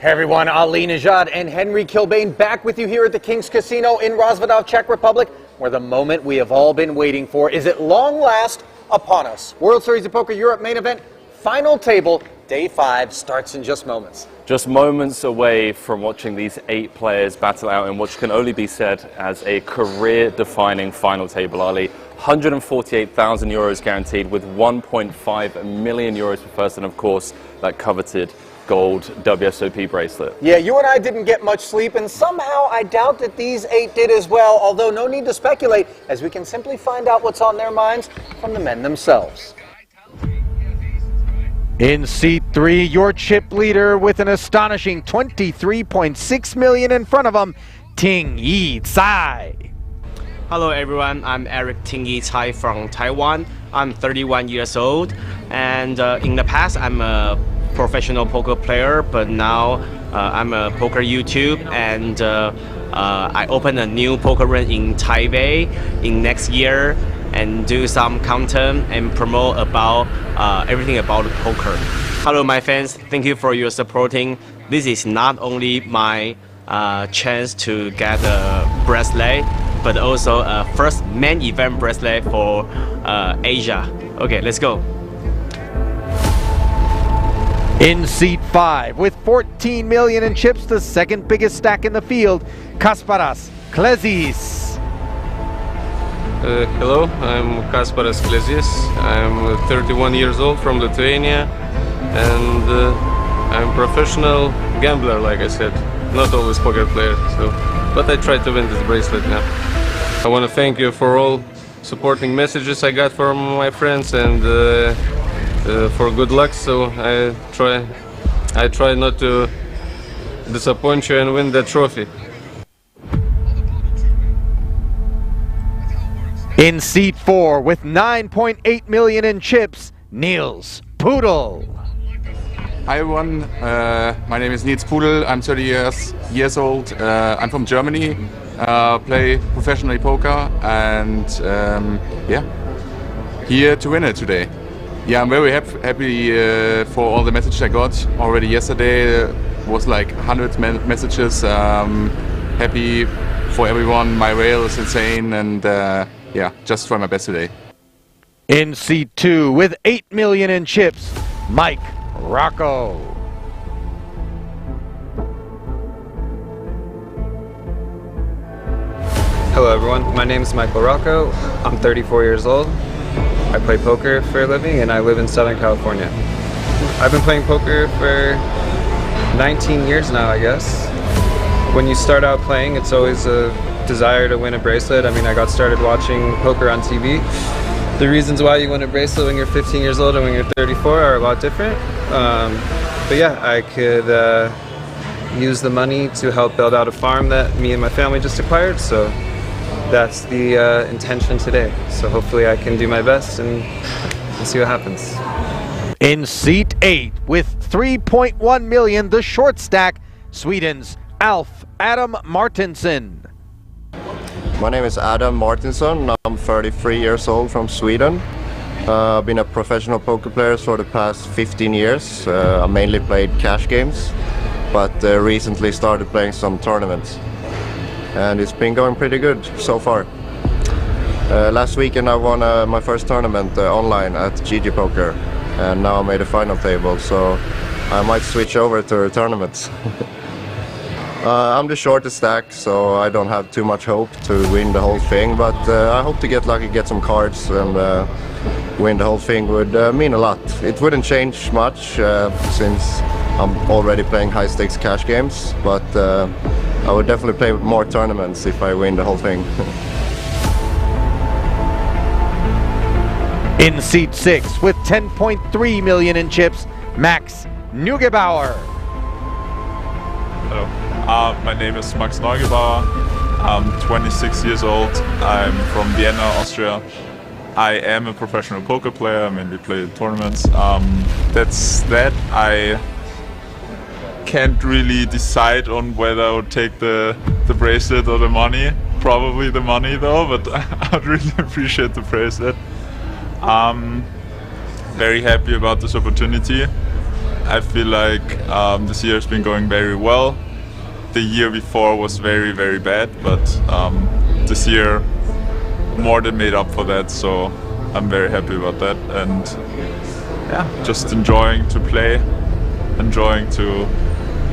Hey everyone, Ali Nejad and Henry Kilbane back with you here at the King's Casino in Rozvadov, Czech Republic, where the moment we have all been waiting for is at long last upon us. World Series of Poker Europe main event, final table, day 5 starts in just moments. Just moments away from watching these 8 players battle out in what can only be said as a career-defining final table, Ali. 148,000 euros guaranteed with 1.5 million euros per person, of course, that coveted gold WSOP bracelet. Yeah, you and I didn't get much sleep, and somehow I doubt that these 8 did as well, although no need to speculate, as we can simply find out what's on their minds from the men themselves. In seat 3, your chip leader with an astonishing 23.6 million in front of him, Ting Yi Tsai. Hello everyone, I'm Eric Ting Yi Tsai from Taiwan. I'm 31 years old, and in the past I'm a professional poker player, but now I'm a poker YouTube, and I open a new poker room in Taipei in next year and do some content and promote about everything about poker. Hello my fans, thank you for your supporting. This is not only my chance to get a bracelet, but also a first main event bracelet for Asia. Okay, let's go. In seat 5, with 14 million in chips, the second biggest stack in the field, Kasparas Klesis. Hello, I'm Kasparas Klesis. I'm 31 years old from Lithuania, and I'm a professional gambler, like I said. Not always poker player, but I try to win this bracelet now. I want to thank you for all supporting messages I got from my friends, and for good luck, so I try not to disappoint you and win the trophy. In seat 4, with 9.8 million in chips, Niels Pudel. Hi everyone, my name is Niels Pudel, I'm 30 years old, I'm from Germany, play professionally poker, and yeah, here to win it today. Yeah, I'm very happy for all the messages I got already yesterday. Was like 100 messages. Happy for everyone. My rail is insane, and yeah, just try my best today. In seat 2, with 8 million in chips, Mike Rocco. Hello everyone, my name is Michael Rocco. I'm 34 years old. I play poker for a living, and I live in Southern California. I've been playing poker for 19 years now, I guess. When you start out playing, it's always a desire to win a bracelet. I mean, I got started watching poker on TV. The reasons why you win a bracelet when you're 15 years old and when you're 34 are a lot different. But yeah, I could use the money to help build out a farm that me and my family just acquired, so that's the intention today. So hopefully I can do my best and see what happens. In seat 8, with 3.1 million, the short stack, Sweden's Alf Adam Martinsson. My name is Adam Martinsson. I'm 33 years old from Sweden. I've been a professional poker player for the past 15 years. I mainly played cash games, but recently started playing some tournaments. And it's been going pretty good so far. Last weekend I won my first tournament online at GG Poker, and now I made a final table, so I might switch over to tournaments. I'm the shortest stack, so I don't have too much hope to win the whole thing, but I hope to get lucky, get some cards, and win the whole thing would mean a lot. It wouldn't change much since I'm already playing high-stakes cash games, but I would definitely play more tournaments if I win the whole thing. In seat 6 with 10.3 million in chips, Max Neugebauer. Hello, my name is Max Neugebauer. I'm 26 years old. I'm from Vienna, Austria. I am a professional poker player. I mainly play tournaments. That's that. I can't really decide on whether I would take the bracelet or the money. Probably the money though, but I'd really appreciate the bracelet. Very happy about this opportunity. I feel like this year has been going very well. The year before was very, very bad, but this year more than made up for that, so I'm very happy about that. And yeah, just enjoying to play, enjoying to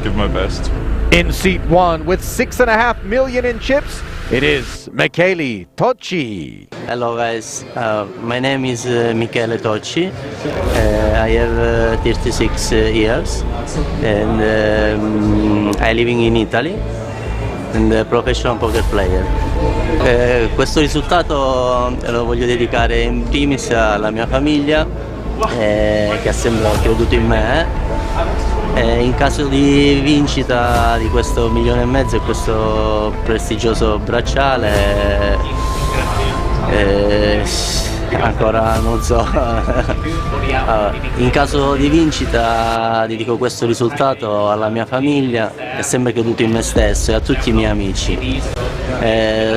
give my best. In seat 1 with 6.5 million in chips, it is Michele Tocci. Hello guys, my name is Michele Tocci. I have 36 years and I live in Italy and a professional poker player. Questo risultato lo voglio dedicare in primis alla mia famiglia che ha sempre creduto in me. In caso di vincita di questo 1,5 milioni e questo prestigioso bracciale, ancora non so, in caso di vincita dedico questo risultato alla mia famiglia e sempre creduto in me stesso e a tutti i miei amici.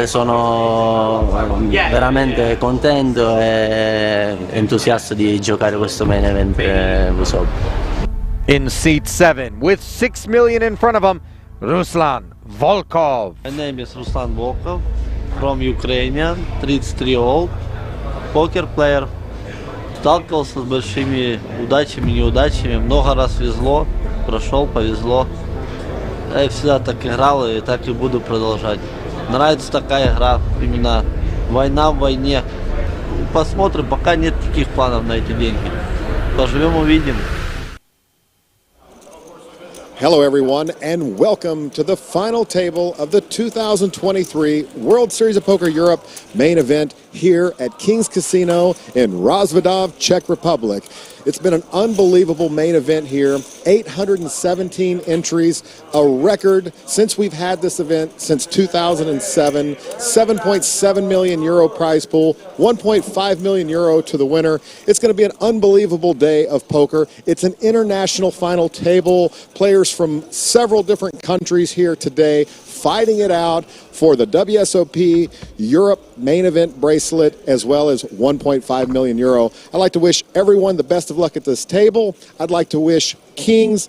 Sono veramente contento e entusiasta di giocare questo main event WSOP. In seat 7 with 6 million in front of him, Ruslan Volkov. My name is Ruslan Volkov, from Ukraine, 33 old, покер player. Сталкивался с большими удачами, неудачами, много раз везло, прошел, повезло. Я всегда так играл и так и буду продолжать. Нравится такая игра, именно война в войне. Посмотрим, пока нет таких планов на эти деньги. Поживем, увидим. Hello everyone and welcome to the final table of the 2023 World Series of Poker Europe main event here at King's Casino in Rozvadov, Czech Republic. It's been an unbelievable main event here, 817 entries, a record since we've had this event since 2007, 7.7 million euro prize pool, 1.5 million euro to the winner. It's going to be an unbelievable day of poker. It's an international final table, players from several different countries here today fighting it out for the WSOP Europe main event bracelet as well as 1.5 million euro. I'd like to wish everyone the best of luck at this table. I'd like to wish Kings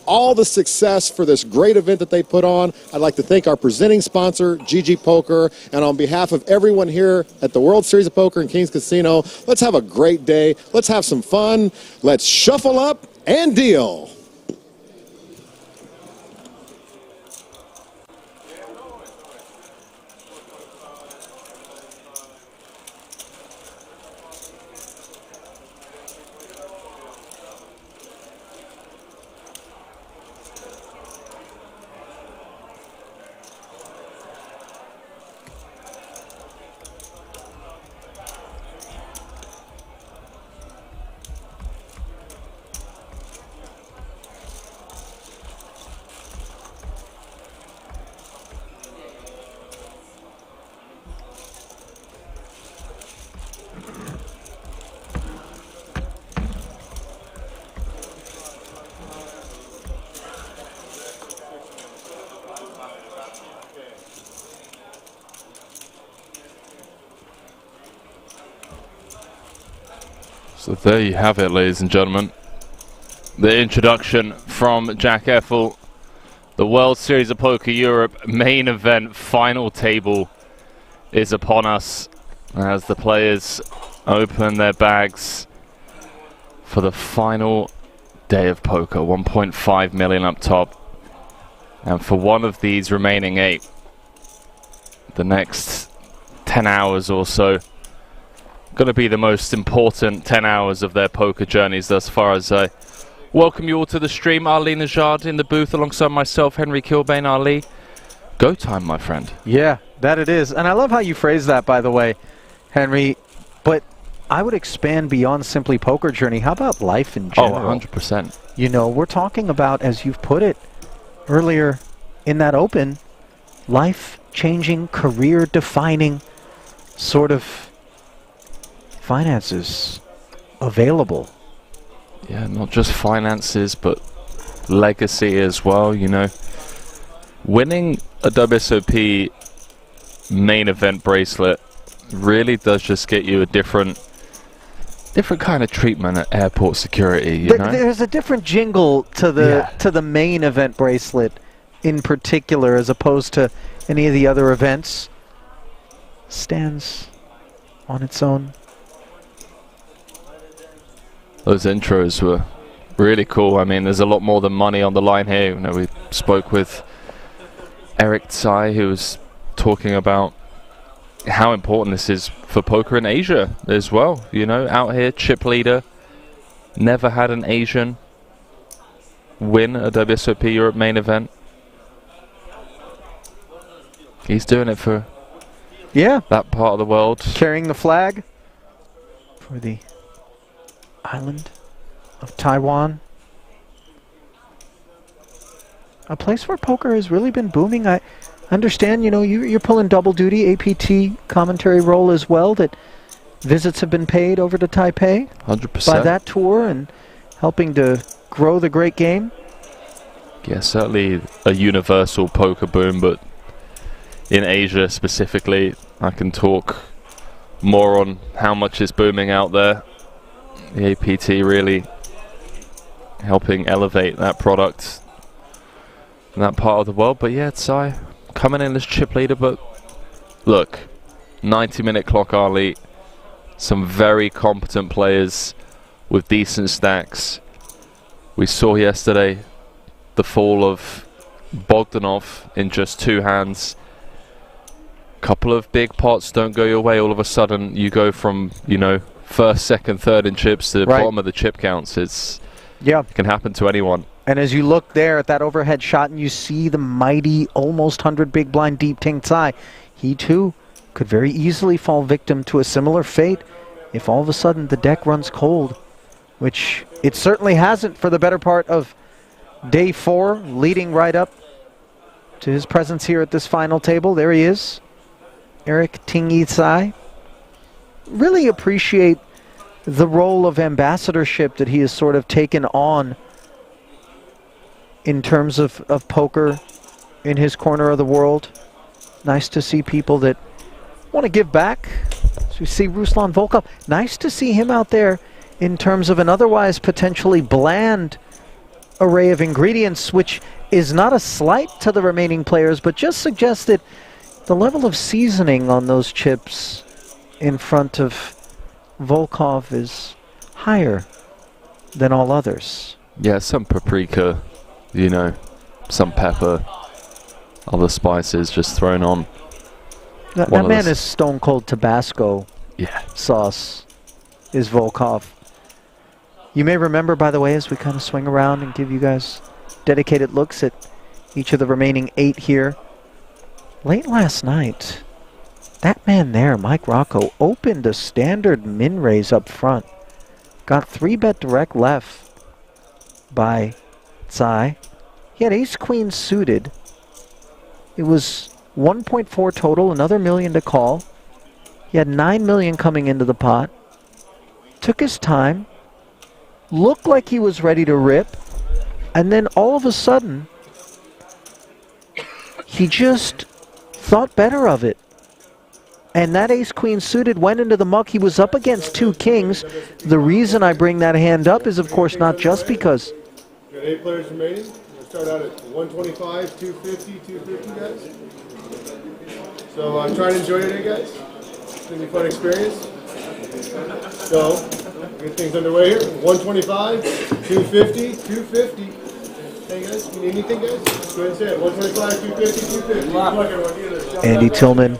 all the success for this great event that they put on. I'd like to thank our presenting sponsor, GG Poker, and on behalf of everyone here at the World Series of Poker in King's Casino, let's have a great day. Let's have some fun. Let's shuffle up and deal. So there you have it, ladies and gentlemen. The introduction from Jack Effel. The World Series of Poker Europe main event final table is upon us as the players open their bags for the final day of poker. 1.5 million up top. And for one of these remaining 8, the next 10 hours or so, going to be the most important 10 hours of their poker journeys thus far. As I welcome you all to the stream. Ali Nejad in the booth alongside myself, Henry Kilbane. Ali, go time, my friend. Yeah, that it is. And I love how you phrase that, by the way, Henry. But I would expand beyond simply poker journey. How about life in general? Oh, 100%. You know, we're talking about, as you've put it earlier in that open, life-changing, career-defining sort of finances available. Yeah, not just finances, but legacy as well, you know. Winning a WSOP main event bracelet really does just get you a different kind of treatment at airport security, you know? There's a different jingle to the main event bracelet in particular, as opposed to any of the other events. Stands on its own. Those intros were really cool. I mean, there's a lot more than money on the line here. You know, we spoke with Eric Tsai, who was talking about how important this is for poker in Asia as well. You know, out here, chip leader, never had an Asian win a WSOP Europe main event. He's doing it for that part of the world. Carrying the flag for the island of Taiwan. A place where poker has really been booming. I understand, you know, you're pulling double duty, APT commentary role as well, that visits have been paid over to Taipei 100% by that tour and helping to grow the great game. Yeah, certainly a universal poker boom, but in Asia specifically, I can talk more on how much is booming out there. The APT really helping elevate that product in that part of the world. But yeah, Tsai coming in as chip leader, but look, 90-minute clock, Ali. Some very competent players with decent stacks. We saw yesterday the fall of Bogdanov in just 2 hands. Couple of big pots don't go your way. All of a sudden, you go from, you know, first, second, third in chips to the bottom of the chip counts. It can happen to anyone. And as you look there at that overhead shot and you see the mighty, almost 100 big blind deep Ting Tsai, he too could very easily fall victim to a similar fate if all of a sudden the deck runs cold, which it certainly hasn't for the better part of day 4, leading right up to his presence here at this final table. There he is, Eric Ting Tsai. Really appreciate the role of ambassadorship that he has sort of taken on in terms of poker in his corner of the world. Nice to see people that want to give back. So we see Ruslan Volkov. Nice to see him out there in terms of an otherwise potentially bland array of ingredients, which is not a slight to the remaining players, but just suggests that the level of seasoning on those chips in front of Volkov is higher than all others. Yeah, some paprika, you know, some pepper, other spices just thrown on. That man is stone cold Tabasco sauce, is Volkov. You may remember, by the way, as we kind of swing around and give you guys dedicated looks at each of the remaining 8 here, late last night, that man there, Mike Rocco, opened a standard min raise up front. Got 3-bet direct left by Tsai. He had ace-queen suited. It was 1.4 total, another $1 million to call. He had $9 million coming into the pot. Took his time. Looked like he was ready to rip. And then all of a sudden, he just thought better of it. And that ace-queen suited went into the muck. He was up against 2 kings. The reason I bring that hand up is, of course, not just because... We got 8 players remaining. We'll start out at 125, 250, 250, guys. So I'm trying to enjoy today, guys. It's going to be a fun experience. So, get things underway here. 125, 250, 250. Hey, guys, you need anything, guys? Go ahead and say it. 125, 250, 250. Good luck, everyone. Andy Tillman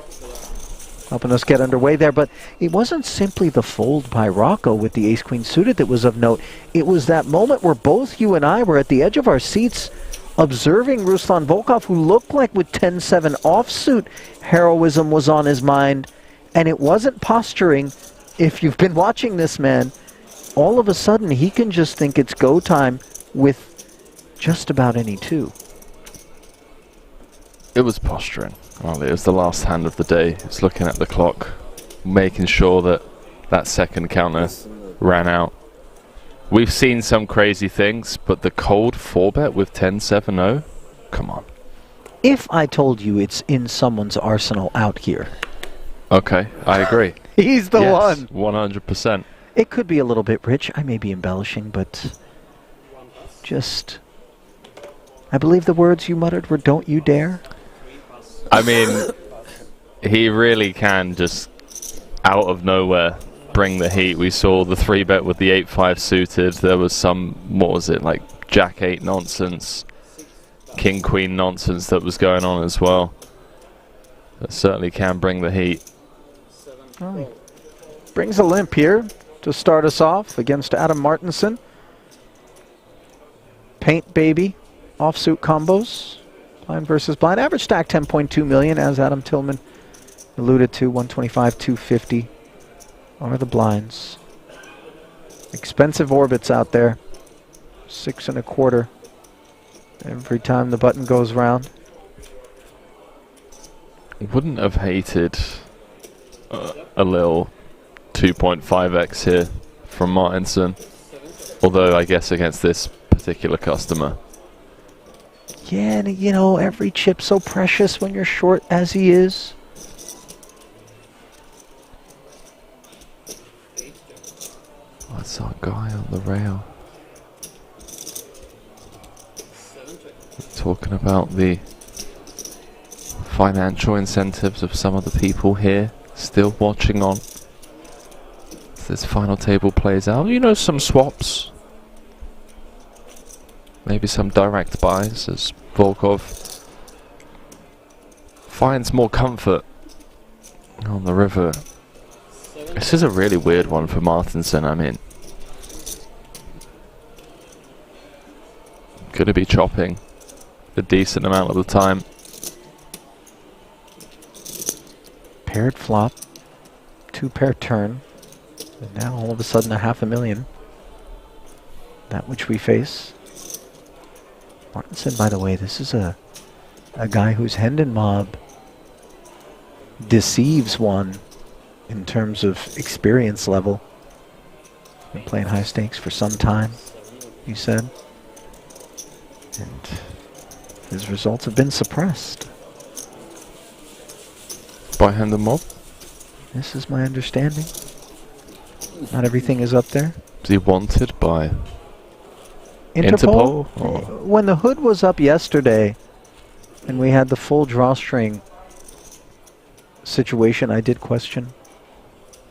helping us get underway there. But it wasn't simply the fold by Rocco with the ace-queen suited that was of note. It was that moment where both you and I were at the edge of our seats observing Ruslan Volkov, who looked like with 10-7 offsuit heroism was on his mind. And it wasn't posturing. If you've been watching this man, all of a sudden he can just think it's go time with just about any two. It was posturing. Well, it was the last hand of the day. It's looking at the clock, making sure that that second counter ran out. We've seen some crazy things, but the cold 4-bet with 10-7-0? Come on. If I told you it's in someone's arsenal out here. Okay, I agree. He's the yes, one. 100%. It could be a little bit rich. I may be embellishing, but just... I believe the words you muttered were, "Don't you dare." I mean, he really can just, out of nowhere, bring the heat. We saw the 3-bet with the 8-5 suited. There was some, what was it, like Jack-8 nonsense, King-Queen nonsense that was going on as well. That certainly can bring the heat. Oh, he brings a limp here to start us off against Adam Martinson. Paint baby, offsuit combos. Blind versus blind. Average stack 10.2 million, as Adam Tillman alluded to. 125, 250 are the blinds. Expensive orbits out there. 6 1/4 every time the button goes round. Wouldn't have hated a little 2.5x here from Martinson. Although I guess against this particular customer. Yeah, and you know, every chip's so precious when you're short as he is. That's our guy on the rail. Talking about the financial incentives of some of the people here still watching on as this final table plays out. You know, some swaps. Maybe some direct buys as Volkov finds more comfort on the river. This is a really weird one for Martinson. I mean, could it be chopping a decent amount of the time? Paired flop, 2-pair turn, and now all of a sudden a $500,000. That which we face. Martinson, by the way, this is a guy whose Hendon mob deceives one in terms of experience level. Been playing high stakes for some time, he said. And his results have been suppressed. By Hendon mob? This is my understanding. Not everything is up there. Is he wanted by Interpol? Interpol? When the hood was up yesterday and we had the full drawstring situation, I did question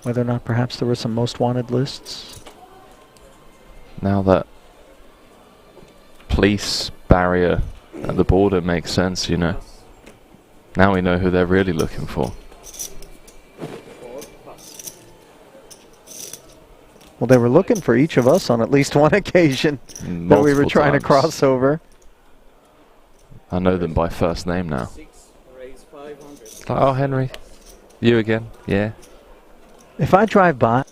whether or not perhaps there were some most wanted lists. Now that police barrier at the border makes sense, you know. Now we know who they're really looking for. Well, they were looking for each of us on at least one occasion that we were trying to cross over. I know them by first name now. Oh, Henry. You again? Yeah. If I drive by...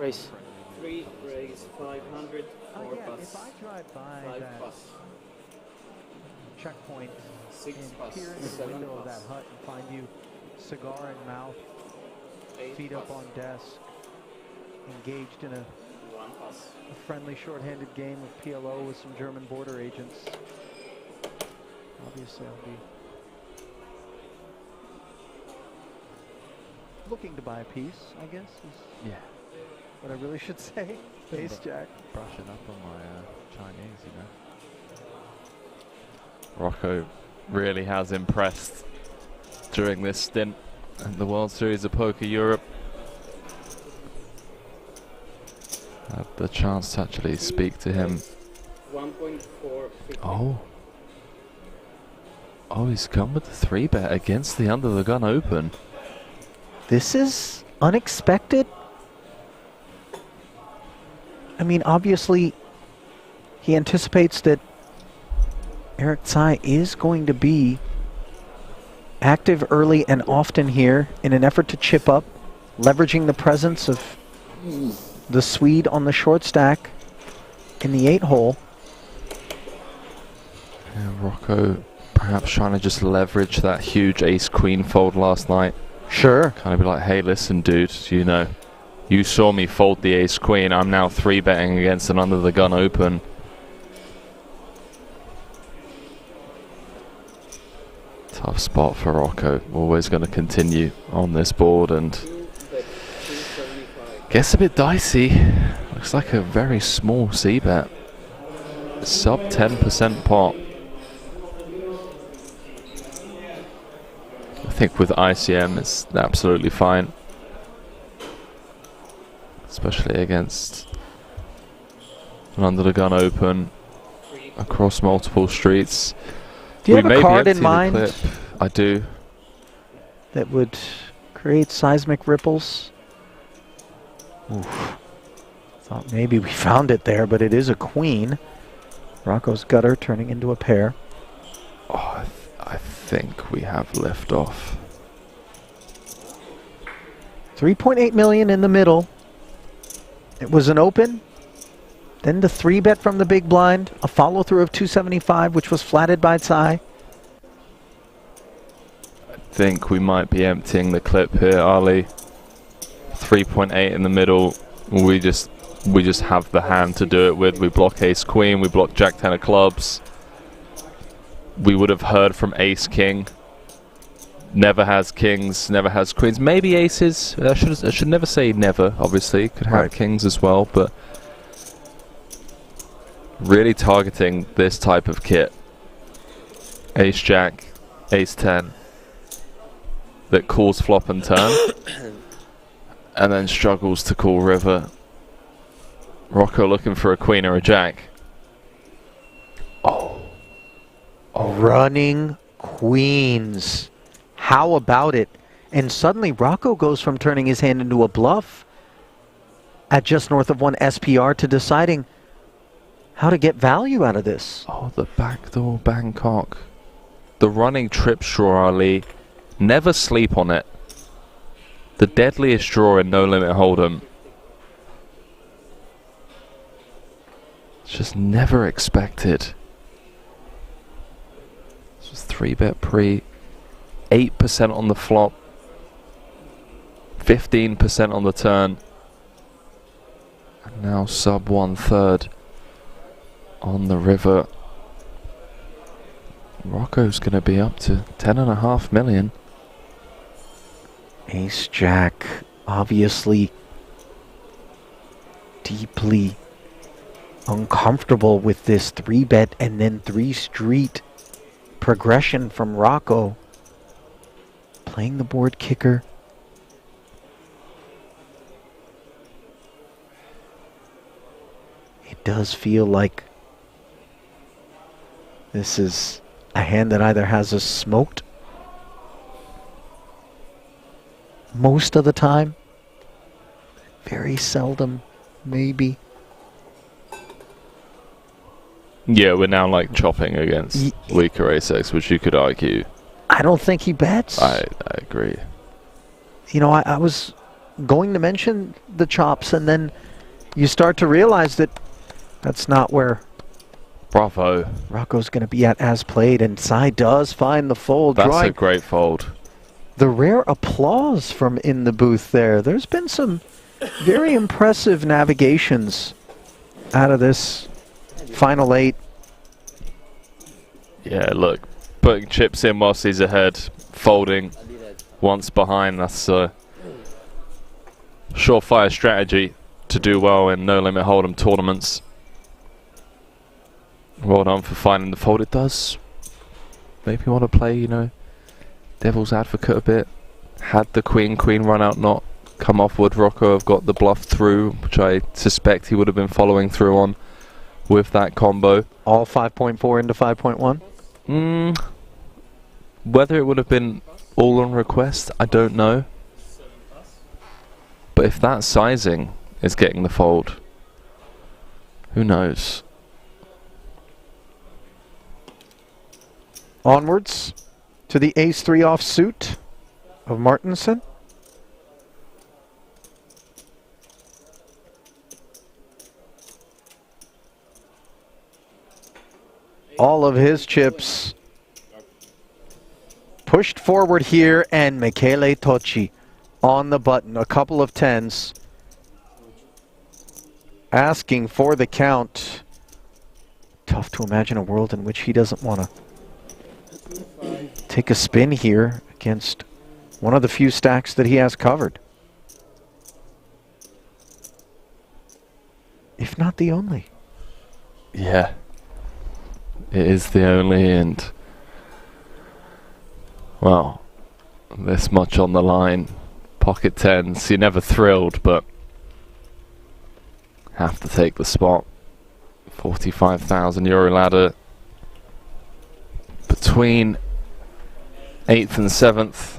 Raise. 3, raise 500, 4 yeah, plus. if I drive by 5 that plus. checkpoint 6 and plus. peer in the 7 window of plus. that hut and find you cigar in mouth, 8 feet up plus. on desk, engaged in a 1 plus. friendly short-handed game of PLO with some German border agents. Obviously, I'll be looking to buy a piece, I guess, is Yeah. what I really should say. Ace Jack. Brushing up on my Chinese, you know. Rocco really has impressed during this stint at the World Series of Poker Europe. Had the chance to actually speak to him. 1.450. Oh. Oh, he's come with the 3-bet against the under the gun open. This is unexpected. I mean, obviously, he anticipates that Eric Tsai is going to be active early and often here in an effort to chip up, leveraging the presence of the Swede on the short stack in the 8-hole. Yeah, Rocco perhaps trying to just leverage that huge ace-queen fold last night. Sure. Kind of be like, hey, listen, dude, you know, you saw me fold the ace-queen. I'm now 3-betting against an under-the-gun open. Tough spot for Rocco. Always going to continue on this board and gets a bit dicey. Looks like a very small c-bet. Sub 10% pot. I think with ICM it's absolutely fine. Especially against an under the gun open across multiple streets. Do you have a card in mind? I do. That would create seismic ripples. Oof. Thought maybe we found it there, but it is a queen. Rocco's gutter turning into a pair. Oh, I think we have liftoff. 3.8 million in the middle. It was an open. Then the 3-bet from the big blind. A follow-through of 275, which was flatted by Tsai. I think we might be emptying the clip here, Ali. 3.8 in the middle. We just have the hand to do it with. We block ace queen, we block jack 10 of clubs. We would have heard from ace king. Never has kings, never has queens. Maybe aces. I should never say never, obviously. Could have kings as well, but really targeting this type of kit. Ace jack, ace 10. That calls flop and turn. And then struggles to call river. Rocco looking for a queen or a jack. Oh. Running queens. How about it? And suddenly Rocco goes from turning his hand into a bluff at just north of 1 SPR to deciding how to get value out of this. Oh, the backdoor Bangkok. The running trip straw, Ali. Never sleep on it. The deadliest draw in No Limit Hold'em. Just never expected. This was 3-bet pre. 8% on the flop. 15% on the turn. And now sub 1/3 on the river. Rocco's going to be up to 10.5 million. Ace Jack, obviously deeply uncomfortable with this 3-bet and then 3-street progression from Rocco. Playing the board kicker. It does feel like this is a hand that either has us smoked most of the time, very seldom, maybe. Yeah, we're now like chopping against weaker ace-x, which you could argue. I don't think he bets. I agree. You know, I was going to mention the chops, and then you start to realize that that's not where Bravo. Rocco's going to be at as played, and Sai does find the fold. That's a great fold. The rare applause from in the booth there. There's been some very impressive navigations out of this final 8. Yeah, look, putting chips in whilst he's ahead, folding once behind. That's a surefire strategy to do well in no-limit hold'em tournaments. Well done for finding the fold. It does maybe want to play, you know, devil's advocate a bit. Had the queen run out not come off, would Rocco have got the bluff through, which I suspect he would have been following through on with that combo. All 5.4 into 5.1? Whether it would have been all on request, I don't know. But if that sizing is getting the fold, who knows? Onwards to the ace-3 offsuit of Martinsen. All of his chips pushed forward here, and Michele Tocci on the button. A couple of 10s. Asking for the count. Tough to imagine a world in which he doesn't want to take a spin here against one of the few stacks that he has covered. If not the only. Yeah. It is the only, and well, this much on the line. Pocket 10s, you're never thrilled, but have to take the spot. 45,000 euro ladder between 8th and 7th.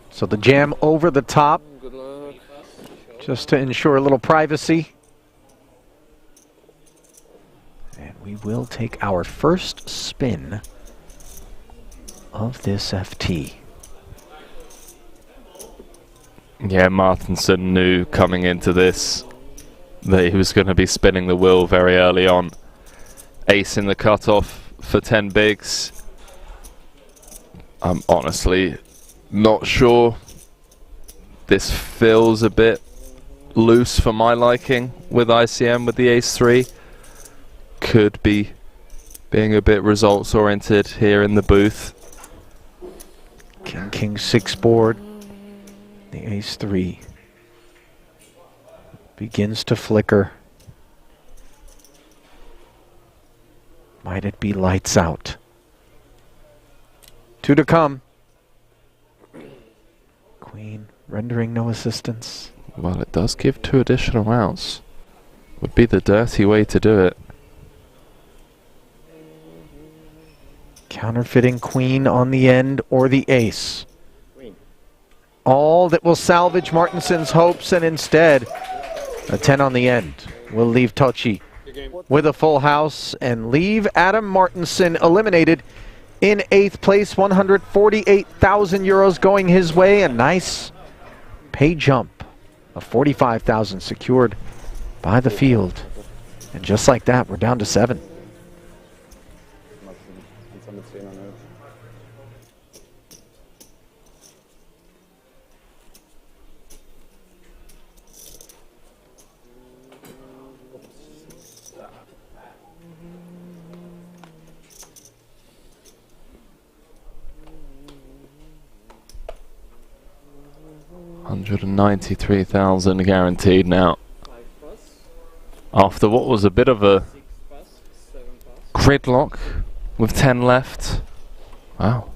So the jam over the top, just to ensure a little privacy. And we will take our first spin of this FT. Yeah, Martinsen knew coming into this that he was going to be spinning the wheel very early on. Ace in the cutoff for 10 bigs. I'm honestly not sure. This feels a bit loose for my liking with ICM with the ace-3. Could be being a bit results oriented here in the booth. King 6 board. The ace-3 begins to flicker. Might it be lights out? 2 to come. Queen rendering no assistance. Well, it does give 2 additional outs. Would be the dirty way to do it. Counterfeiting queen on the end or the ace. All that will salvage Martinsen's hopes, and instead a 10 on the end will leave Tocci with a full house and leave Adam Martinsen eliminated in 8th place. 148,000 euros going his way. A nice pay jump of 45,000 secured by the field. And just like that, we're down to 7. $193,000 guaranteed now. After what was a bit of a gridlock with 10 left. Wow.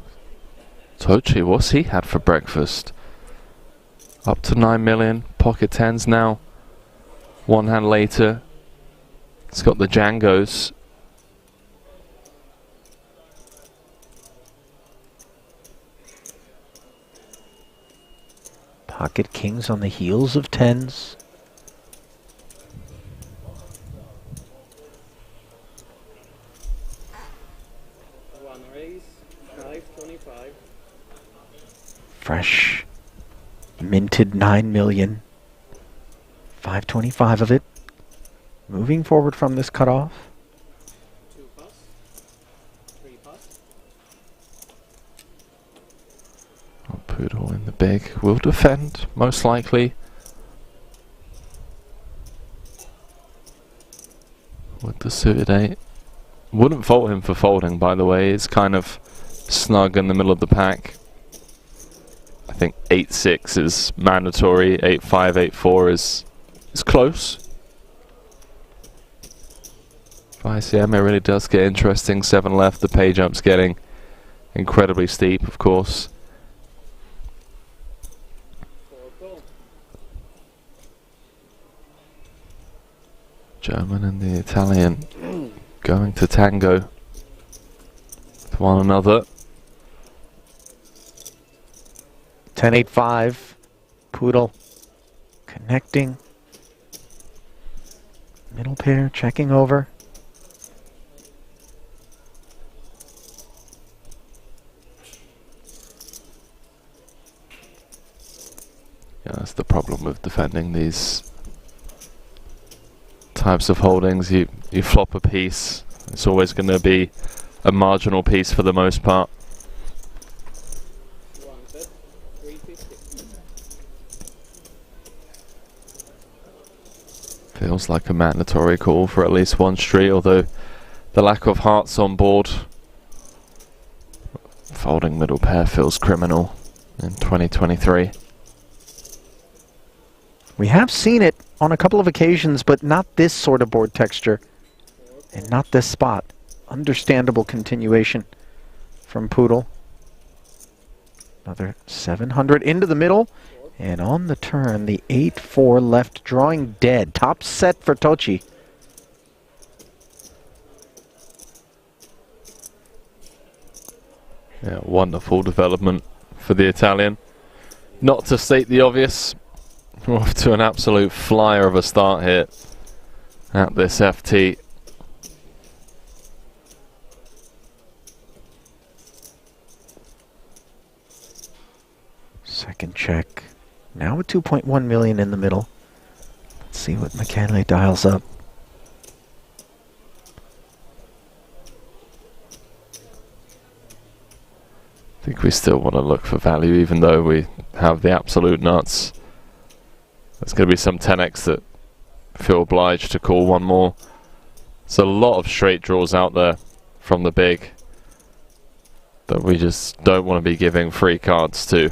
Tocci, what's he had for breakfast? Up to 9 million. Pocket 10s now. One hand later. It's got the Django's. Pocket kings on the heels of tens. Fresh, minted 9 million. 525 of it. Moving forward from this cutoff. Poodle in the big will defend, most likely. With the suited 8. Wouldn't fault him for folding, by the way. It's kind of snug in the middle of the pack. I think 8-6 is mandatory. 8-5, 8-4 is close. ICM, it really does get interesting. 7 left. The pay jump's getting incredibly steep, of course. German and the Italian going to tango with one another. 10-8-5. Poodle connecting. Middle pair checking over. Yeah, that's the problem with defending these types of holdings. You flop a piece, it's always going to be a marginal piece for the most part. Feels like a mandatory call for at least one street, although the lack of hearts on board. Folding middle pair feels criminal in 2023. We have seen it on a couple of occasions, but not this sort of board texture and not this spot. Understandable continuation from Poodle. Another 700 into the middle, and on the turn, the 8-4 left drawing dead. Top set for Tochi. Yeah, wonderful development for the Italian. Not to state the obvious, we're off to an absolute flyer of a start here at this FT. Second check. Now with 2.1 million in the middle. Let's see what Michele dials up. I think we still want to look for value, even though we have the absolute nuts. There's going to be some 10x that feel obliged to call one more. There's a lot of straight draws out there from the big that we just don't want to be giving free cards to.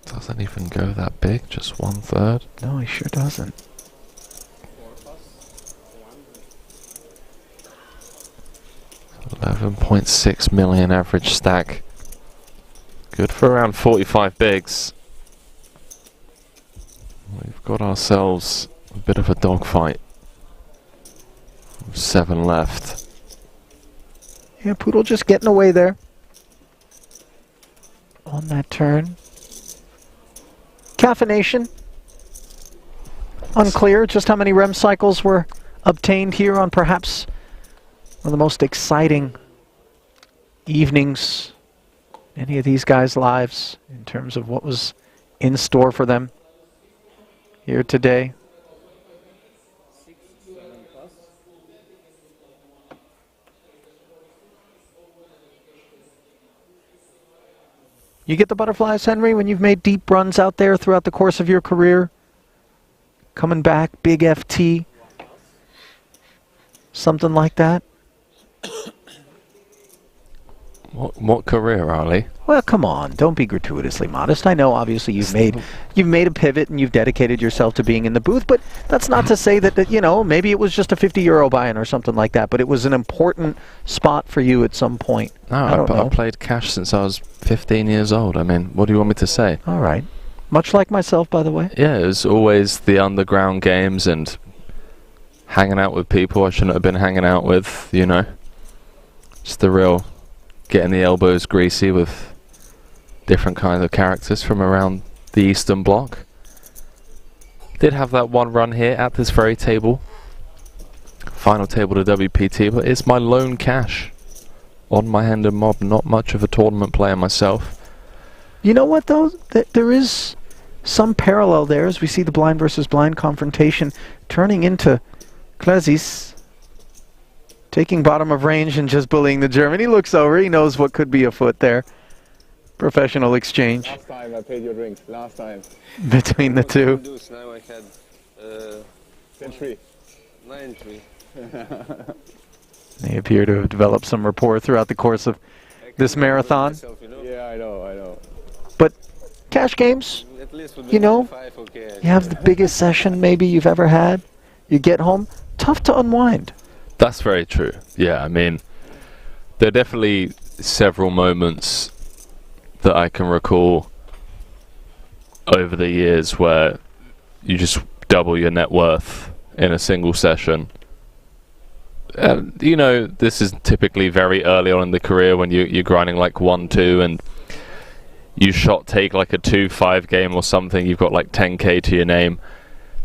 Doesn't even go that big, just 1/3. No, he sure doesn't. $11.6 million average stack. Good for around 45 bigs. We've got ourselves a bit of a dogfight. 7 left. Yeah, Poodle just getting away there on that turn. Caffeination. Unclear just how many REM cycles were obtained here on perhaps one of the most exciting evenings in any of these guys' lives in terms of what was in store for them here today. You get the butterflies, Henry, when you've made deep runs out there throughout the course of your career? Coming back, big FT, something like that? What career, Ali? Well, come on, don't be gratuitously modest. I know, obviously, you've made a pivot and you've dedicated yourself to being in the booth, but that's not to say that you know, maybe it was just a 50 euro buy-in or something like that, but it was an important spot for you at some point. No, I played cash since I was 15 years old. I mean, what do you want me to say? All right. Much like myself, by the way. Yeah, it was always the underground games and hanging out with people I shouldn't have been hanging out with, you know. Just the real getting the elbows greasy with different kinds of characters from around the Eastern Bloc. Did have that one run here at this very table. Final table to WPT, but it's my lone cash on my hand and mob. Not much of a tournament player myself. You know what, though? There is some parallel there as we see the blind versus blind confrontation turning into Klezis taking bottom of range and just bullying the German. He looks over. He knows what could be afoot there. Professional exchange. Last time I paid your drinks. Last time. Between the two. Now I had 10-3. 9-3. They appear to have developed some rapport throughout the course of this marathon. Yeah, I know. But cash games, you know, you have the biggest session maybe you've ever had. You get home, tough to unwind. That's very true. Yeah, I mean, there are definitely several moments that I can recall over the years where you just double your net worth in a single session. And, you know, this is typically very early on in the career when you're grinding like 1-2 and you take like a 2-5 game or something, you've got like 10k to your name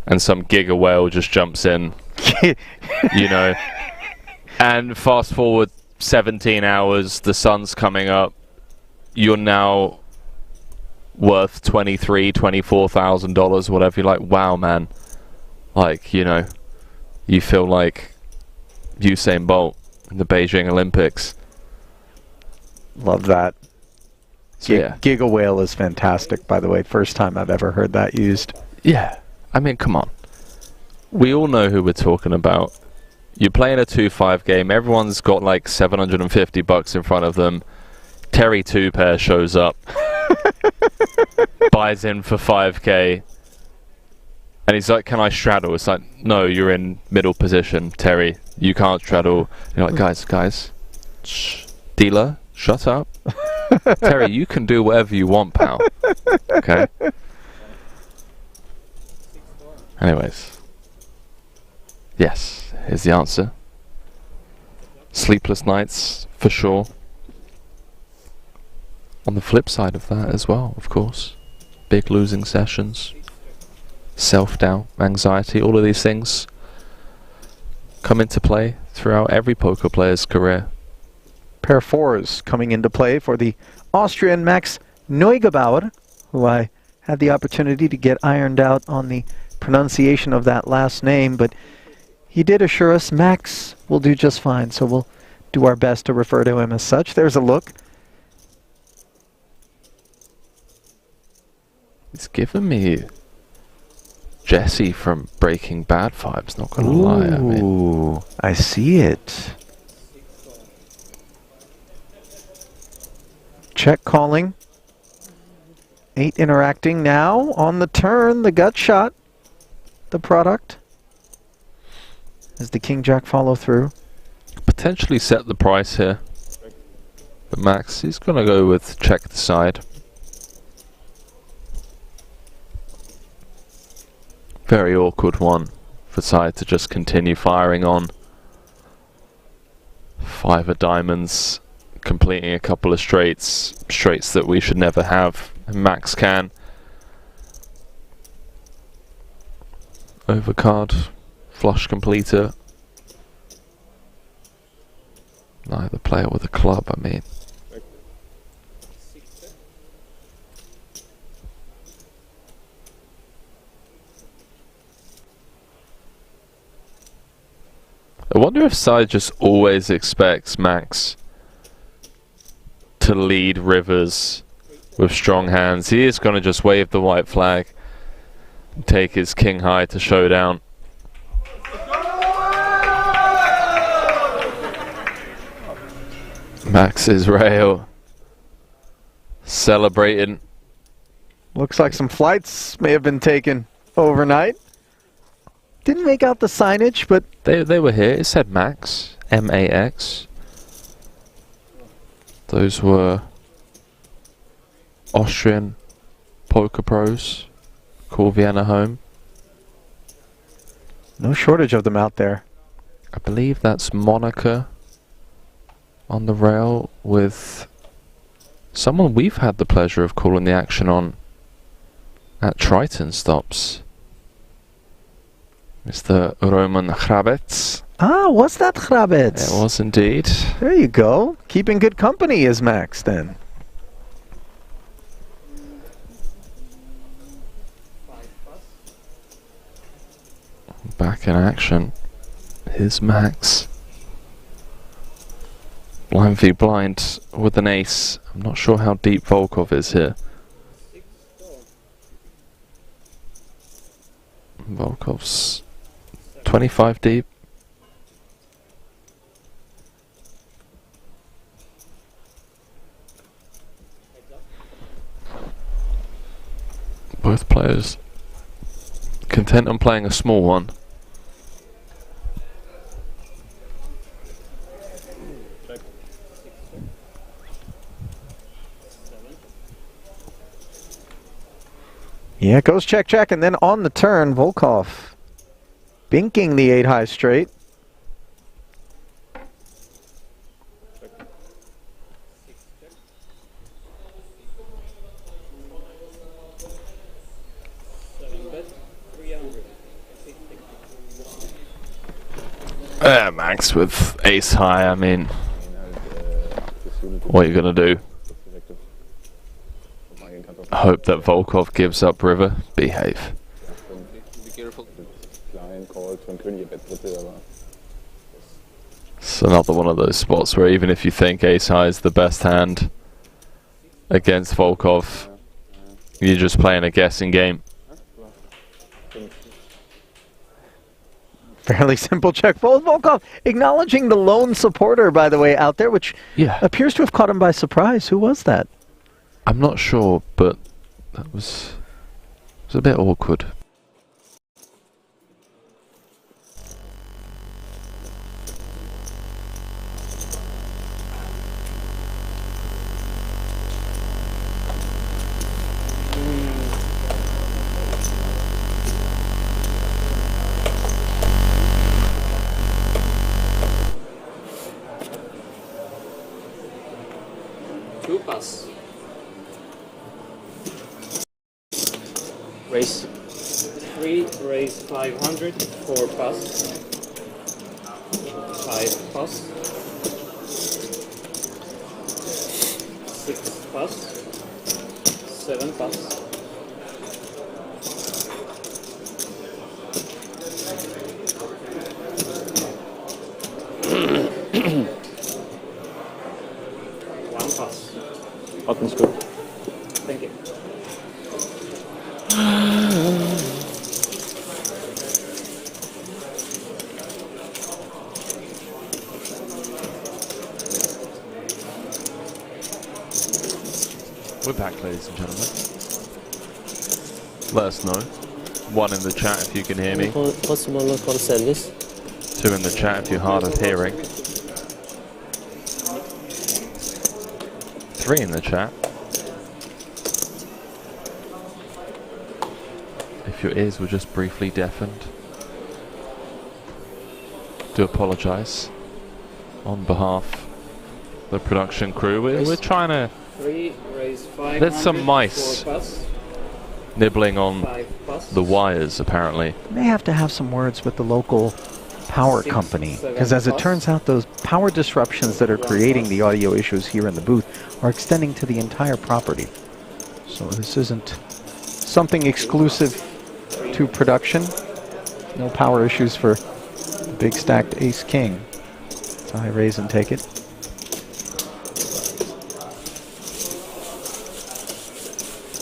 and some giga whale just jumps in, you know, and fast forward 17 hours, the sun's coming up, you're now worth $24,000, whatever. You're like, wow, man. Like, you know, you feel like Usain Bolt in the Beijing Olympics. Love that. So, yeah. Giga whale is fantastic, by the way. First time I've ever heard that used. Yeah. I mean, come on. We all know who we're talking about. You're playing a 2-5 game. Everyone's got like $750 in front of them. Terry Two-Pair shows up, buys in for 5k, and he's like, can I straddle? It's like, no, you're in middle position, Terry. You can't straddle. And you're like, guys, shh, dealer, shut up. Terry, you can do whatever you want, pal. Okay? Anyways. Yes, here's the answer. Sleepless nights, for sure. On the flip side of that as well, of course, big losing sessions, self-doubt, anxiety, all of these things come into play throughout every poker player's career. Pair fours coming into play for the Austrian Max Neugebauer, who I had the opportunity to get ironed out on the pronunciation of that last name, but he did assure us Max will do just fine, so we'll do our best to refer to him as such. There's a look. It's given me Jesse from Breaking Bad vibes, not gonna lie. I mean, I see it. Check calling. 8 interacting now. On the turn, the gut shot. The product. As the King-Jack follow through. potentially set the price here. But Max, he's gonna go with check the side. Very awkward one for side to just continue firing on. 5 of diamonds, completing a couple of straights that we should never have, and Max can. Overcard, flush completer. Neither player with a club, I mean. I wonder if side just always expects Max to lead rivers with strong hands. He is going to just wave the white flag and take his king high to showdown. Max Israel celebrating. Looks like some flights may have been taken overnight. Didn't make out the signage, but they were here. It said Max, M-A-X. Those were Austrian poker pros call Vienna home. No shortage of them out there. I believe that's Monica on the rail with someone we've had the pleasure of calling the action on at Triton Stops. Mr. Roman Hrabets. Ah, was that Hrabets? It was indeed. There you go. Keeping good company is Max then. Back in action. Here's Max. Blind v blind with an ace. I'm not sure how deep Volkov is here. Volkov's 25 deep. Both players content on playing a small one. Yeah, it goes check, check, and then on the turn, Volkov binking the 8-high straight. Max with ace high, I mean, what are you going to do? Hope that Volkov gives up river. Behave. It's another one of those spots where even if you think ace high is the best hand against Volkov, you're just playing a guessing game. Fairly simple check fold. Volkov acknowledging the lone supporter, by the way, out there, which appears to have caught him by surprise. Who was that? I'm not sure, but that was a bit awkward. Two pass. Raise 3, raise 500, 4 pass, 5 pass, 6 pass, 7 pass. One pass. Button's good. Thank you. We're back, ladies and gentlemen. Let us know. 1 in the chat if you can hear me. 2 in the chat if you're hard of hearing. 3 in the chat if your ears were just briefly deafened. Do apologise on behalf of the production crew. We're trying to... 3, raise 500, There's some mice 4 pass, nibbling on 5 pass. the wires, apparently. May have to have some words with the local power company, because as it turns out, those power disruptions that are creating the audio issues here in the booth are extending to the entire property. So this isn't something exclusive to production. No power issues for the big stacked ace-king. So I raise and take it.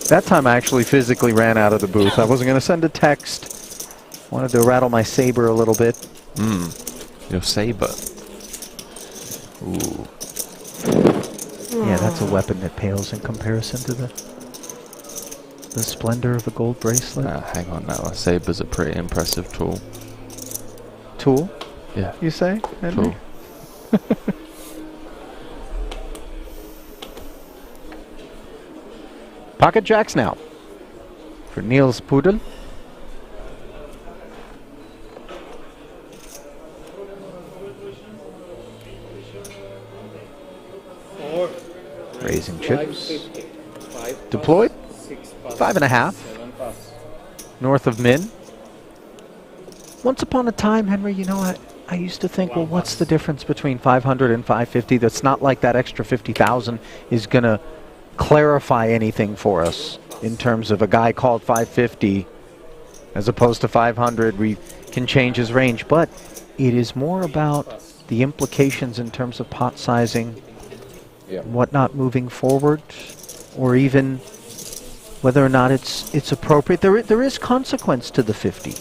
That time I actually physically ran out of the booth. I wasn't going to send a text. Wanted to rattle my saber a little bit. Your saber. Ooh. Yeah, that's a weapon that pales in comparison to the splendor of a gold bracelet. Hang on now, a saber's a pretty impressive tool. Tool? Yeah. You say, Henry? Tool. Pocket jacks now. for Niels Pudel. Raising chips. Deployed. 5.5. North of min. Once upon a time, Henry, you know, I used to think, well, what's the difference between 500 and 550? That's not like that extra 50,000 is going to clarify anything for us in terms of a guy called 550 as opposed to 500. We can change his range, but it is more about the implications in terms of pot sizing, whatnot moving forward, or even whether or not it's appropriate. There is consequence to the 50.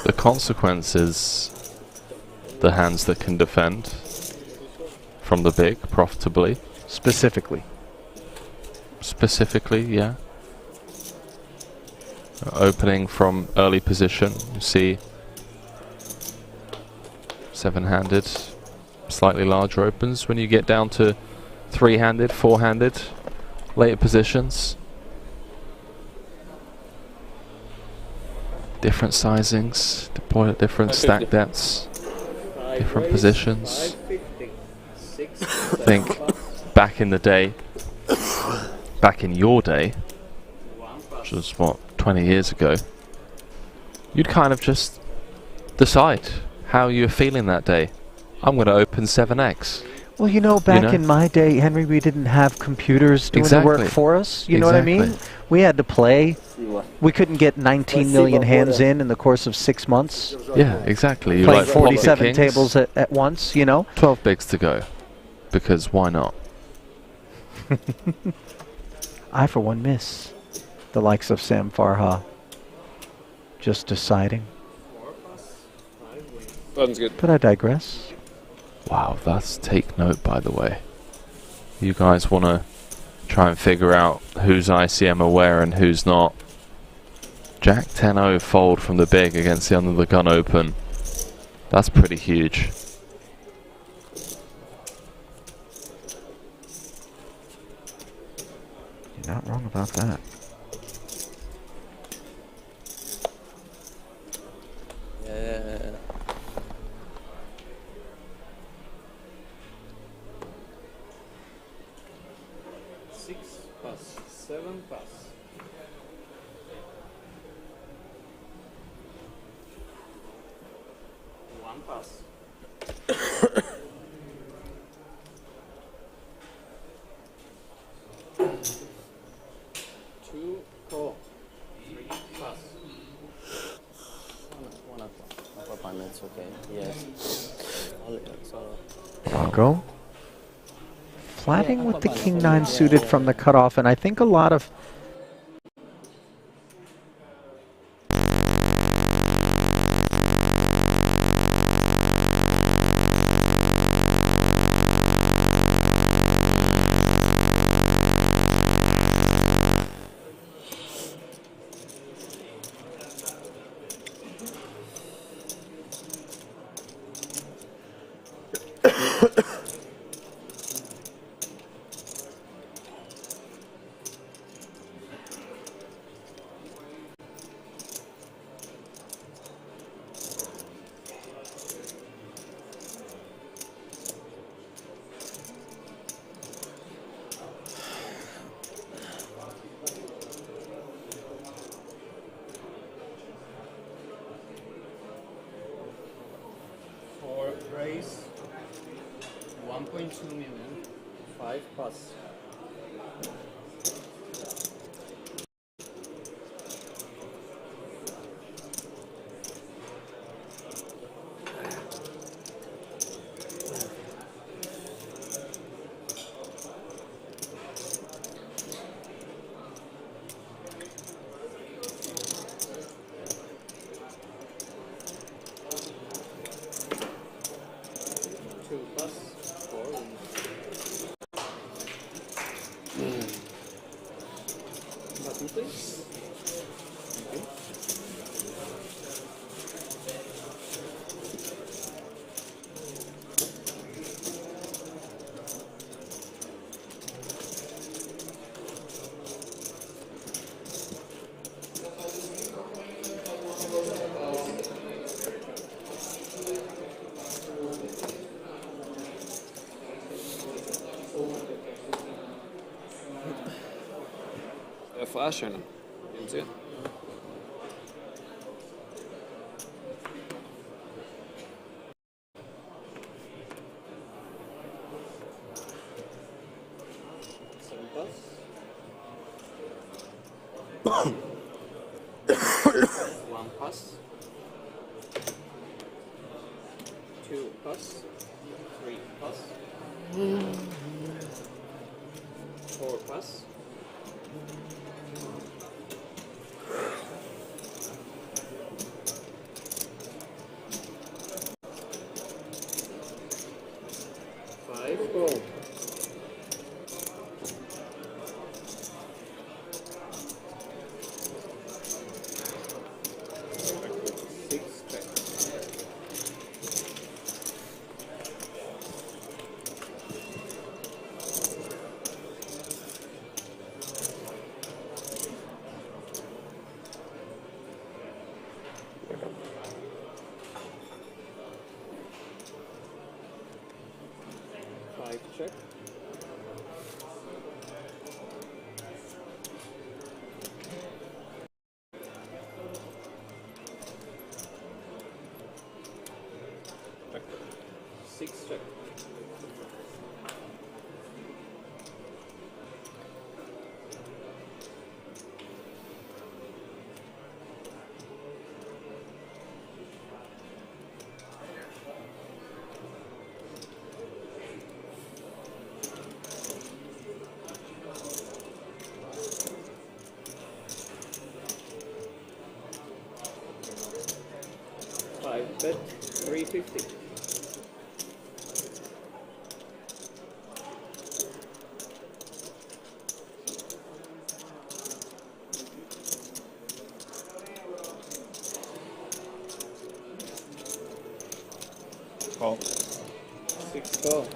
The consequence is the hands that can defend from the big profitably. Specifically, yeah. Opening from early position, you see 7-handed, slightly larger opens. When you get down to 3-handed, 4-handed, later positions, different sizings, deploy at different stack depths, different positions. I think back in the day, back in your day, which was what, 20 years ago, you'd kind of just decide how you were feeling that day. I'm going to open 7x. Well, you know, back in my day, Henry, we didn't have computers doing the work for us. You know what I mean? We had to play. We couldn't get 19 million hands in the course of 6 months. Yeah, exactly. You played like 47 tables at once, you know? 12 bigs to go. Because why not? I, for one, miss the likes of Sam Farha just deciding. Button's good. But I digress. Wow, that's take note, by the way. You guys want to try and figure out who's ICM aware and who's not. Jack 10-0 fold from the big against the under the gun open. That's pretty huge. You're not wrong about that. Yeah. Six pass, 7 pass. One pass. 2 call. 3 pass. One up one. It's okay. Yes. Rocco. Flatting with the King-9 suited from the cutoff, and I think a lot of raise 1.2 million, 5 pass. flash or no? Into it. One pass. 2 pass. 3 pass. 4 pass. 5 go. 6 check. 5 check. 6 check. 5 bet 350. Call. 6 call.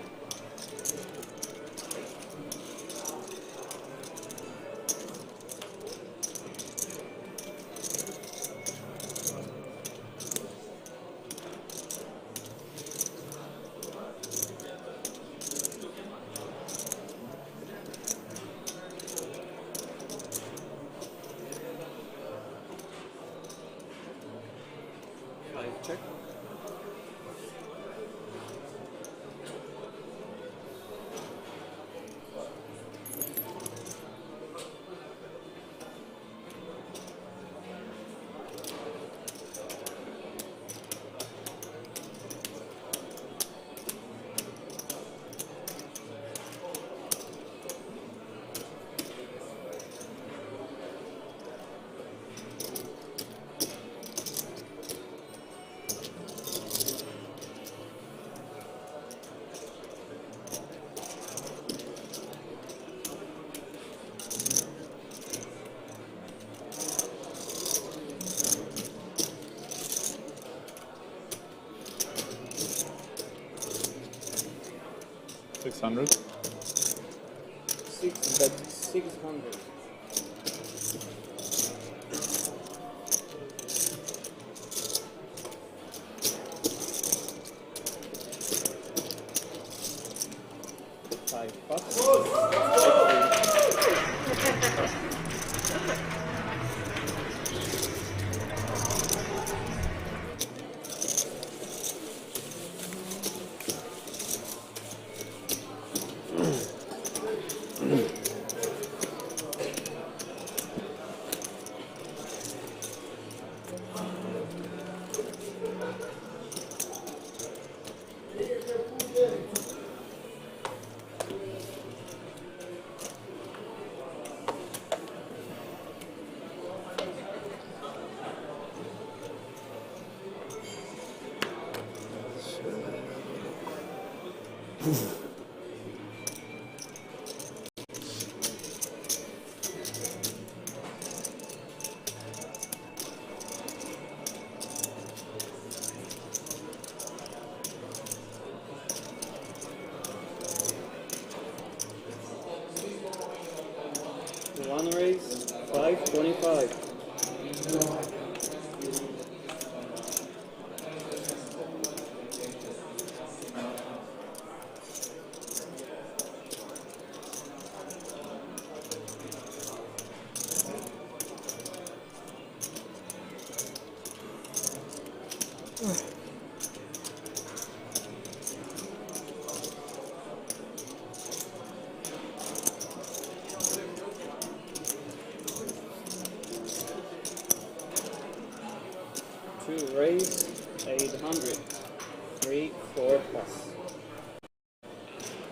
Check. 600. 6 bet 600. One raise, 525. raise 800. 3, 4 plus.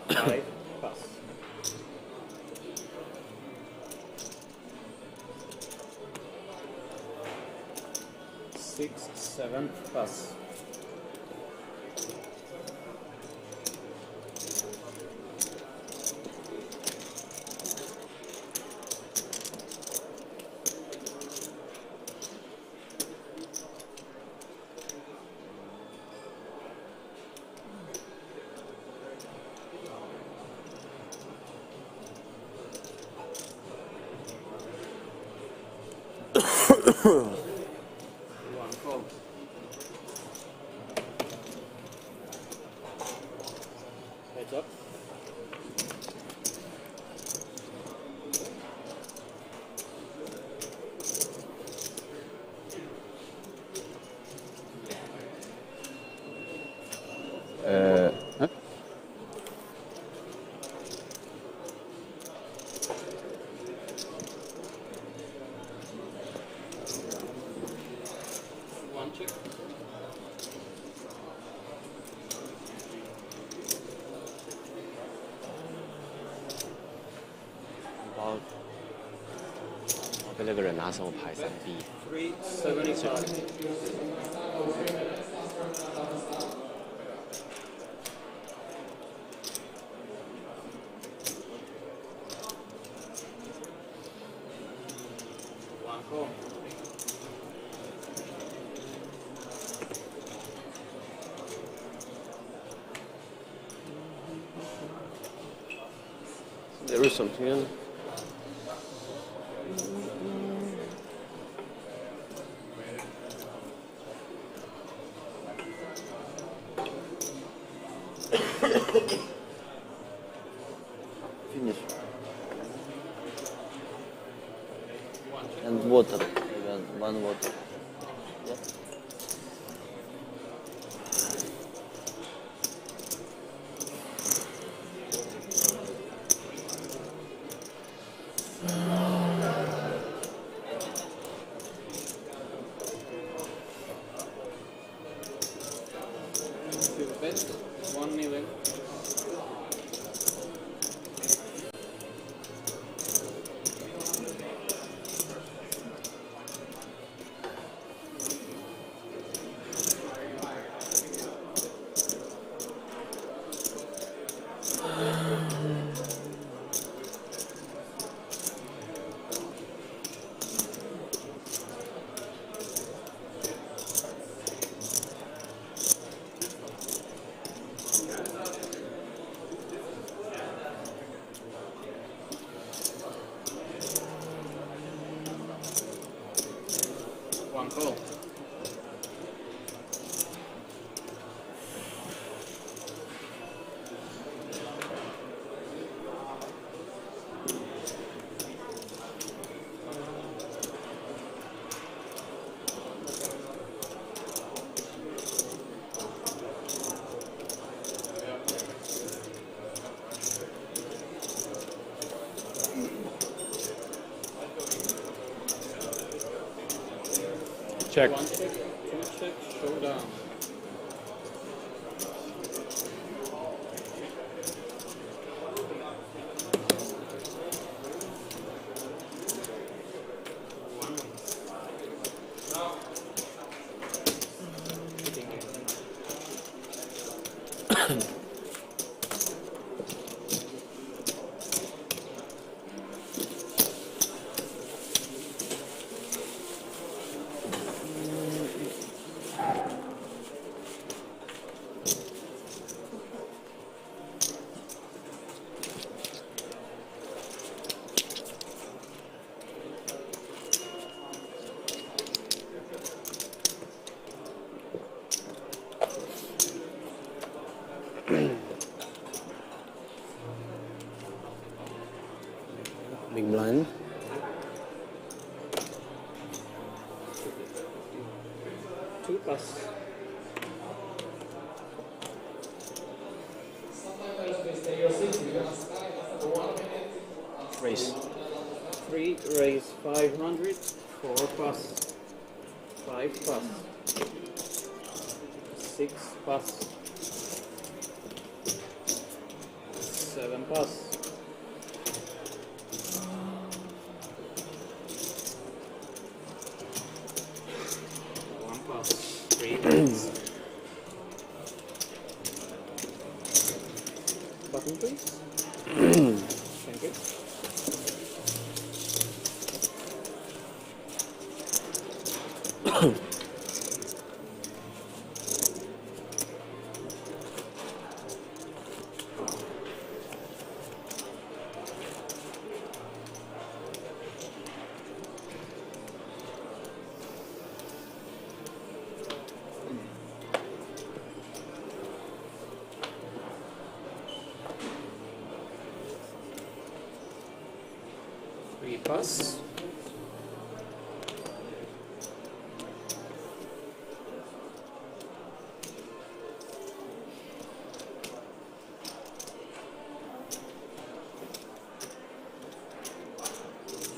5 plus. 6, 7 plus. One call. Heads up. Huh? One check. About 被那个人拿手牌3B。 375. One call. There is something in. Finish. And water. One water. Yeah. Fifth bet, 1 million. One call. Check. 1 check, 2 check, showdown. Big blind. Two plus. Raise. 3, raise 500. 4 plus. 5 plus. 6 pass. 7 pass. 1 pass. 3 pass. Button please. Thank you. Pass.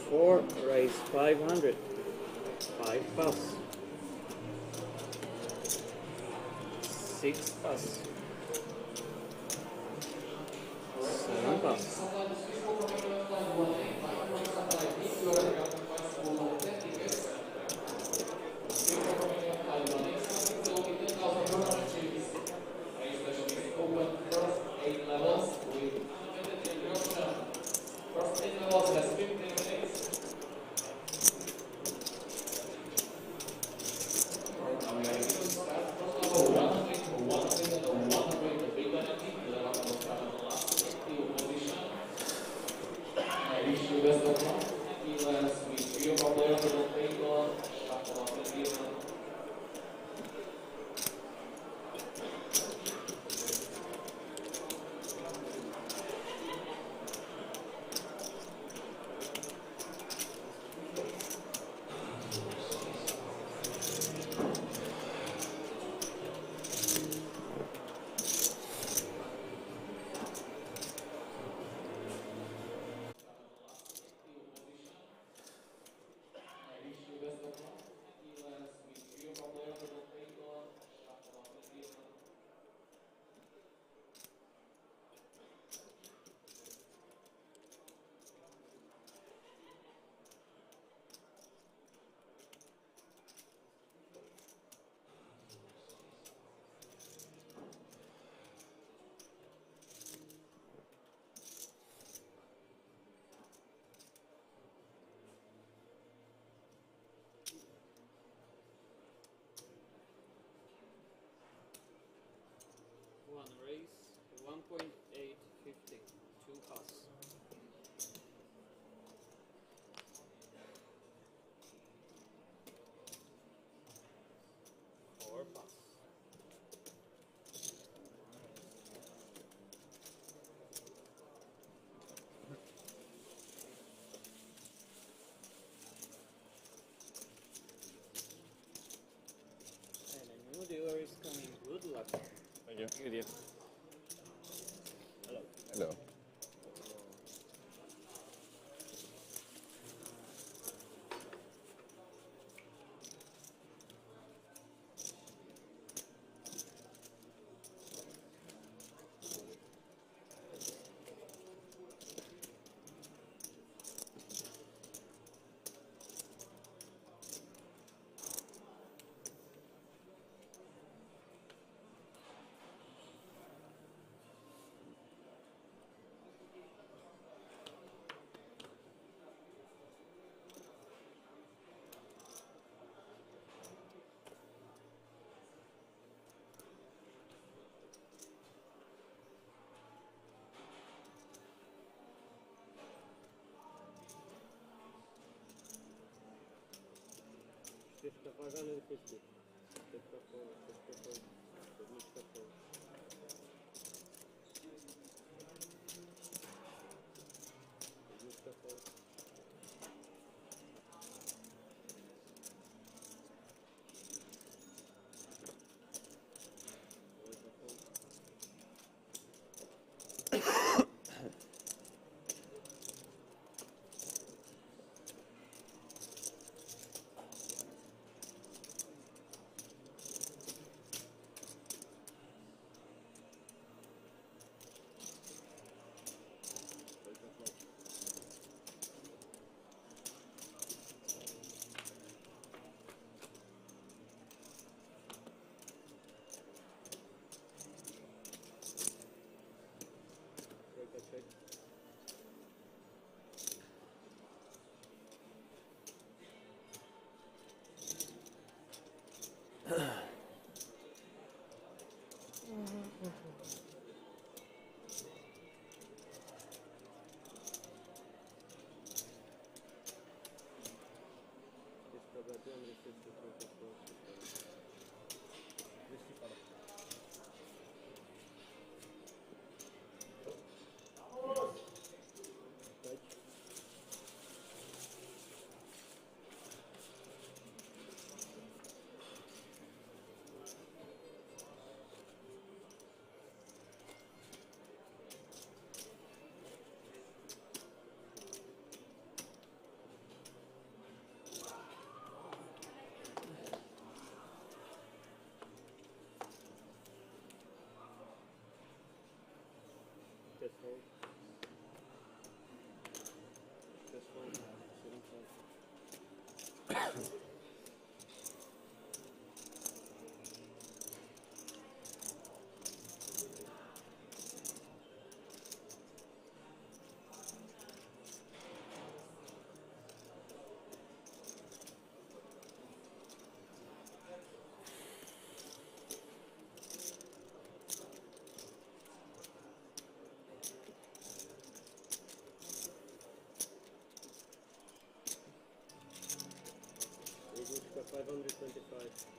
Four, raise 500. 5 pass. 6 pass. 7 pass. One raise, 1.850, 2 pass. Four pass. And a new dealer is coming. Good luck. Thank you. Good deal. Hello. Hello. 525.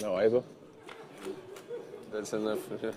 No ISO? That's enough. Yeah.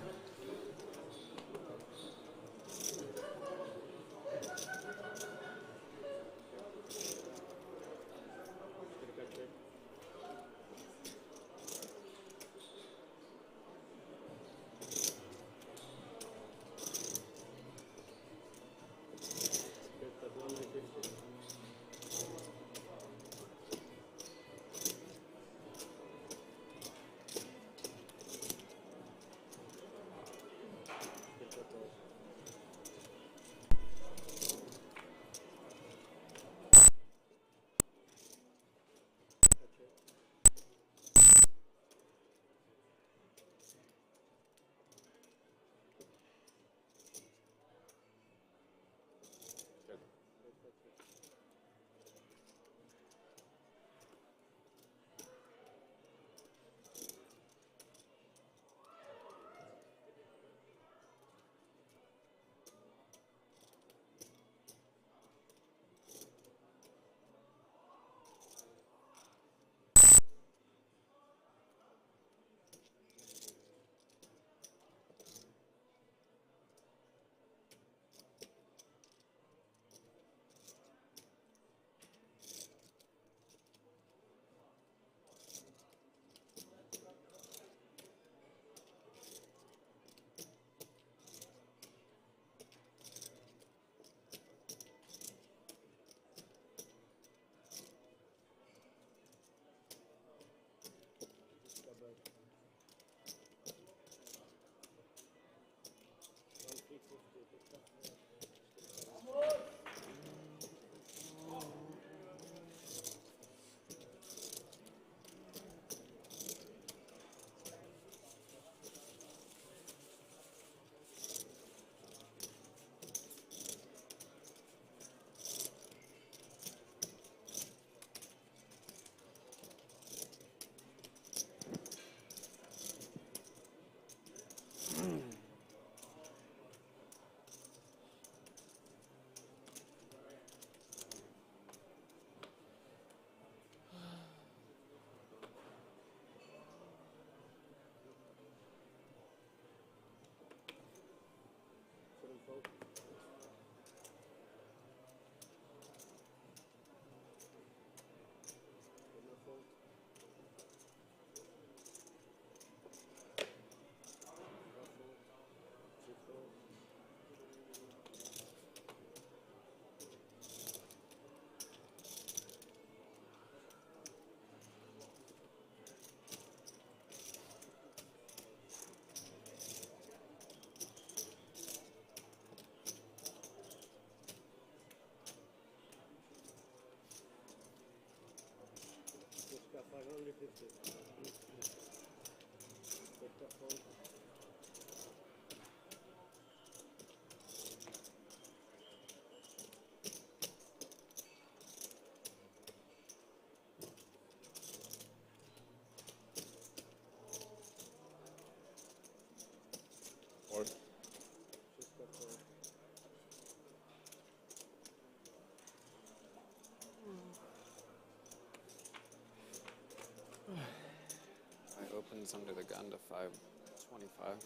Opens under the gun to 525.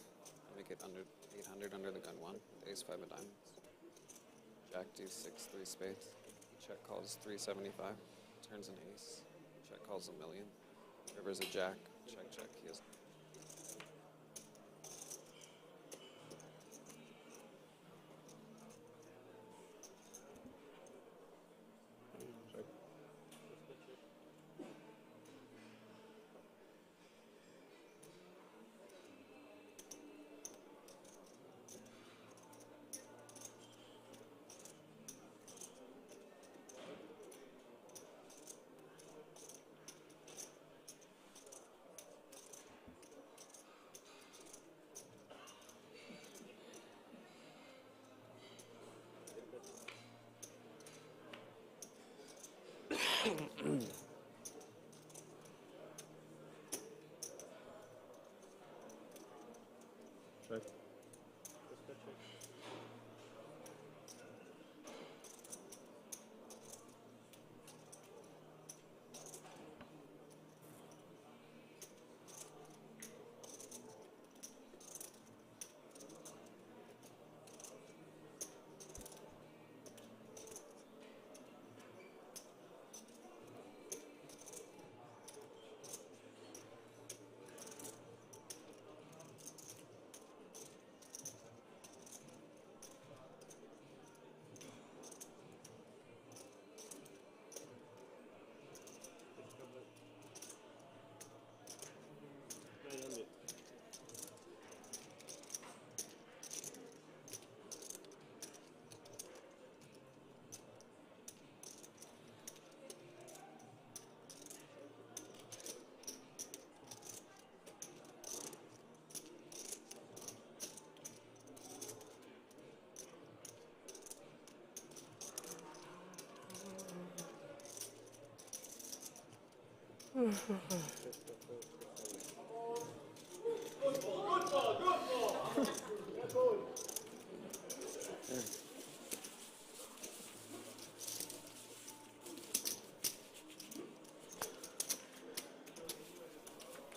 Make it under 800 under the gun 1. Ace 5 of diamonds. Jack D6 3 spades. Check calls 375. Turns an ace. Check calls a million. River's a jack. Check check. He has. Check.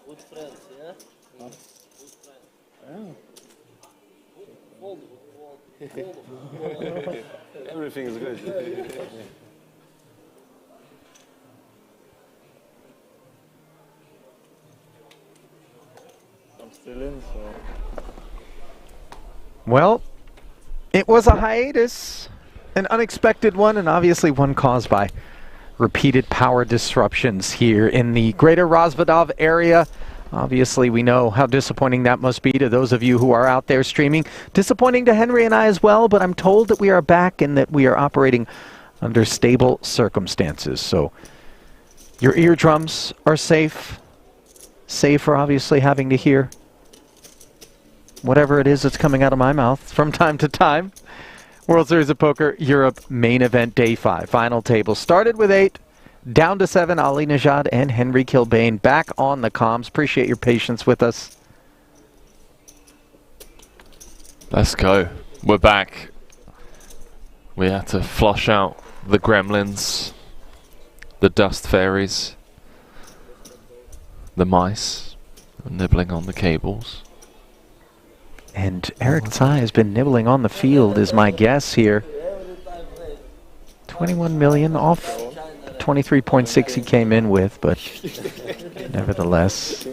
Good friends, yeah? Huh? Good friends. Yeah. Fold. Everything is good. I'm still in, so. Well, it was a hiatus, an unexpected one, and obviously one caused by repeated power disruptions here in the greater Razvadov area. Obviously, we know how disappointing that must be to those of you who are out there streaming. Disappointing to Henry and I as well, but I'm told that we are back and that we are operating under stable circumstances. So your eardrums are safe, save for obviously having to hear whatever it is that's coming out of my mouth from time to time. World Series of Poker Europe main event day 5. Final table started with 8, down to 7. Ali Nejad and Henry Kilbane back on the comms. Appreciate your patience with us. Let's go. We're back. We had to flush out the gremlins, the dust fairies, the mice nibbling on the cables. And Eric Tsai has been nibbling on the field, is my guess here. 21 million off the 23.6 he came in with, but nevertheless,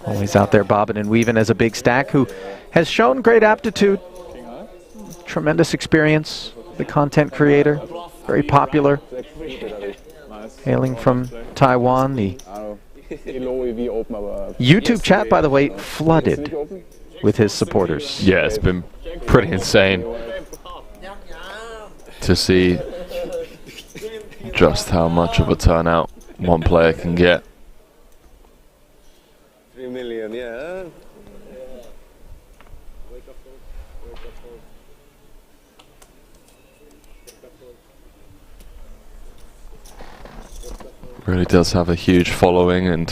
always out there bobbing and weaving as a big stack who has shown great aptitude, tremendous experience, the content creator, very popular, hailing from Taiwan. The YouTube chat, by the way, flooded with his supporters. Yeah, it's been pretty insane to see just how much of a turnout one player can get 3 million, yeah. Wake up, folks. Wake up, folks. Really does have a huge following, and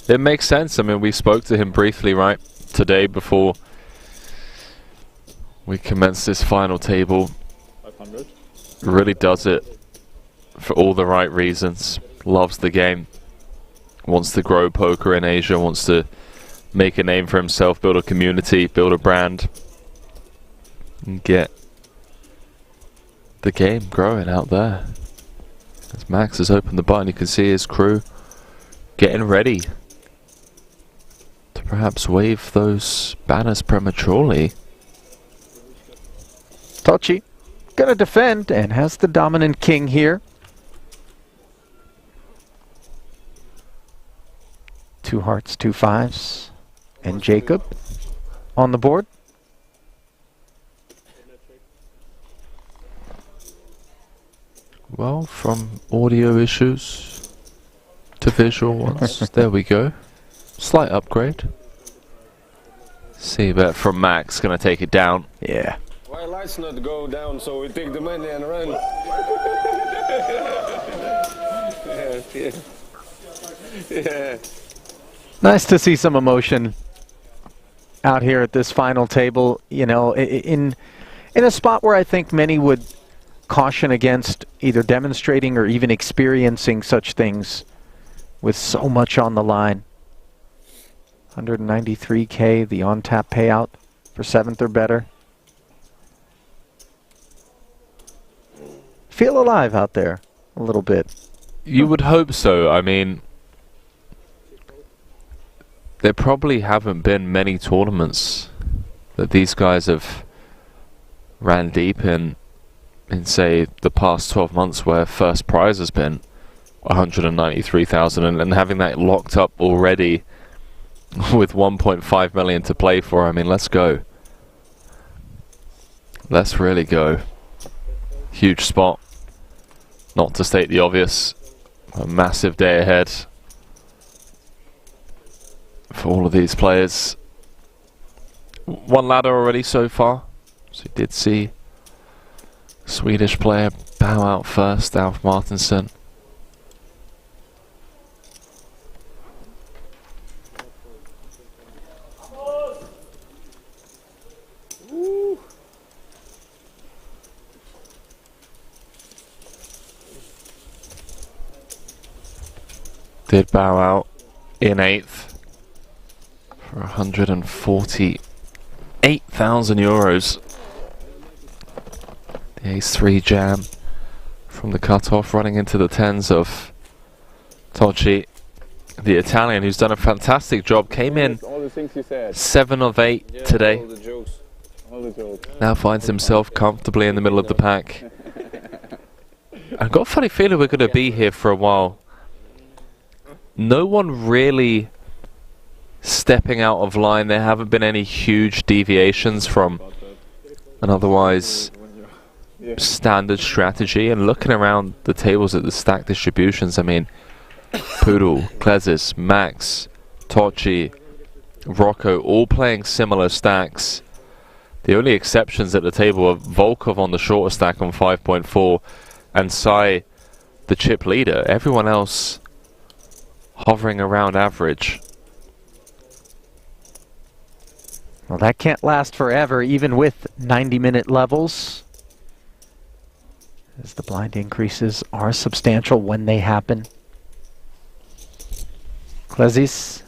it makes sense. I mean, we spoke to him briefly, right, today before we commenced this final table. 500. Really does it for all the right reasons. Loves the game. Wants to grow poker in Asia. Wants to make a name for himself, build a community, build a brand, and get the game growing out there. As Max has opened the button, you can see his crew getting ready to perhaps wave those banners prematurely. Tocci gonna defend and has the dominant king here. 2 hearts, 2 5s, and Jacob on the board. Well, from audio issues to visual ones, there we go. Slight upgrade. See bet from Max, gonna take it down. Yeah. Why lights not go down so we take the money and run? yeah. Nice to see some emotion out here at this final table. You know, in a spot where I think many would caution against either demonstrating or even experiencing such things with so much on the line. 193K, the on-tap payout for 7th or better. Feel alive out there a little bit. You would hope so. I mean, there probably haven't been many tournaments that these guys have ran deep in say the past 12 months where first prize has been 193,000 and having that locked up already with 1.5 million to play for. I mean, let's go. Let's really go. Huge spot. Not to state the obvious, a massive day ahead for all of these players. 1 ladder already so far, so you did see Swedish player bow out first, Alf Martinsson. Did bow out in 8th for 148,000 euros. The ace-3 jam from the cutoff, running into the 10s of Tocci, the Italian, who's done a fantastic job. Came in 7 of 8 today. All the jokes. Now finds himself comfortably in the middle of the pack. I've got a funny feeling we're going to be here for a while. No one really stepping out of line. There haven't been any huge deviations from an otherwise standard strategy. And looking around the tables at the stack distributions, I mean, Poodle, Klezis, Max, Tocci, Rocco, all playing similar stacks. The only exceptions at the table are Volkov on the shorter stack on 5.4 and Sai, the chip leader. Everyone else hovering around average. Well, that can't last forever, even with 90-minute levels, as the blind increases are substantial when they happen. Klezis,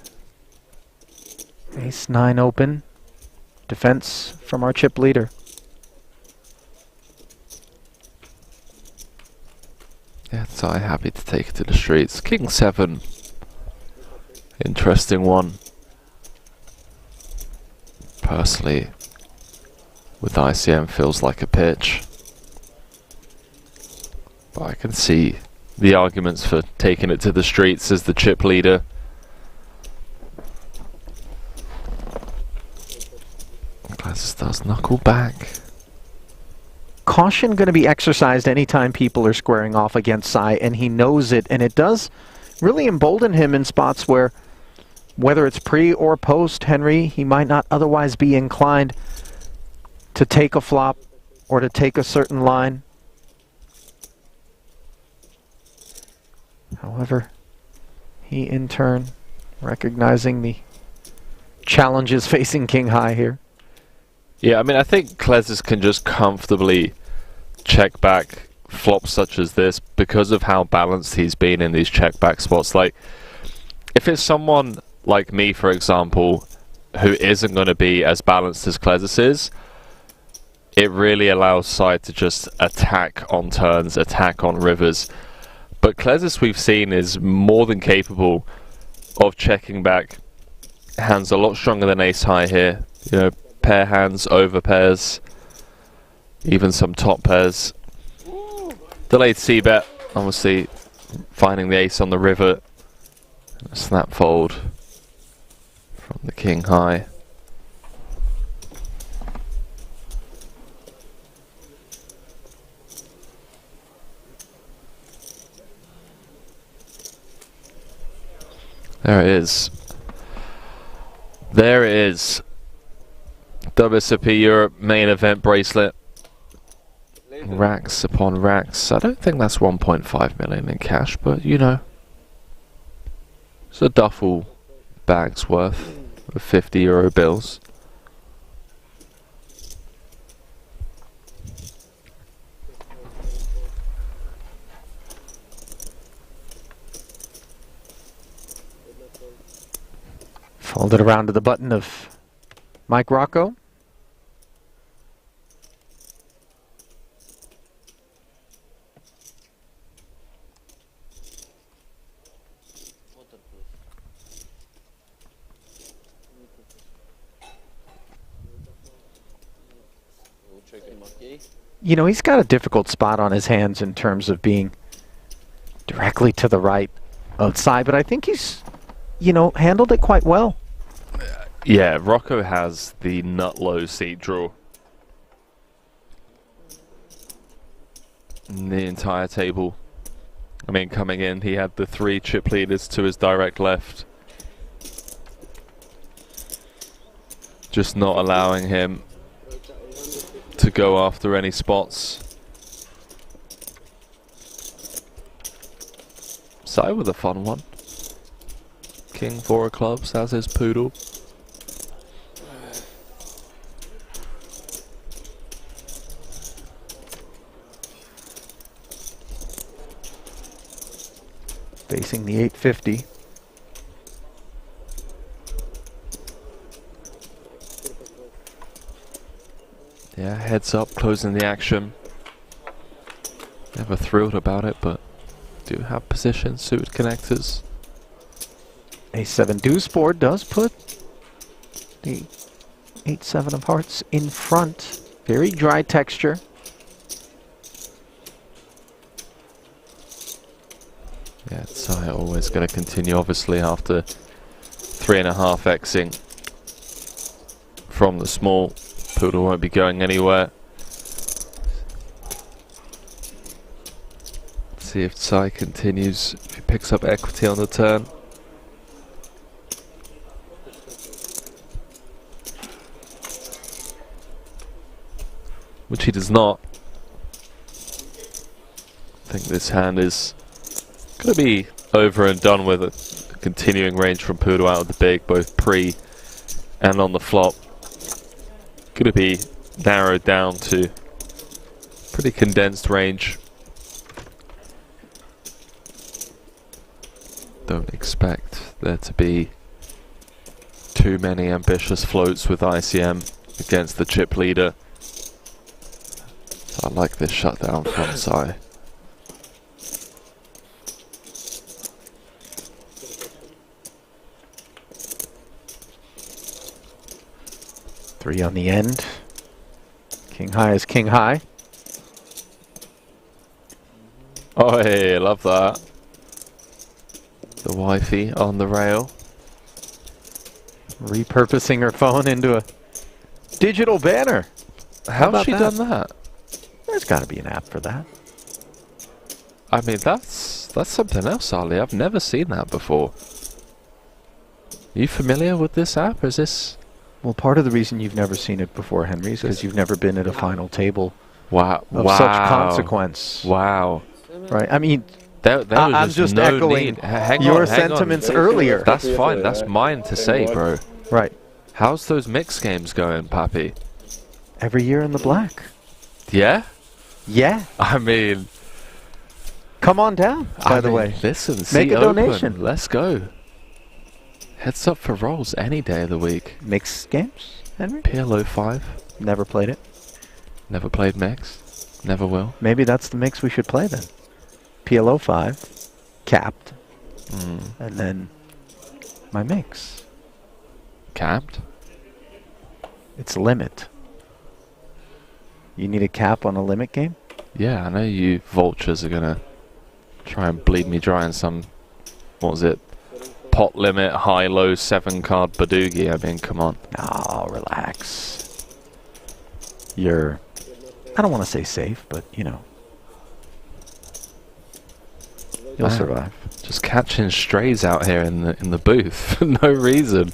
ace-9 open. Defense from our chip leader. Yeah, Sai happy to take it to the streets. King 7. Interesting one. Personally, with ICM feels like a pitch. But I can see the arguments for taking it to the streets as the chip leader. Glazes does knuckle back. Caution going to be exercised anytime people are squaring off against Sai, and he knows it, and it does really embolden him in spots where whether it's pre or post Henry, he might not otherwise be inclined to take a flop or to take a certain line. However, he in turn recognizing the challenges facing King High here. Yeah, I mean, I think Klezis can just comfortably check back flops such as this because of how balanced he's been in these check back spots. Like, if it's someone like me, for example, who isn't going to be as balanced as Klezis is, it really allows side to just attack on turns, attack on rivers. But Klezis, we've seen, is more than capable of checking back hands a lot stronger than ace high here. You know, pair hands, over pairs, even some top pairs. Delayed c-bet, obviously finding the ace on the river. A snap fold from the King High. There it is. There it is. WSOP Europe main event bracelet. Racks upon racks. I don't think that's 1.5 million in cash, but you know. It's a duffel bag's worth of 50 euro bills. Folded around to the button of Mike Rocco. You know, he's got a difficult spot on his hands in terms of being directly to the right outside, but I think he's, you know, handled it quite well. Yeah, Rocco has the nut low seat draw in the entire table. I mean, coming in, he had the 3 chip leaders to his direct left, just not allowing him to go after any spots. So with a fun one. King 4 of clubs has his poodle. Facing the 850. Yeah, heads up, closing the action. Never thrilled about it, but do have position, suited connectors. A7 deuce board does put the 8-7 of hearts in front. Very dry texture. Yeah, it's always going to continue, obviously, after 3.5xing from the small. Poodle won't be going anywhere. See if Tsai continues, if he picks up equity on the turn. Which he does not. I think this hand is going to be over and done with. A continuing range from Poodle out of the big, both pre and on the flop. Going to be narrowed down to pretty condensed range. Don't expect there to be too many ambitious floats with ICM against the chip leader. I like this shutdown from Sai. Three on the end. King High is King High. Oh, hey, love that. The wifey on the rail. Repurposing her phone into a digital banner. How's she done that? There's got to be an app for that. I mean, that's something else, Ali. I've never seen that before. Are you familiar with this app? Is this... Well, part of the reason you've never seen it before, Henry, is because you've never been at a final table wow. of such consequence. Wow. Right. I mean, there was I'm just no echoing need. Hang your on, hang on. sentiments earlier. That's fine. That's mine to say, bro. Right. How's those mixed games going, Pappy? Every year in the black. Yeah? Yeah. I mean... Come on down, by the way. Listen, make a open. donation. Let's go. Heads up for rolls any day of the week. Mixed games, Henry? PLO 5. Never played it. Never played mix. Never will. Maybe that's the mix we should play then. PLO 5, capped, and then my mix. Capped? It's limit. You need a cap on a limit game? Yeah, I know you vultures are gonna try and bleed me dry in some, what was it, pot limit, high-low 7-card Badoogie. I mean, come on. Oh, relax. You're, I don't want to say safe, but, you know. You'll survive. Just catching strays out here in the booth for no reason.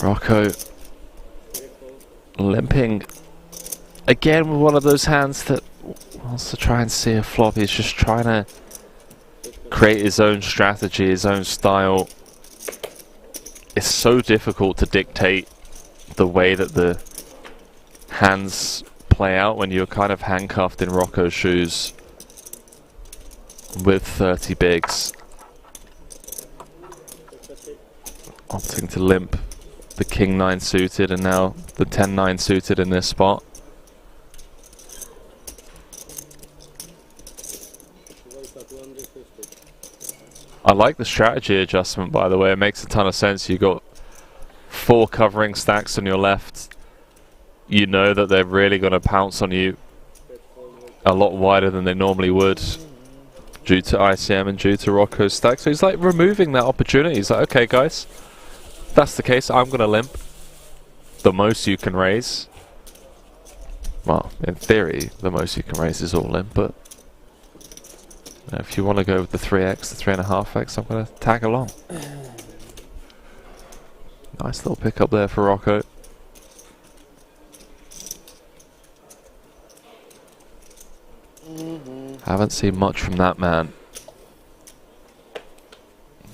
Rocco limping again with one of those hands that wants to try and see a flop. He's just trying to create his own strategy, his own style. It's so difficult to dictate the way that the hands play out when you're kind of handcuffed in Rocco's shoes with 30 bigs. Opting to limp the King 9 suited and now the 10-9 suited in this spot. I like the strategy adjustment, by the way. It makes a ton of sense. You got 4 covering stacks on your left. You know that they're really going to pounce on you a lot wider than they normally would due to ICM and due to Rocco's stack. So he's like removing that opportunity. He's like, okay guys, if that's the case, I'm going to limp. The most you can raise. Well, in theory, the most you can raise is all limp, but if you want to go with the 3x, the 3.5x, I'm going to tag along. Nice little pick up there for Rocco. Haven't seen much from that man.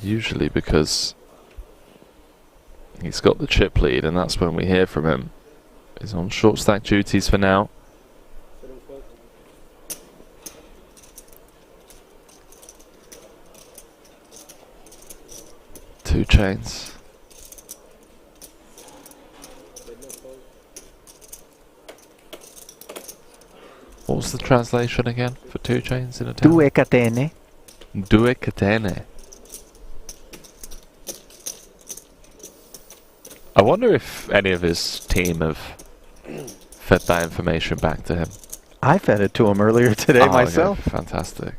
Usually because he's got the chip lead and that's when we hear from him. He's on short stack duties for now. Two chains. What was the translation again for 2 chains in a town? Due catene. Due catene. I wonder if any of his team have fed that information back to him. I fed it to him earlier today myself. Okay. Fantastic.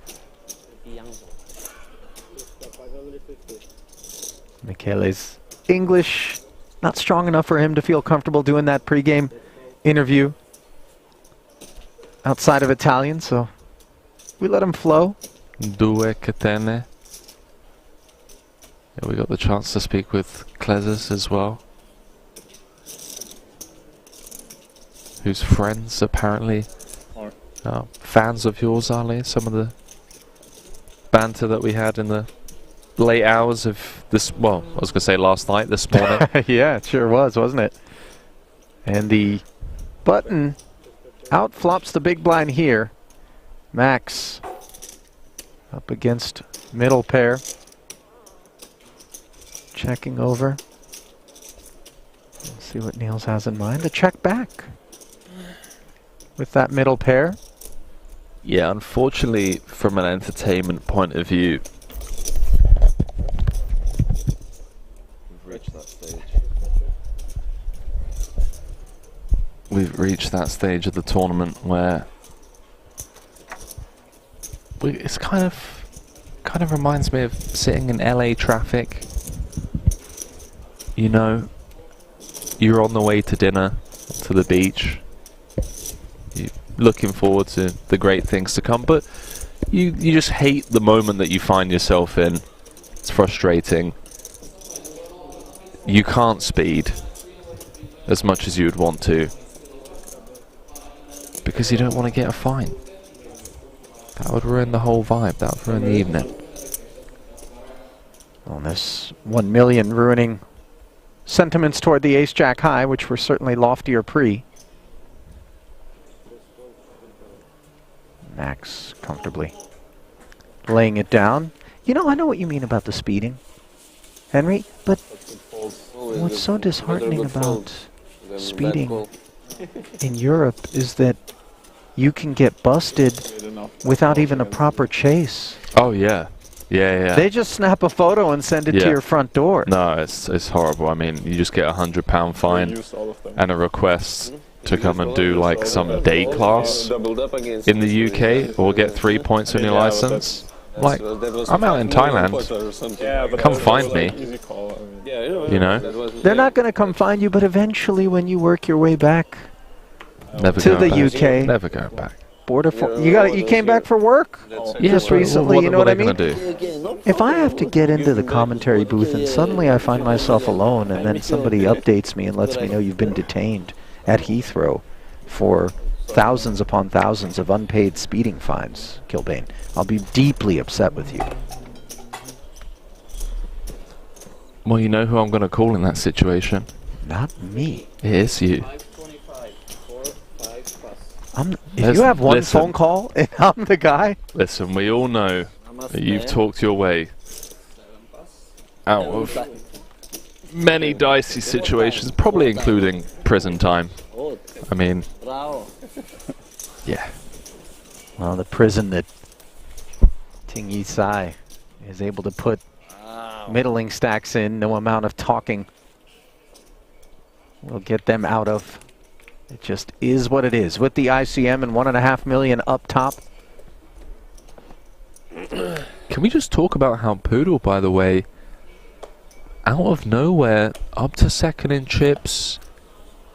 Michele's English not strong enough for him to feel comfortable doing that pregame interview outside of Italian, so we let him flow. Due catene. Yeah, we got the chance to speak with Klezes as well, whose friends apparently are fans of yours, Ali. Some of the banter that we had in the late hours of this, well, I was going to say last night, this morning. Yeah, it sure was, wasn't it? And the button out flops the big blind here. Max up against middle pair. Checking over. Let's see what Niels has in mind. A check back with that middle pair. Yeah, unfortunately, from an entertainment point of view, we've reached that stage of the tournament where it's kind of reminds me of sitting in LA traffic. You know, you're on the way to dinner, to the beach. You're looking forward to the great things to come, but you just hate the moment that you find yourself in It's frustrating. You can't speed as much as you would want to because you don't want to get a fine. That would ruin the whole vibe. That would ruin the evening. Well, this 1 million ruining sentiments toward the ace-jack high, which were certainly loftier pre. Max comfortably laying it down. You know, I know what you mean about the speeding, Henry, but what's so disheartening about speeding in Europe is that you can get busted without even a proper chase. Oh, yeah. Yeah. They just snap a photo and send it to your front door. No, it's horrible. I mean, you just get a £100 fine and a request to come and do like some day class in the UK or get 3 points on your license. Like, I'm out in Thailand. Come find me. You know? They're not going to come find you, but eventually when you work your way back Never to the back. UK. Never go back. You came back for work just recently, you know what I mean? Do? If I have to get into the commentary booth and suddenly I find myself alone and then somebody updates me and lets me know you've been detained at Heathrow for thousands upon thousands of unpaid speeding fines, Kilbane, I'll be deeply upset with you. Well, you know who I'm going to call in that situation? Not me. It is you. If you have one phone call and I'm the guy... Listen, we all know that you've talked your way out of many dicey situations, probably including prison time. I mean, yeah. Well, the prison that Tingy Sai is able to put middling stacks in, no amount of talking will get them out of. It just is what it is. With the ICM and 1.5 million up top. Can we just talk about how Poodle, by the way, out of nowhere, up to second in chips,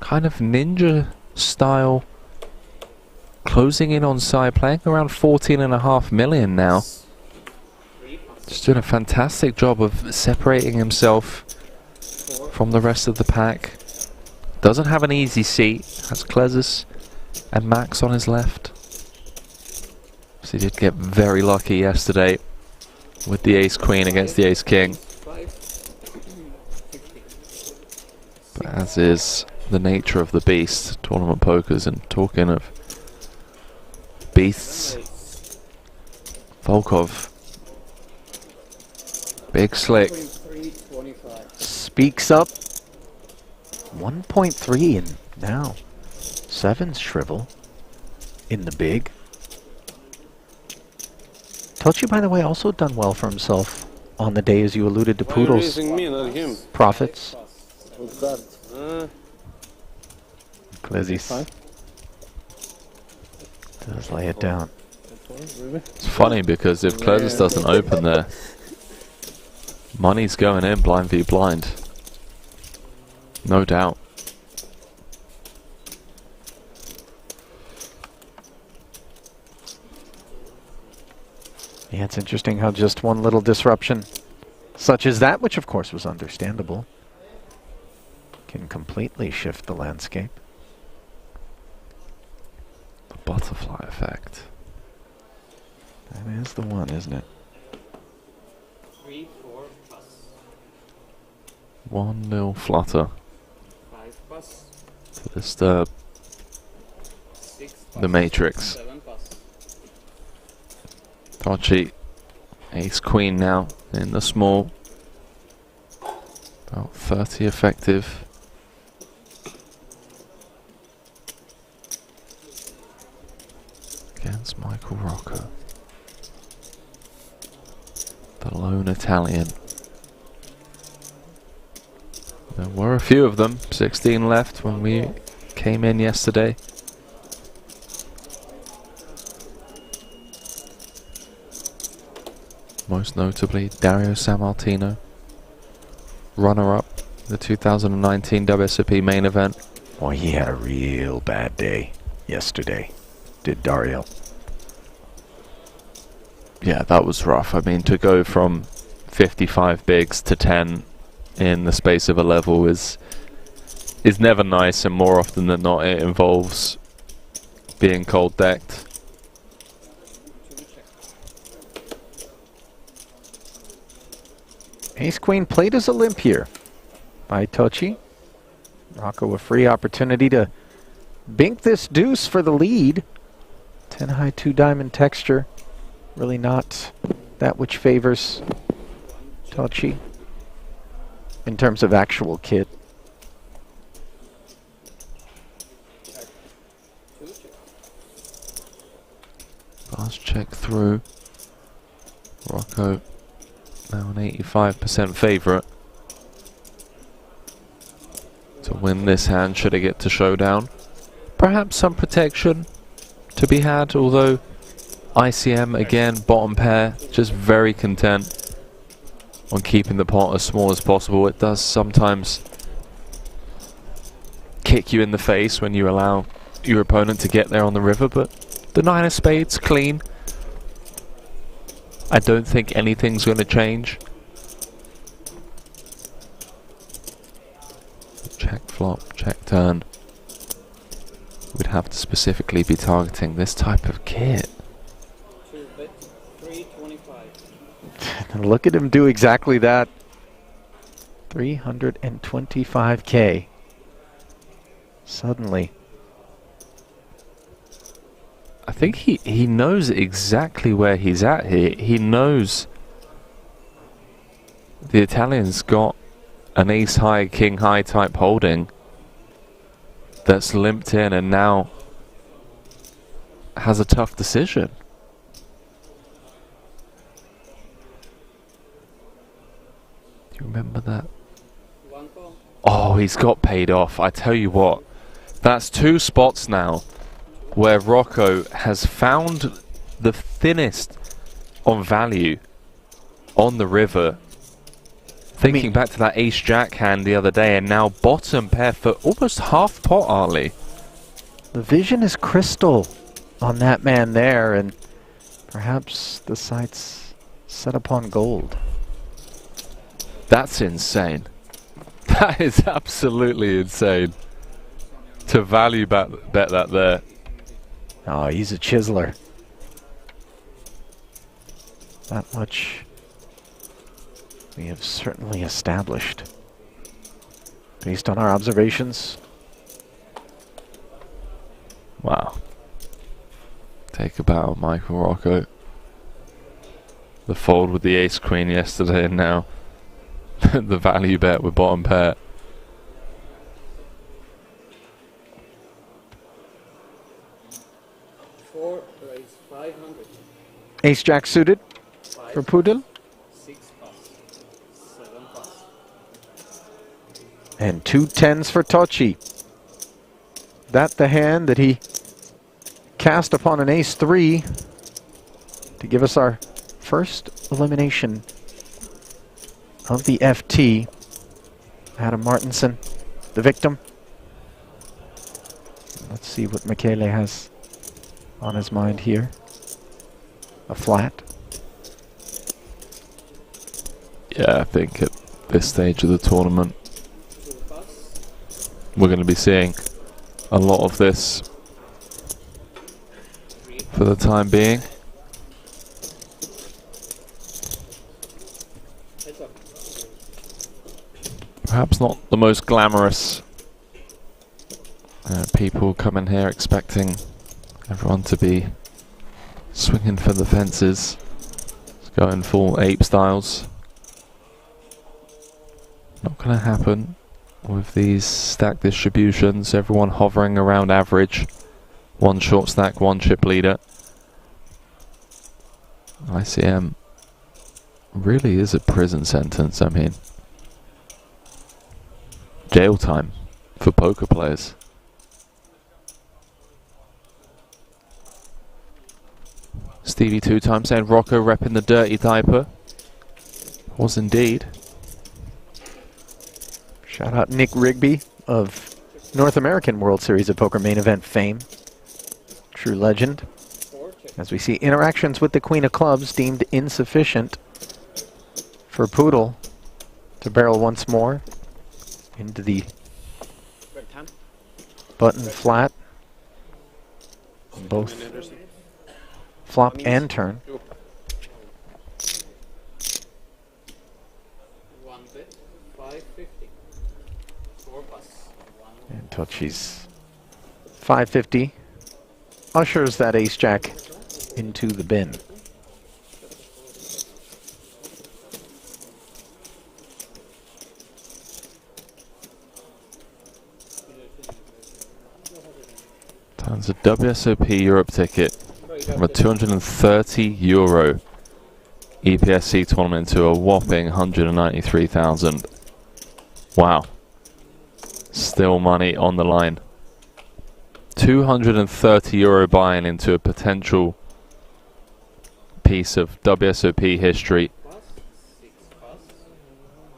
kind of ninja style, closing in on Sai, playing around 14.5 million now. Just doing a fantastic job of separating himself from the rest of the pack. Doesn't have an easy seat. Has Klezus and Max on his left. So he did get very lucky yesterday with the ace-queen against the ace-king. But as is the nature of the beast, tournament pokers, and talking of beasts, Volkov, big slick, speaks up. 1.3 and now 7's shrivel in the big. Tochi, by the way, also done well for himself on the day, as you alluded to Poodle's profits. Glizzy's does lay it down. It's funny because if Klezus doesn't open there, money's going in blind v blind. No doubt. Yeah, it's interesting how just one little disruption, such as that, which of course was understandable, can completely shift the landscape. The butterfly effect. That is the one, isn't it? 3, 4 plus. 1-0 flutter. 5 plus. To disturb 6 the matrix. 7 plus. Tochi, ace queen now in the small. About 30 effective. Against Michael Rocco. The lone Italian. There were a few of them, 16 left when we came in yesterday. Most notably Dario Sammartino, runner-up the 2019 WSOP main event. Boy, he had a real bad day yesterday, did Dario. Yeah, that was rough. I mean, to go from 55 bigs to 10 in the space of a level is never nice, and more often than not it involves being cold decked. Ace-Queen played as a limp here by Tochi. Rocco a free opportunity to bink this deuce for the lead. 10 high, 2 diamond texture. Really not that which favors Tochi in terms of actual kit. Fast check through. Rocco now an 85% favourite to win this hand should it get to showdown. Perhaps some protection to be had, although ICM again, bottom pair, just very content on keeping the pot as small as possible. It does sometimes kick you in the face when you allow your opponent to get there on the river, but the 9 of spades, clean. I don't think anything's going to change. Check flop, check turn. We'd have to specifically be targeting this type of kit. 325. Look at him do exactly that. 325k. Suddenly. I think he knows exactly where he's at here. He knows the Italian's got an ace high, king high type holding that's limped in and now has a tough decision. Do you remember that? Oh, he's got paid off. I tell you what, that's 2 spots now where Rocco has found the thinnest on value on the river. Thinking back to that ace-jack hand the other day, and now bottom pair for almost half pot, Arlie. The vision is crystal on that man there, and perhaps the sight's set upon gold. That's insane. That is absolutely insane. To value bet that there. Oh, he's a chiseler. That much we have certainly established based on our observations. Wow. Take a bow, Michael Rocco. The fold with the ace-queen yesterday, and now the value bet with bottom pair. Ace-jack suited for Pudel. 6 plus, 7 plus. And 2 10s for Tochi. That the hand that he cast upon an ace-3 to give us our first elimination of the FT. Adam Martinson, the victim. Let's see what Michele has on his mind here. A flat. Yeah, I think at this stage of the tournament we're going to be seeing a lot of this for the time being. Perhaps not the most glamorous. People come in here expecting everyone to be swinging for the fences. It's going full ape styles. Not going to happen with these stack distributions. Everyone hovering around average. 1 short stack, 1 chip leader. ICM really is a prison sentence. I mean, jail time for poker players. Stevie 2 times saying Rocco repping the dirty diaper. Was indeed. Shout out Nick Rigby of North American World Series of Poker main event fame. True legend. As we see interactions with the Queen of Clubs deemed insufficient for Poodle to barrel once more into the button flat. Both flop and turn. One bit, 550. 4 plus. And Tochi's 550 ushers that ace jack into the bin. Turns a WSOP Europe ticket from a €230 EPSC tournament to a whopping 193,000. Wow. Still money on the line. €230 buy-in into a potential piece of WSOP history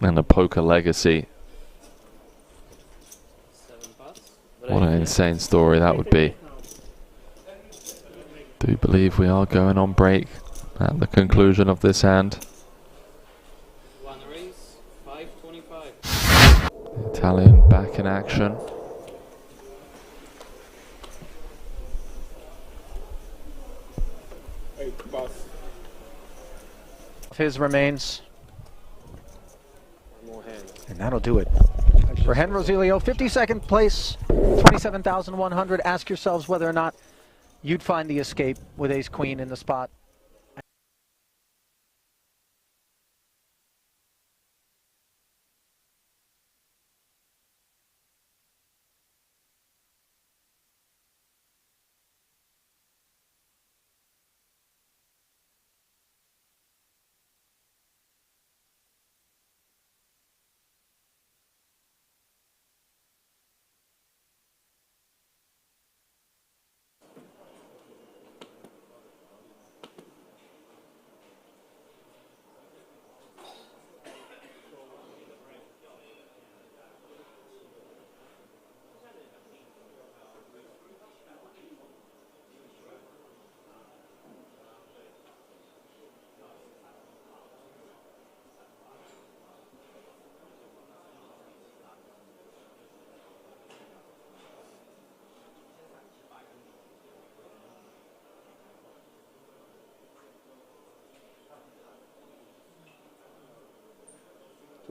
and a poker legacy. What an insane story that would be. Do believe we are going on break at the conclusion of this hand. One raise, 525. Italian back in action. His remains. And that'll do it. For Hen Rosilio, 52nd place, 27,100. Ask yourselves whether or not you'd find the escape with ace queen in the spot.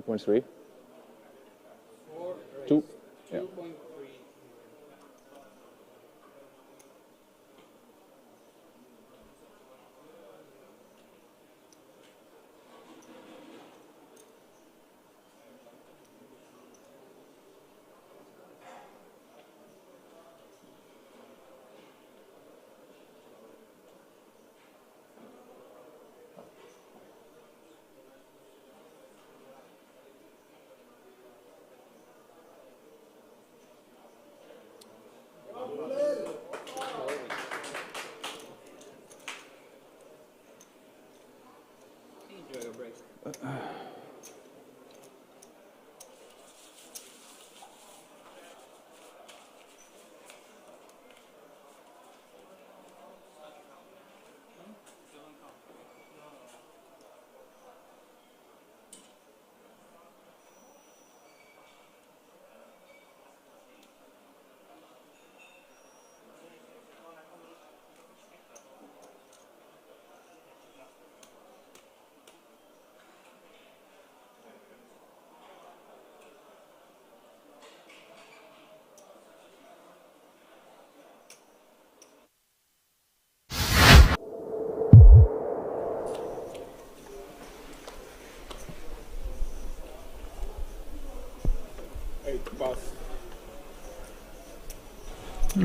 .3. 2. Yeah. 2.3. Enjoy your break.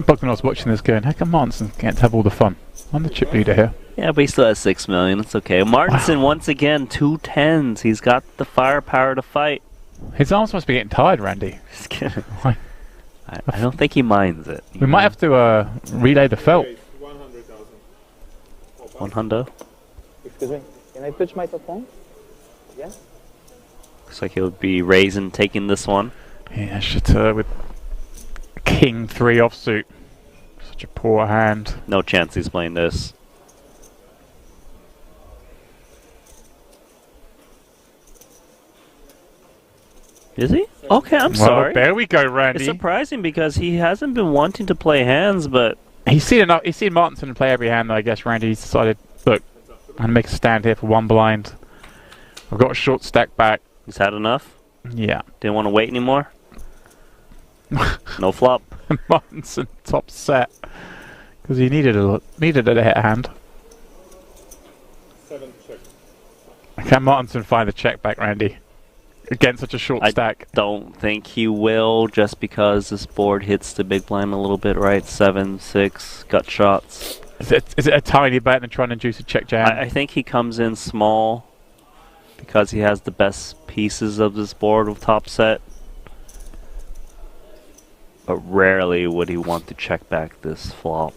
Bogdan was watching this going, how come Martinson can't have all the fun? I'm the chip leader here. Yeah, but he still has 6 million. It's okay. Martinson, once again, 2 10s. He's got the firepower to fight. His arms must be getting tired, Randy. Just kidding. I don't think he minds it. We might have to relay the felt. 100. Excuse me, can I pitch my top one? Yeah? Looks like he'll be raising, taking this one. Yeah, Chateau with King 3 offsuit. Such a poor hand. No chance he's playing this. Is he? Okay, I'm sorry. There we go, Randy. It's surprising because he hasn't been wanting to play hands, but He's seen enough. He's seen Martinson play every hand, though, I guess. Randy's decided, look, I'm going to make a stand here for one blind. I've got a short stack back. He's had enough? Yeah. Didn't want to wait anymore? No flop. Martinson top set. Because he needed a hit hand. 7 check. Can Martinson find a check back, Randy? Against such a short stack. I don't think he will, just because this board hits the big blind a little bit, right? 7, 6, gut shots. Is it a tiny bet and trying to induce a check jam? I think he comes in small because he has the best pieces of this board with top set. But rarely would he want to check back this flop.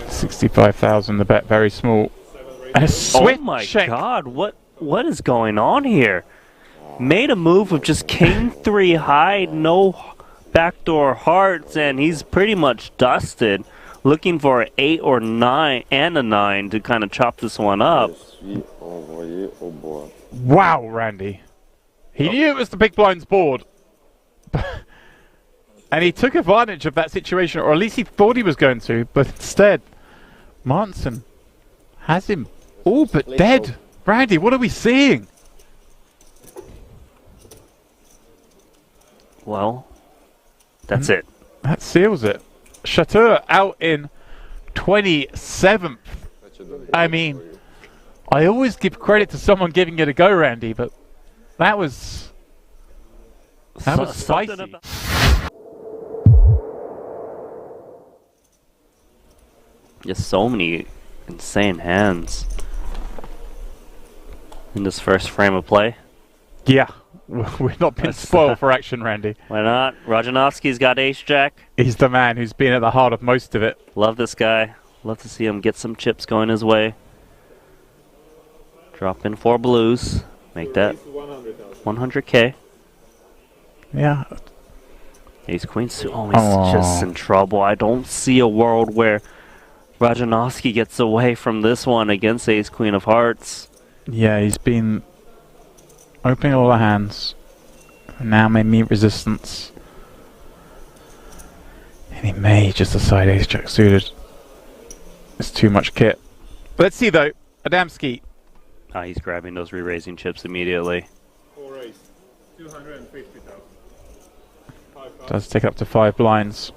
$65,000, the bet very small. And a switch Oh my check. god, what is going on here? Made a move with just king 3 high, no backdoor hearts, and he's pretty much dusted. Looking for an 8 or 9 and a 9 to kind of chop this one up. Oh boy. Wow, Randy. He knew it was the big blind's board. And he took advantage of that situation, or at least he thought he was going to, but instead, Martinson has him all but dead. Randy, what are we seeing? Well, that's it. That seals it. Chateau out in 27th. I mean, I always give credit to someone giving it a go, Randy, but that was spicy. Just so many insane hands in this first frame of play. Yeah, we've not been spoiled for action, Randy. Why not? Rajanovski's got ace-jack. He's the man who's been at the heart of most of it. Love this guy. Love to see him get some chips going his way. Drop in 4 blues. Make that 100K. Yeah. Ace queen suit. Oh, he's just in trouble. I don't see a world where Rajanovski gets away from this one against ace queen of hearts. Yeah, he's been opening all the hands. Now may meet resistance. And he may just decide ace jack suited. It's too much kit. Let's see though. Adamski. He's grabbing those re-raising chips immediately. 4 ace. 250,000. Does take up to 5 blinds.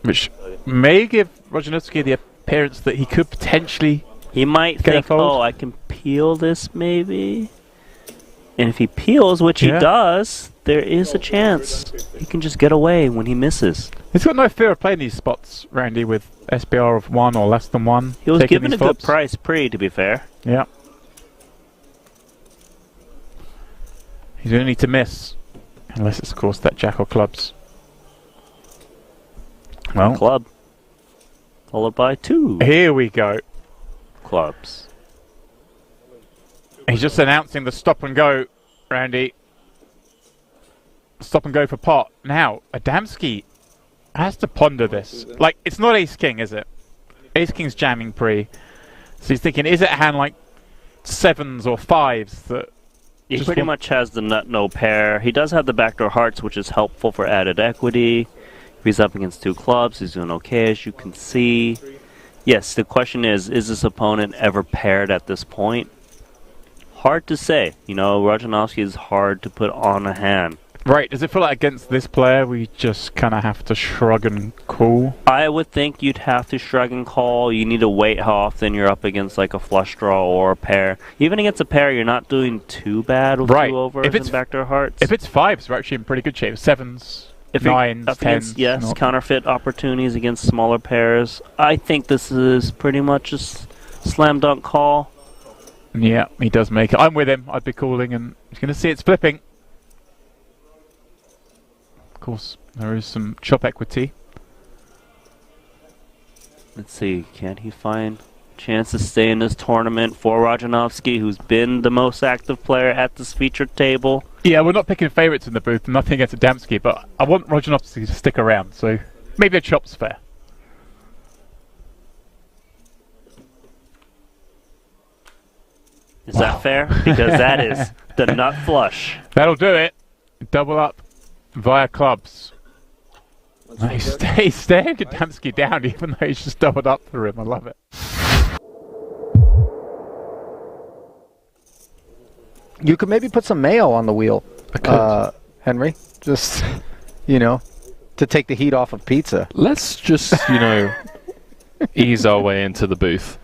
Which may give Rajanovski the appearance that he could potentially He might get think, a fold. oh, I can peel this maybe. And if he peels, which he does, there is a chance he can just get away when he misses. He's got no fear of playing these spots, Randy, with SBR of 1 or less than 1. He was taking given these a good flops. price pre, to be fair. Yeah. He's going to need to miss. Unless it's, of course, that jack or clubs. Well. Club. Followed by 2. Here we go. Clubs. He's just announcing the stop and go, Randy. Stop and go for pot. Now, Adamski has to ponder this. Like, it's not ace-king, is it? Ace-king's jamming pre. So he's thinking, is it a hand like 7s or 5s that... He pretty much has the nut no pair. He does have the backdoor hearts, which is helpful for added equity. If he's up against 2 clubs, he's doing okay, as you can see. Yes, the question is this opponent ever paired at this point? Hard to say. You know, Rajanovski is hard to put on a hand. Right, does it feel like against this player we just kind of have to shrug and call? I would think you'd have to shrug and call. You need to wait how often you're up against like a flush draw or a pair. Even against a pair, you're not doing too bad with 2 overs and backdoor hearts. If it's 5s, we're actually in pretty good shape. 7s, If you're 9s, up 10s. against, yes, counterfeit opportunities against smaller pairs. I think this is pretty much a slam dunk call. Yeah, he does make it. I'm with him. I'd be calling, and he's going to see it's flipping. Of course, there is some chop equity. Let's see, can he find a chance to stay in this tournament for Rajanovski, who's been the most active player at this featured table? Yeah, we're not picking favourites in the booth, nothing against Dempsey, but I want Rojanovsky to stick around, so maybe a chop's fair. Is that fair? Because that is the nut flush. That'll do it. Double up via clubs. Nice. He's staying Dempsey down even though he's just doubled up for him. I love it. You could maybe put some mayo on the wheel, Henry. Just, you know, to take the heat off of pizza. Let's just, you know, ease our way into the booth.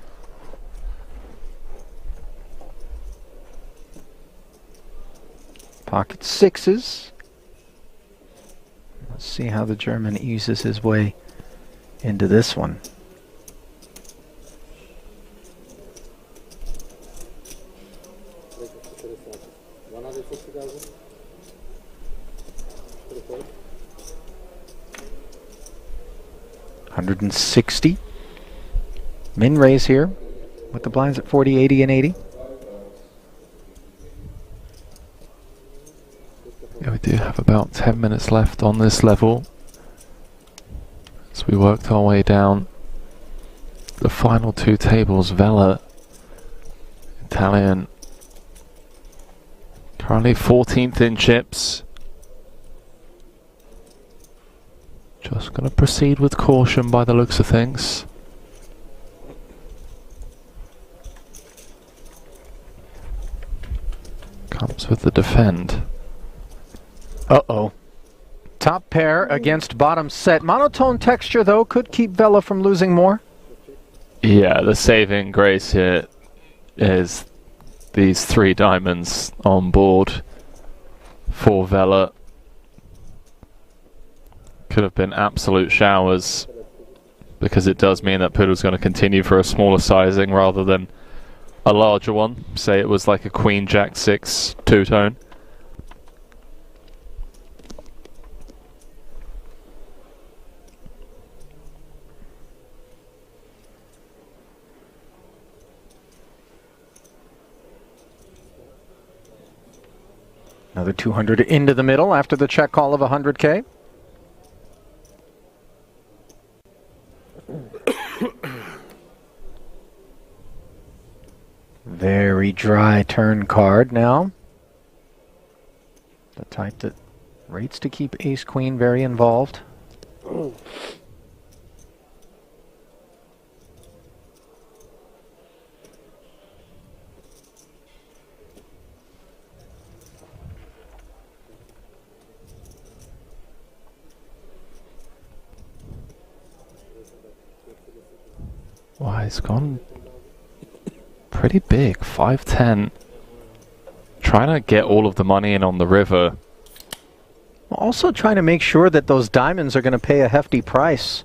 Pocket sixes. Let's see how the German eases his way into this one. $160. Min raise here with the blinds at 40, 80, and 80. Yeah, we do have about 10 minutes left on this level. So we worked our way down the final two tables. Vela, Italian, currently 14th in chips. Just going to proceed with caution by the looks of things. Comes with the defend. Uh-oh. Top pair against bottom set. Monotone texture, though, could keep Vela from losing more. Yeah, the saving grace here is these 3 diamonds on board for Vela. Could have been absolute showers, because it does mean that Poodle's going to continue for a smaller sizing rather than a larger one. Say it was like a Queen Jack 6 two-tone. Another 200 into the middle after the check call of 100K. Very dry turn card now. The type that rates to keep ace queen very involved. Wow, he's gone pretty big, 5-10. Trying to get all of the money in on the river. Also trying to make sure that those diamonds are going to pay a hefty price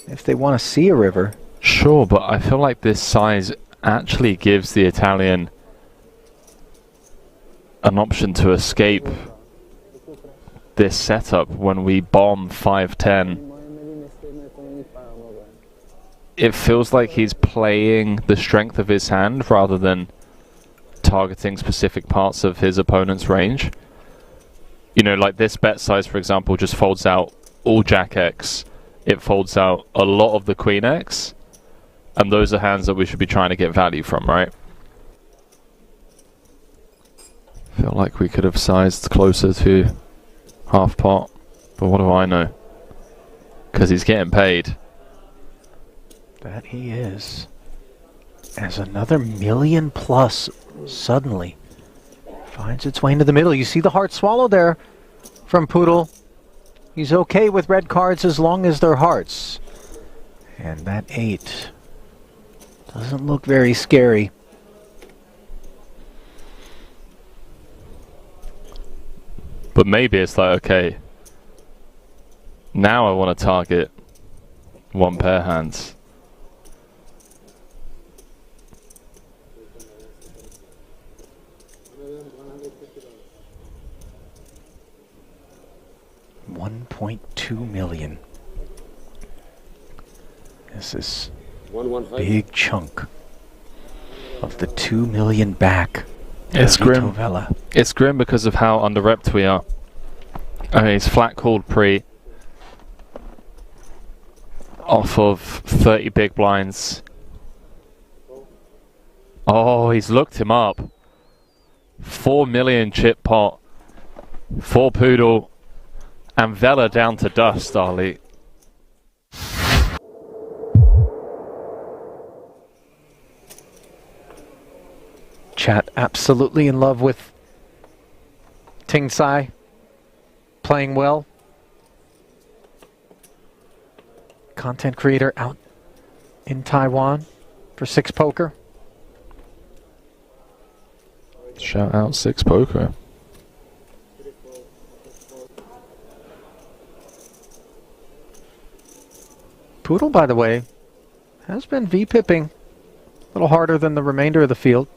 if they want to see a river. Sure, but I feel like this size actually gives the Italian an option to escape this setup when we bomb 5-10. It feels like he's playing the strength of his hand rather than targeting specific parts of his opponent's range. You know, like this bet size, for example, just folds out all Jack X. It folds out a lot of the Queen X. And those are hands that we should be trying to get value from, right? Feel like we could have sized closer to half pot. But what do I know? Because he's getting paid. That he is. As another million plus suddenly finds its way into the middle. You see the heart swallow there from Poodle. He's okay with red cards as long as they're hearts. And that 8 doesn't look very scary. But maybe it's like, okay, now I want to target one pair hands. $1.2 million. This is 115. big chunk of the 2 million back It's Vito grim. Vela. It's grim because of how under-repped we are. I mean, he's flat called pre off of 30 big blinds. Oh, he's looked him up. 4 million chip pot for Poodle, and Vela down to dust, Ali. Chat absolutely in love with Ting Tsai, playing well. Content creator out in Taiwan for Six Poker. Shout out Six Poker. Poodle, by the way, has been V-pipping a little harder than the remainder of the field.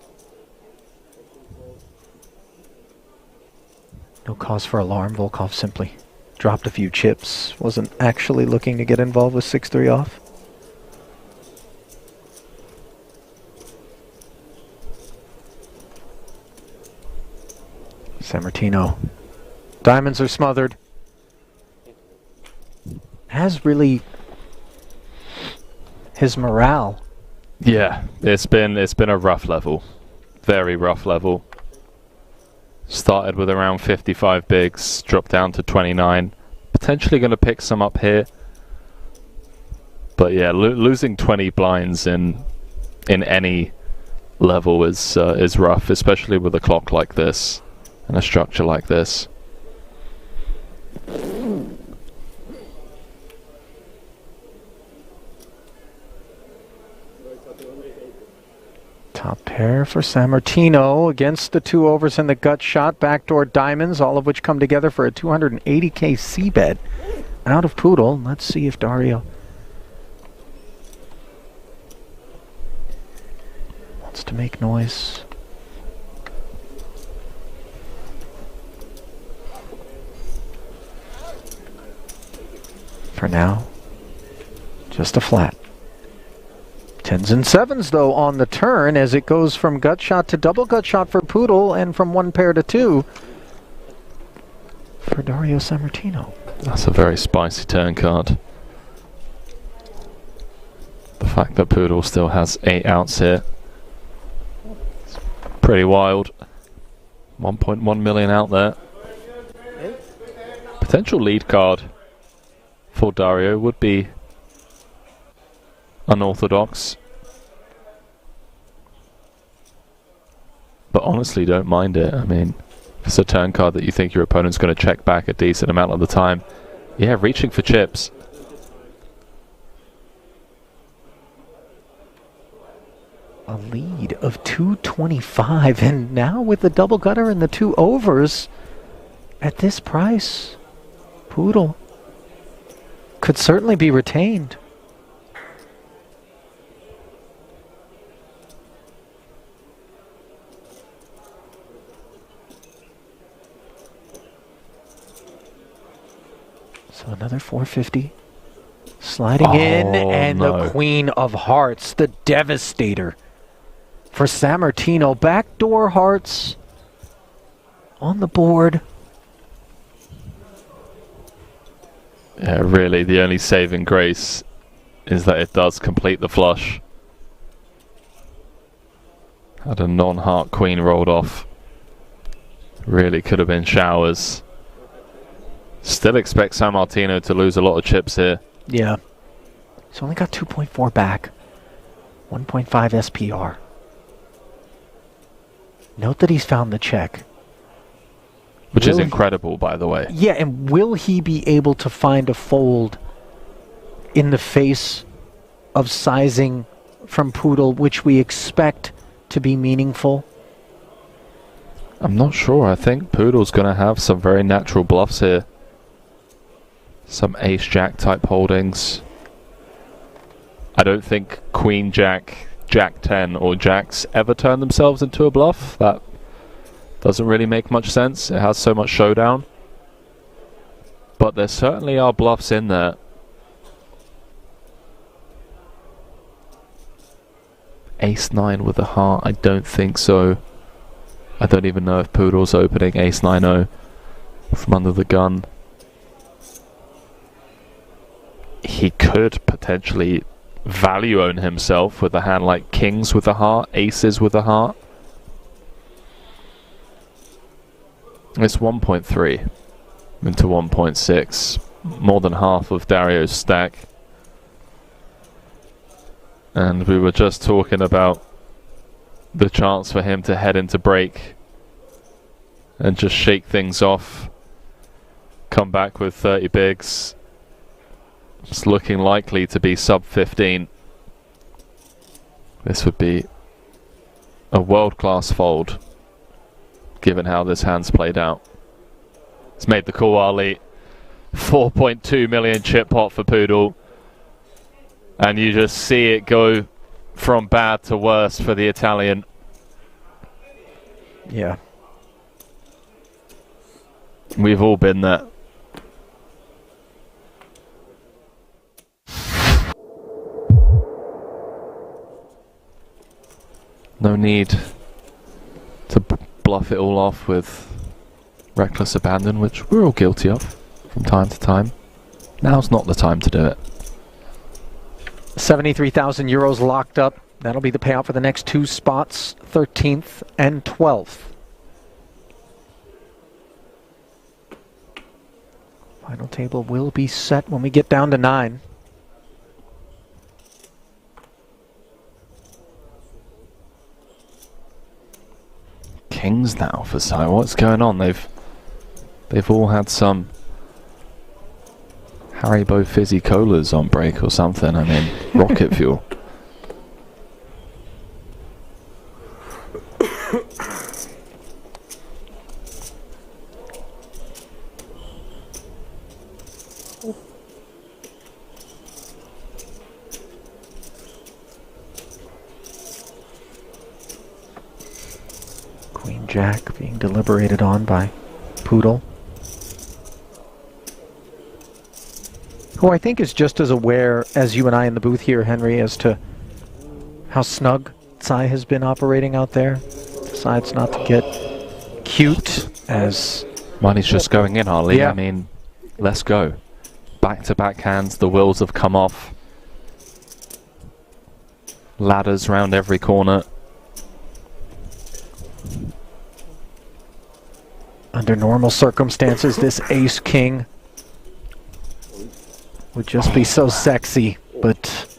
No cause for alarm. Volkov simply dropped a few chips. Wasn't actually looking to get involved with 6-3 off. Sammartino. Diamonds are smothered. Has really his morale. Yeah, it's been a rough level. Very rough level. Started with around 55 bigs, dropped down to 29. Potentially going to pick some up here. But yeah, losing 20 blinds in any level is rough, especially with a clock like this and a structure like this. Top pair for Sammartino against the 2 overs and the gut shot. Backdoor diamonds, all of which come together for a 280k C-bet out of Poodle. Let's see if Dario wants to make noise. For now, just a flat. 10s and 7s, though, on the turn as it goes from gut shot to double gut shot for Poodle and from 1 pair to 2 for Dario Sammartino. That's a very spicy turn card. The fact that Poodle still has 8 outs here. It's pretty wild. 1.1 million out there. Potential lead card for Dario would be unorthodox, but honestly don't mind it. I mean, if it's a turn card that you think your opponent's going to check back a decent amount of the time, yeah, reaching for chips. A lead of 225, and now with the double gutter and the 2 overs at this price, Poodle could certainly be retained. So another 450 sliding in, and no. the Queen of Hearts, the Devastator for Sammartino. Backdoor hearts on the board. Yeah, really, the only saving grace is that it does complete the flush. Had a non-heart queen rolled off. Really could have been showers. Still expect Sammartino to lose a lot of chips here. Yeah. He's only got 2.4 back. 1.5 SPR. Note that he's found the check. Which is incredible, by the way. Yeah, and will he be able to find a fold in the face of sizing from Poodle, which we expect to be meaningful? I'm not sure. I think Poodle's going to have some very natural bluffs here. Some ace-jack type holdings. I don't think queen-jack, jack-10 or jacks ever turn themselves into a bluff. That doesn't really make much sense. It has so much showdown. But there certainly are bluffs in there. Ace-9 with a heart, I don't think so. I don't even know if Poodle's opening ace-9-0 from under the gun. He could potentially value own himself with a hand like kings with a heart, aces with a heart. It's 1.3 into 1.6, more than half of Dario's stack. And we were just talking about the chance for him to head into break and just shake things off, come back with 30 bigs. It's looking likely to be sub 15. This would be a world-class fold, given how this hand's played out. It's made the call, Ali. 4.2 million chip pot for Poodle. And you just see it go from bad to worse for the Italian. Yeah. We've all been there. No need to bluff it all off with reckless abandon, which we're all guilty of from time to time. Now's not the time to do it. 73,000 euros locked up. That'll be the payout for the next two spots, 13th and 12th. Final table will be set when we get down to 9. Kings now for Sai. What's going on? They've all had some Haribo fizzy colas on break or something. I mean, rocket fuel. Queen Jack being deliberated on by Poodle, who I think is just as aware as you and I in the booth here, Henry, as to how snug Tsai has been operating out there. Decides not to get cute as... Money's just going in, Harley. Yeah. I mean, let's go. Back-to-back hands, the wheels have come off. Ladders round every corner. Under normal circumstances, this ace-king would just be so sexy, but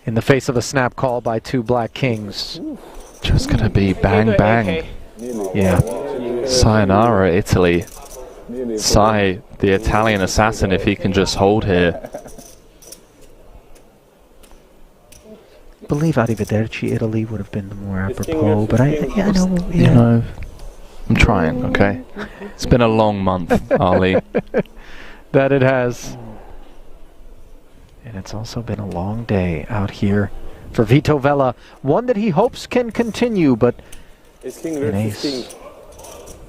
in the face of a snap call by two black kings, just gonna be bang bang. Yeah. Sayonara, Italy. Sai, the Italian assassin, if he can just hold here. I believe Arrivederci Italy would have been the more apropos, but I know. Yeah. You know, I'm trying, okay? It's been a long month, Ali. That it has. And it's also been a long day out here for Vito Vella. One that he hopes can continue, but an ace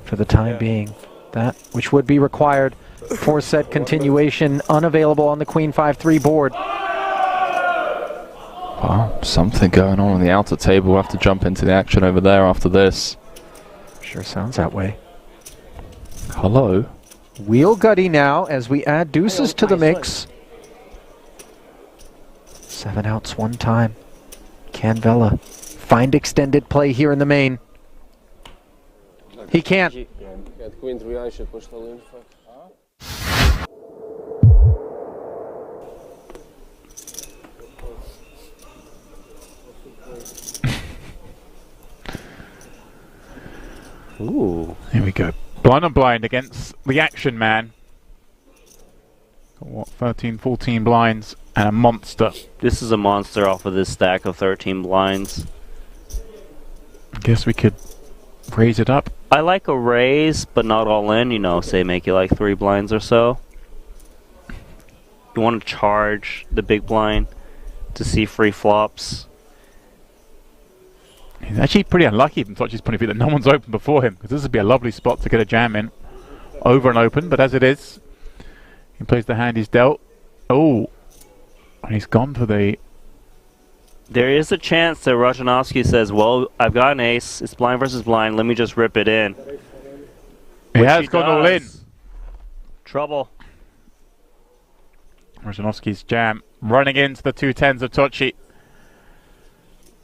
for the time being. That which would be required for set continuation, unavailable on the Queen 5-3 board. Well, something going on the outer table. We'll have to jump into the action over there after this. Sure sounds that way. Hello. Wheel gutty now as we add deuces to the mix. 7 outs one time. Can Vella find extended play here in the main? He can't. Queen 3 should push the in. Ooh. Here we go. Blind on blind against the action man. Got what, 13, 14 blinds and a monster. This is a monster off of this stack of 13 blinds. I guess we could raise it up. I like a raise, but not all in, you know, say make it like 3 blinds or so. You want to charge the big blind to see free flops. He's actually pretty unlucky from Tochi's point of view that no one's open before him, because this would be a lovely spot to get a jam in. Over and open, but as it is, he plays the hand he's dealt. Oh, and he's gone for the There is a chance that Rajanovsky says, well, I've got an ace. It's blind versus blind. Let me just rip it in. He has gone all in. Trouble. Rajanovsky's jam running into the 2-10s of Tocci.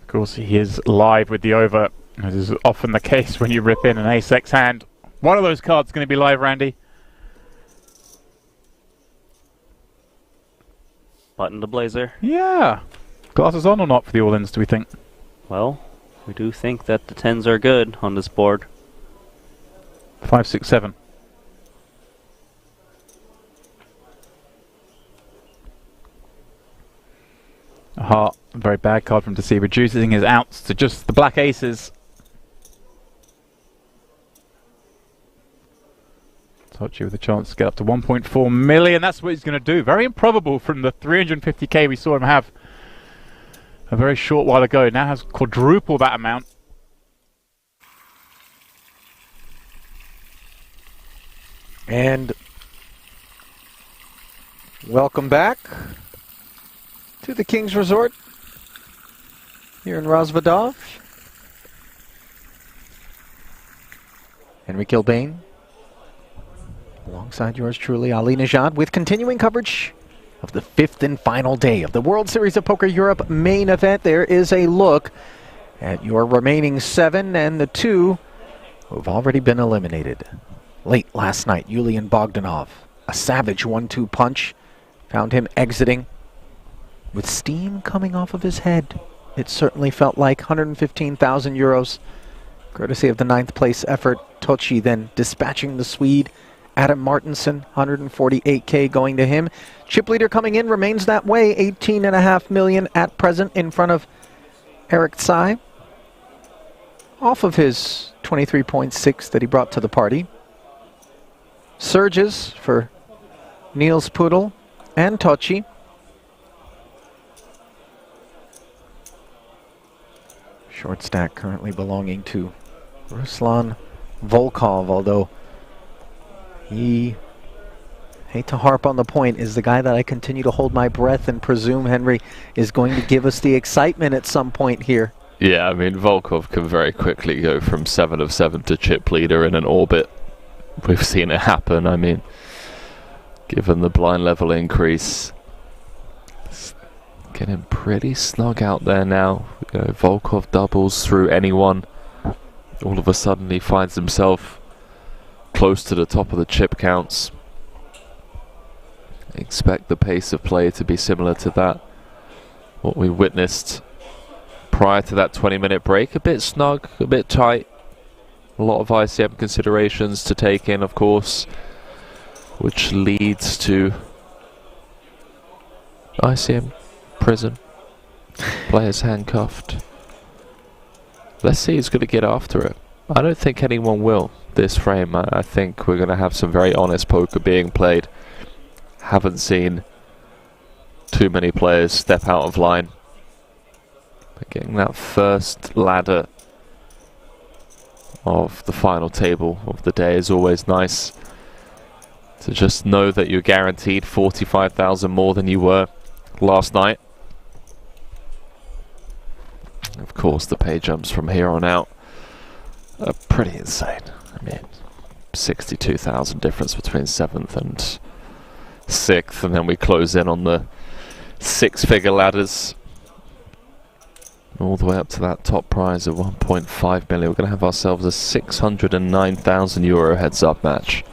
Of course, he is live with the over, as is often the case when you rip in an ace-x hand. One of those cards is going to be live, Randy. Button the blazer. Yeah. Glasses on or not for the all-ins, do we think? Well, we do think that the 10s are good on this board. 5, 6, 7. A heart, a very bad card from Dempsey, reducing his outs to just the black aces. Tocci with a chance to get up to 1.4 million. That's what he's going to do. Very improbable from the 350k we saw him have a very short while ago. Now has quadruple that amount. And welcome back to the King's Resort here in Razvadov. Henry Kilbane, alongside yours truly, Ali Nejad, with continuing coverage of the 5th and final day of the World Series of Poker Europe main event. There is a look at your remaining 7 and the 2 who've already been eliminated. Late last night, Yulian Bogdanov, a savage 1-2 punch, found him exiting with steam coming off of his head. It certainly felt like 115,000 euros, courtesy of the 9th place effort. Tocci then dispatching the Swede. Adam Martinsson, 148k going to him. Chip leader coming in remains that way, 18.5 million at present in front of Eric Tsai, off of his 23.6 that he brought to the party. Surges for Niels Pudel and Tocci. Short stack currently belonging to Ruslan Volkov, although he, hate to harp on the point, is the guy that I continue to hold my breath and presume, Henry, is going to give us the excitement at some point here. Yeah, I mean, Volkov can very quickly go from 7 of 7 to chip leader in an orbit. We've seen it happen. I mean, given the blind level increase, it's getting pretty snug out there now. You know, Volkov doubles through anyone. All of a sudden he finds himself close to the top of the chip counts. Expect the pace of play to be similar to that, what we witnessed prior to that 20-minute break. A bit snug, a bit tight. A lot of ICM considerations to take in, of course, which leads to ICM prison. Players handcuffed. Let's see who's going to get after it. I don't think anyone will this frame. I think we're going to have some very honest poker being played. Haven't seen too many players step out of line. But getting that first ladder of the final table of the day is always nice. To just know that you're guaranteed 45,000 more than you were last night. Of course, the pay jumps from here on out are pretty insane. I mean, 62,000 difference between 7th and 6th, and then we close in on the 6-figure ladders all the way up to that top prize of 1.5 million. We're going to have ourselves a 609,000 euro heads-up match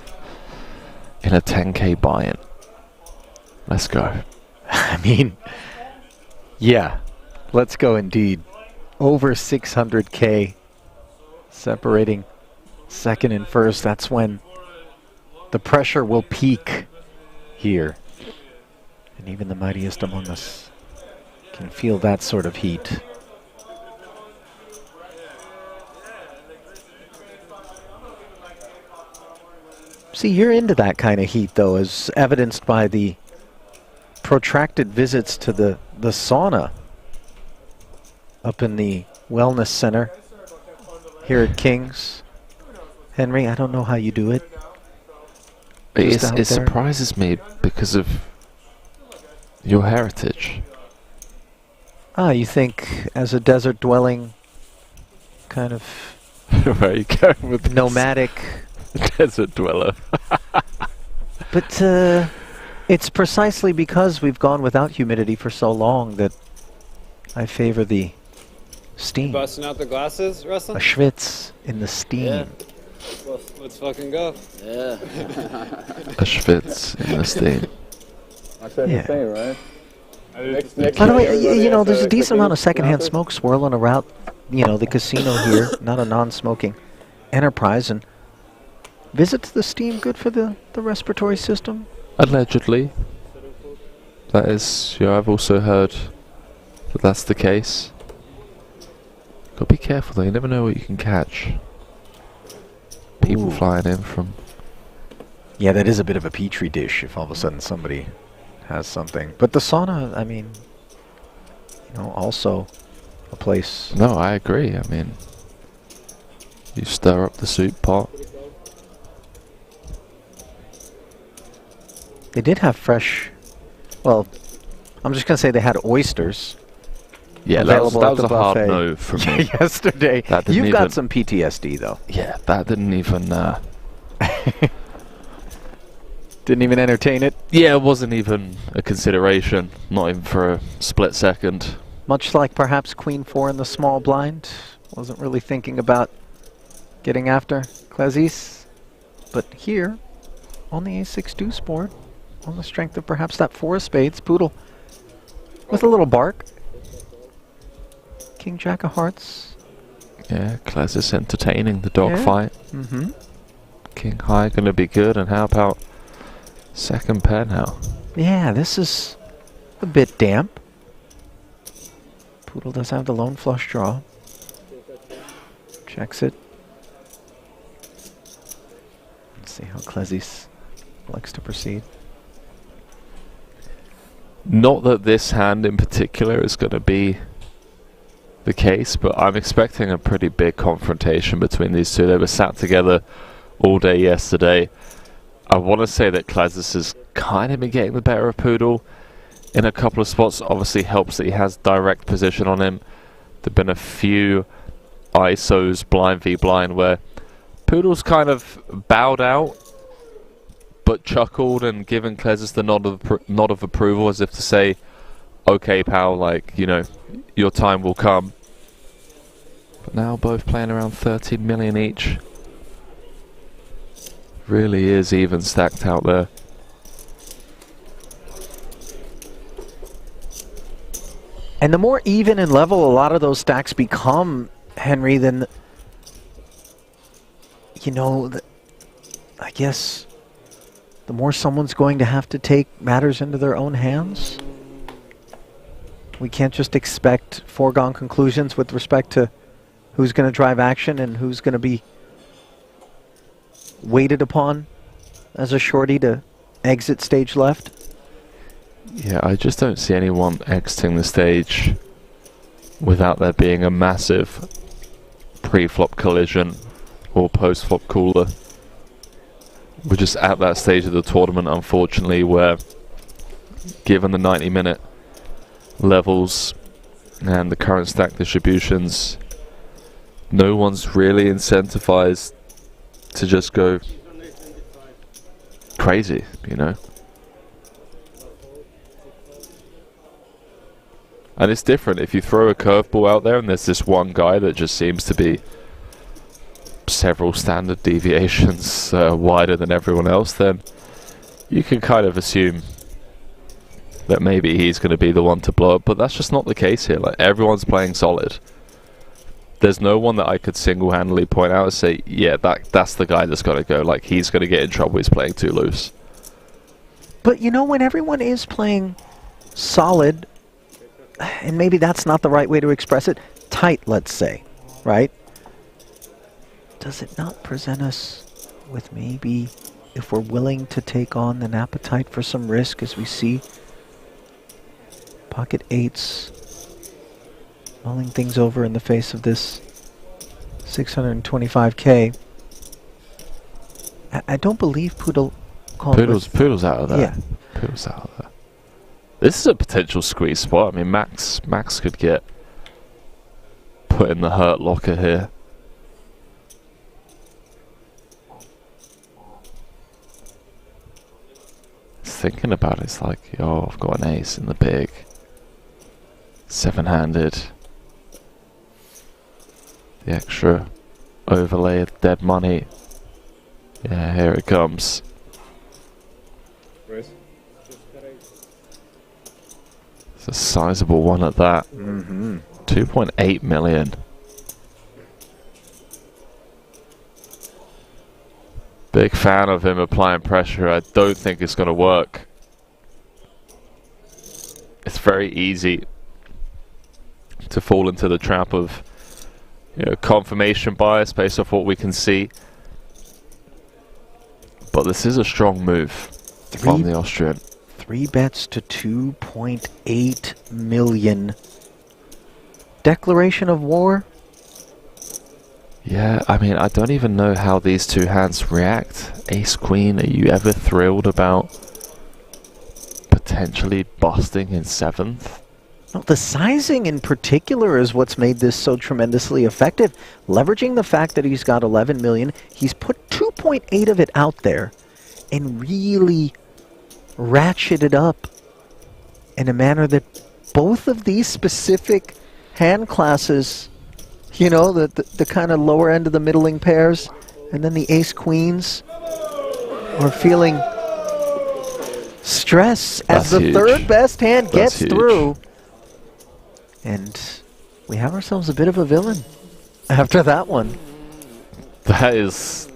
in a 10k buy-in. Let's go. I mean, yeah, let's go indeed. Over 600k separating second and first. That's when the pressure will peak here. And even the mightiest among us can feel that sort of heat. See, you're into that kind of heat, though, as evidenced by the protracted visits to the sauna up in the wellness center here at King's. Henry, I don't know how you do it. It surprises me because of your heritage. Ah, you think as a desert dwelling kind of Where are you going with this? nomadic Desert dweller. But it's precisely because we've gone without humidity for so long that I favor the steam. Busting out the glasses, Russell? A schwitz in the steam. Yeah. Let's fucking go. Yeah. A schwitz in the steam. I said Yeah. the same, right? By the way, you know, there's a decent amount of secondhand smoke swirling around, you know, the casino here, not a non-smoking enterprise. And visit to the steam good for the respiratory system? Allegedly. That is, yeah, I've also heard that that's the case. Gotta be careful though, you never know what you can catch. People flying in from... Yeah, that is a bit of a petri dish if all of a sudden somebody has something. But the sauna, I mean, you know, also a place... No, I agree. I mean, you stir up the soup pot. They did have fresh... Well, I'm just going to say they had oysters. Yeah, that was available at a the hard buffet no from me. yesterday. That didn't You've even- got some PTSD, though. Yeah, that didn't even... Didn't even entertain it? Yeah, it wasn't even a consideration. Not even for a split second. Much like perhaps Queen 4 in the small blind. Wasn't really thinking about getting after Klezis. But here, on the A6 deuce board, on the strength of perhaps that 4 of spades, Poodle with a little bark. King Jack of hearts. Yeah, Klez is entertaining the dogfight. Mm-hmm. King High gonna be good, and how about second pair now? Yeah, this is a bit damp. Poodle does have the lone flush draw. Checks it. Let's see how Klezis likes to proceed. Not that this hand in particular is going to be the case, but I'm expecting a pretty big confrontation between these two. They were sat together all day yesterday. I want to say that Klezis has kind of been getting the better of Poodle in a couple of spots. Obviously helps that he has direct position on him. There have been a few ISOs blind v blind where Poodle's kind of bowed out but chuckled and given Klezis the nod of approval, as if to say, okay pal, like, you know, your time will come. But now both playing around 13 million each. Really is even stacked out there. And the more even and level a lot of those stacks become, Henry, then, you know, I guess the more someone's going to have to take matters into their own hands. We can't just expect foregone conclusions with respect to who's going to drive action and who's going to be waited upon as a shorty to exit stage left. Yeah, I just don't see anyone exiting the stage without there being a massive pre-flop collision or post-flop cooler. We're just at that stage of the tournament, unfortunately, where given the 90-minute levels and the current stack distributions, no one's really incentivized to just go crazy, you know. And it's different if you throw a curveball out there and there's this one guy that just seems to be several standard deviations wider than everyone else, then you can kind of assume that maybe he's going to be the one to blow up, but that's just not the case here. Like, everyone's playing solid. There's no one that I could single-handedly point out and say, yeah, that's the guy that's got to go. Like, he's going to get in trouble, he's playing too loose. But you know, when everyone is playing solid, and maybe that's not the right way to express it, tight, let's say, right? Does it not present us with maybe, if we're willing to take on an appetite for some risk, as we see pocket eights mulling things over in the face of this 625K? I don't believe Poodle called Poodle's out of there. Yeah. Poodle's out of there. This is a potential squeeze spot. I mean, Max could get put in the hurt locker here. Thinking about it, it's like, oh, I've got an ace in the big. 7-handed. The extra overlay of dead money. Yeah, here it comes. It's a sizable one at that. 2.8 million. Big fan of him applying pressure. I don't think it's going to work. It's very easy to fall into the trap of, you know, confirmation bias based off what we can see. But this is a strong move from the Austrian. 3 bets to 2.8 million. Declaration of war? Yeah, I mean, I don't even know how these two hands react. Ace Queen, are you ever thrilled about potentially busting in 7th? No, the sizing in particular is what's made this so tremendously effective. Leveraging the fact that he's got 11 million, he's put 2.8 of it out there and really ratcheted up in a manner that both of these specific hand classes, you know, the kind of lower end of the middling pairs, and then the ace queens, are feeling stress as the third best hand gets through. And we have ourselves a bit of a villain after that one. That is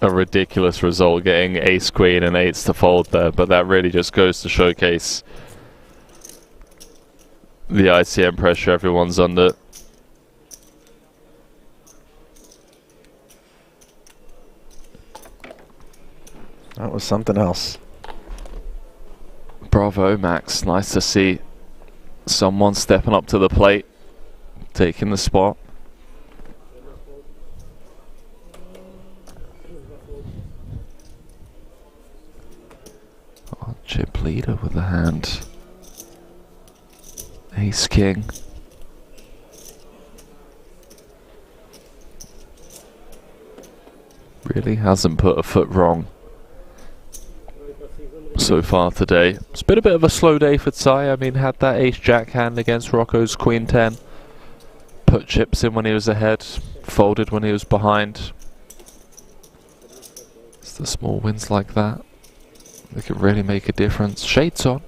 a ridiculous result, getting ace queen and 8s to fold there, but that really just goes to showcase the ICM pressure everyone's under. That was something else. Bravo, Max. Nice to see someone stepping up to the plate, taking the spot. Oh, chip leader with the hand. Ace king. Really hasn't put a foot wrong so far today. It's been a bit of a slow day for Tsai. I mean, had that ace-jack hand against Rocco's queen 10. Put chips in when he was ahead, folded when he was behind. It's the small wins like that that could really make a difference. Shades on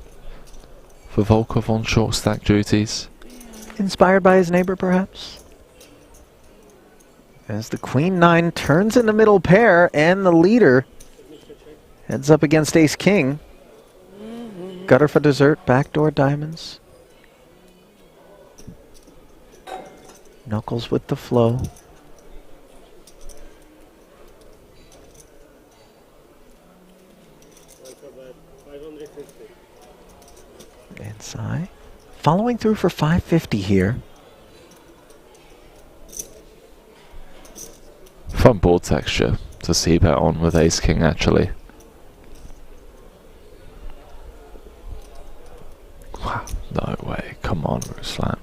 for Volkov on short stack duties. Inspired by his neighbor, perhaps? As the queen 9 turns in the middle pair, and the leader heads up against ace king. Gutter for dessert, backdoor diamonds. Knuckles with the flow. And Sai following through for 550 here. Fun board texture to see bet on with ace king, actually. Wow, no way. Come on, Ruslan.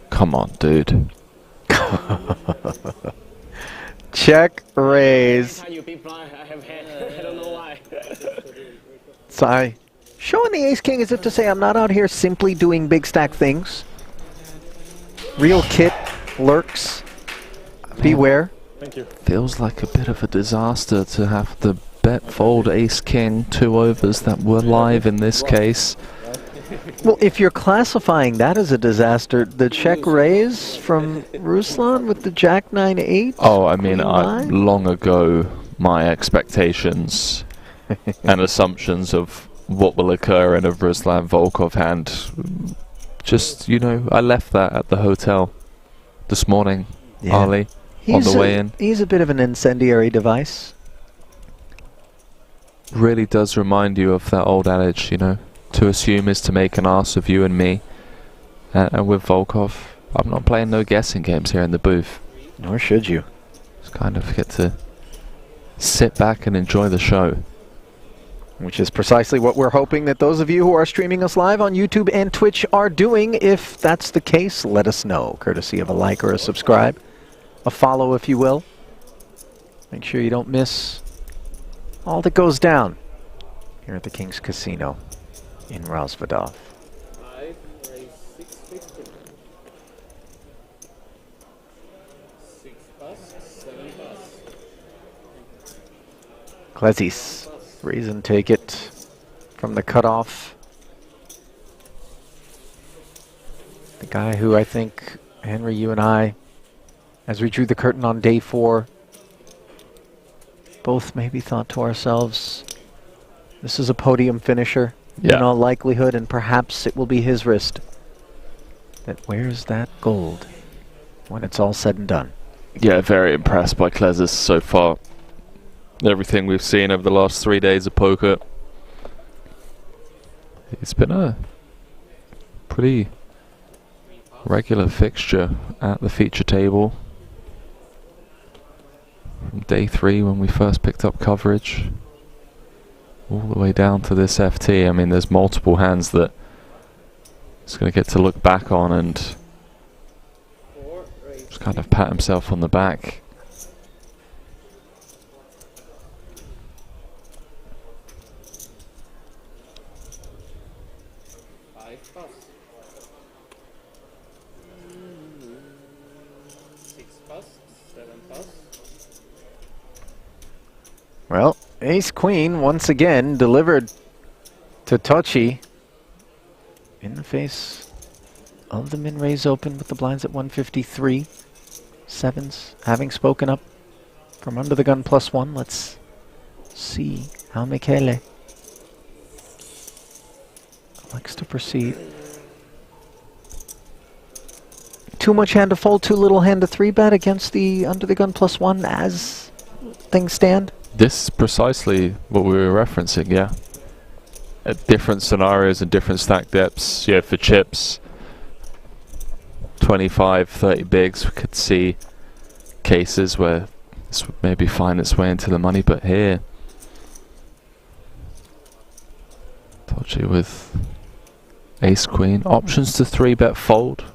Come on, dude. Check raise. I don't know why. Sai showing the ace king as if to say, I'm not out here simply doing big stack things. Real kit lurks. Beware. Thank you. Feels like a bit of a disaster to have the bet fold ace king 2 overs that were live in this case. Well, if you're classifying that as a disaster, the check raise from Ruslan with the jack 9-8. Oh, I mean, long ago, my expectations and assumptions of what will occur in a Ruslan Volkov hand, just, you know, I left that at the hotel this morning, Ali, on the way in. He's a bit of an incendiary device. Really does remind you of that old adage, you know, to assume is to make an ass of you and me. And with Volkov, I'm not playing no guessing games here in the booth. Nor should you. Just kind of get to sit back and enjoy the show. Which is precisely what we're hoping that those of you who are streaming us live on YouTube and Twitch are doing. If that's the case, let us know, courtesy of a like or a subscribe. A follow, if you will. Make sure you don't miss all that goes down here at the King's Casino in Razvadov. 5, raise 650. 6 pass, 7 pass. Klezis, raise and take it from the cutoff. The guy who I think, Henry, you and I, as we drew the curtain on day 4, both maybe thought to ourselves, this is a podium finisher in all likelihood, and perhaps it will be his wrist that wears that gold when it's all said and done. Yeah, very impressed by Klezis so far. Everything we've seen over the last 3 days of poker. It's been a pretty regular fixture at the feature table. From day 3 when we first picked up coverage all the way down to this FT. I mean, there's multiple hands that he's going to get to look back on and just kind of pat himself on the back. Well, Ace-Queen once again delivered to Tochi in the face of the min-raise open with the blinds at 153. Sevens having spoken up from under the gun +1. Let's see how Michele likes to proceed. Too much hand to fold, too little hand to 3-bet against the under the gun +1 as things stand. This is precisely what we were referencing, yeah. At different scenarios and different stack depths, yeah, for chips, 25, 30 bigs, we could see cases where this would maybe find its way into the money, but here, Tochi with Ace-Queen, options to 3-bet fold.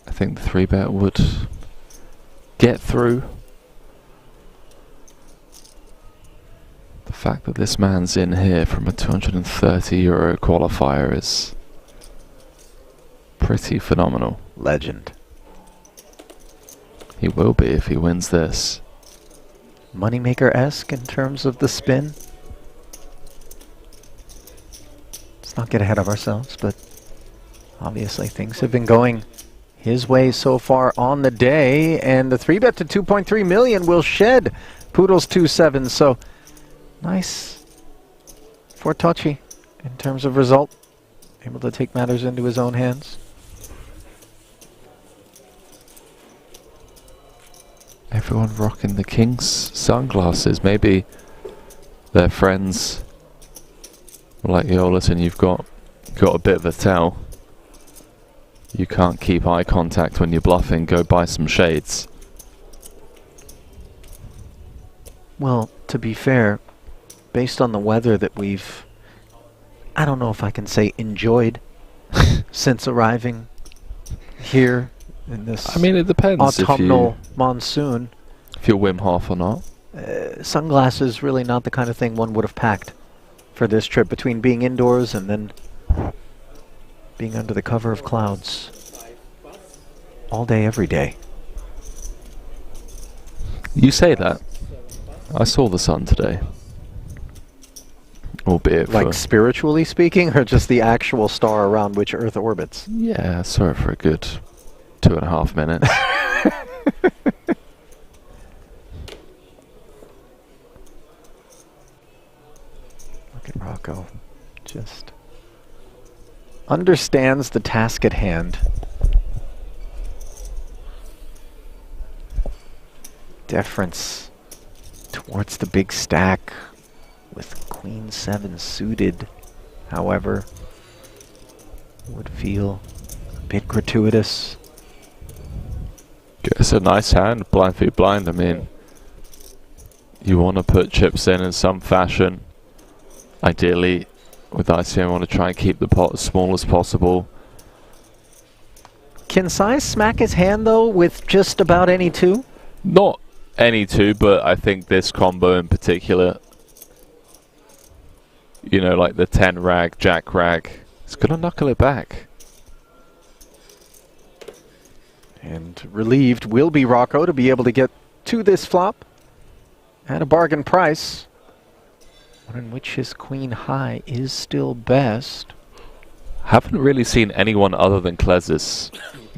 I think the 3-bet would get through. The fact that this man's in here from a €230 qualifier is pretty phenomenal. Legend. He will be if he wins this. Moneymaker-esque in terms of the spin. Let's not get ahead of ourselves, but obviously things have been going his way so far on the day, and the 3-bet to 2.3 million will shed Poodle's 2-7, so nice for Tochi in terms of result. Able to take matters into his own hands. Everyone rocking the King's sunglasses. Maybe their friends like Yolis, and you've got a bit of a tell. You can't keep eye contact when you're bluffing. Go buy some shades. Well, to be fair, based on the weather that we've, I don't know if I can say enjoyed since arriving here in this, I mean, it depends autumnal monsoon. If you're Wim Hof or not. Sunglasses really not the kind of thing one would have packed for this trip, between being indoors and then being under the cover of clouds all day, every day. You say that. I saw the sun today. Albeit like spiritually speaking, or just the actual star around which Earth orbits? Yeah, I saw it for a good 2.5 minutes. Look at Rocco. Just understands the task at hand. Deference towards the big stack with Queen 7 suited, however, would feel a bit gratuitous. It's a nice hand, blind feet blind. I mean, You want to put chips in some fashion. Ideally, with ICM, you want to try and keep the pot as small as possible. Can Sai smack his hand, though, with just about any two? Not any two, but I think this combo in particular, you know, like the 10 rag, jack rag, it's going to knuckle it back. And relieved will be Rocco to be able to get to this flop at a bargain price, one in which his queen high is still best. Haven't really seen anyone other than Klezis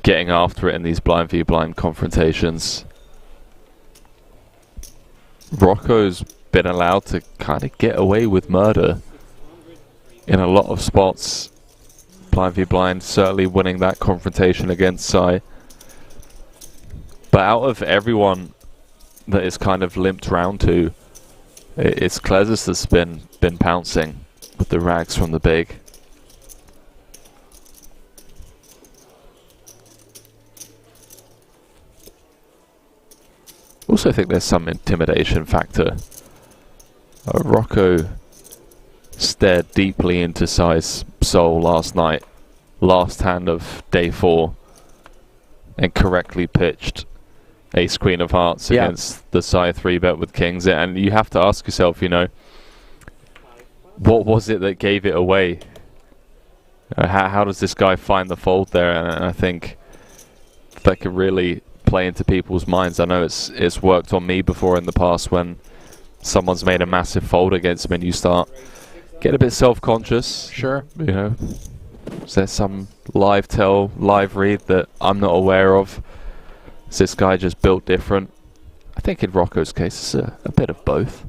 getting after it in these blind v blind confrontations. Rocco's been allowed to kind of get away with murder in a lot of spots. Blind v blind, certainly winning that confrontation against Sai. But out of everyone that is kind of limped round to, it's Klezis that's been pouncing with the rags from the big. Also think there's some intimidation factor. Rocco stared deeply into Sai's soul last night, last hand of day 4, and correctly pitched ace queen of hearts against the Sai 3-bet with kings. And you have to ask yourself, you know, what was it that gave it away? How does this guy find the fold there? And I think that could really play into people's minds. I know it's worked on me before in the past when someone's made a massive fold against me and you start get a bit self-conscious. Sure. You know, is there some live tell, live read that I'm not aware of? Is this guy just built different? I think in Rocco's case it's a bit of both.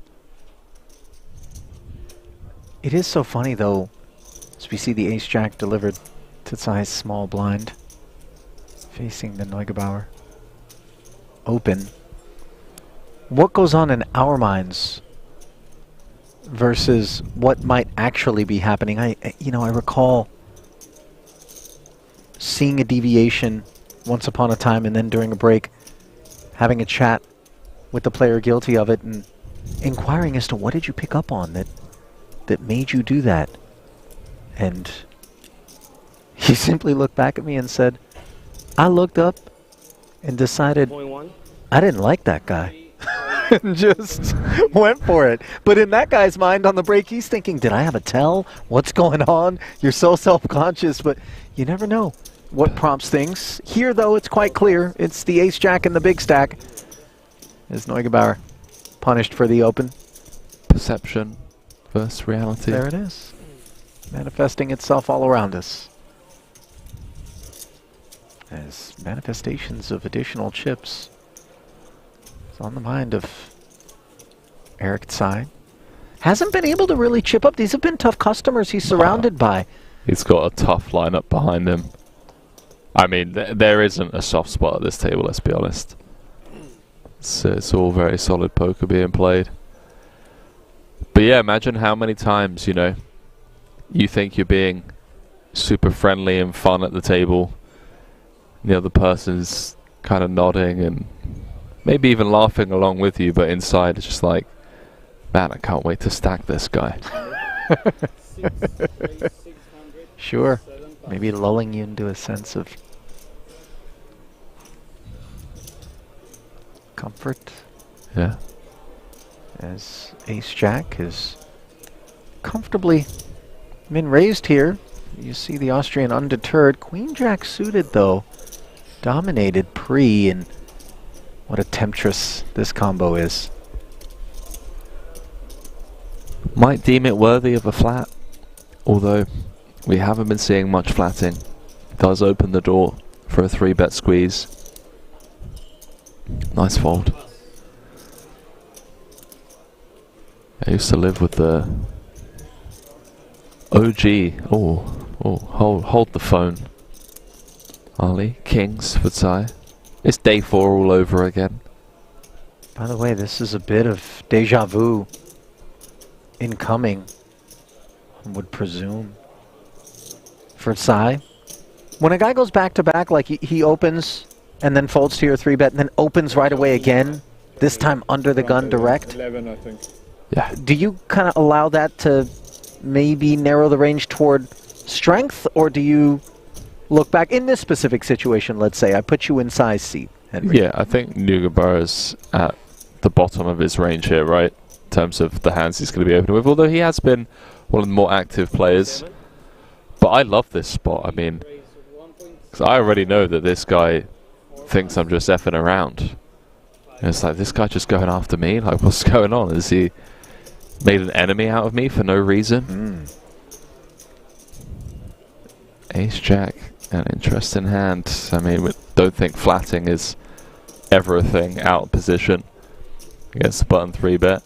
It is so funny, though, as we see the ace-jack delivered to Sai's small blind, facing the Neugebauer open. What goes on in our minds versus what might actually be happening? I recall seeing a deviation once upon a time, and then during a break, having a chat with the player guilty of it and inquiring as to what did you pick up on that made you do that. And he simply looked back at me and said, I looked up and decided I didn't like that guy. And just went for it. But in that guy's mind on the break, he's thinking, did I have a tell? What's going on? You're so self-conscious, but you never know what prompts things. Here, though, it's quite clear. It's the ace-jack and the big stack. As Neugebauer punished for the open. Perception versus reality. There it is. Manifesting itself all around us. As manifestations of additional chips. It's on the mind of Eric Tsai. Hasn't been able to really chip up. These have been tough customers he's surrounded by. He's got a tough lineup behind him. I mean, there isn't a soft spot at this table, let's be honest. It's all very solid poker being played. But yeah, imagine how many times, you know, you think you're being super friendly and fun at the table. The other person's kind of nodding and maybe even laughing along with you, but inside it's just like, man, I can't wait to stack this guy. Sure. Maybe lulling you into a sense of comfort. Yeah. As ace-jack is comfortably been raised here. You see the Austrian undeterred. Queen-jack suited, though. Dominated pre, and what a temptress this combo is. Might deem it worthy of a flat, although we haven't been seeing much flatting. Does open the door for a 3-bet squeeze. Nice fold. I used to live with the OG. Hold the phone. Ali, kings for Tsai. It's day 4 all over again. By the way, this is a bit of deja vu incoming, I would presume, for Tsai. When a guy goes back to back, like he opens and then folds to your 3-bet and then opens right away again, This time under the gun direct. 11, I think. Yeah. Do you kind of allow that to maybe narrow the range toward strength, or do you look back in this specific situation? Let's say I put you in size seat, Henry. Yeah, I think Nugabara's at the bottom of his range here, right? In terms of the hands he's going to be opening with, although he has been one of the more active players. But I love this spot. I mean, because I already know that this guy thinks I'm just effing around. And it's like, this guy just going after me? Like, what's going on? Is he made an enemy out of me for no reason? Ace-Jack, an interesting hand. I mean, we don't think flatting is ever a thing out of position against the button 3-bet.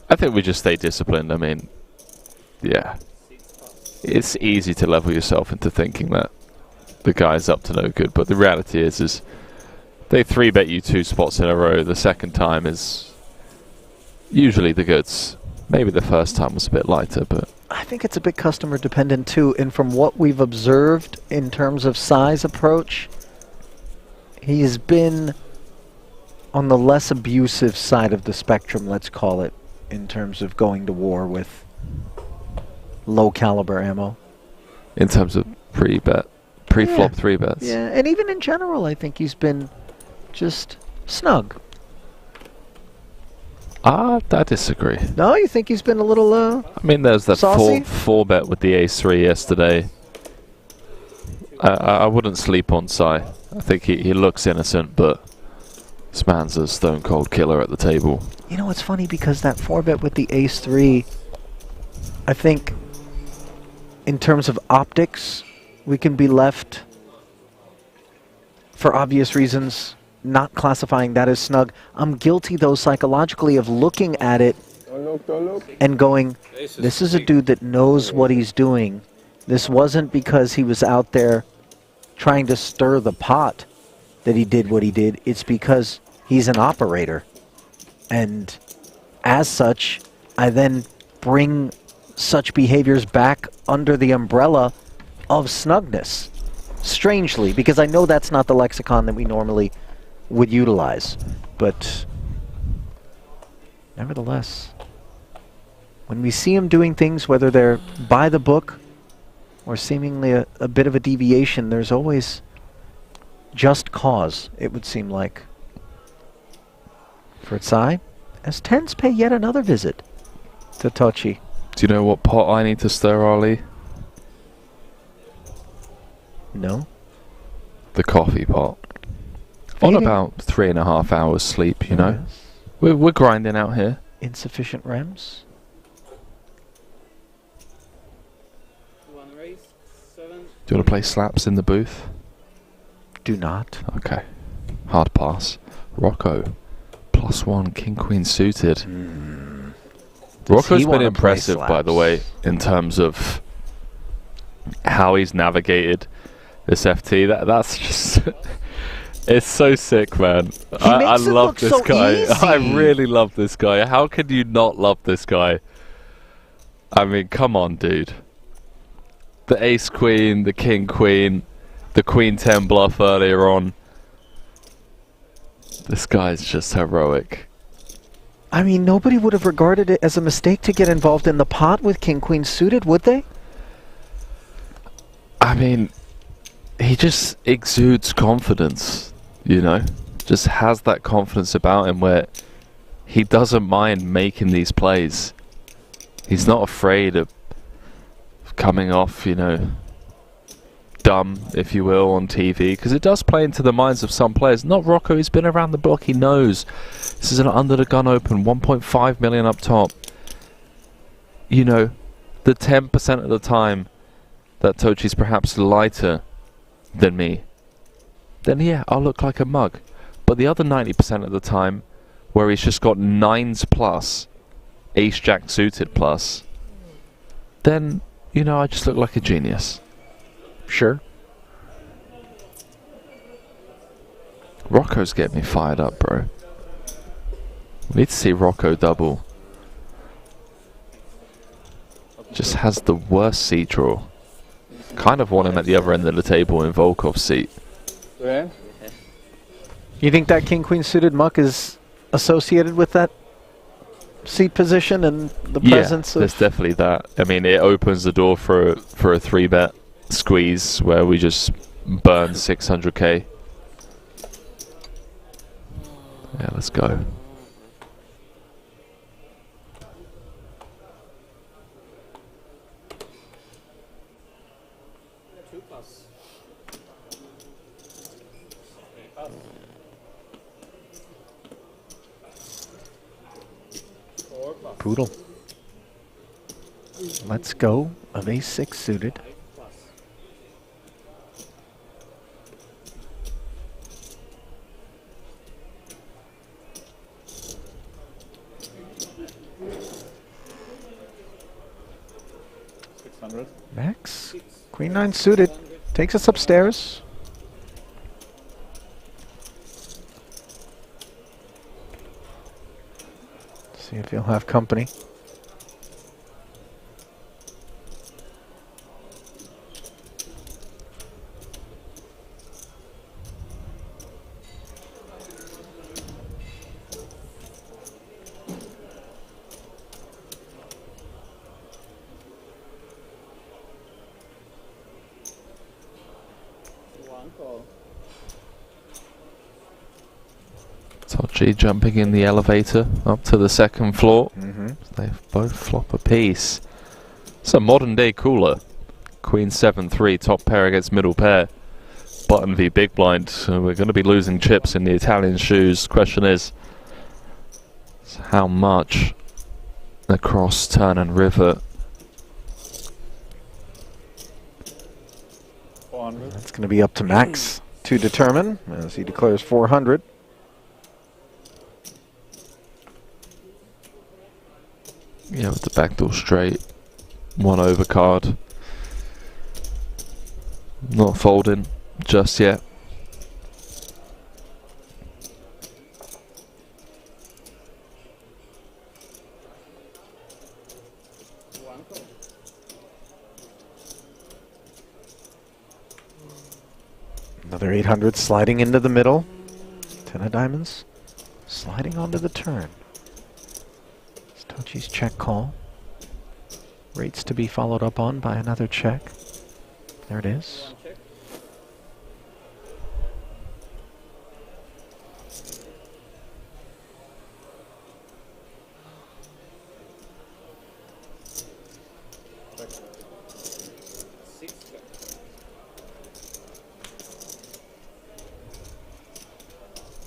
I think we just stay disciplined. I mean, yeah. It's easy to level yourself into thinking that the guy's up to no good, but the reality is they 3-bet you 2 spots in a row. The second time is usually the goods. Maybe the first time was a bit lighter, but I think it's a bit customer dependent too, and from what we've observed in terms of size approach, he's been on the less abusive side of the spectrum, let's call it, in terms of going to war with low caliber ammo. In terms of pre-flop 3-bets. Yeah, and even in general, I think he's been just snug. I disagree. No, you think he's been a little I mean, there's that saucy? 4-bet with the ace-3 yesterday. I wouldn't sleep on Sai. I think he looks innocent, but this man's a stone-cold killer at the table. You know, it's funny because that 4-bet with the ace-3, I think in terms of optics, we can be left, for obvious reasons, not classifying that as snug. I'm guilty, though, psychologically of looking at it and going, this is a dude that knows what he's doing. This wasn't because he was out there trying to stir the pot that he did what he did. It's because he's an operator. And as such, I then bring such behaviors back under the umbrella of snugness. Strangely, because I know that's not the lexicon that we normally would utilize. But nevertheless, when we see him doing things, whether they're by the book or seemingly a bit of a deviation, there's always just cause, it would seem like. For Tsai, as tens pay yet another visit to Tochi. Do you know what pot I need to stir, Ali? No. The coffee pot. On about 3.5 hours sleep, you know. Yes. We're grinding out here. Insufficient REMs. One raise, 7. Do you want to play slaps in the booth? Do not. Okay. Hard pass. Rocco. +1, king-queen suited. Rocco's been impressive, by the way, in terms of how he's navigated this FT. That's just... it's so sick, man. I love this guy. I really love this guy. How can you not love this guy? I mean, come on, dude. The ace-queen, the king-queen, the queen-10 bluff earlier on. This guy's just heroic. I mean, nobody would have regarded it as a mistake to get involved in the pot with king-queen suited, would they? I mean, he just exudes confidence, you know? Just has that confidence about him where he doesn't mind making these plays. He's not afraid of coming off, you know, dumb, if you will, on TV, because it does play into the minds of some players. Not Rocco, he's been around the block, he knows. This is an under the gun open, 1.5 million up top. You know, the 10% of the time that Tochi's perhaps lighter than me, then yeah, I'll look like a mug. But the other 90% of the time, where he's just got 9s plus, ace-jack suited plus, then, you know, I just look like a genius. Sure. Rocco's getting me fired up, bro. We need to see Rocco double. Just has the worst seat draw. Kind of want him at the other end of the table in Volkov's seat. You think that king-queen suited muck is associated with that seat position and the presence there's definitely that. I mean, it opens the door for a 3-bet squeeze where we just burn 600k. Yeah, let's go. Poodle. Let's go of ace-6 suited. Max, queen 9 suited, takes us upstairs. See if he'll have company. Tochi jumping in the elevator up to the 2nd floor. Mhm. They both flop a piece. It's a modern day cooler. Queen 7-3, top pair against middle pair. Button v big blind. So we're going to be losing chips in the Italian shoes. Question is, how much across turn and river? That's going to be up to Max to determine as he declares 400. Yeah, with the backdoor straight. 1 overcard. Not folding just yet. Another 800 sliding into the middle. 10 of diamonds sliding onto the turn. Tochi's check call. Rates to be followed up on by another check. There it is.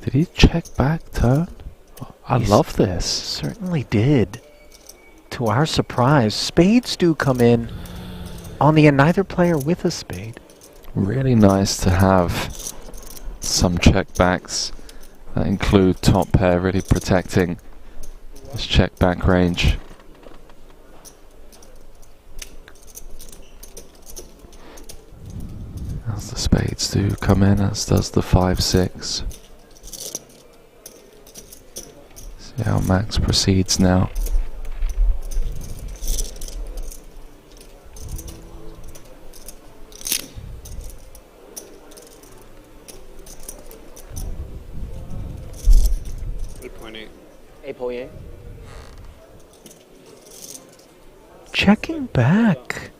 Did he check back turn? I love this. Certainly did. To our surprise, spades do come in on the neither player with a spade. Really nice to have some check backs that include top pair, really protecting this check back range. As the spades do come in, as does the 5-6. See how Max proceeds now. Checking back.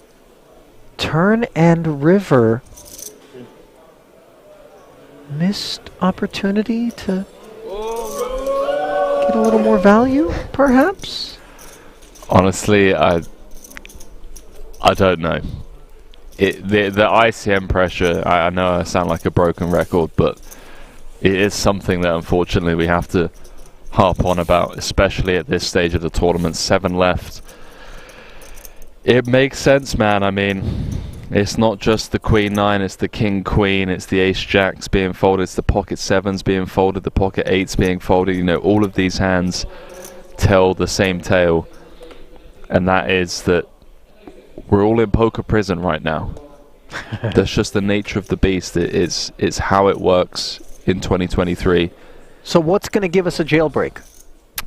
Turn and river. Missed opportunity to get a little more value, perhaps? Honestly, I don't know. The ICM pressure, I know I sound like a broken record, but it is something that unfortunately we have to harp on about, especially at this stage of the tournament. 7 left. It makes sense, man. I mean, it's not just the Queen 9, it's the King Queen, it's the Ace Jacks being folded, it's the Pocket 7s being folded, the Pocket 8s being folded. You know, all of these hands tell the same tale, and that is that we're all in poker prison right now. That's just the nature of the beast. It's how it works in 2023. So what's going to give us a jailbreak?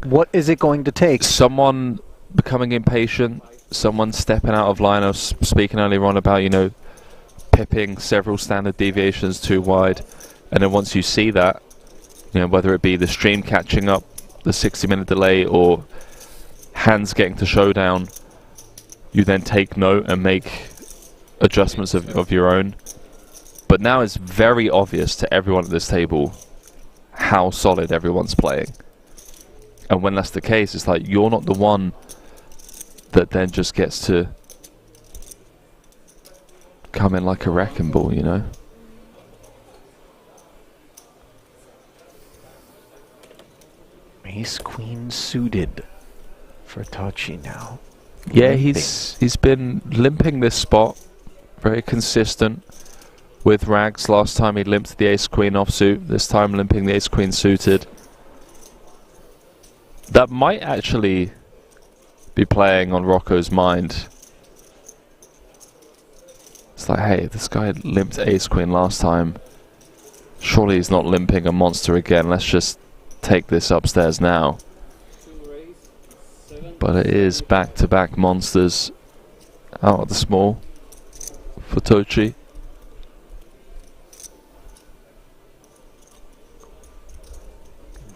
What is it going to take? Someone becoming impatient, someone stepping out of line. I was speaking earlier on about, you know, pipping several standard deviations too wide, and then once you see that, You know, whether it be the stream catching up, the 60-minute delay, or hands getting to showdown, you then take note and make adjustments of your own. But now it's very obvious to everyone at this table how solid everyone's playing. And when that's the case, it's like you're not the one that then just gets to come in like a wrecking ball, you know? Ace Queen suited for Tocci now. Yeah, Limping. he's been limping this spot, very consistent with rags. Last time he limped the Ace Queen offsuit, this time limping the Ace Queen suited. That might actually be playing on Rocco's mind. It's like, hey, this guy limped Ace Queen last time. Surely he's not limping a monster again. Let's just take this upstairs now. But it is back-to-back monsters out of the small for Tocci.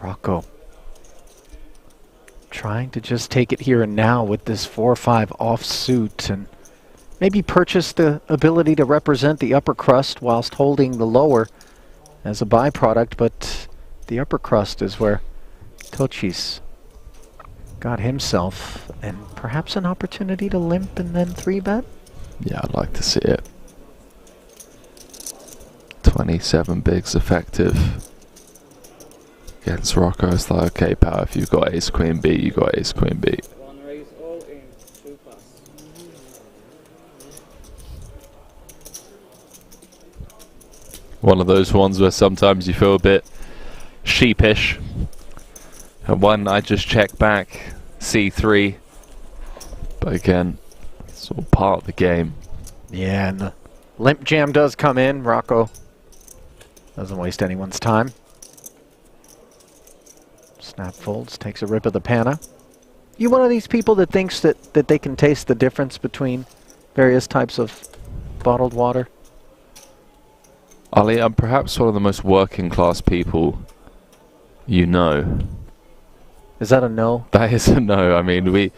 Rocco trying to just take it here and now with this 4-5 offsuit and maybe purchase the ability to represent the upper crust whilst holding the lower as a byproduct, but the upper crust is where Tocci's got himself and perhaps an opportunity to limp and then 3-bet. Yeah, I'd like to see it. 27 bigs effective against Rocco. It's like, okay, pal, if you've got Ace Queen B, you got Ace Queen B. One raise all in, 2 pass. One of those ones where sometimes you feel a bit sheepish. And one I just check back, C3. But again, it's all part of the game. Yeah, and the limp jam does come in. Rocco doesn't waste anyone's time. Snap folds, takes a rip of the pana. You one of these people that thinks that they can taste the difference between various types of bottled water? Ali, I'm perhaps one of the most working class people you know. Is that a no? That is a no. I mean, we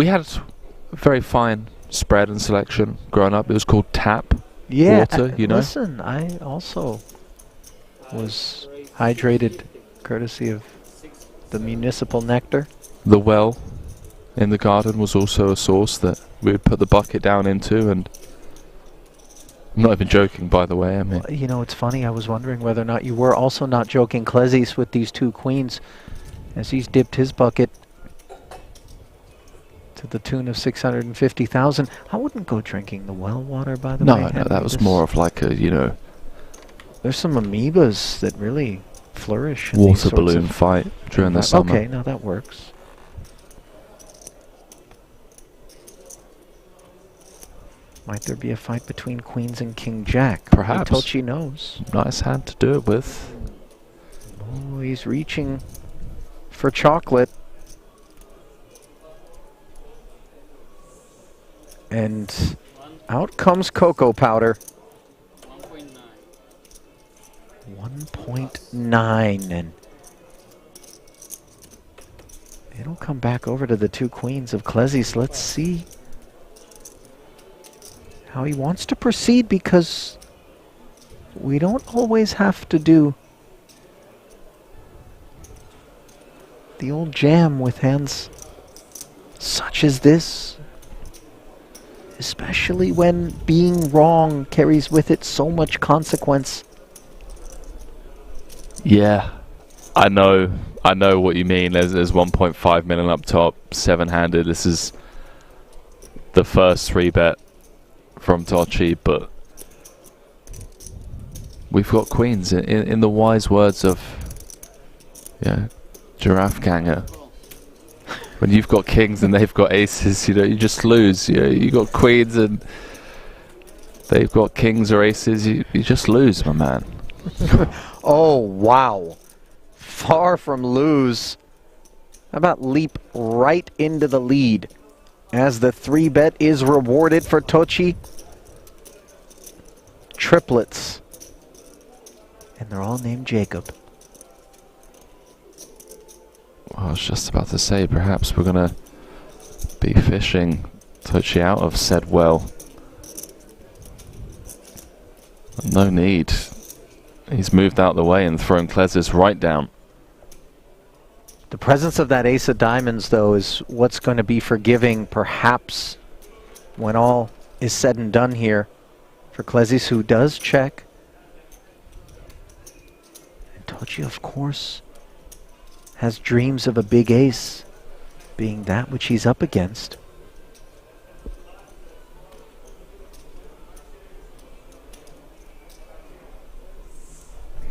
had a very fine spread and selection growing up. It was called tap water, you know. Listen, I also was hydrated courtesy of the municipal nectar. The well in the garden was also a source that we would put the bucket down into, and I'm not even joking, by the way. I mean, you know, it's funny. I was wondering whether or not you were also not joking, Klezis, with these 2 queens, as he's dipped his bucket to the tune of 650,000. I wouldn't go drinking the well water, by the way. No, that was more of like a, you know, there's some amoebas that really flourish in water balloon fight during the summer. Okay, now that works. Might there be a fight between queens and king jack? Perhaps. Tocci knows. Nice hand to do it with. Oh, he's reaching for chocolate. And out comes cocoa powder. 1.9, and it'll come back over to the 2 queens of Klezis. Let's see how he wants to proceed, because we don't always have to do the old jam with hands such as this, especially when being wrong carries with it so much consequence. Yeah, I know what you mean. There's 1.5 million up top, 7-handed. This is the first 3-bet from Tocci, but we've got queens. In the wise words of Giraffe Ganger, when you've got kings and they've got aces, you know, you just lose. You know, you got queens and they've got kings or aces, you just lose, my man. Oh, wow. Far from lose. How about leap right into the lead as the 3-bet is rewarded for Tocci? Triplets. And they're all named Jacob. I was just about to say, perhaps we're going to be fishing Tocci out of said well. No need. He's moved out of the way and thrown Klezis right down. The presence of that ace of diamonds, though, is what's going to be forgiving, perhaps, when all is said and done here for Klezis, who does check. And Tocci, of course, has dreams of a big ace being that which he's up against.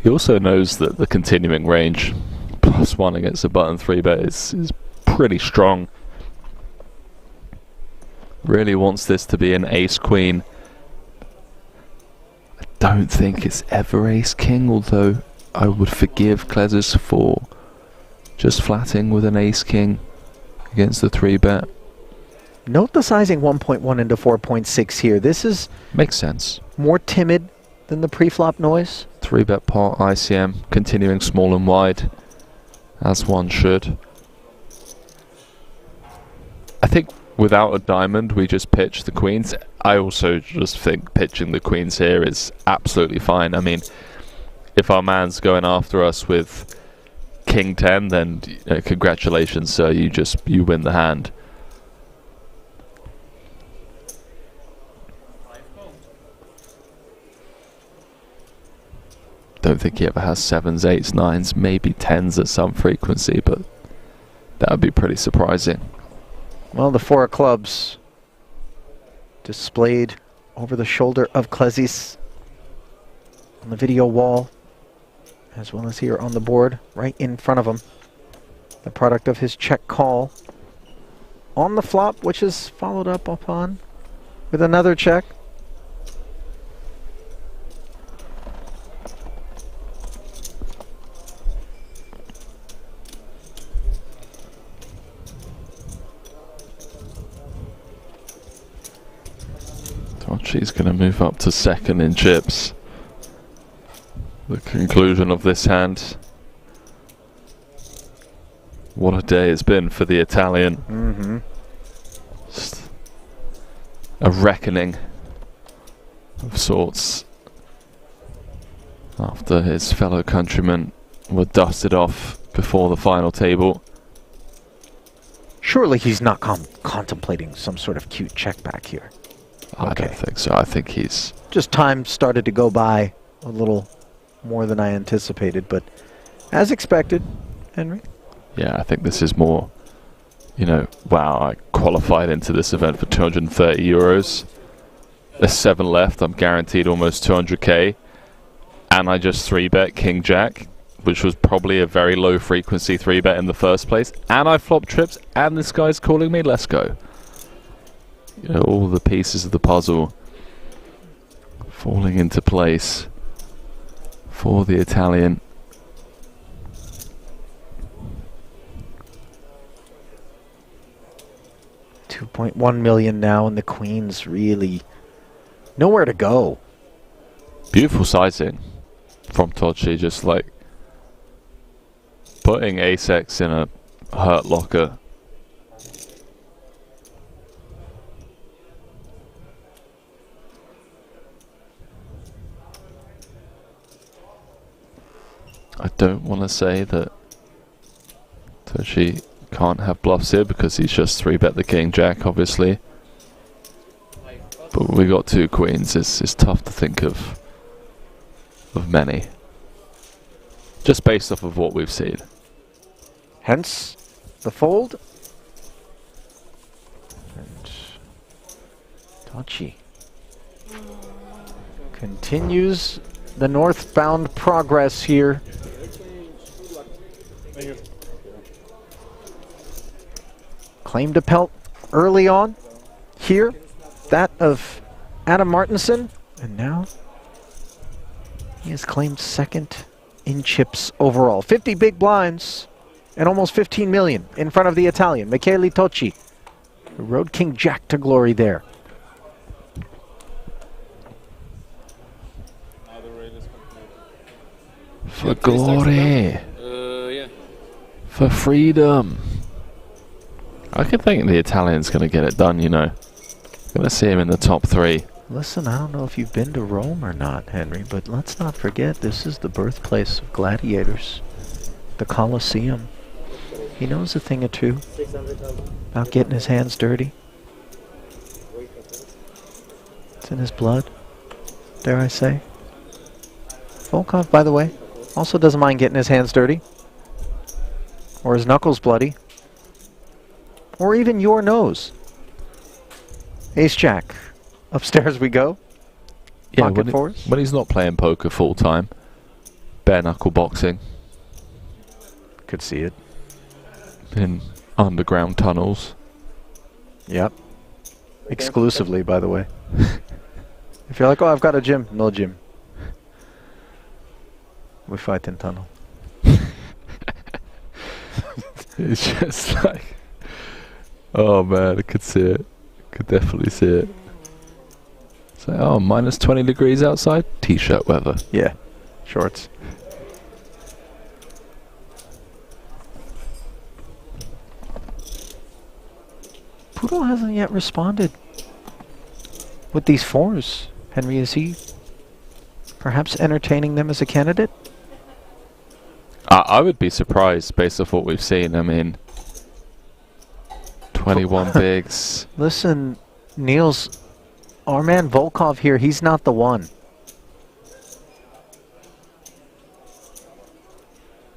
He also knows that the continuing range +1 against a button 3-bet is pretty strong. Really wants this to be an ace-queen. I don't think it's ever ace-king, although I would forgive Klezis for just flatting with an ace-king against the 3-bet. Note the sizing 1.1 into 4.6 here. This is... Makes sense. More timid than the pre-flop noise. 3-bet pot, ICM, continuing small and wide, as one should. I think without a diamond, we just pitch the queens. I also just think pitching the queens here is absolutely fine. I mean, if our man's going after us with King 10, then congratulations, sir, you win the hand. Don't think he ever has 7s, 8s, 9s, maybe 10s at some frequency, but that would be pretty surprising. Well, the 4 of clubs displayed over the shoulder of Klezis on the video wall, as well as here on the board, right in front of him. The product of his check call on the flop, which is followed up upon with another check. Tocci's going to move up to second in chips. The conclusion of this hand. What a day it's been for the Italian. Just a reckoning of sorts after his fellow countrymen were dusted off before the final table. Surely he's not contemplating some sort of cute check back here. I don't think so. I think he's... Just time started to go by a little more than I anticipated, but as expected, Henry. Yeah, I think this is more, you know, wow, I qualified into this event for 230 euros. There's 7 left. I'm guaranteed almost 200k. And I just 3-bet King Jack, which was probably a very low frequency 3-bet in the first place. And I flop trips, and this guy's calling me. Let's go. You know, all the pieces of the puzzle falling into place for the Italian. $2.1 million now, and the queen's really nowhere to go. Beautiful sizing from Tocci, just like putting ace-x in a hurt locker. I don't want to say that Tocci can't have bluffs here because he's just 3-bet the King Jack, obviously. But we got 2 queens. It's tough to think of many, just based off of what we've seen. Hence the fold. And Tocci continues the northbound progress here. Claimed a pelt early on here, that of Adam Martinson, and now he has claimed second in chips overall. 50 big blinds and almost 15 million in front of the Italian, Michele Tocci, who rode King Jack to glory there. For glory. Yeah. For freedom. I could think the Italian's going to get it done, you know. Going to see him in the top 3. Listen, I don't know if you've been to Rome or not, Henry, but let's not forget this is the birthplace of gladiators. The Colosseum. He knows a thing or two about getting his hands dirty. It's in his blood, dare I say. Volkov, by the way, also doesn't mind getting his hands dirty. Or his knuckles bloody. Or even your nose. Ace-Jack. Upstairs we go. Yeah, Pocket fours. when he's not playing poker full time, bare knuckle boxing. Could see it. In underground tunnels. Yep. Exclusively, by the way. If you're like, oh, I've got a gym. No gym. We fight in tunnel. It's just like, oh man, I could see it. Could definitely see it. So, oh, minus 20 degrees outside? T-shirt weather. Yeah. Shorts. Poodle hasn't yet responded with these 4s. Henry, is he perhaps entertaining them as a candidate? I would be surprised based off what we've seen. I mean, 21 bigs. Listen, Niels, our man Volkov here, he's not the one.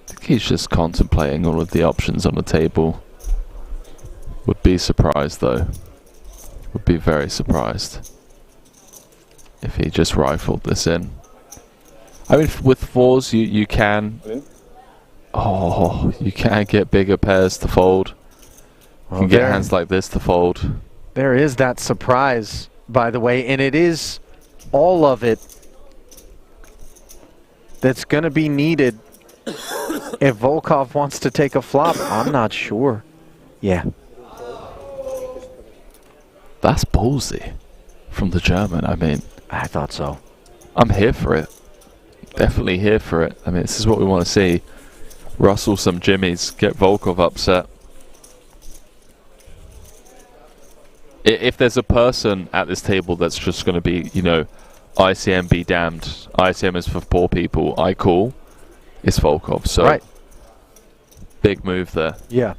I think he's just contemplating all of the options on the table. Would be surprised though. Would be very surprised if he just rifled this in. I mean, with 4s you can... Oh, you can get bigger pairs to fold. You can get hands like this to fold. There is that surprise, by the way, and it is all of it that's going to be needed if Volkov wants to take a flop. I'm not sure. Yeah. That's ballsy from the German. I mean, I thought so. I'm here for it. Definitely here for it. I mean, this is what we want to see. Rustle some jimmies, get Volkov upset. If there's a person at this table that's just going to be, you know, ICM be damned, ICM is for poor people, I call, it's Volkov. So, right. Big move there. Yeah.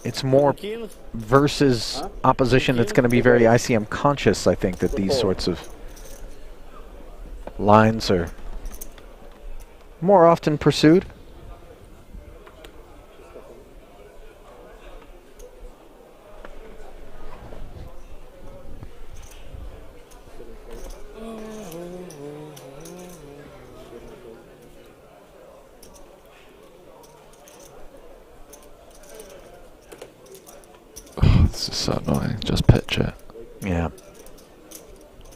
It's more versus opposition that's going to be very ICM conscious, I think, that these sorts of lines are more often pursued. Oh, this is so annoying. Just pitch it. Yeah.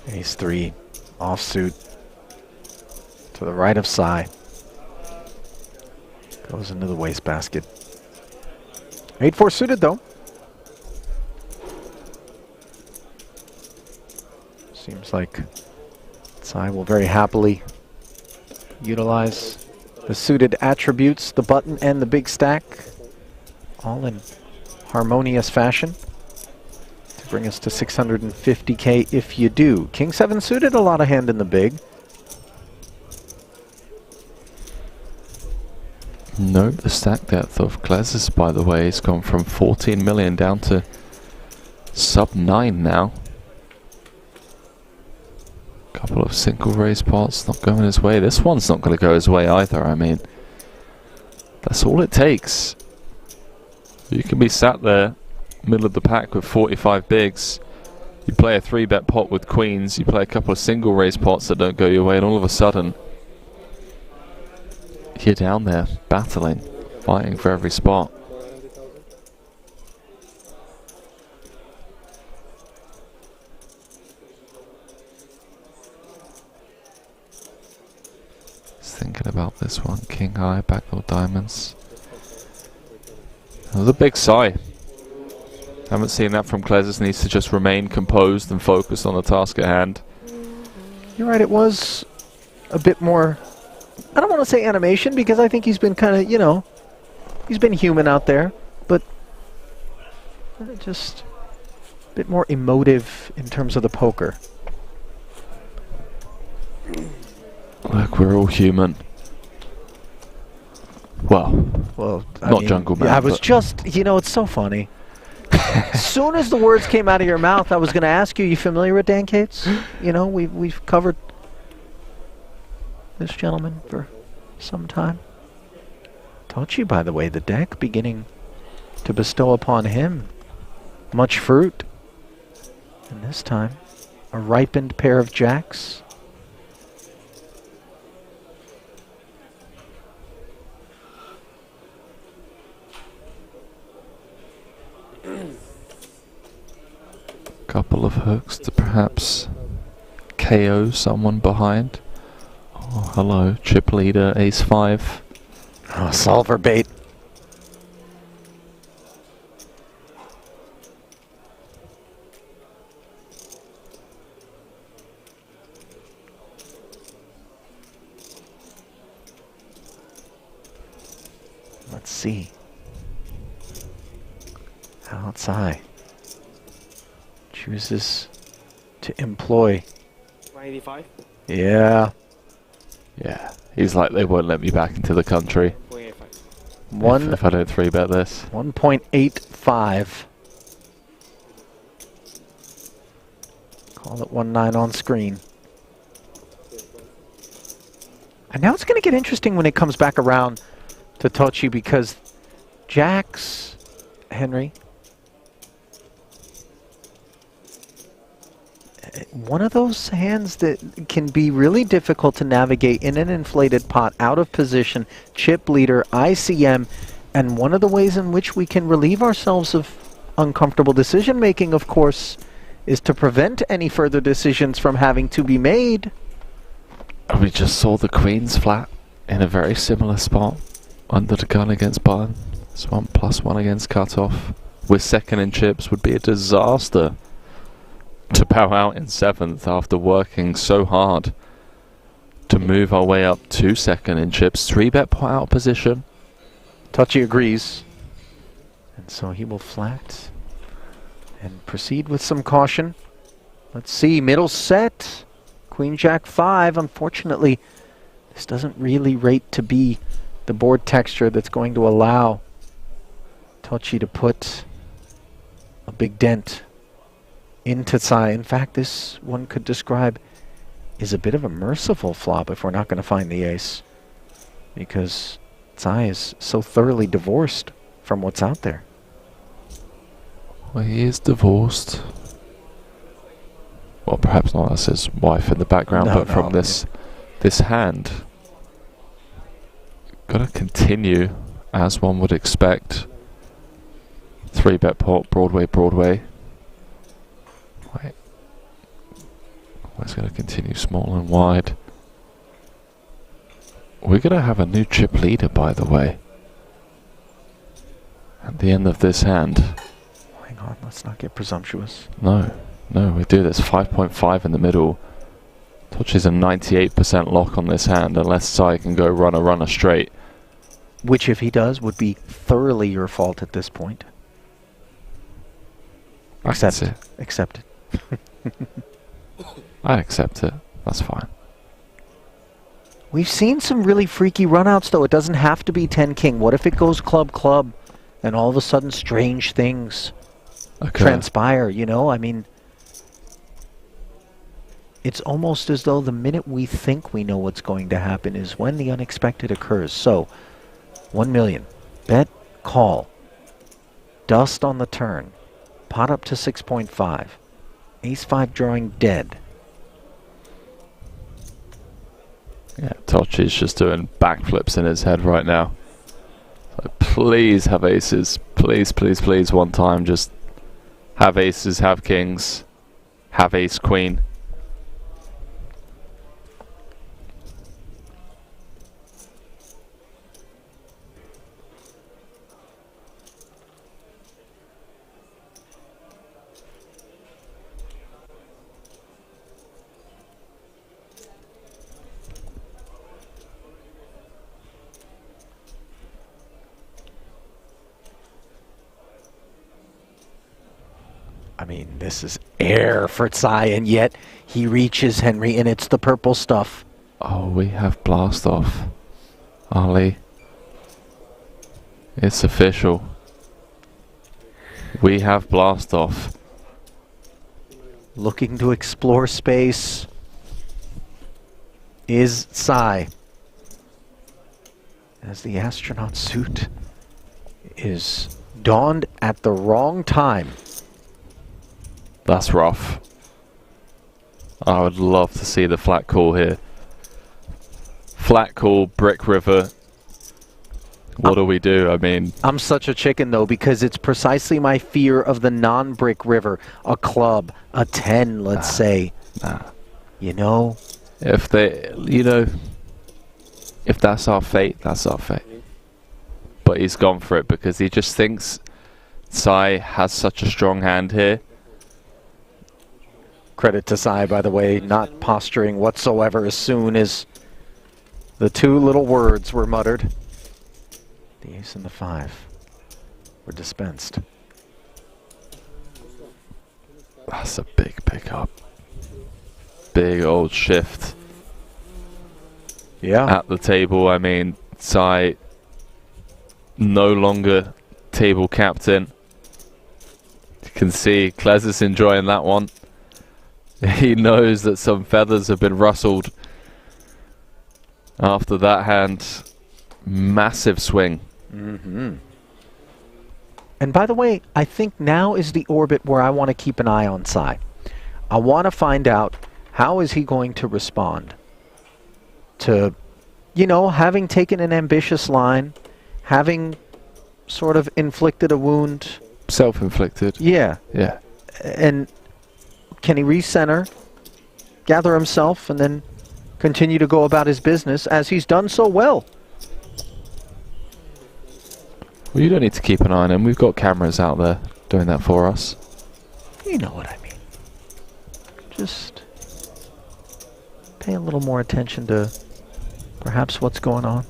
Ace 3 offsuit to the right of Sai. Goes into the wastebasket. 8-4 suited though. Seems like Sai will very happily utilize the suited attributes, the button and the big stack, all in harmonious fashion to bring us to 650K if you do. King 7 suited, a lot of hand in the big. Note the stack depth of Glezis, by the way, has gone from 14 million down to sub 9 now. Couple of single raise pots not going his way. This one's not going to go his way either. I mean, that's all it takes. You can be sat there, middle of the pack with 45 bigs. You play a 3-bet pot with queens. You play a couple of single raise pots that don't go your way, and all of a sudden, you're down there, battling, fighting for every spot. Just thinking about this one. King high, backdoor diamonds. Another big sigh. Haven't seen that from Glezis. Needs to just remain composed and focused on the task at hand. You're right, it was a bit more, I don't want to to say animation because I think he's been kind of, you know, he's been human out there, but just a bit more emotive in terms of the poker. Look, we're all human. Well, I not mean, Jungle Man. yeah, I was but just, you know, it's so funny. As soon as the words came out of your mouth, I was going to ask you familiar with Dan Cates? You know, we've covered this gentleman for some time. Tochi, by the way, the deck beginning to bestow upon him much fruit. And this time, a ripened pair of jacks. couple of hooks to perhaps KO someone behind. Oh, hello, chip leader, ace 5. Oh, solver bait. Let's see. Outside. Chooses to employ. 185. Yeah. Yeah, he's like, they won't let me back into the country. If I don't 3-bet this. 1.85. Call it 1.9 on screen. And now it's going to get interesting when it comes back around to Tochi because jacks, Henry, one of those hands that can be really difficult to navigate in an inflated pot, out of position, chip leader, ICM, and one of the ways in which we can relieve ourselves of uncomfortable decision making, of course, is to prevent any further decisions from having to be made. We just saw the queens flat in a very similar spot under the gun against button. This one +1 against cutoff. With second in chips would be a disaster to bow out in 7th after working so hard to move our way up to second in chips. 3-bet pot out position. Tochi agrees. And so he will flat and proceed with some caution. Let's see, middle set. Queen Jack 5. Unfortunately, this doesn't really rate to be the board texture that's going to allow Tochi to put a big dent into Tsai. In fact, this one could describe is a bit of a merciful flop if we're not going to find the ace, because Tsai is so thoroughly divorced from what's out there. Well, he is divorced. Well, perhaps not as his wife in the background, but from this hand. Gotta continue, as one would expect. 3-bet pot, Broadway, Broadway. Wait. It's going to continue small and wide. We're going to have a new chip leader, by the way. At the end of this hand. Hang on, let's not get presumptuous. No, we do this. 5.5 in the middle. Tochi's a 98% lock on this hand, unless Sai can go runner straight. Which, if he does, would be thoroughly your fault at this point. Accept it. I accept it. That's fine. We've seen some really freaky runouts, though. It doesn't have to be 10 king. What if it goes club, and all of a sudden strange things transpire, you know? I mean, it's almost as though the minute we think we know what's going to happen is when the unexpected occurs. So, 1 million. Bet, call. Dust on the turn. Pot up to 6.5. Ace 5 drawing dead. Yeah, Tochi's just doing backflips in his head right now. So please have aces. Please, please, please, one time. Just have aces, have kings, have ace queen. I mean, this is air for Tsai, and yet he reaches Henry, and it's the purple stuff. Oh, we have blast off. Ali. It's official. We have blast off. Looking to explore space is Tsai. As the astronaut suit is donned at the wrong time. That's rough. I would love to see the flat call here. Flat call, Brick River. What do we do? I mean... I'm such a chicken, though, because it's precisely my fear of the non-Brick River. A club, a 10, let's say. You know? If they... You know... If that's our fate, that's our fate. But he's gone for it because he just thinks Tsai has such a strong hand here. Credit to Tsai, by the way, not posturing whatsoever as soon as the two little words were muttered. The ace and the 5 were dispensed. That's a big pickup. Big old shift. Yeah. At the table, I mean, Tsai no longer table captain. You can see Klez is enjoying that one. He knows that some feathers have been rustled after that hand. Massive swing. Mm-hmm. And by the way, I think now is the orbit where I want to keep an eye on Tsai. I want to find out how is he going to respond to, you know, having taken an ambitious line, having sort of inflicted a wound. Self-inflicted. Yeah. Yeah. And can he recenter, gather himself, and then continue to go about his business as he's done so well? Well, you don't need to keep an eye on him. We've got cameras out there doing that for us. You know what I mean. Just pay a little more attention to perhaps what's going on.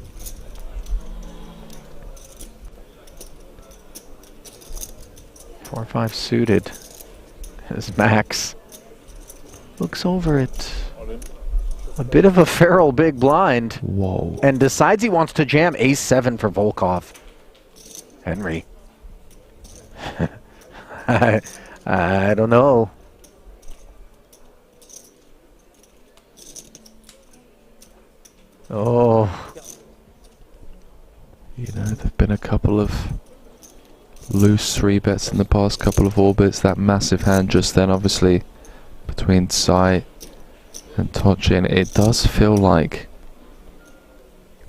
Four or 5 suited as Max looks over at a bit of a feral big blind. Whoa. And decides he wants to jam ace-7 for Volkov. Henry. I don't know. Oh. You know, there've been a couple of loose 3-bets in the past couple of orbits. That massive hand just then, obviously, between Tsai and Tochi, and it does feel like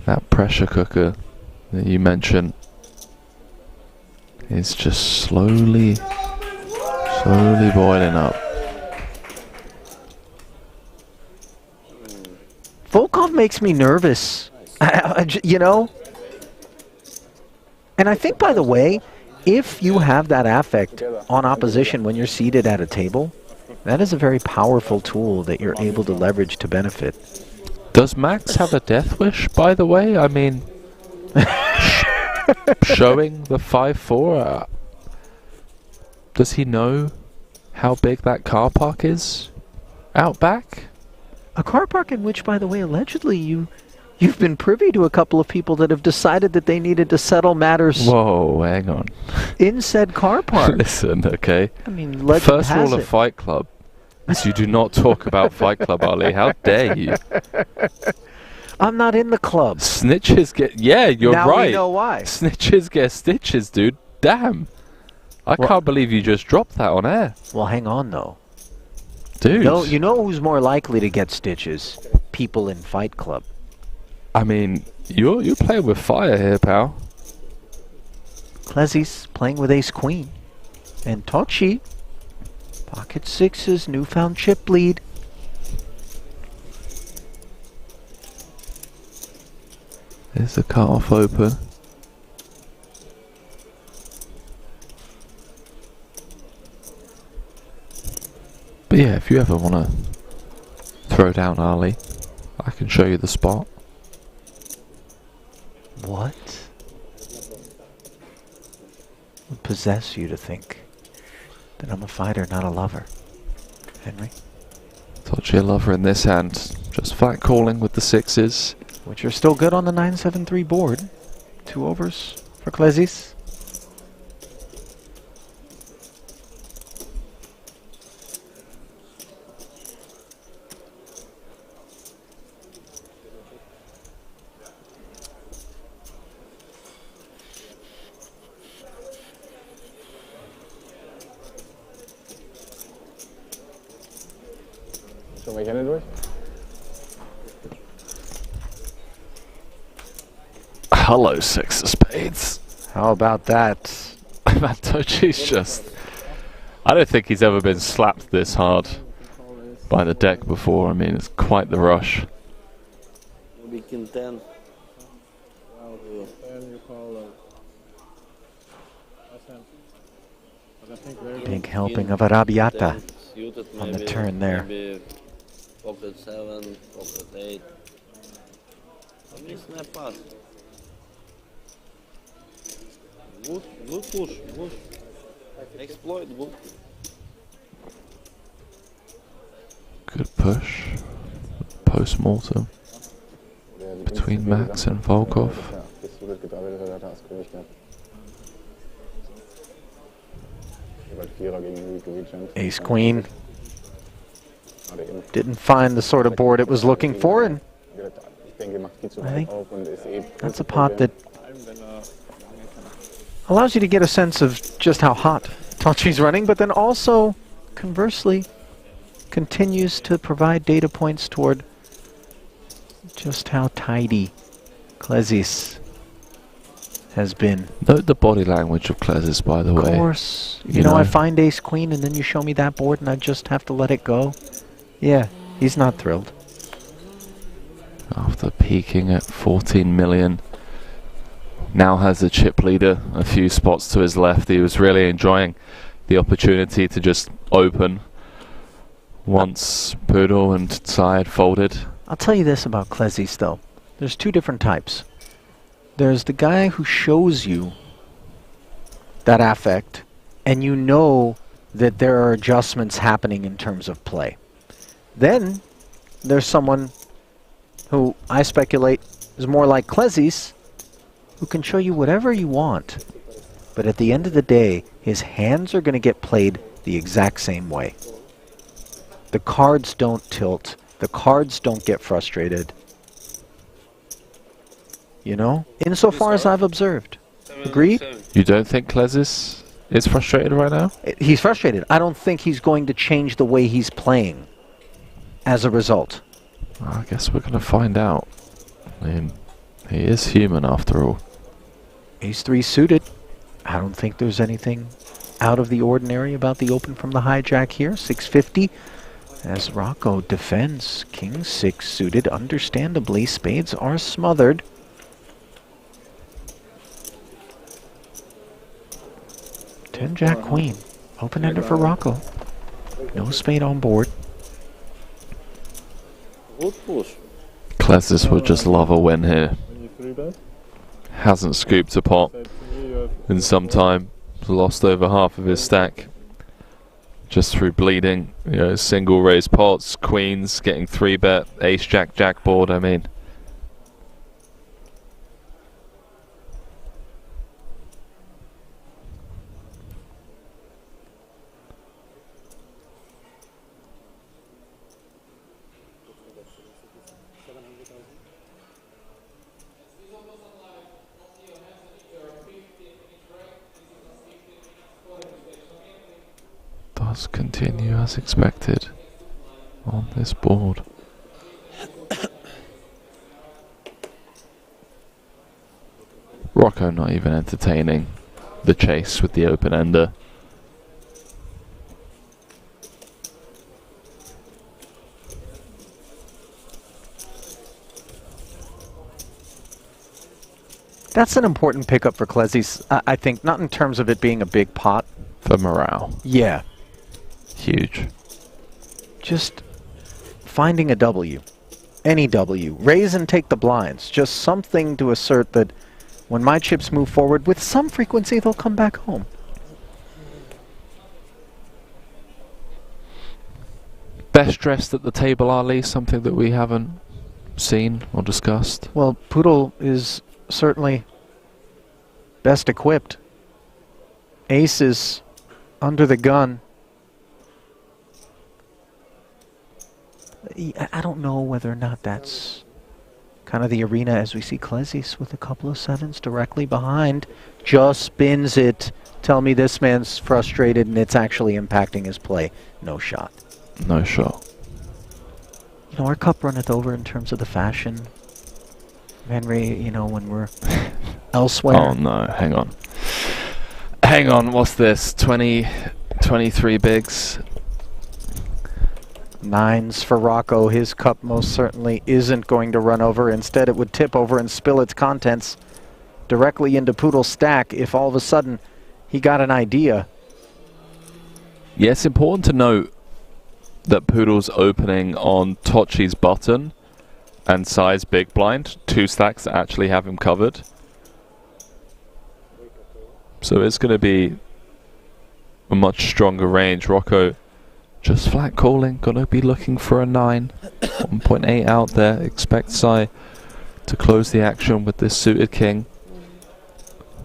that pressure cooker that you mentioned is just slowly boiling up. Volkov makes me nervous, you know? And I think, by the way, if you have that affect on opposition when you're seated at a table, that is a very powerful tool that you're able to leverage to benefit. Does Max have a death wish, by the way? I mean, showing the 5-4, does he know how big that car park is out back? A car park in which, by the way, allegedly you've been privy to a couple of people that have decided that they needed to settle matters. Whoa, hang on. In said car park. Listen, okay. I mean, legend first has rule it. of Fight Club is you do not talk about Fight Club, Ali. How dare you? I'm not in the club. Snitches get... Yeah, you're now right. We know why. Snitches get stitches, dude. Damn. I can't believe you just dropped that on air. Well, hang on, though. Dude. You know who's more likely to get stitches? People in Fight Club. I mean, you're playing with fire here, pal. Klezzy's playing with ace-queen. And Tochi, pocket 6's newfound chip lead. There's the cut-off open. But yeah, if you ever want to throw down Ali, I can show you the spot. What would possess you to think Then I'm a fighter, not a lover. Henry? Tochi a lover in this hand. Just flat calling with the sixes. Which are still good on the 9-7-3 board. 2 overs for Klezis. Zullen we beginnen door? Hello, six of spades. How about that? Man, Tochi's just... I don't think he's ever been slapped this hard by the deck before. I mean, it's quite the rush. Maybe king 10. Big helping of Arrabbiata on the turn there. Maybe pocket 7, pocket 8. Snap pass. Good push, good. Exploit, good. Good push. Post-mortem. Between Max and Volkov. Ace Queen. Didn't find the sort of board it was looking for, and I think that's a pot that allows you to get a sense of just how hot Tochi's running, but then also, conversely, continues to provide data points toward just how tidy Klezis has been. Note the body language of Klezis, by the way. Of course. You know, I find Ace Queen and then you show me that board and I just have to let it go. Yeah, he's not thrilled. After peaking at 14 million, now has the chip leader a few spots to his left. He was really enjoying the opportunity to just open once Poodle and Tsai had folded. I'll tell you this about Klezis though. There's two different types. There's the guy who shows you that affect and you know that there are adjustments happening in terms of play. Then there's someone who I speculate is more like Klezis, who can show you whatever you want, but at the end of the day, his hands are going to get played the exact same way. The cards don't tilt. The cards don't get frustrated. You know, insofar as I've observed. Agreed? You don't think Klezis is frustrated right now? He's frustrated. I don't think he's going to change the way he's playing as a result. Well, I guess we're going to find out. I mean, he is human after all. Ace-3 suited. I don't think there's anything out of the ordinary about the open from the hijack here. 650 as Rocco defends. King-6 suited. Understandably, spades are smothered. Jack Queen. Open-ender for Rocco. No spade on board. Klezis would just love a win here. Hasn't scooped a pot in some time. Lost over half of his stack just through bleeding. You know, single raise pots, queens, getting 3-bet, ace jack jack board. I mean, does continue as expected on this board. Rocco not even entertaining the chase with the open ender. That's an important pickup for Klezis, I think, not in terms of it being a big pot. For morale. Yeah. Huge. Just finding a W. Any W. Raise and take the blinds. Just something to assert that when my chips move forward, with some frequency, they'll come back home. Best dressed at the table, Ali, something that we haven't seen or discussed? Well, Poodle is certainly best equipped. Ace is under the gun. I don't know whether or not that's kind of the arena as we see Klezis with a couple of sevens directly behind. Just spins it. Tell me this man's frustrated and it's actually impacting his play. No shot. No shot. You know, our cup runneth over in terms of the fashion. Henry, you know, when we're elsewhere. Oh no, hang on. Hang on, what's this? 23 bigs. Nines for Rocco. His cup most certainly isn't going to run over. Instead, it would tip over and spill its contents directly into Poodle's stack if all of a sudden he got an idea. Yeah, it's important to note that Poodle's opening on Tochi's button and size big blind, 2 stacks that actually have him covered. So it's going to be a much stronger range. Rocco just flat calling, gonna be looking for a 9. 1.8 out there. Expect Sai to close the action with this suited king.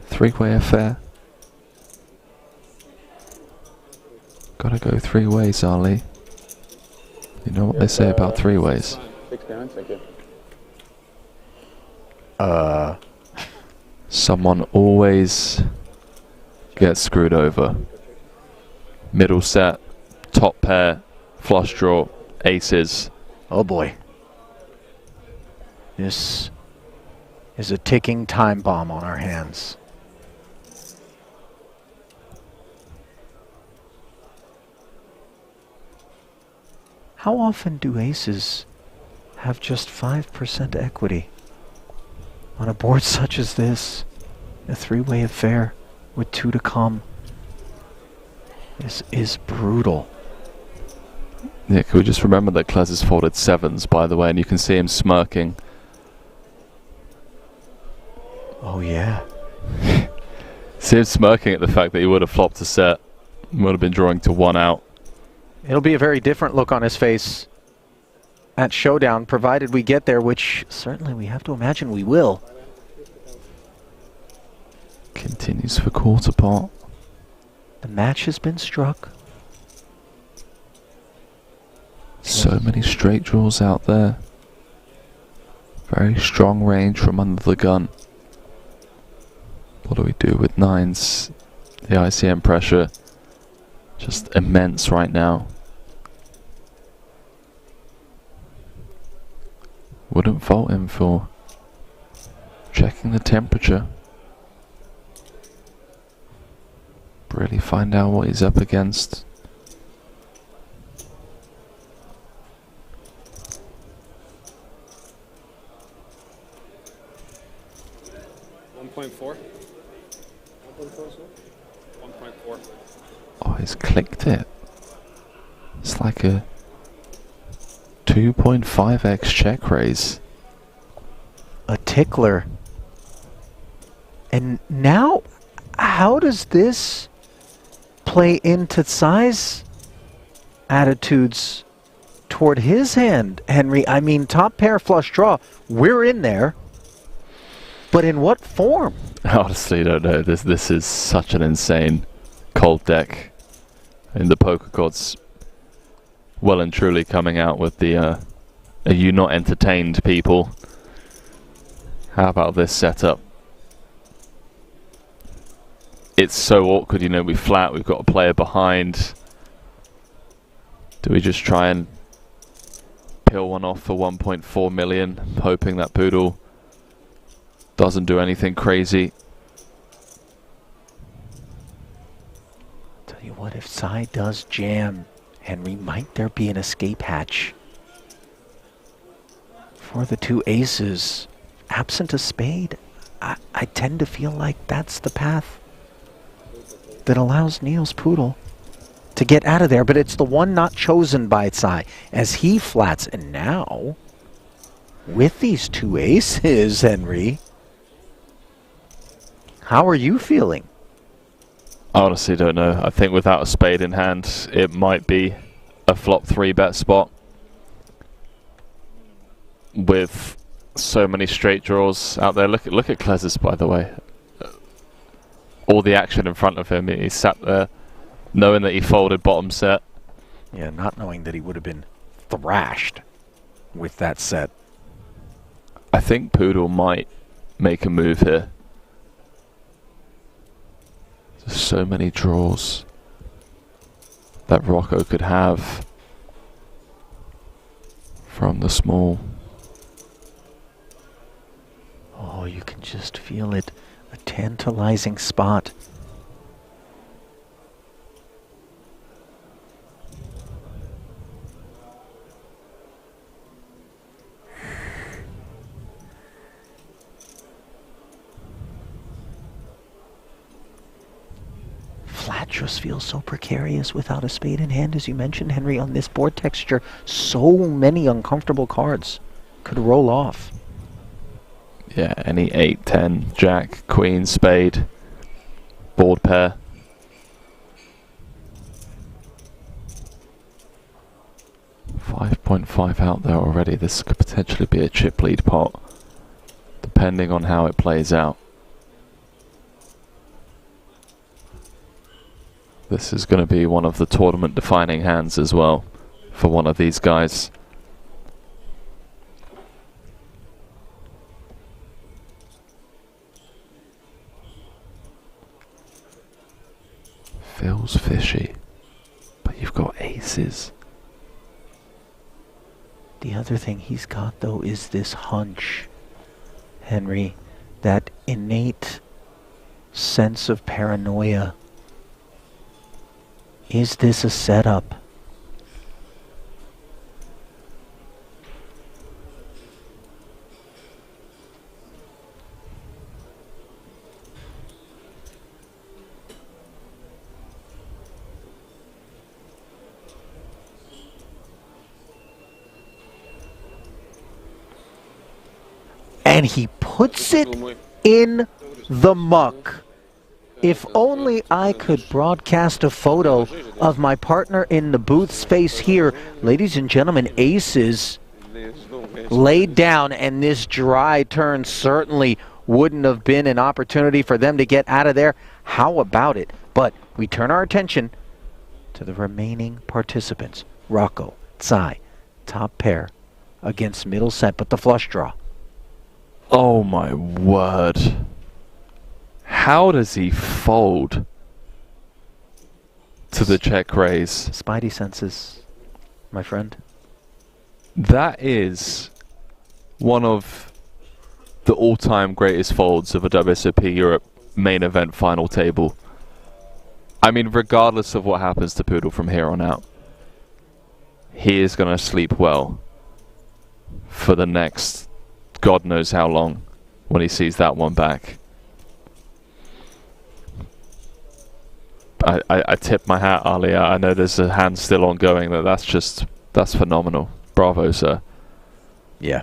3-way affair. Gotta go 3 ways, Ali. You know what they say about 3 ways. Someone always gets screwed over. Middle set. Top pair, flush draw, aces. Oh boy. This is a ticking time bomb on our hands. How often do aces have just 5% equity? On a board such as this, a 3-way affair with 2 to come. This is brutal. Yeah, can we just remember that Klez has folded 7s, by the way, and you can see him smirking. Oh, yeah. See him smirking at the fact that he would have flopped a set, would have been drawing to 1 out. It'll be a very different look on his face at Showdown, provided we get there, which certainly we have to imagine we will. Continues for quarter pot. The match has been struck. So many straight draws out there. Very strong range from under the gun. What do we do with 9s? The ICM pressure just immense right now. Wouldn't fault him for checking the temperature. Really find out what he's up against. Oh, he's clicked it. It's like a 2.5x check raise. A tickler. And now, how does this play into Sai's attitudes toward his hand, Henry? I mean, top pair flush draw, we're in there. But in what form? I honestly don't know. This is such an insane cold deck. And the poker gods well and truly coming out with the are you not entertained, people? How about this setup? It's so awkward, you know, we flat, we've got a player behind. Do we just try and peel one off for 1.4 million, hoping that Poodle doesn't do anything crazy? Tell you what, if Sai does jam, Henry, might there be an escape hatch for the 2 aces? Absent a spade, I tend to feel like that's the path that allows Neil's Poodle to get out of there, but it's the one not chosen by Sai as he flats. And now, with these 2 aces, Henry, how are you feeling? I honestly don't know. I think without a spade in hand, it might be a flop 3-bet spot with so many straight draws out there. Look at Klezis, by the way. All the action in front of him. He sat there knowing that he folded bottom set. Yeah, not knowing that he would have been thrashed with that set. I think Poodle might make a move here. There's so many draws that Rocco could have from the small. Oh, you can just feel it. A tantalizing spot. Flat just feels so precarious without a spade in hand, as you mentioned, Henry, on this board texture. So many uncomfortable cards could roll off. Yeah, any 8, 10, jack, queen, spade, board pair. .5 out there already. This could potentially be a chip lead pot, depending on how it plays out. This is going to be one of the tournament defining hands as well for one of these guys. Feels fishy, but you've got aces. The other thing he's got, though, is this hunch, Henry, that innate sense of paranoia. Is this a setup? And he puts it in the muck. If only I could broadcast a photo of my partner in the booth's face here. Ladies and gentlemen, aces laid down, and this dry turn certainly wouldn't have been an opportunity for them to get out of there. How about it? But we turn our attention to the remaining participants. Rocco, Tsai, top pair against middle set, but the flush draw. Oh my word. How does he fold to the check raise? Spidey senses, my friend. That is one of the all-time greatest folds of a WSOP Europe main event final table. I mean, regardless of what happens to Poodle from here on out, he is going to sleep well for the next God knows how long when he sees that one back. I tip my hat, Ali. I know there's a hand still ongoing. That's phenomenal. Bravo, sir. Yeah.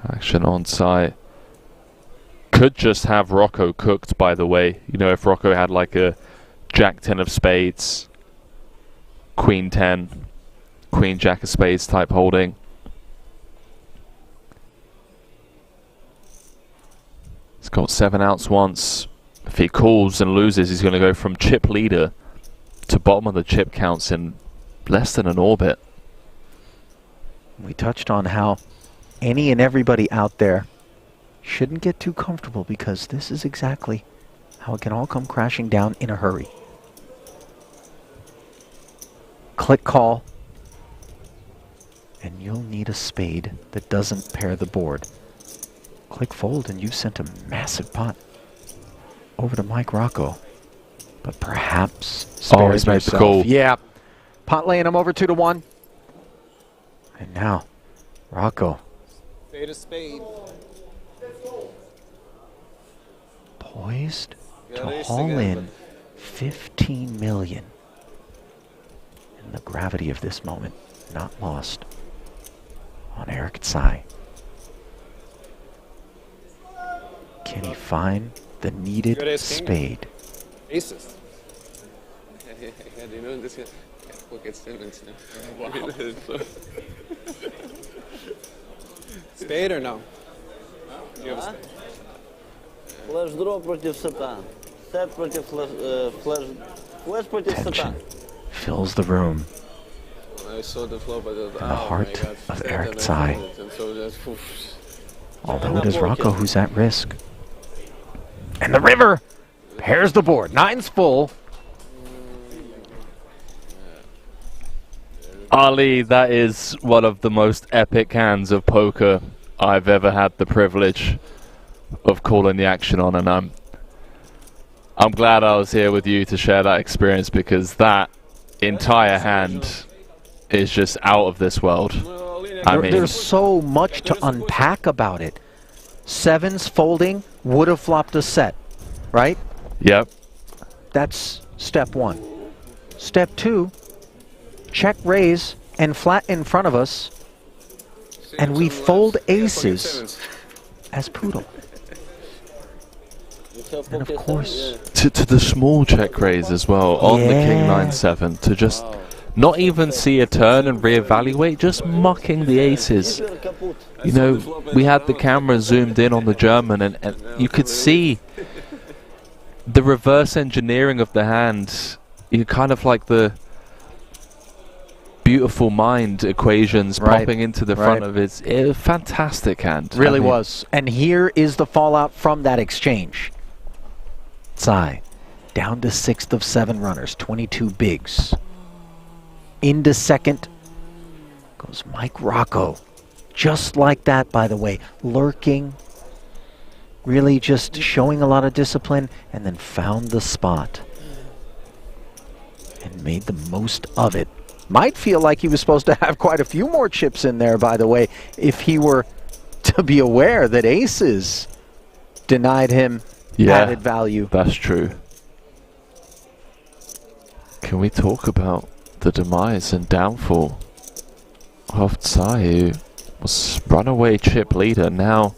Action on site. Could just have Rocco cooked, by the way. You know, if Rocco had like a Jack 10 of spades, Queen 10, Queen Jack of spades type holding. He's got 7 outs once. If he calls and loses, he's going to go from chip leader to bottom of the chip counts in less than an orbit. We touched on how any and everybody out there shouldn't get too comfortable, because this is exactly how it can all come crashing down in a hurry. Click call, and you'll need a spade that doesn't pair the board. Click fold, and you've sent a massive pot over to Mike Rocco. But perhaps spares he's made the yourself. call. Yeah. Pot laying him over 2-1. And now, Rocco. Spade a spade. Poised to Yeah, haul in 15 million. And the gravity of this moment not lost on Eric Tsai. Can he find the needed spade? Aces. Look at Simmons now. Spade or no? Do you have a spade? Флеш дроп против сета. Сет против флеш против сета. Fills the room. I saw the flow, but The heart of Eric Tsai. Although it is Rocco who's at risk. And the river pairs the board. Nine's full. Ali, that is one of the most epic hands of poker I've ever had the privilege of calling the action on, and I'm glad I was here with you to share that experience, because that entire hand is just out of this world. I mean, There's so much to unpack about it. Sevens folding would have flopped a set, right? Yep. That's step one. Step two, check raise and flat in front of us, and we fold aces as poodle. And of course, to the small check raise as well on the King 9-7, to just not even see a turn and reevaluate, just mucking the aces. You know, we had the camera zoomed in on the German, and you could see the reverse engineering of the hand. You kind of like the beautiful mind equations popping into the front of it. It was a fantastic hand. Really was. And here is the fallout from that exchange. Tsai down to 6th of 7 runners, 22 bigs. Into second goes Mike Rocco. Just like that, by the way, lurking, really just showing a lot of discipline, and then found the spot and made the most of it. Might feel like he was supposed to have quite a few more chips in there, by the way, if he were to be aware that aces denied him added value. That's true. Can we talk about the demise and downfall of Tsai, who was runaway chip leader, now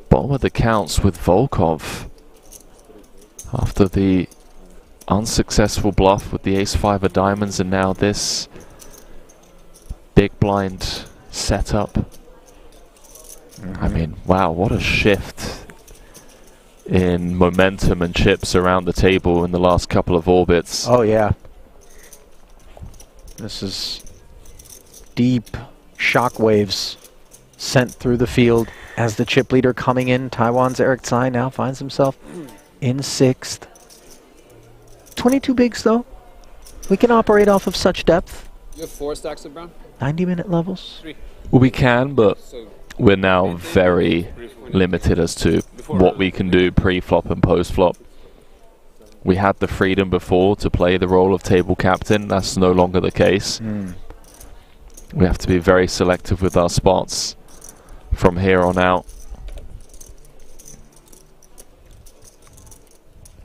bottom of the counts with Volkov after the unsuccessful bluff with the ace-5 of diamonds, and now this big blind setup. I mean, wow, what a shift in momentum and chips around the table in the last couple of orbits. Oh yeah. This is deep shockwaves sent through the field as the chip leader coming in. Taiwan's Eric Tsai now finds himself in 6th. 22 bigs though. We can operate off of such depth. You have 4 stacks of brown? 90-minute levels. Well, we can, but we're now very limited as to what we can do pre-flop and post-flop. We had the freedom before to play the role of table captain. That's no longer the case. We have to be very selective with our spots from here on out.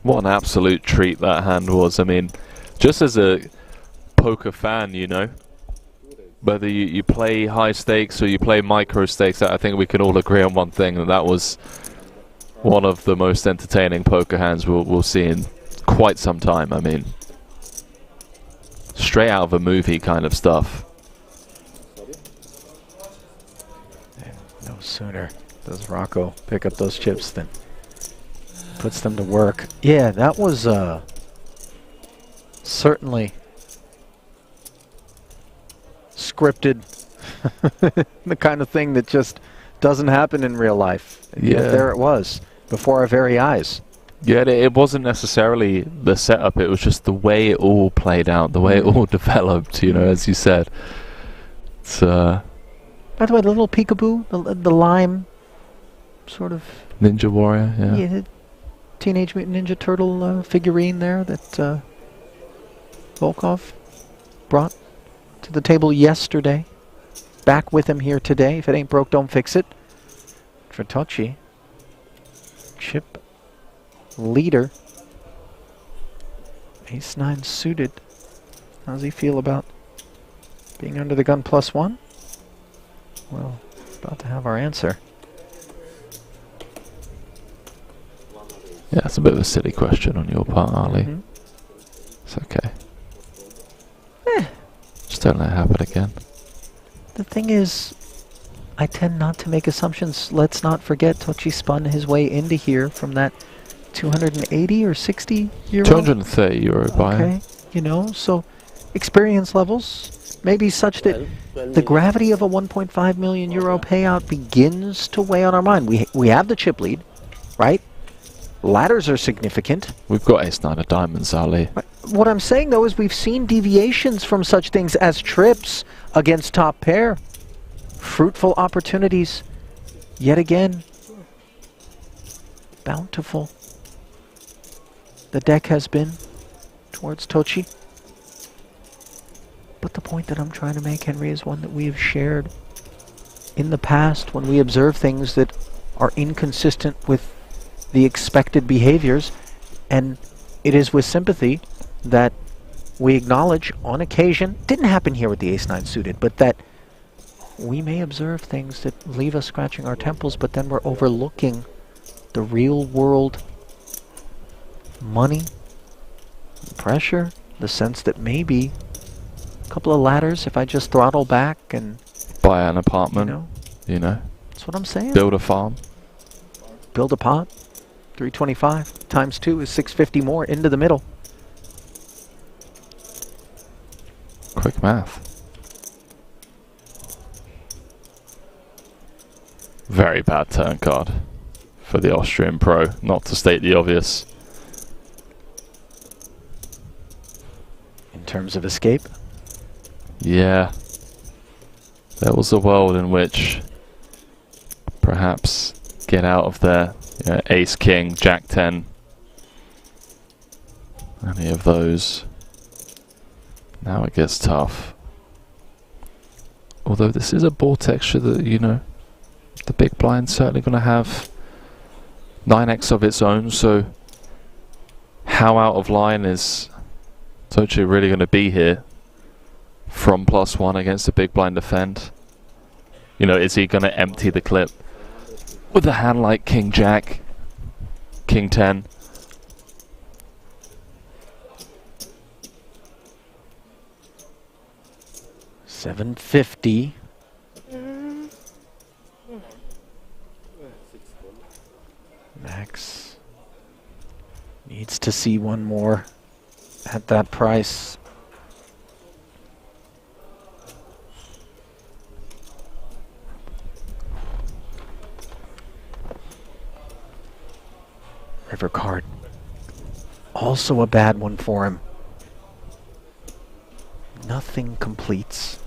What an absolute treat that hand was. I mean, just as a poker fan, you know, whether you play high stakes or you play micro stakes, I think we can all agree on one thing, and that was one of the most entertaining poker hands we'll see in quite some time. I mean, straight out of a movie kind of stuff. And no sooner does Rocco pick up those chips than puts them to work. Yeah, that was certainly scripted. The kind of thing that just doesn't happen in real life. Yeah. Yet there it was, before our very eyes. Yeah, it wasn't necessarily the setup, it was just the way it all played out, the way it all developed, you know, as you said. It's, by the way, the little peekaboo, the lime sort of Ninja Warrior, yeah. Teenage Mutant Ninja Turtle figurine there that Volkov brought to the table yesterday. Back with him here today. If it ain't broke, don't fix it. For Tochi, chip leader. Ace-9 suited. How does he feel about being under the gun +1? Well, about to have our answer. Yeah, it's a bit of a silly question on your part, Ali. It's okay. don't let it happen again. The thing is, I tend not to make assumptions. Let's not forget Tochi spun his way into here from that 280 or 60 euro? 230 euro buy. Okay, you know, so experience levels may be such that the gravity of a 1.5 million euro payout begins to weigh on our mind. We have the chip lead, right? Ladders are significant. We've got ace-9 of diamonds, Ali. What I'm saying, though, is we've seen deviations from such things as trips against top pair. Fruitful opportunities, yet again, bountiful. The deck has been towards Tochi. But the point that I'm trying to make, Henry, is one that we have shared in the past when we observe things that are inconsistent with the expected behaviors, and it is with sympathy that we acknowledge on occasion, didn't happen here with the ace-9 suited, but that we may observe things that leave us scratching our temples, but then we're overlooking the real world money, pressure, the sense that maybe a couple of ladders, if I just throttle back and buy an apartment, you know. That's what I'm saying. Build a farm. Build a pot. 325 times 2 is 650 more into the middle. Quick math. Very bad turn card for the Austrian pro, not to state the obvious. In terms of escape? Yeah. There was a world in which perhaps get out of there. Ace, King, Jack 10. Any of those. Now it gets tough. Although this is a ball texture that, you know, the big blind's certainly going to have 9x of its own, so how out of line is Tochi really going to be here from +1 against the big blind defend? You know, is he going to empty the clip with a hand like King Jack, King 10? $750. Max needs to see one more at that price. River card. Also a bad one for him. Nothing completes.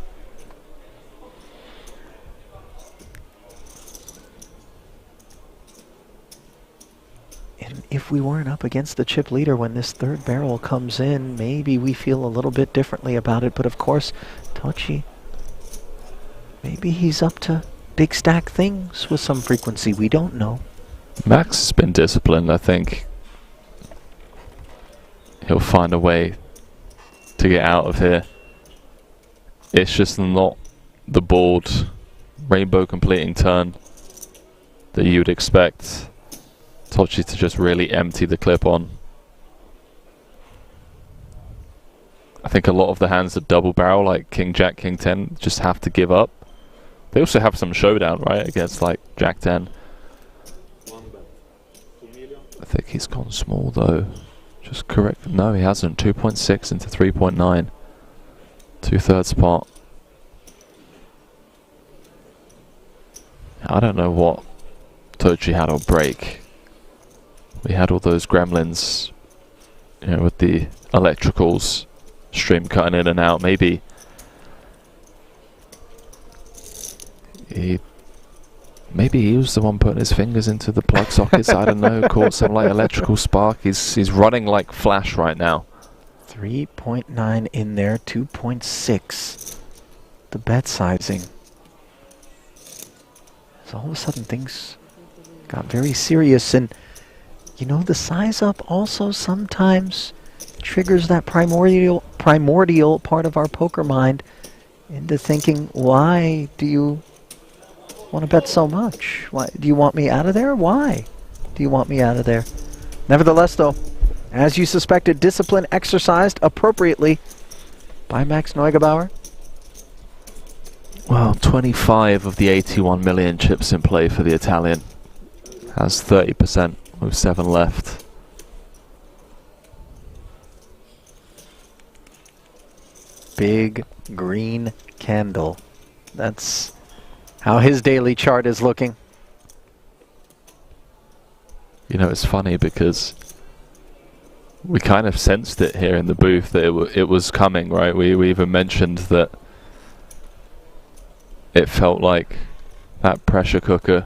And if we weren't up against the chip leader when this third barrel comes in, maybe we feel a little bit differently about it. But of course, Tochi, maybe he's up to big stack things with some frequency. We don't know. Max has been disciplined. I think he'll find a way to get out of here. It's just not the board rainbow completing turn that you would expect Tochi to just really empty the clip on. I think a lot of the hands that double barrel, like King Jack, King 10, just have to give up. They also have some showdown, right, against like Jack 10. I think he's gone small though. Just correct. No, he hasn't. 2.6 into 3.9. 2/3 pot. I don't know what Tochi had on break. We had all those gremlins, you know, with the electricals, stream cutting in and out. Maybe he was the one putting his fingers into the plug sockets. I don't know. Caught some like electrical spark. He's running like Flash right now. 3.9 in there. 2.6. The bet sizing. So all of a sudden things got very serious, and you know, the size up also sometimes triggers that primordial part of our poker mind into thinking, why do you want to bet so much? Why do you want me out of there? Why do you want me out of there? Nevertheless, though, as you suspected, discipline exercised appropriately by Max Neugebauer. Well, 25 of the 81 million chips in play for the Italian. Has 30% with 7 left. Big green candle. That's how his daily chart is looking. You know, it's funny because we kind of sensed it here in the booth that it was coming, right? We even mentioned that it felt like that pressure cooker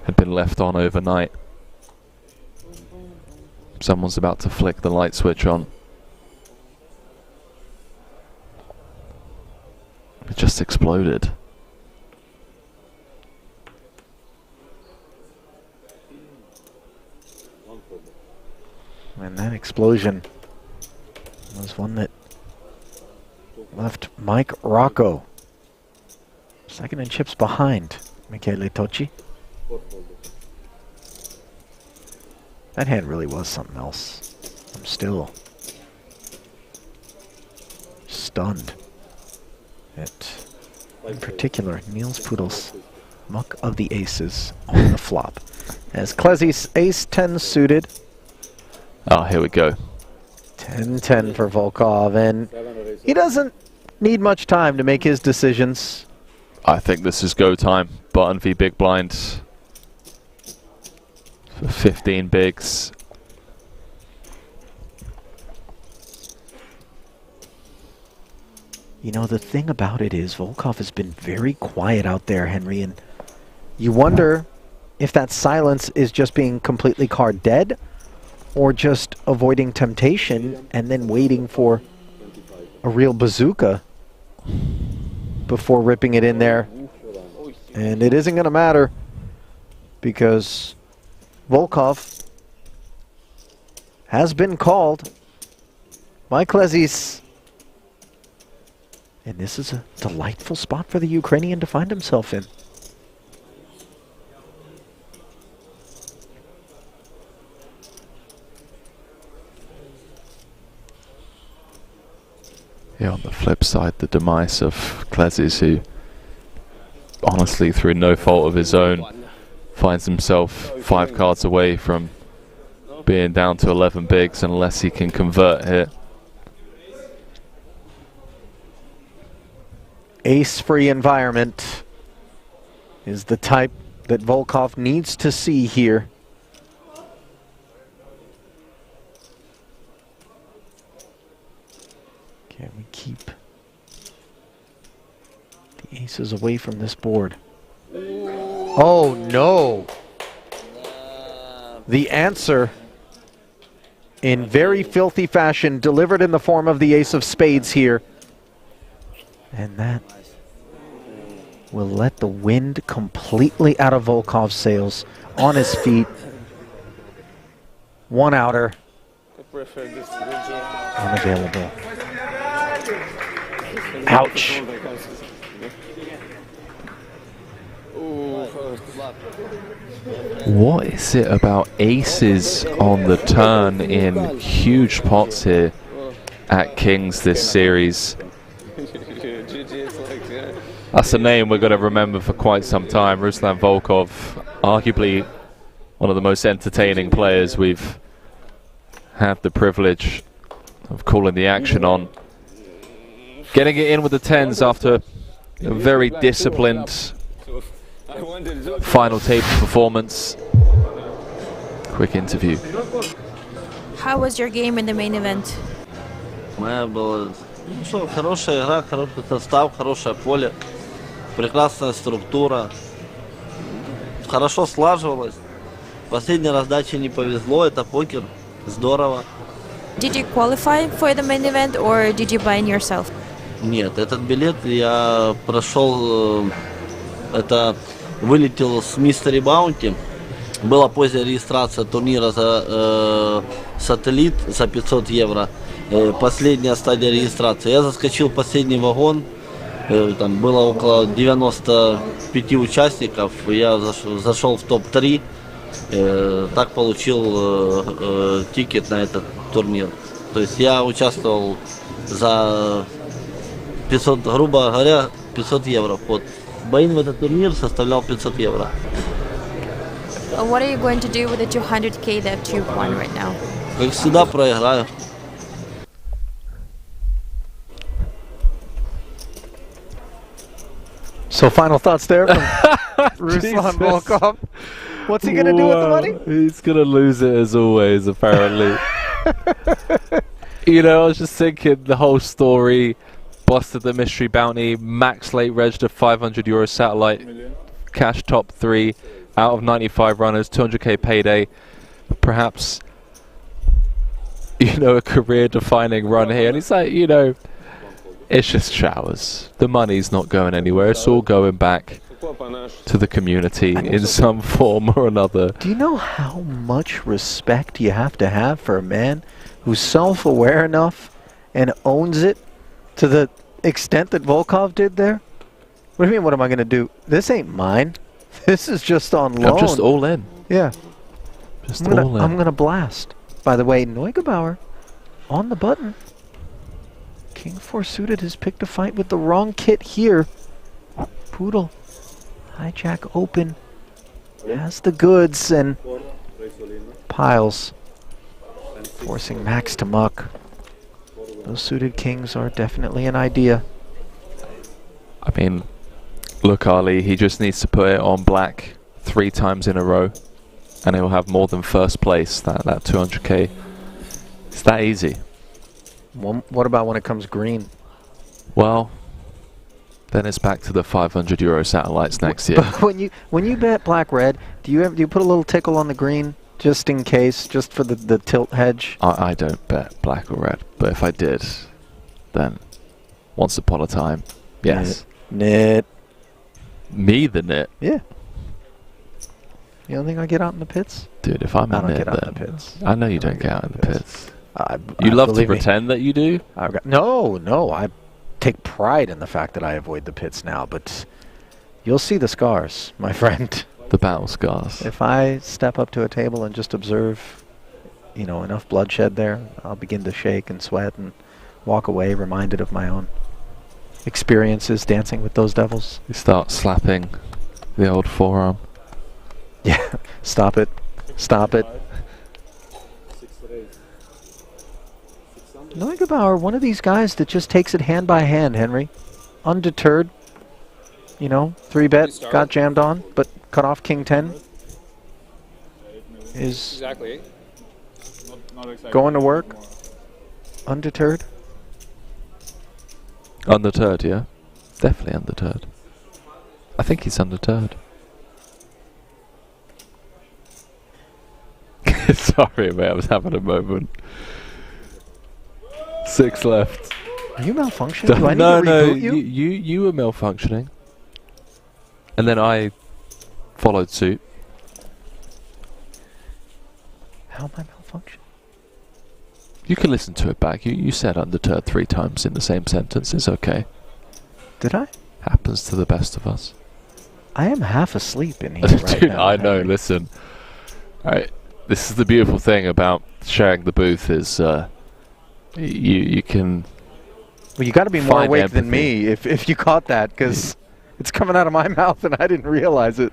had been left on overnight. Someone's about to flick the light switch on. It just exploded. And that explosion was one that left Mike Rocco second in chips behind Michele Tocci. That hand really was something else. I'm still stunned at, in particular, Niels Poodle's muck of the aces on the flop. As Klezzy's ace-10 suited. Oh, here we go. 10-10 for Volkov, and he doesn't need much time to make his decisions. I think this is go time. Button v big blind. For 15 bigs. You know, the thing about it is Volkov has been very quiet out there, Henry, and you wonder if that silence is just being completely card dead or just avoiding temptation and then waiting for a real bazooka before ripping it in there. And it isn't going to matter because Volkov has been called by Klezzy's. And this is a delightful spot for the Ukrainian to find himself in. Yeah, on the flip side, the demise of Klezzy's, who honestly, through no fault of his own, finds himself 5 cards away from being down to 11 bigs unless he can convert here. Ace-free environment is the type that Volkov needs to see here. Can we keep the aces away from this board? Oh no! The answer, in very filthy fashion, delivered in the form of the ace of spades here. And that will let the wind completely out of Volkov's sails. On his feet. One outer. Unavailable. Ouch. What is it about aces on the turn in huge pots here at Kings this series? That's a name we're going to remember for quite some time. Ruslan Volkov, arguably one of the most entertaining players we've had the privilege of calling the action on. Getting it in with the 10s after a very disciplined final table performance. Quick interview. How was your game in the main event? Моя была, ну что, хорошая игра, хороший состав, хорошее поле, прекрасная структура, хорошо слаживалось. Последней раздаче не повезло, это покер, здорово. Did you qualify for the main event or did you buy in yourself? Нет, этот билет я прошел, это вылетел с Mystery Bounty. Была поздняя регистрация турнира за сателлит за 500 евро. Последняя стадия регистрации. Я заскочил в последний вагон. Там было около 95 участников. Я зашел в топ-3. Так получил тикет на этот турнир. То есть я участвовал за 500, грубо говоря, 500 евро. Вот. Боин в этот турнир составлял 500 евро. What are you going to do with the 200k that you've won right now? Как всегда проиграю. So final thoughts there from Ruslan Volkov. What's he going to do with the money? He's going to lose it as always, apparently. You know, I was just thinking the whole story, busted the mystery bounty, max late register 500 euro satellite, cash top 3 out of 95 runners, 200k payday, perhaps, you know, a career defining run here. And it's like, you know, it's just showers. The money's not going anywhere. It's all going back to the community in some form or another. Do you know how much respect you have to have for a man who's self-aware enough and owns it to the extent that Volkov did there? What do you mean, what am I going to do? This ain't mine. This is just on loan. I'm just all in. Yeah. Just all in. I'm going to blast. By the way, Neugebauer on the button. King 4 suited has picked a fight with the wrong kit here. Poodle. Hijack open. Has the goods and piles. Forcing Max to muck. Those suited kings are definitely an idea. I mean, look, Ali, he just needs to put it on black 3 times in a row and he'll have more than first place, that 200k. It's that easy. What about when it comes green? Well, then it's back to the 500 euro satellites next year. But when you bet black red, do you put a little tickle on the green just in case, just for the tilt hedge? I don't bet black or red, but if I did, then once upon a time, yes. Nit. Me the nit? Yeah. You don't think I get out in the pits? Dude, if I'm I a don't nit, get out in then the pits. I know you don't get out in the pits. You love to pretend that you do? No, I take pride in the fact that I avoid the pits now, but you'll see the scars, my friend. The battle scars. If I step up to a table and just observe, you know, enough bloodshed there, I'll begin to shake and sweat and walk away reminded of my own experiences dancing with those devils. You start slapping the old forearm. Yeah, stop it. Stop it. Neugebauer, one of these guys that just takes it hand by hand, Henry. Undeterred. You know, 3-bet, got jammed on, but cut off King 10. Is exactly going to work. Undeterred. Undeterred, yeah? Definitely undeterred. I think he's undeterred. Sorry, mate, I was having a moment. 6 left. Are you malfunctioning? Do I need to reboot you? You were malfunctioning. And then I followed suit. How am I malfunctioning? You can listen to it back. You said undeterred 3 times in the same sentence. It's okay. Did I? Happens to the best of us. I am half asleep in here right Dude, now. I know, listen. Alright, this is the beautiful thing about sharing the booth is you can... Well, you got to be more find awake than empathy. me if you caught that, because it's coming out of my mouth and I didn't realize it.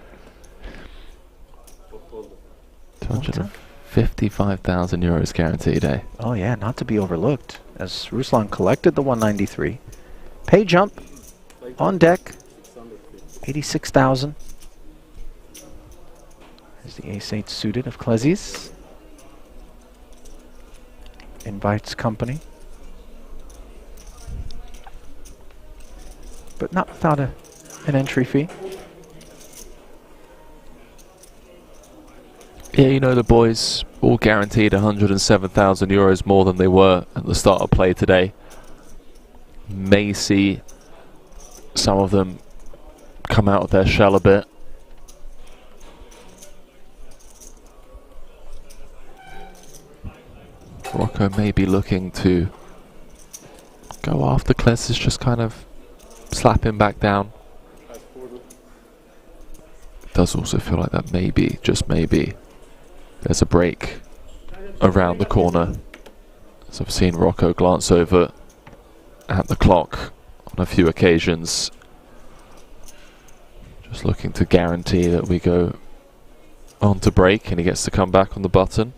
255,000 euros guaranteed, eh? Oh yeah, not to be overlooked. As Ruslan collected the 193. Pay jump on deck. 86,000. There's the ace-8 suited of Klezis. Invites company. But not without an entry fee. Yeah, you know, the boys all guaranteed 107,000 euros more than they were at the start of play today. May see some of them come out of their shell a bit. Rocco may be looking to go after Klezis, just kind of slap him back down. It does also feel like that maybe, just maybe, there's a break around the corner. As I've seen Rocco glance over at the clock on a few occasions. Just looking to guarantee that we go on to break and he gets to come back on the button.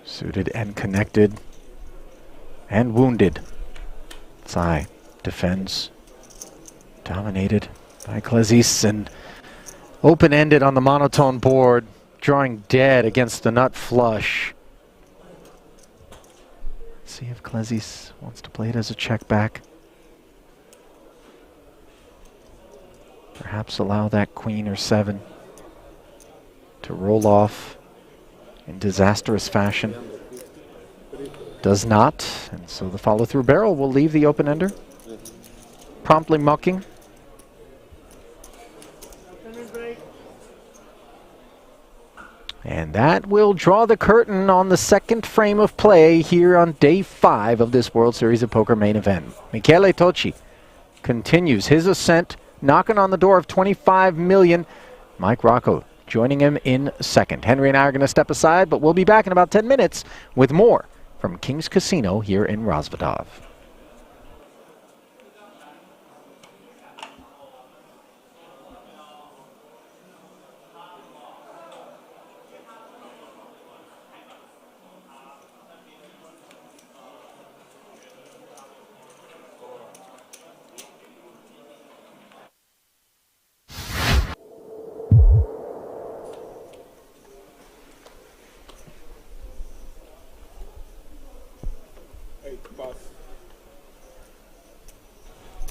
Suited and connected and wounded. Tsai defends. Dominated by Klezis and open-ended on the monotone board, drawing dead against the nut flush. See if Klezis wants to play it as a check back. Perhaps allow that queen or 7 to roll off in disastrous fashion. Does not, and so the follow-through barrel will leave the open-ender. Promptly mucking. And that will draw the curtain on the second frame of play here on day 5 of this World Series of Poker main event. Michele Tocci continues his ascent, knocking on the door of 25 million. Mike Rocco joining him in second. Henry and I are going to step aside, but we'll be back in about 10 minutes with more from King's Casino here in Rozvadov.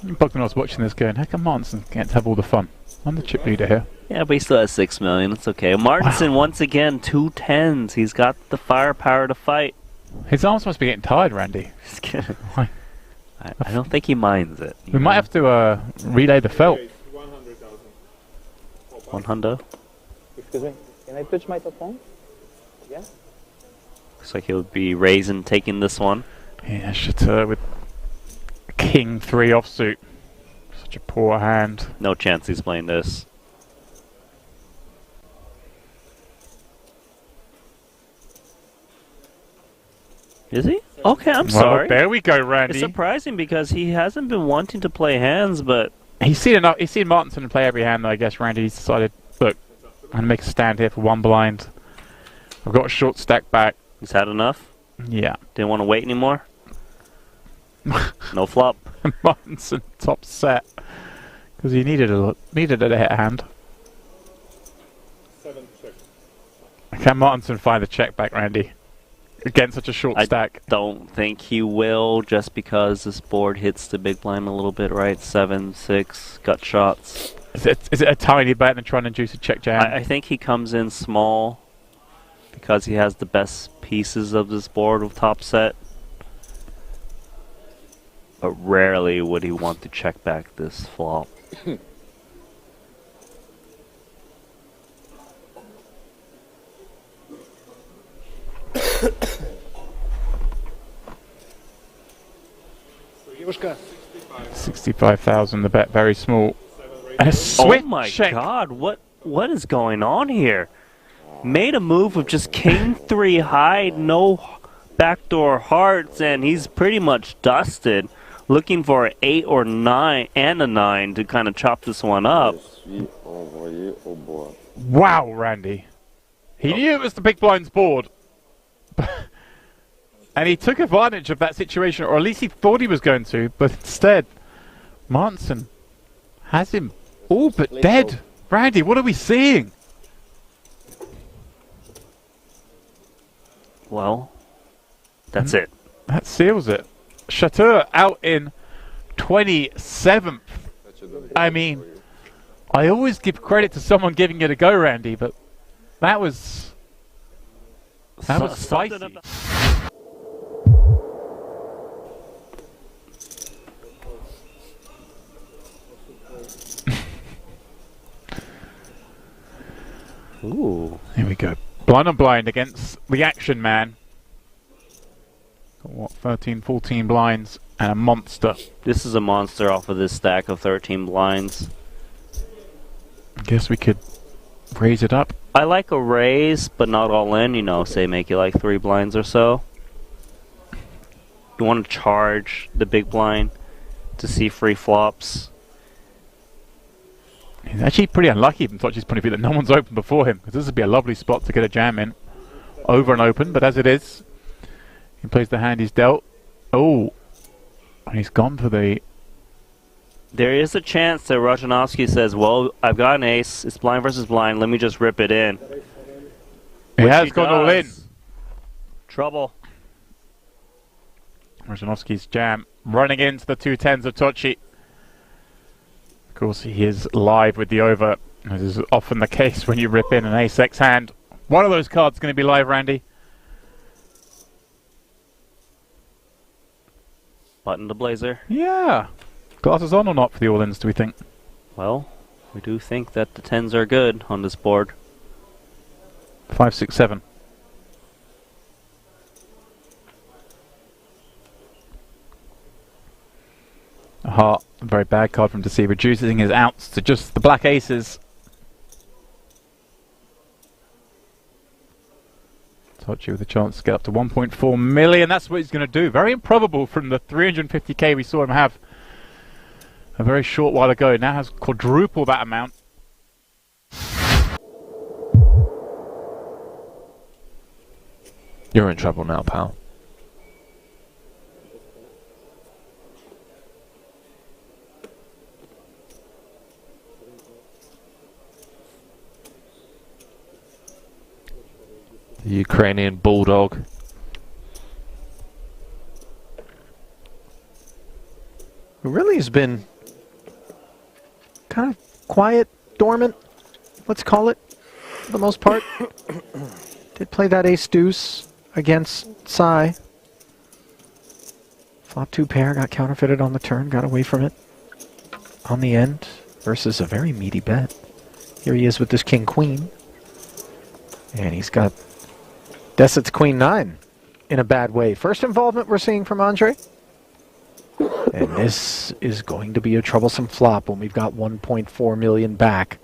Bogdanov's watching this going, how come Martinson can't have all the fun? I'm the chip leader here. Yeah, but he still has 6 million. It's okay. Martinson, once again, 2 10s. He's got the firepower to fight. His arms must be getting tired, Randy. Just kidding. I don't think he minds it. We might have to relay the felt. 100. Excuse me, can I touch my top phone? Yeah? Looks like he'll be raising, taking this one. Yeah, Chateau with King 3 offsuit. Such a poor hand. No chance he's playing this. Is he? Okay, I'm sorry. There we go, Randy. It's surprising because he hasn't been wanting to play hands, but He's seen enough. He's seen Martinson play every hand, though. I guess Randy's decided, look, I'm gonna make a stand here for 1 blind. I've got a short stack back. He's had enough. Yeah. Didn't want to wait anymore. No flop. Martinson top set because he needed a hit hand. 7 check. Can Martinson find a check back, Randy? Against such a short stack. I don't think he will, just because this board hits the big blind a little bit, right? 7, 6, gut shots. Is it a tiny bet than trying to induce a check jam? I think he comes in small because he has the best pieces of this board with top set. But rarely would he want to check back this flop. $65,000. The bet very small. And a switch. Oh my check. God! What is going on here? Made a move with just King 3 high, no backdoor hearts, and he's pretty much dusted. Looking for an 8 or 9 and a 9 to kind of chop this one up. Wow, Randy. He knew it was the big blind's board. And he took advantage of that situation, or at least he thought he was going to, but instead, Martinson has him all but dead. Randy, what are we seeing? Well, that's it. That seals it. Chateau out in 27th. I mean, I always give credit to someone giving it a go, Randy, but that was spicy. Ooh. Here we go. Blind on blind against the action man. Got what, 13, 14 blinds and a monster. This is a monster off of this stack of 13 blinds. I guess we could raise it up. I like a raise, but not all in, you know, say make it like 3 blinds or so. You want to charge the big blind to see free flops. He's actually pretty unlucky from Tochi's point of view that no one's open before him, because this would be a lovely spot to get a jam in. Over and open, but as it is, he plays the hand he's dealt. Oh, and he's gone for the... There is a chance that Rajanovsky says, well, I've got an ace, it's blind versus blind, let me just rip it in. He has gone all in. Trouble. Rajanovsky's jam running into the 2 10s of Tochi. Of course, he is live with the over, as is often the case when you rip in an ace-x hand. One of those cards is going to be live, Randy. Button the blazer. Yeah. Glasses on or not for the all-ins, do we think? Well, we do think that the 10s are good on this board. 5, 6, 7. A heart, a very bad card for him to see, reducing his outs to just the black aces. Tochi with a chance to get up to 1.4 million. That's what he's going to do. Very improbable from the 350k we saw him have a very short while ago. Now has quadruple that amount. You're in trouble now, pal. The Ukrainian bulldog. Who really has been kind of quiet, dormant, let's call it, for the most part. Did play that ace-deuce against Sai. Flop 2 pair, got counterfeited on the turn, got away from it on the end versus a very meaty bet. Here he is with this king-queen. And he's got Deset's queen-9 in a bad way. First involvement we're seeing from Andre. And this is going to be a troublesome flop when we've got 1.4 million back.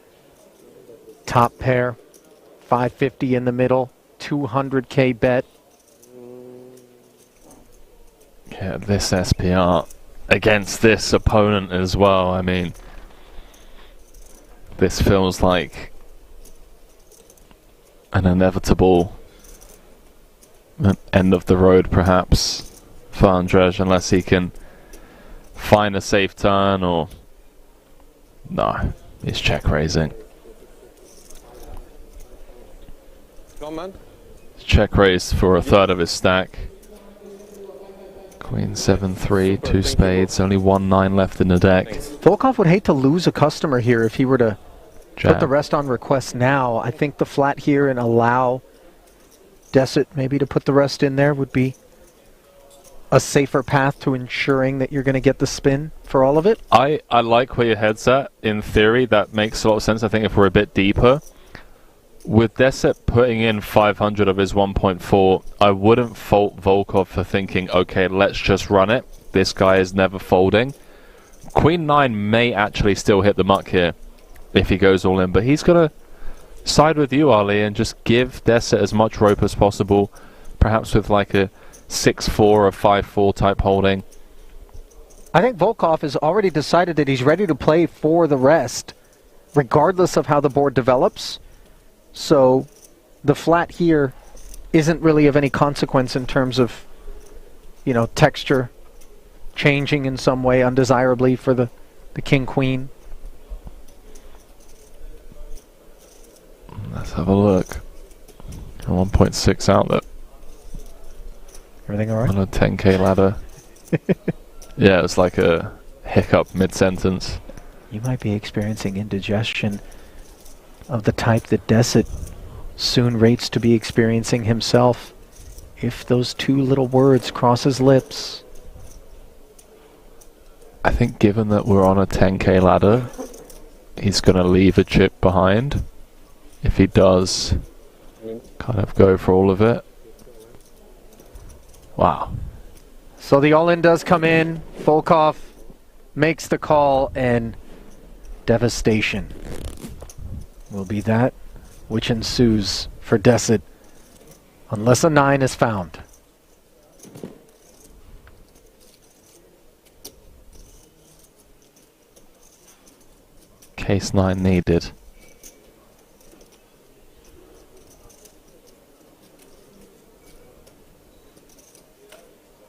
Top pair, 550 in the middle, 200k bet. Yeah, this SPR against this opponent as well. I mean, this feels like an inevitable end of the road, perhaps, for Andrzej, unless he can find a safe turn or... No, he's check raising. Come on, man. Check raise for a third of his stack. Queen 7-3, 2 spades, only 1-9 left in the deck. Volkov would hate to lose a customer here if he were to Jam. put the rest on request now. I think the flat here and allow Deset maybe to put the rest in there would be a safer path to ensuring that you're going to get the spin for all of it. I like where your head's at. In theory, that makes a lot of sense. I think if we're a bit deeper, with Deset putting in 500 of his 1.4, I wouldn't fault Volkov for thinking, okay, let's just run it. This guy is never folding. Queen 9 may actually still hit the muck here if he goes all in, but he's got to side with you, Ali, and just give Deset as much rope as possible, perhaps with like a 6-4 or 5-4 type holding. I think Volkov has already decided that he's ready to play for the rest, regardless of how the board develops. So the flat here isn't really of any consequence in terms of, you know, texture changing in some way undesirably for the king-queen. Let's have a look. A 1.6 outlet. Everything all right? On a 10k ladder. Yeah, it's like a hiccup mid-sentence. You might be experiencing indigestion of the type that Deset soon rates to be experiencing himself if those two little words cross his lips. I think given that we're on a 10k ladder, he's going to leave a chip behind. If he does, kind of go for all of it. Wow. So the all-in does come in. Volkov makes the call, and devastation will be that which ensues for Desit unless a 9 is found. Case 9 needed.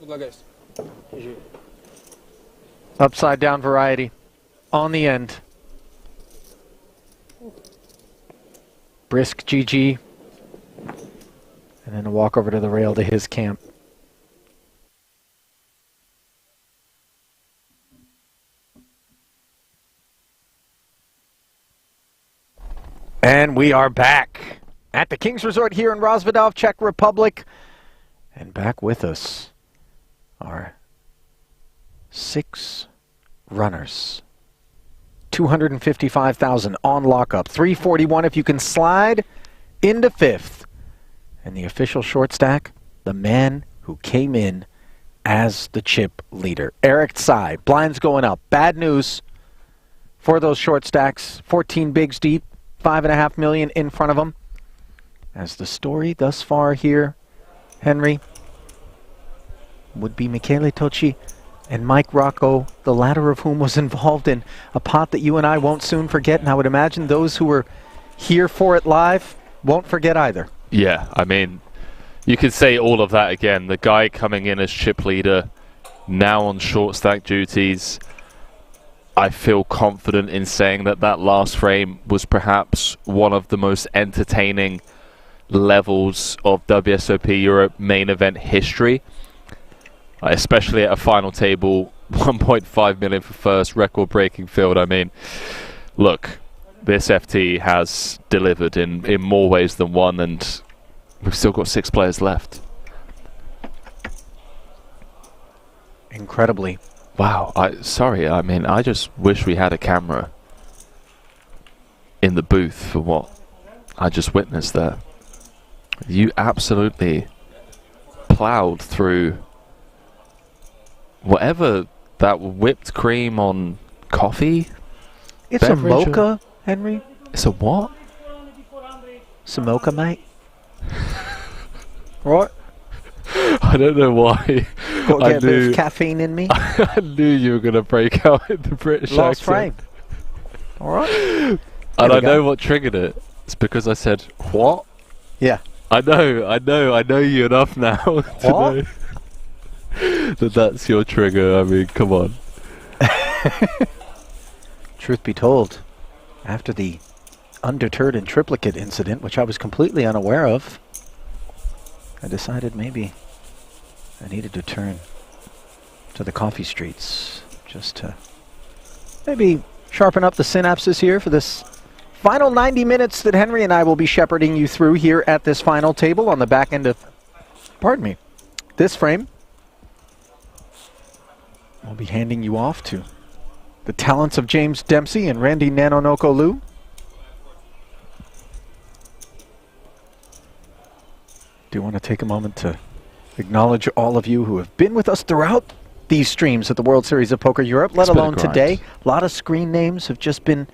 Good luck, guys. Upside down variety on the end. Brisk GG. And then a walk over to the rail to his camp. And we are back at the King's Resort here in Rozvadov, Czech Republic. And back with us are 6 runners. 255,000 on lockup. 341 if you can slide into 5th. And the official short stack, the man who came in as the chip leader. Eric Tsai, blinds going up. Bad news for those short stacks. 14 bigs deep, 5.5 million in front of them. As the story thus far here, Henry, would be Michele Tocci and Mike Rocco, the latter of whom was involved in a pot that you and I won't soon forget, and I would imagine those who were here for it live won't forget either. Yeah, I mean, you could say all of that again. The guy coming in as chip leader, now on short stack duties. I feel confident in saying that that last frame was perhaps one of the most entertaining levels of WSOP Europe main event history. Especially at a final table, 1.5 million for first, record-breaking field. I mean, look, this FT has delivered in more ways than one, and we've still got 6 players left. Incredibly. Wow, sorry, I mean, I just wish we had a camera in the booth for what I just witnessed there. You absolutely plowed through whatever that whipped cream on coffee. It's a mocha, Henry. It's a what? It's a mocha, mate. Right? I don't know why. Got to get a bit of caffeine in me. I knew you were going to break out in the British Last accent. frame. All right. And I know what triggered it. It's because I said, what? Yeah. I know you enough now to know that's your trigger. I mean, come on. Truth be told, after the undeterred and triplicate incident, which I was completely unaware of, I decided maybe I needed to turn to the coffee streets just to maybe sharpen up the synapses here for this final 90 minutes that Henry and I will be shepherding you through here at this final table on the back end of, pardon me, this frame. We'll be handing you off to the talents of James Dempsey and Randy Nanonoko Liu. Do want to take a moment to acknowledge all of you who have been with us throughout these streams at the World Series of Poker Europe, let alone today. A lot of screen names have just been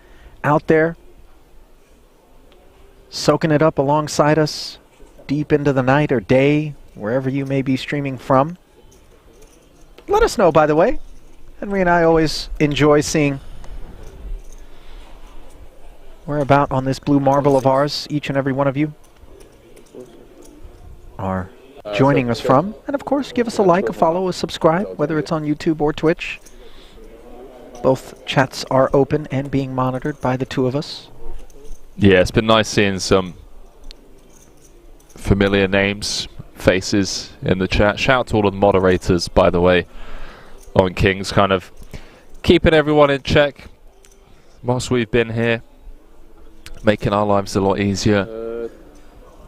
out there soaking it up alongside us deep into the night or day, wherever you may be streaming from. Let us know, by the way. Henry and I always enjoy seeing where about on this blue marble of ours, each and every one of you are joining us from. And of course, give us a like, a follow, a subscribe, whether it's on YouTube or Twitch. Both chats are open and being monitored by the two of us. Yeah, it's been nice seeing some familiar names, faces in the chat. Shout out to all of the moderators, by the way, on Kings, kind of keeping everyone in check whilst we've been here, making our lives a lot easier.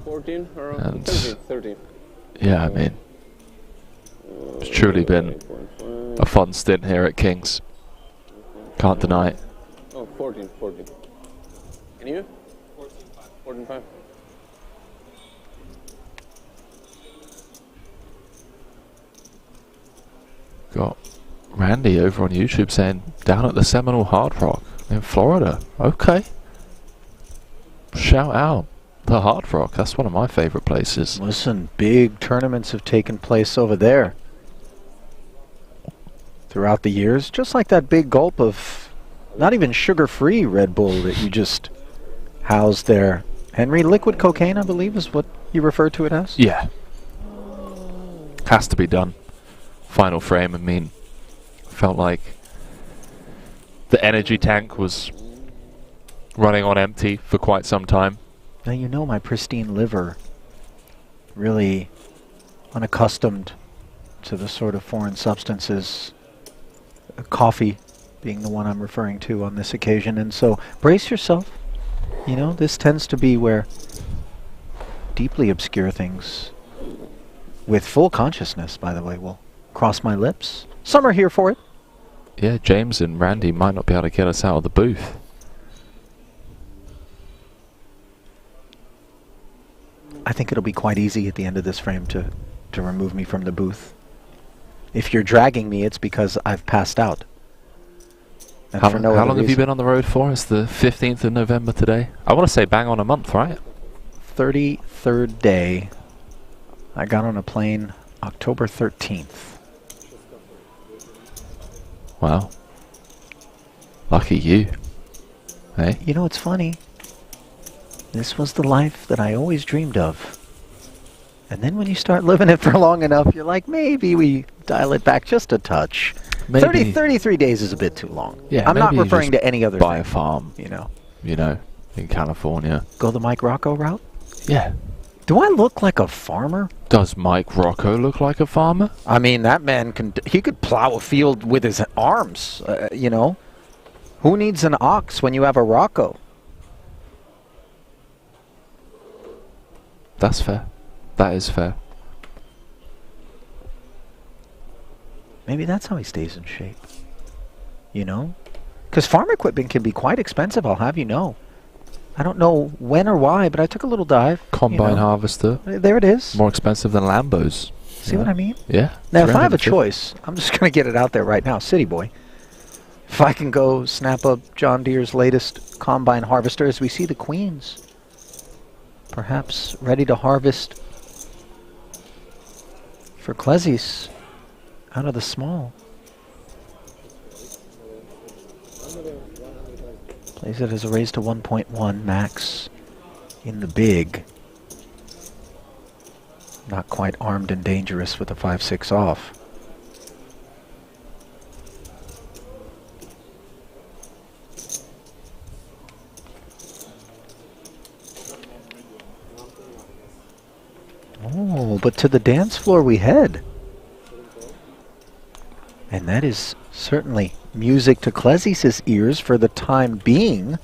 14 or and 13. Yeah, I mean, it's truly been a fun stint here at Kings. Can't deny it. Oh, 14. Can you? 14.5. Got Randy over on YouTube saying, down at the Seminole Hard Rock in Florida. Okay. Shout out. The Hard Rock, that's one of my favorite places. Listen, big tournaments have taken place over there throughout the years, just like that big gulp of not even sugar-free Red Bull that you just housed there. Henry, liquid cocaine, I believe, is what you refer to it as? Yeah. Has to be done. Final frame, I mean, felt like the energy tank was running on empty for quite some time. Now, you know my pristine liver, really unaccustomed to the sort of foreign substances, coffee being the one I'm referring to on this occasion, and so brace yourself. You know, this tends to be where deeply obscure things, with full consciousness, by the way, will cross my lips. Some are here for it. Yeah, James and Randy might not be able to get us out of the booth. I think it'll be quite easy at the end of this frame to remove me from the booth. If you're dragging me, it's because I've passed out. And How for no long other have you reason. been on the road for? It's the 15th of November today. I want to say bang on a month, right? 33rd day. I got on a plane October 13th. Wow. Lucky you. Hey? You know, it's funny. This was the life that I always dreamed of. And then when you start living it for long enough, you're like, maybe we dial it back just a touch. Maybe 33 days is a bit too long. Yeah, I'm not maybe you referring just to any other buy thing, a farm, you know. In California. Go the Mike Rocco route? Yeah. Do I look like a farmer? Does Mike Rocco look like a farmer? I mean, that man he could plow a field with his arms, you know. Who needs an ox when you have a Rocco? That's fair. That is fair. Maybe that's how he stays in shape. You know? Because farm equipment can be quite expensive, I'll have you know. I don't know when or why, but I took a little dive. Combine harvester. There it is. More expensive than Lambos. See what I mean? Yeah. Now, if I have a 350. choice, I'm just going to get it out there right now, City Boy. If I can go snap up John Deere's latest combine harvester as we see the queens, perhaps ready to harvest for Klezis out of the small. Plays it as a raise to 1.1 max in the big. Not quite armed and dangerous with a 5-6 off. Oh, but to the dance floor we head. And that is certainly music to Klezis' ears for the time being,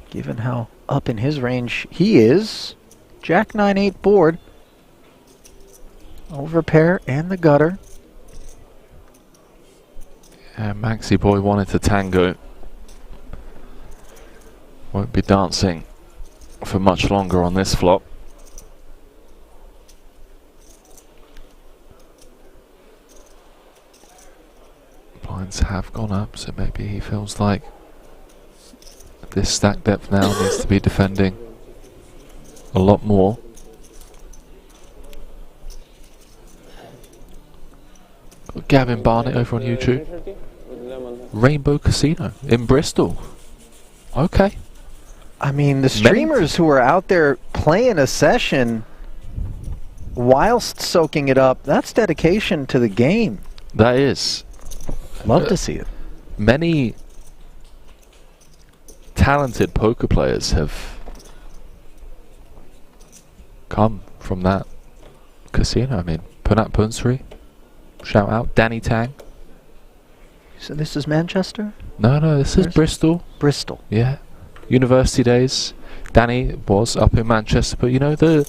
given how up in his range he is. Jack 9-8 board. Over pair and the gutter. Yeah, Maxi Boy wanted to tango. Won't be dancing for much longer on this flop. Blinds have gone up, so maybe he feels like this stack depth now needs to be defending a lot more. Got Gavin Barnett over on YouTube. Rainbow Casino in Bristol. Okay. I mean, the streamers who are out there playing a session whilst soaking it up, that's dedication to the game. That is. Love to see it. Many talented poker players have come from that casino. I mean, Punat Punsri, shout out. Danny Tang. So this is Manchester? No, this is Bristol. Bristol. Yeah. University days. Danny was up in Manchester, but you know, the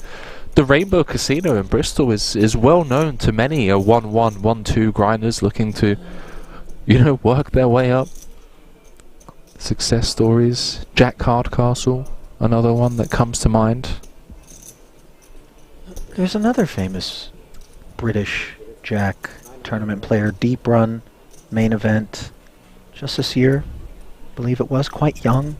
Rainbow Casino in Bristol is well known to many 1-1, 1-2 grinders looking to, you know, work their way up. Success stories. Jack Hardcastle, another one that comes to mind. There's another famous British Jack tournament player, deep run, main event, just this year, believe it was, quite young.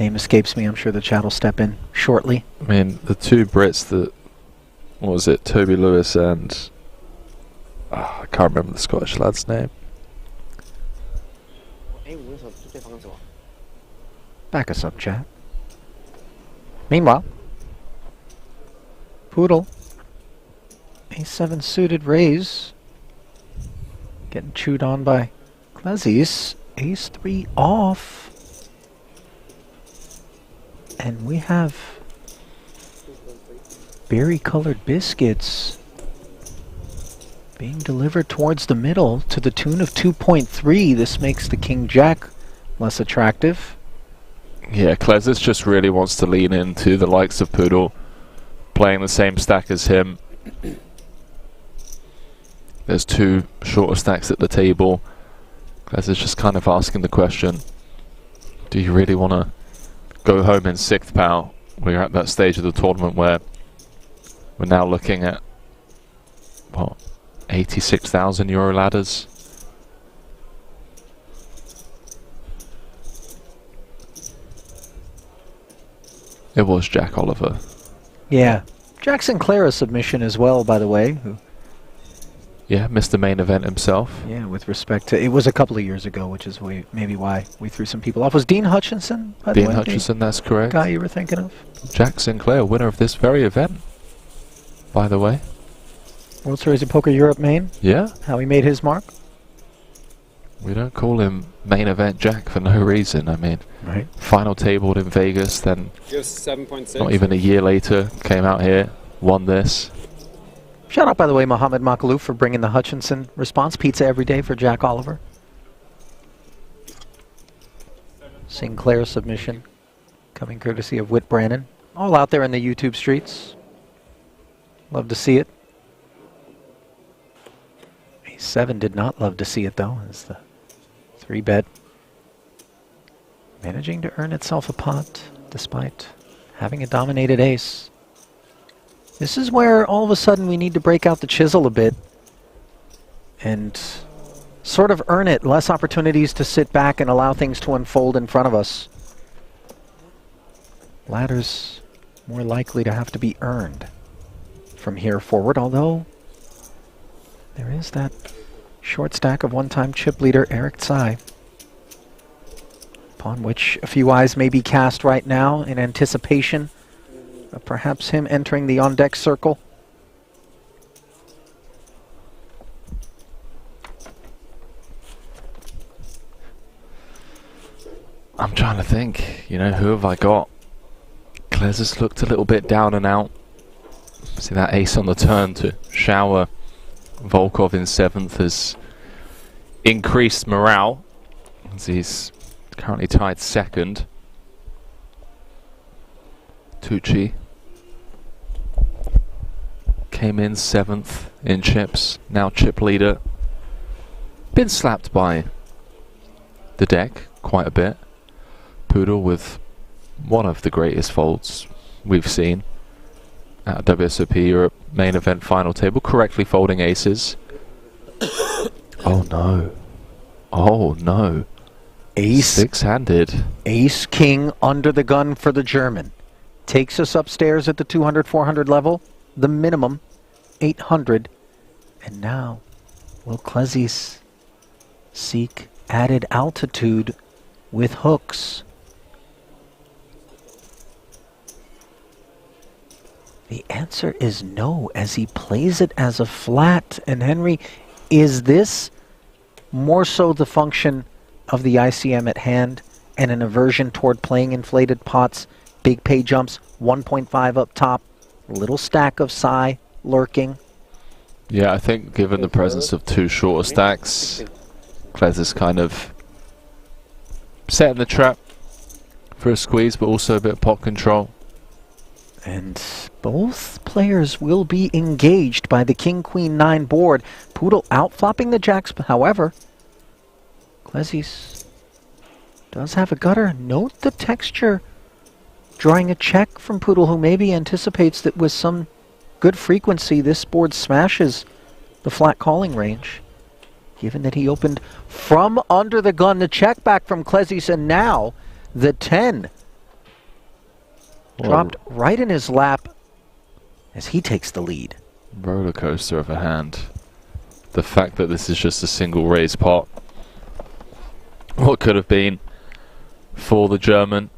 Name escapes me. I'm sure the chat will step in shortly. I mean, the two Brits that, what was it, Toby Lewis and, I can't remember the Scottish lad's name. Back us up, chat. Meanwhile, Poodle, A7 suited raise, getting chewed on by Klezis. Ace 3 off. And we have berry-colored biscuits being delivered towards the middle to the tune of 2.3. This makes the King-Jack less attractive. Yeah, Klezis just really wants to lean into the likes of Poodle, playing the same stack as him. There's two shorter stacks at the table. Klezis just kind of asking the question, do you really want to go home in 6th pal? We're at that stage of the tournament where we're now looking at, what, 86,000 euro ladders? It was Jack Oliver. Yeah. Jack Sinclair a submission as well, by the way. Yeah, missed the main event himself. Yeah, with respect to... It was a couple of years ago, which is maybe why we threw some people off. Was Dean Hutchinson, by the way? Dean Hutchinson, that's correct. Guy you were thinking of? Jack Sinclair, winner of this very event, by the way. World Series of Poker Europe main? Yeah. How he made his mark? We don't call him main event Jack for no reason. I mean, right. Final tabled in Vegas, then Just 7.6. not even a year later, came out here, won this. Shout out, by the way, Mohammed Makalou for bringing the Hutchinson response. Pizza every day for Jack Oliver. Sinclair submission coming courtesy of Whit Brannon. All out there in the YouTube streets. Love to see it. A7 did not love to see it, though, as the 3-bet managing to earn itself a pot despite having a dominated ace. This is where all of a sudden we need to break out the chisel a bit and sort of earn it. Less opportunities to sit back and allow things to unfold in front of us. Ladders more likely to have to be earned from here forward, although there is that short stack of one-time chip leader Eric Tsai, upon which a few eyes may be cast right now in anticipation of perhaps him entering the on-deck circle. I'm trying to think, you know, who have I got? Klezis looked a little bit down and out. See that ace on the turn to shower Volkov in 7th has increased morale, as he's currently tied 2nd. Tucci came in 7th in chips, now chip leader. Been slapped by the deck quite a bit. Poodle with one of the greatest folds we've seen at WSOP Europe main event final table, correctly folding aces. Oh no. Oh no. Ace. 6-handed. Ace King under the gun for the German. Takes us upstairs at the 200-400 level. The minimum, 800. And now, will Klezis seek added altitude with hooks? The answer is no, as he plays it as a flat. And Henry, is this more so the function of the ICM at hand and an aversion toward playing inflated pots, big pay jumps, 1.5 up top, little stack of Psy lurking? Yeah, I think given the presence of two shorter stacks, Klezis kind of setting the trap for a squeeze, but also a bit of pot control. And both players will be engaged by the King-Queen-9 board. Poodle outflopping the jacks, however, Klezis does have a gutter. Note the texture. Drawing a check from Poodle, who maybe anticipates that with some good frequency this board smashes the flat calling range. Given that he opened from under the gun, the check back from Klezis, and now the 10 dropped right in his lap as he takes the lead. Roller coaster of a hand. The fact that this is just a single raise pot. What could have been for the German.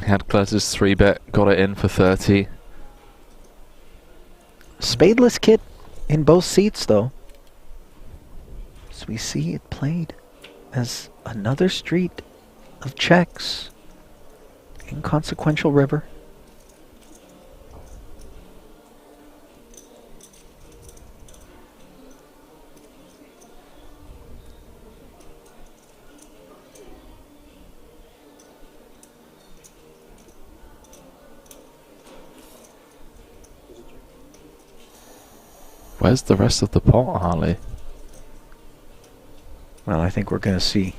Had Klez's 3-bet, got it in for 30. Spadeless kit in both seats, though. So we see it played as another street of checks. Inconsequential river. Where's the rest of the pot, Harley? Well, I think we're going to see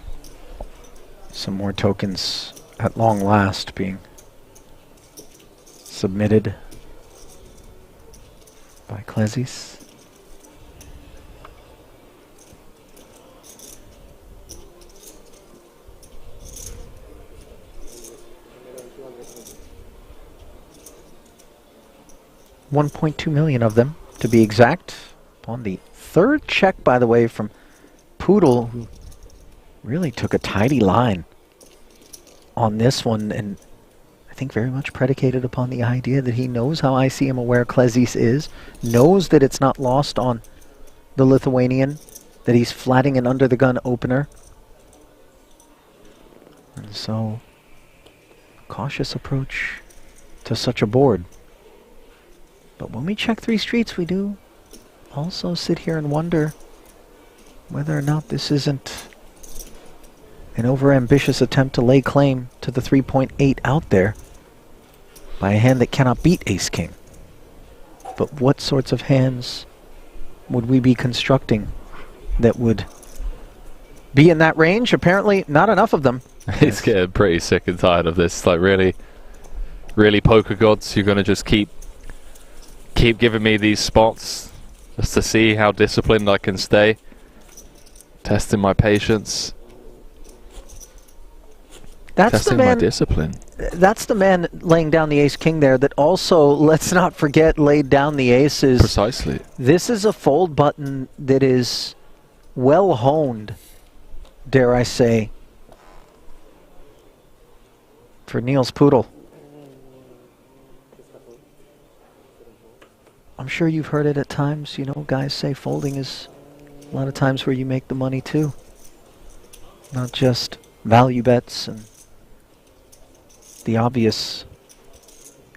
some more tokens at long last being submitted by Klezis. $1.2 million of them, to be exact. On the third check, by the way, from Poodle, who really took a tidy line on this one, and I think very much predicated upon the idea that he knows how ICM aware Klezis is, knows that it's not lost on the Lithuanian, that he's flatting an under-the-gun opener. And so, cautious approach to such a board. But when we check 3 streets, we do also sit here and wonder whether or not this isn't an overambitious attempt to lay claim to the 3.8 out there by a hand that cannot beat Ace-King. But what sorts of hands would we be constructing that would be in that range? Apparently not enough of them. He's getting pretty sick and tired of this. Like, really poker gods, you're going to just keep giving me these spots just to see how disciplined I can stay. Testing my patience. Testing my discipline. That's the man laying down the ace-king there that also, let's not forget, laid down the aces. Precisely. This is a fold button that is well honed, dare I say, for Niels Poodle. I'm sure you've heard it at times, you know, guys say folding is a lot of times where you make the money too. Not just value bets and the obvious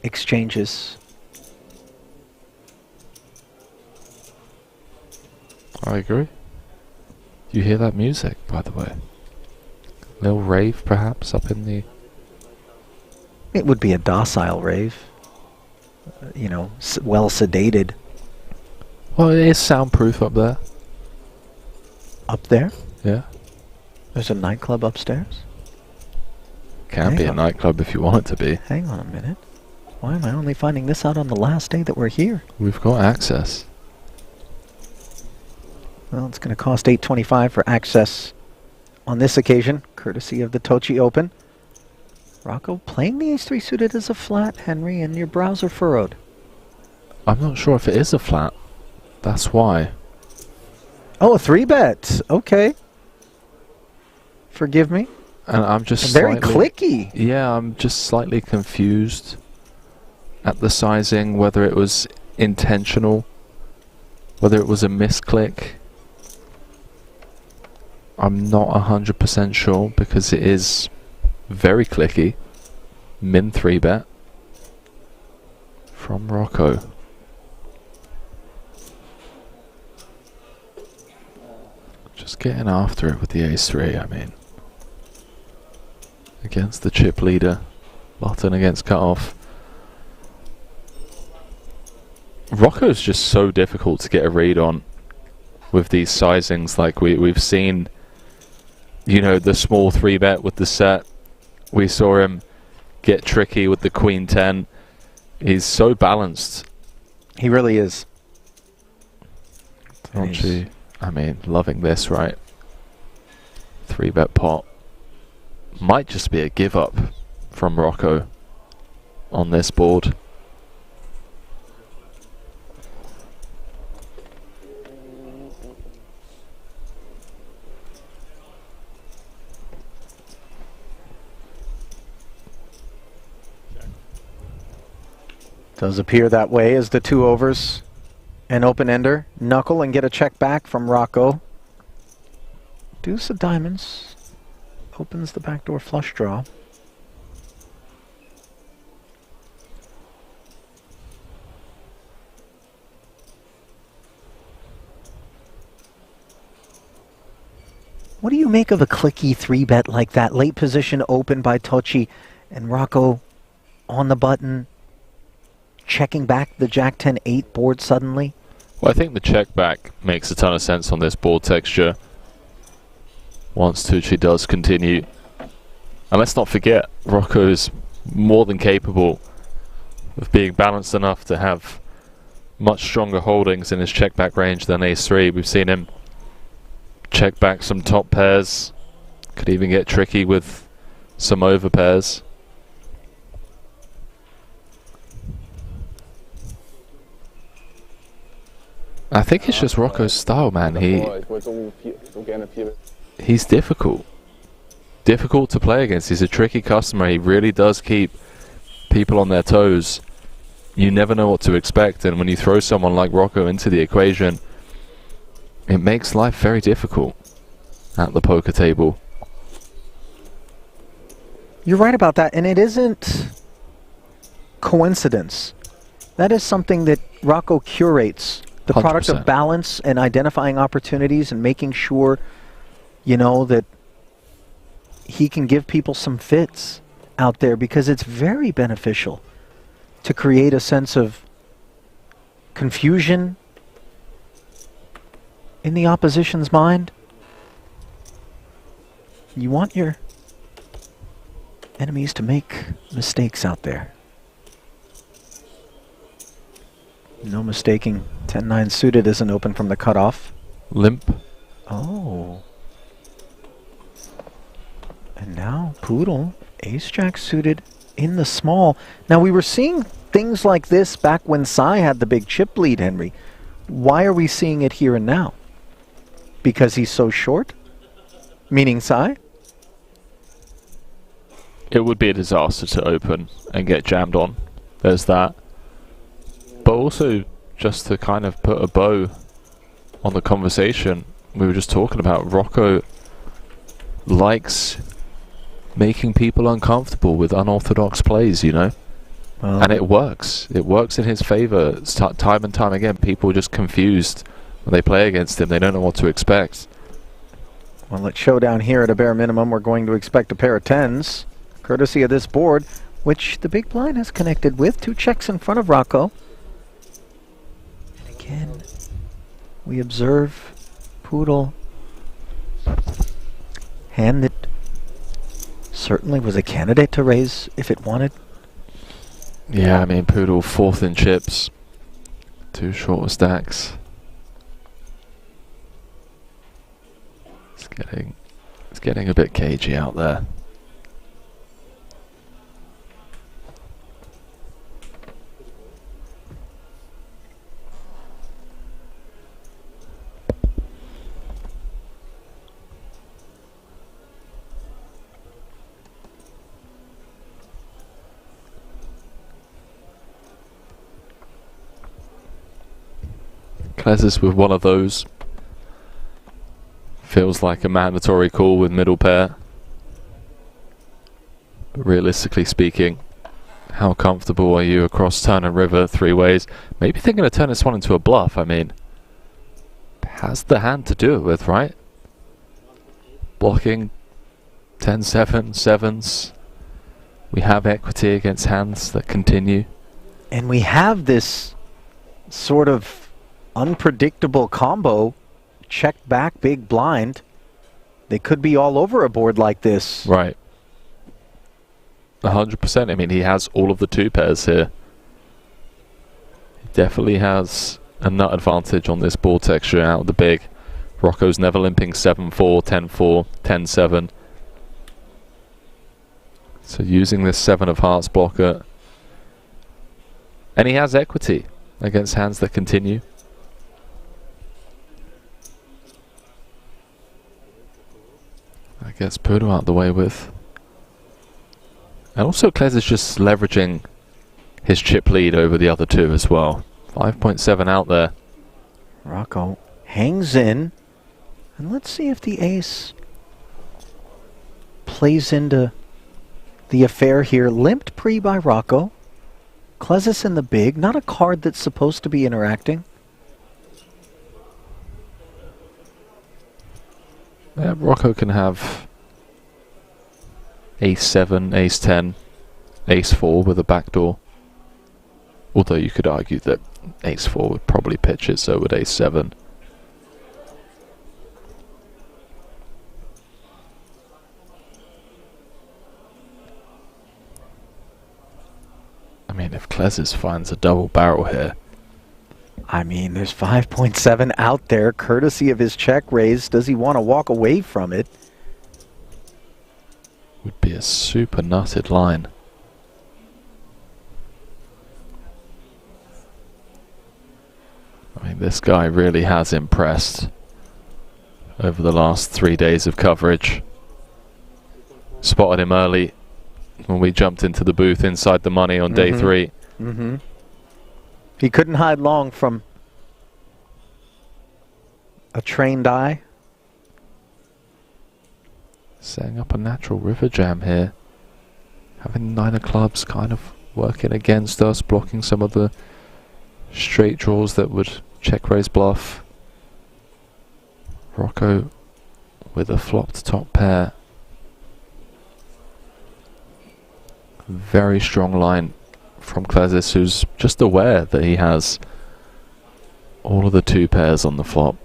exchanges. I agree. You hear that music, by the way? Little rave, perhaps, up in the... It would be a docile rave. You know, well sedated. Well, it is soundproof up there. Up there? Yeah. There's a nightclub upstairs? Can be a nightclub if you want it to be. Hang on a minute. Why am I only finding this out on the last day that we're here? We've got access. Well, it's going to cost $8.25 for access on this occasion, courtesy of the Tochi Open. Rocco playing the ace-3 suited as a flat, Henry, and your brows are furrowed. I'm not sure if it is a flat. That's why. Oh, a 3-bet. Okay. Forgive me. And I'm just very clicky. Yeah, I'm just slightly confused at the sizing, whether it was intentional, whether it was a misclick. I'm not 100% sure because it is very clicky. Min 3-bet from Rocco. Just getting after it with the ace-3, I mean. Against the chip leader. Button against cutoff. Rocco's just so difficult to get a read on with these sizings. Like we've seen, you know, the small 3-bet with the set. We saw him get tricky with the Queen 10. He's so balanced. He really is. Actually, I mean, loving this, right? 3-bet pot. Might just be a give up from Rocco. on this board. Does appear that way as the 2 overs. An open-ender, knuckle and get a check back from Rocco. Deuce of diamonds opens the backdoor flush draw. What do you make of a clicky 3-bet like that? Late position open by Tochi and Rocco on the button, checking back the Jack 10-8 board suddenly. Well, I think the check back makes a ton of sense on this board texture once Tucci does continue. And let's not forget, Rocco is more than capable of being balanced enough to have much stronger holdings in his check back range than ace-3. We've seen him check back some top pairs, could even get tricky with some over pairs. I think it's just Rocco's style, man. He's difficult to play against. He's a tricky customer. He really does keep people on their toes. You never know what to expect, and when you throw someone like Rocco into the equation, it makes life very difficult at the poker table. You're right about that, and it isn't coincidence. That is something that Rocco curates. The 100%. Product of balance and identifying opportunities and making sure, you know, that he can give people some fits out there, because it's very beneficial to create a sense of confusion in the opposition's mind. You want your enemies to make mistakes out there. No mistaking, 10-9 suited isn't open from the cutoff. Limp. Oh. And now Poodle, ace-jack suited in the small. Now we were seeing things like this back when Sai had the big chip lead, Henry. Why are we seeing it here and now? Because he's so short? Meaning Sai? It would be a disaster to open and get jammed on. There's that. But also, just to kind of put a bow on the conversation we were just talking about, Rocco likes making people uncomfortable with unorthodox plays, you know? And it works. It works in his favor time and time again. People are just confused when they play against him. They don't know what to expect. Well, at showdown here, at a bare minimum, we're going to expect a pair of 10s, courtesy of this board, which the big blind has connected with. 2 checks in front of Rocco. And again, we observe Poodle. Hand that certainly was a candidate to raise if it wanted. Yeah, I mean, Poodle 4th in chips. 2 shorter stacks. It's getting a bit cagey out there. Classes with one of those. Feels like a mandatory call with middle pair. But realistically speaking, how comfortable are you across turn and river 3 ways? Maybe thinking of turning this one into a bluff. I mean, has the hand to do it with, right? Blocking 10-7, 7s. We have equity against hands that continue. And we have this sort of unpredictable combo. Check back, big blind. They could be all over a board like this. Right. 100%. I mean, he has all of the 2 pairs here. He definitely has a nut advantage on this board texture out of the big. Rocco's never limping 7-4, 10-4, 10-7. So using this 7 of hearts blocker And he has equity against hands that continue. I guess Poodle out the way with. And also Klez is just leveraging his chip lead over the other two as well. 5.7 out there. Rocco hangs in. And let's see if the ace plays into the affair here. Limped pre by Rocco. Klezis in the big. Not a card that's supposed to be interacting. Yeah, Rocco can have ace 7, ace 10, ace 4 with a backdoor. Although you could argue that ace 4 would probably pitch it, so would ace 7. I mean, if Klezis finds a double barrel here. I mean, there's 5.7 out there, courtesy of his check raise. Does he want to walk away from it? Would be a super nutted line. I mean, this guy really has impressed over the last 3 days of coverage. Spotted him early when we jumped into the booth inside the money on day 3. He couldn't hide long from a trained eye. Setting up a natural river jam here. Having 9 of clubs kind of working against us, blocking some of the straight draws that would check raise bluff. Rocco with a flopped top pair. Very strong line from Klezis, who's just aware that he has all of the 2 pairs on the flop.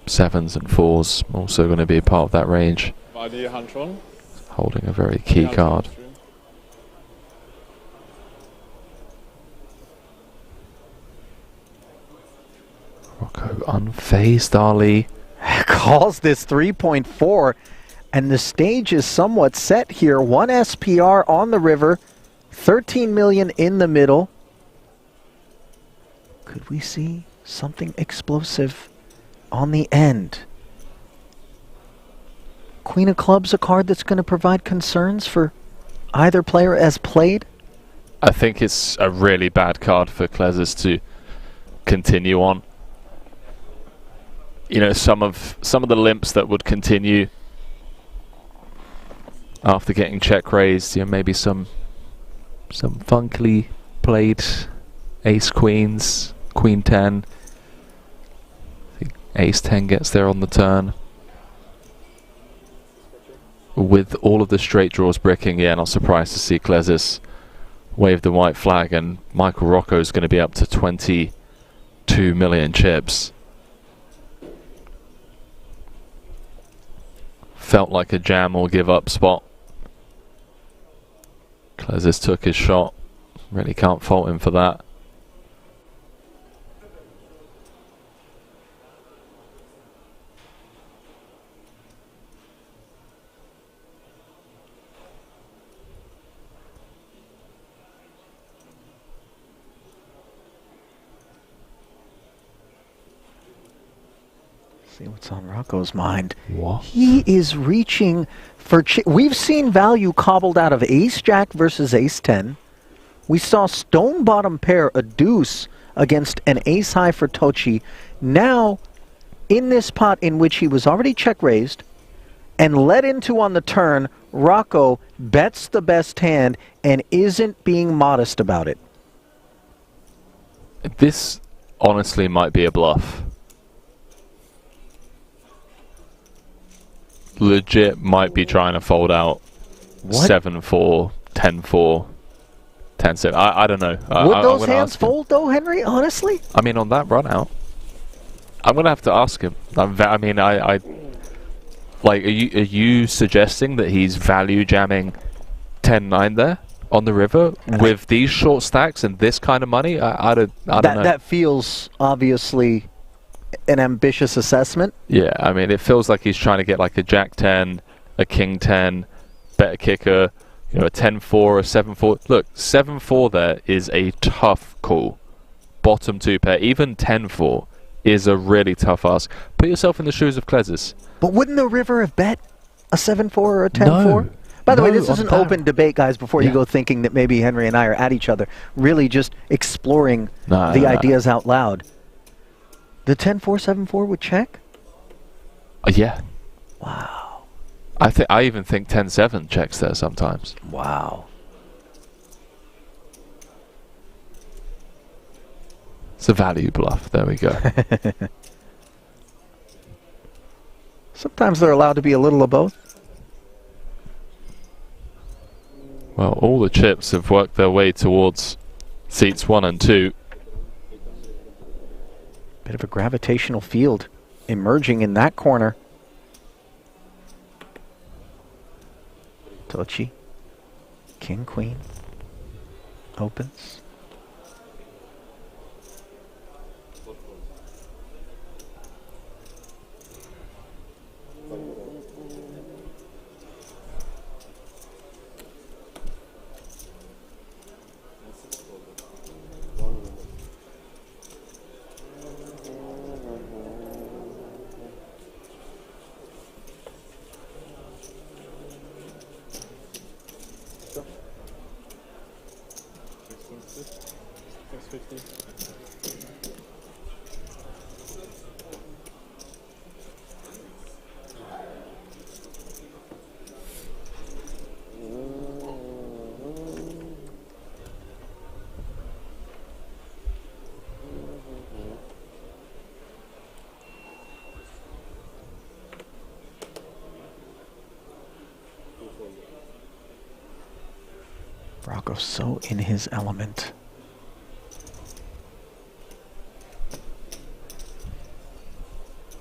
7s and 4s also going to be a part of that range. Holding a very key card. Rocco unfazed Ali. Calls this 3.4. And the stage is somewhat set here. 1 SPR on the river. 13 million in the middle. Could we see something explosive on the end? Queen of Clubs, a card that's going to provide concerns for either player as played? I think it's a really bad card for Klezis to continue on. You know, some of the limps that would continue after getting check raised, you know, maybe some funkily played ace queens, queen 10. I think ace 10 gets there on the turn. With all of the straight draws bricking, yeah, not surprised to see Klezis wave the white flag, and Michael Rocco is going to be up to 22 million chips. Felt like a jam or give up spot. Klezis took his shot. Really can't fault him for that. See what's on Rocco's mind. What? He is reaching for... We've seen value cobbled out of ace-jack versus ace-10. We saw stone bottom pair, a deuce, against an ace-high for Tochi. Now, in this pot in which he was already check-raised and led into on the turn, Rocco bets the best hand and isn't being modest about it. This honestly might be a bluff. Legit might be trying to fold out 7-4, 10-4, 10-7. I don't know. Would those hands fold though, Henry? Honestly? I mean, on that run out, I'm gonna have to ask him. I mean, like, are you suggesting that he's value jamming 10-9 there on the river with these short stacks and this kind of money? I don't know. That feels obviously an ambitious assessment. Yeah, I mean, it feels like he's trying to get like a Jack 10, a King 10, better kicker, You know, a 10-4 or a 7-4. Look, 7-4 there is a tough call. Bottom two pair, even 10-4 is a really tough ask. Put yourself in the shoes of Klezis. But wouldn't the river have bet a 7-4 or a 10-4? No. By the way, No, this is on an barrel. open debate, guys, before you go thinking that maybe Henry and I are at each other. Really just exploring the ideas out loud. The 10-4, 7-4 would check? Yeah. Wow. I even think 10-7 checks there sometimes. Wow. It's a value bluff. There we go. Sometimes they're allowed to be a little of both. Well, all the chips have worked their way towards seats 1 and 2. Bit of a gravitational field emerging in that corner. Tochi. King, queen. Opens. Rocco so in his element.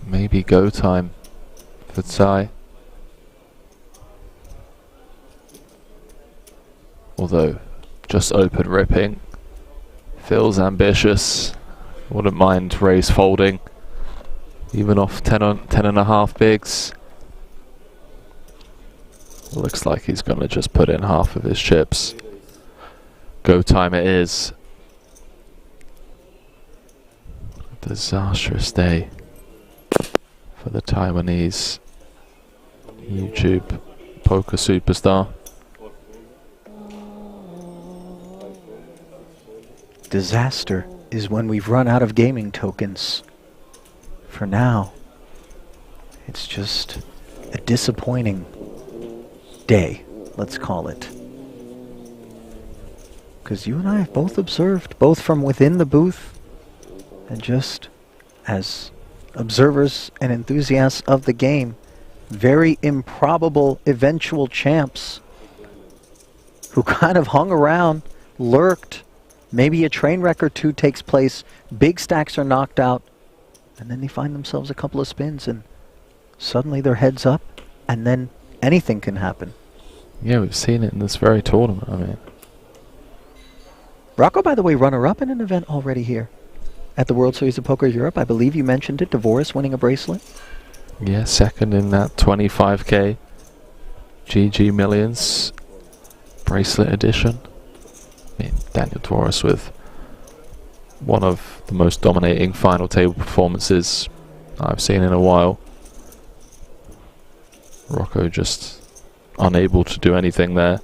Maybe go time for Tsai. Although, just open ripping. Feels ambitious. Wouldn't mind raise folding. Even off 10.5 bigs. Looks like he's going to just put in half of his chips. Go time it is. Disastrous day for the Taiwanese YouTube poker superstar. Disaster is when we've run out of gaming tokens. For now, it's just a disappointing day, let's call it. Because you and I have both observed, both from within the booth and just as observers and enthusiasts of the game, very improbable eventual champs who kind of hung around, lurked, maybe a train wreck or two takes place, big stacks are knocked out, and then they find themselves a couple of spins and suddenly their heads up, and then anything can happen. Yeah, we've seen it in this very tournament, I mean. Rocco, by the way, runner-up in an event already here at the World Series of Poker Europe. I believe you mentioned it, Dvoris winning a bracelet. Yeah, second in that 25k GG Millions bracelet edition. I mean, Daniel Dvoris with one of the most dominating final table performances I've seen in a while. Rocco just unable to do anything there.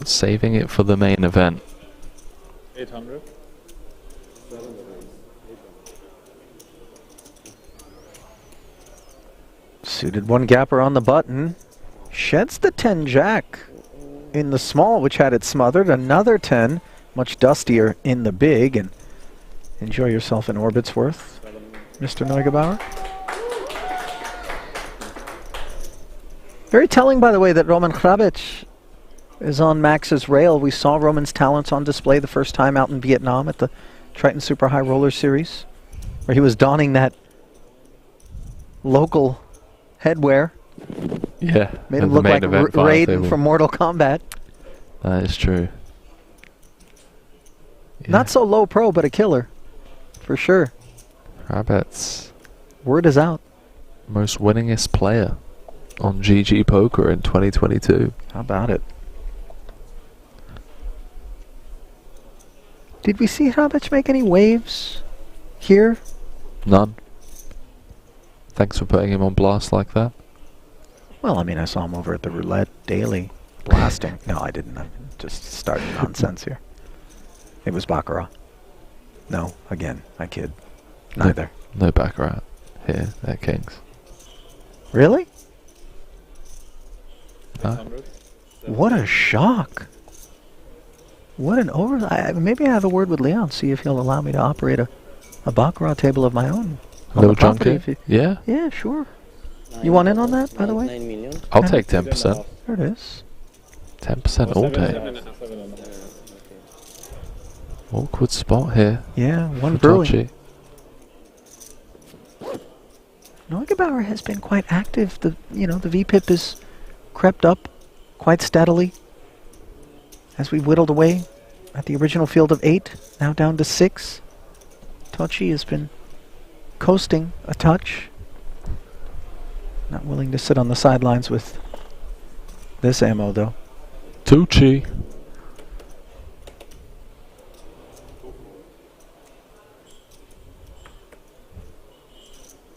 Saving it for the main event. 800. Suited one gapper on the button. Sheds the 10 jack in the small, which had it smothered. Another 10, much dustier in the big. And enjoy yourself in Orbit's worth, Mr. Neugebauer. Very telling, by the way, that Roman Hrabic is on Max's rail. We saw Roman's talents on display the first time out in Vietnam at the Triton Super High Roller Series, where he was donning that local headwear. Yeah. Made him look like Raiden from Mortal Kombat. That is true. Yeah. Not so low pro, but a killer. For sure. Rabet's word is out. Most winningest player on GG Poker in 2022. How about it? Did we see Habic make any waves here? None. Thanks for putting him on blast like that. Well, I mean, I saw him over at the roulette daily, blasting. No, I didn't. I'm just starting nonsense here. It was Baccarat. No, again, I kid. Neither. No Baccarat here at Kings. Really? Huh? What a shock. What an maybe I have a word with Leon, see if he'll allow me to operate a Baccarat table of my own. Little junket? Yeah? Yeah, sure. You want in on that, by the way? 9 million. I'll take 10%. There it is. 10% all day. Awkward spot here. Yeah, one for brewing. Dodgy. Neugebauer has been quite active. The VPIP has crept up quite steadily as we whittled away at the original field of 8, now down to 6. Tochi has been coasting a touch. Not willing to sit on the sidelines with this ammo, though. Tucci.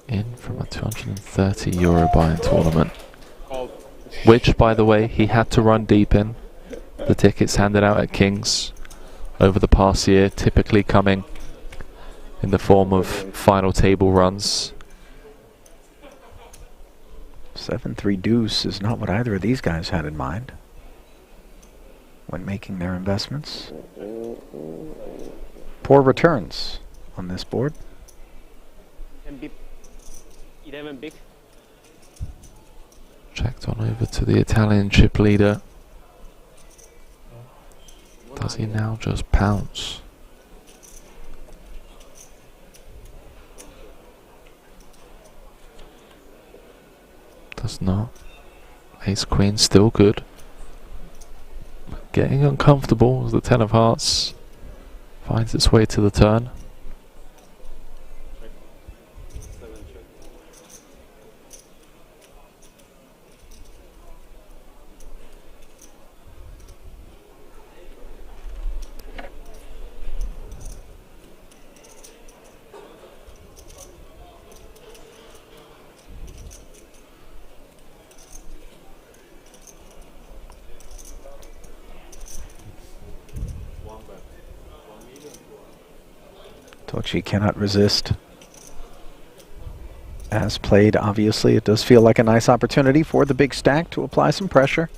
In from a €230 buy-in tournament. Which, by the way, he had to run deep in. The tickets handed out at Kings over the past year, typically coming in the form of final table runs. 7-3 deuce is not what either of these guys had in mind when making their investments. Poor returns on this board. 11 big. Checked on over to the Italian chip leader. Does he now just pounce? Does not. Ace Queen still good. Getting uncomfortable as the 10 of hearts finds its way to the turn. Tochi cannot resist. As played, obviously, it does feel like a nice opportunity for the big stack to apply some pressure.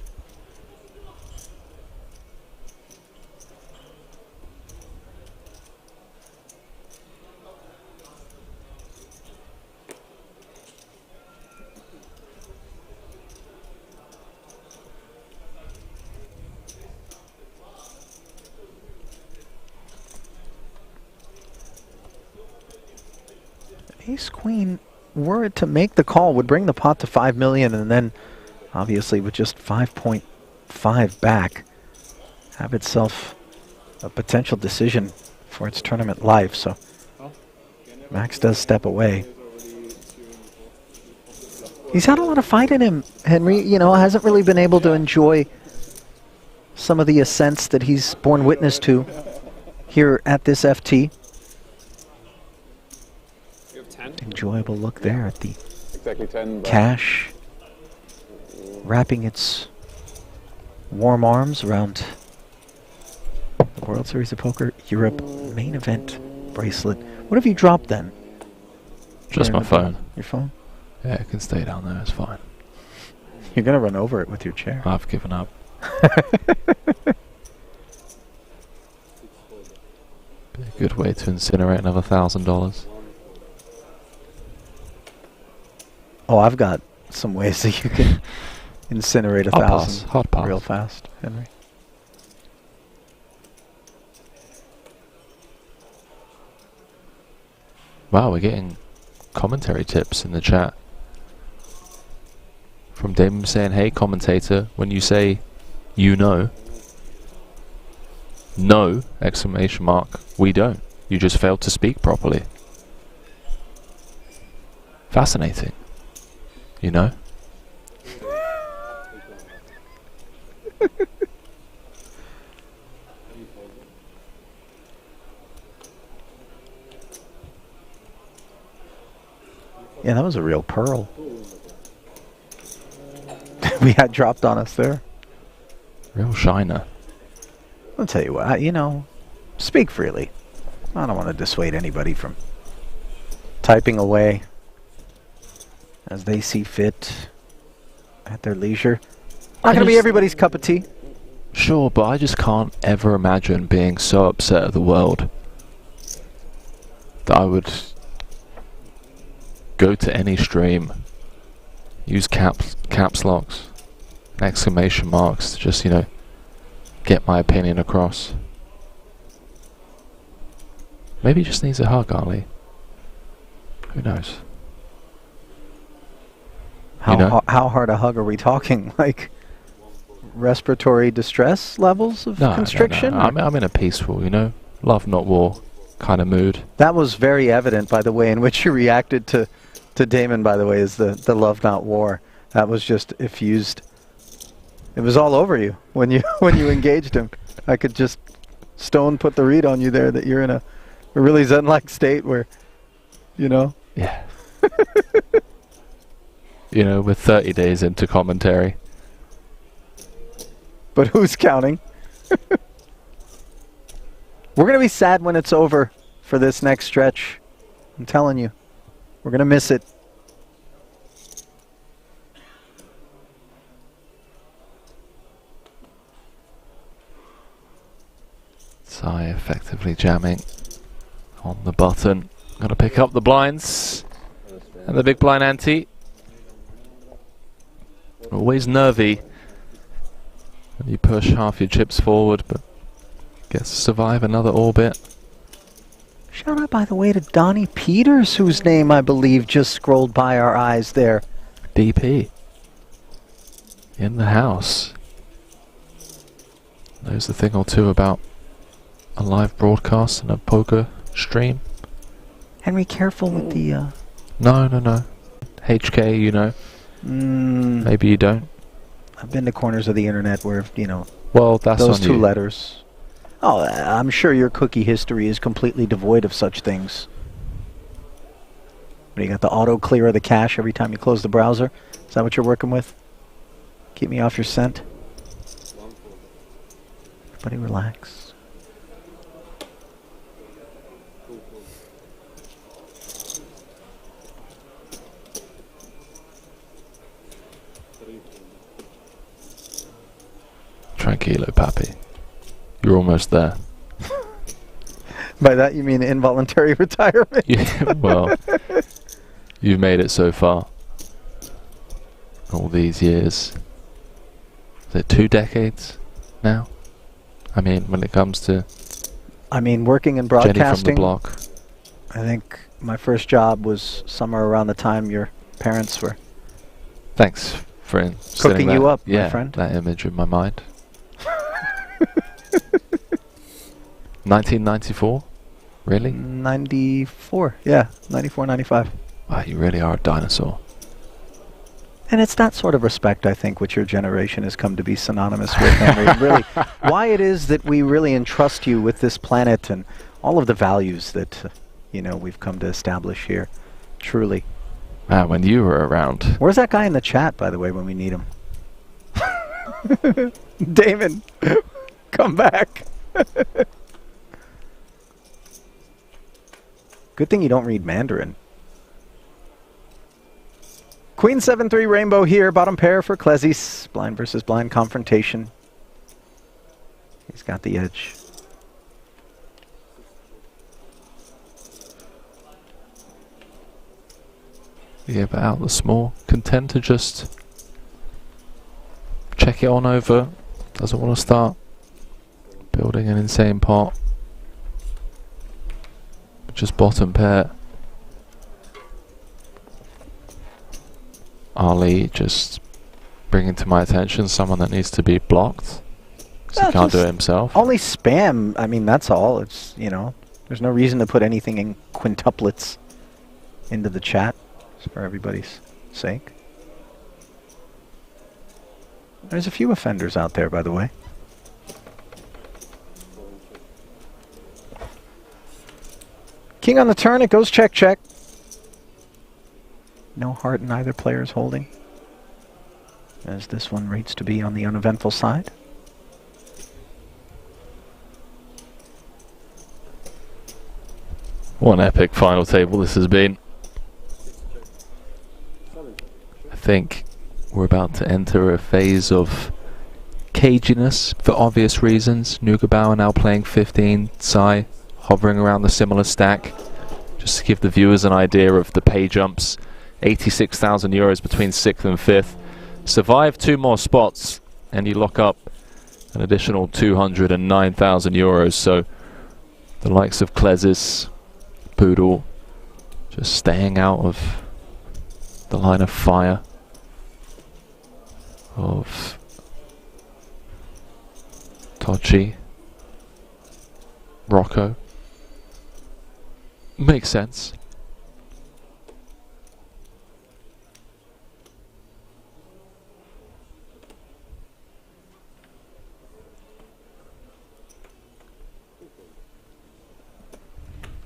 Ace Queen, were it to make the call, would bring the pot to 5 million, and then obviously with just 5.5 back, have itself a potential decision for its tournament life. So Max does step away. He's had a lot of fight in him, Henry. You know, hasn't really been able to enjoy some of the ascents that he's borne witness to here at this FT. Enjoyable look there at the exactly 10, cash wrapping its warm arms around the World Series of Poker Europe main event bracelet. What have you dropped then? Just my phone. Your phone? Yeah, it can stay down there, it's fine. You're going to run over it with your chair. I've given up. Be a good way to incinerate another $1,000. Oh, I've got some ways that you can incinerate I'll 1,000 pass. Hard pass. real fast, Henry. Wow, we're getting commentary tips in the chat. From Damon saying, hey commentator, when you say you know, no, exclamation mark, we don't. You just failed to speak properly. Fascinating. You know? Yeah, that was a real pearl. We had dropped on us there. Real shiner. I'll tell you what, you know, speak freely. I don't want to dissuade anybody from typing away as they see fit at their leisure. Not going to be everybody's cup of tea. Sure, but I just can't ever imagine being so upset at the world that I would go to any stream, use caps locks, exclamation marks to just, you know, get my opinion across. Maybe he just needs a hug, Ali. Who knows? How hard a hug are we talking? Like respiratory distress levels of constriction? No. I'm in a peaceful, you know, love not war kind of mood. That was very evident by the way in which you reacted to Damon, by the way, is the love not war. That was just effused. It was all over you when you engaged him. I could just stone put the read on you there that you're in a really zen-like state where, you know. Yeah. You know, we're 30 days into commentary. But who's counting? We're going to be sad when it's over for this next stretch. I'm telling you. We're going to miss it. Sai effectively jamming on the button. Got to pick up the blinds. And the big blind ante. Always nervy when you push half your chips forward, but gets to survive another orbit. Shout out, by the way, to Donnie Peters, whose name I believe just scrolled by our eyes there. DP. In the house. Knows a thing or two about a live broadcast and a poker stream. Henry, careful with the... No. HK, you know. Maybe you don't. I've been to corners of the internet where, you know, well, that's those on two you. letters. Oh, I'm sure your cookie history is completely devoid of such things. But you got the auto clear of the cache every time you close the browser. Is that what you're working with? Keep me off your scent. Everybody relax. Tranquilo, papi. You're almost there. By that you mean involuntary retirement? Yeah, well, you've made it so far. All these years. Is it 2 decades now? I mean, when it comes to... I mean, working in Jenny broadcasting... from the block. I think my first job was somewhere around the time your parents were... Thanks for cooking you up, my friend. That image in my mind. 1994? Really? 94. Yeah, 94, 95. Wow, you really are a dinosaur. And it's that sort of respect, I think, which your generation has come to be synonymous with, Henry. And really, why it is that we really entrust you with this planet and all of the values that, you know, we've come to establish here. Truly. Wow, when you were around. Where's that guy in the chat, by the way, when we need him? Damon, come back. Good thing you don't read Mandarin. Queen 7-3 Rainbow here, bottom pair for Klezis. Blind versus blind confrontation. He's got the edge. Yeah, but out the small. Content to just check it on over. Doesn't want to start building an insane pot. Just bottom pair. Ali just bringing to my attention someone that needs to be blocked. Because he can't do it himself. Only spam. I mean, that's all. It's, you know, there's no reason to put anything in quintuplets into the chat. It's for everybody's sake. There's a few offenders out there, by the way. King on the turn, it goes check, check. No heart in either player's holding, as this one rates to be on the uneventful side. What an epic final table this has been. I think we're about to enter a phase of caginess for obvious reasons. Nugabauer now playing 15, Tsai hovering around the similar stack. Just to give the viewers an idea of the pay jumps, 86,000 euros between 6th and 5th. Survive 2 more spots and you lock up an additional 209,000 euros. So the likes of Klesis, Poodle, just staying out of the line of fire of Tochi, Rocco. Makes sense.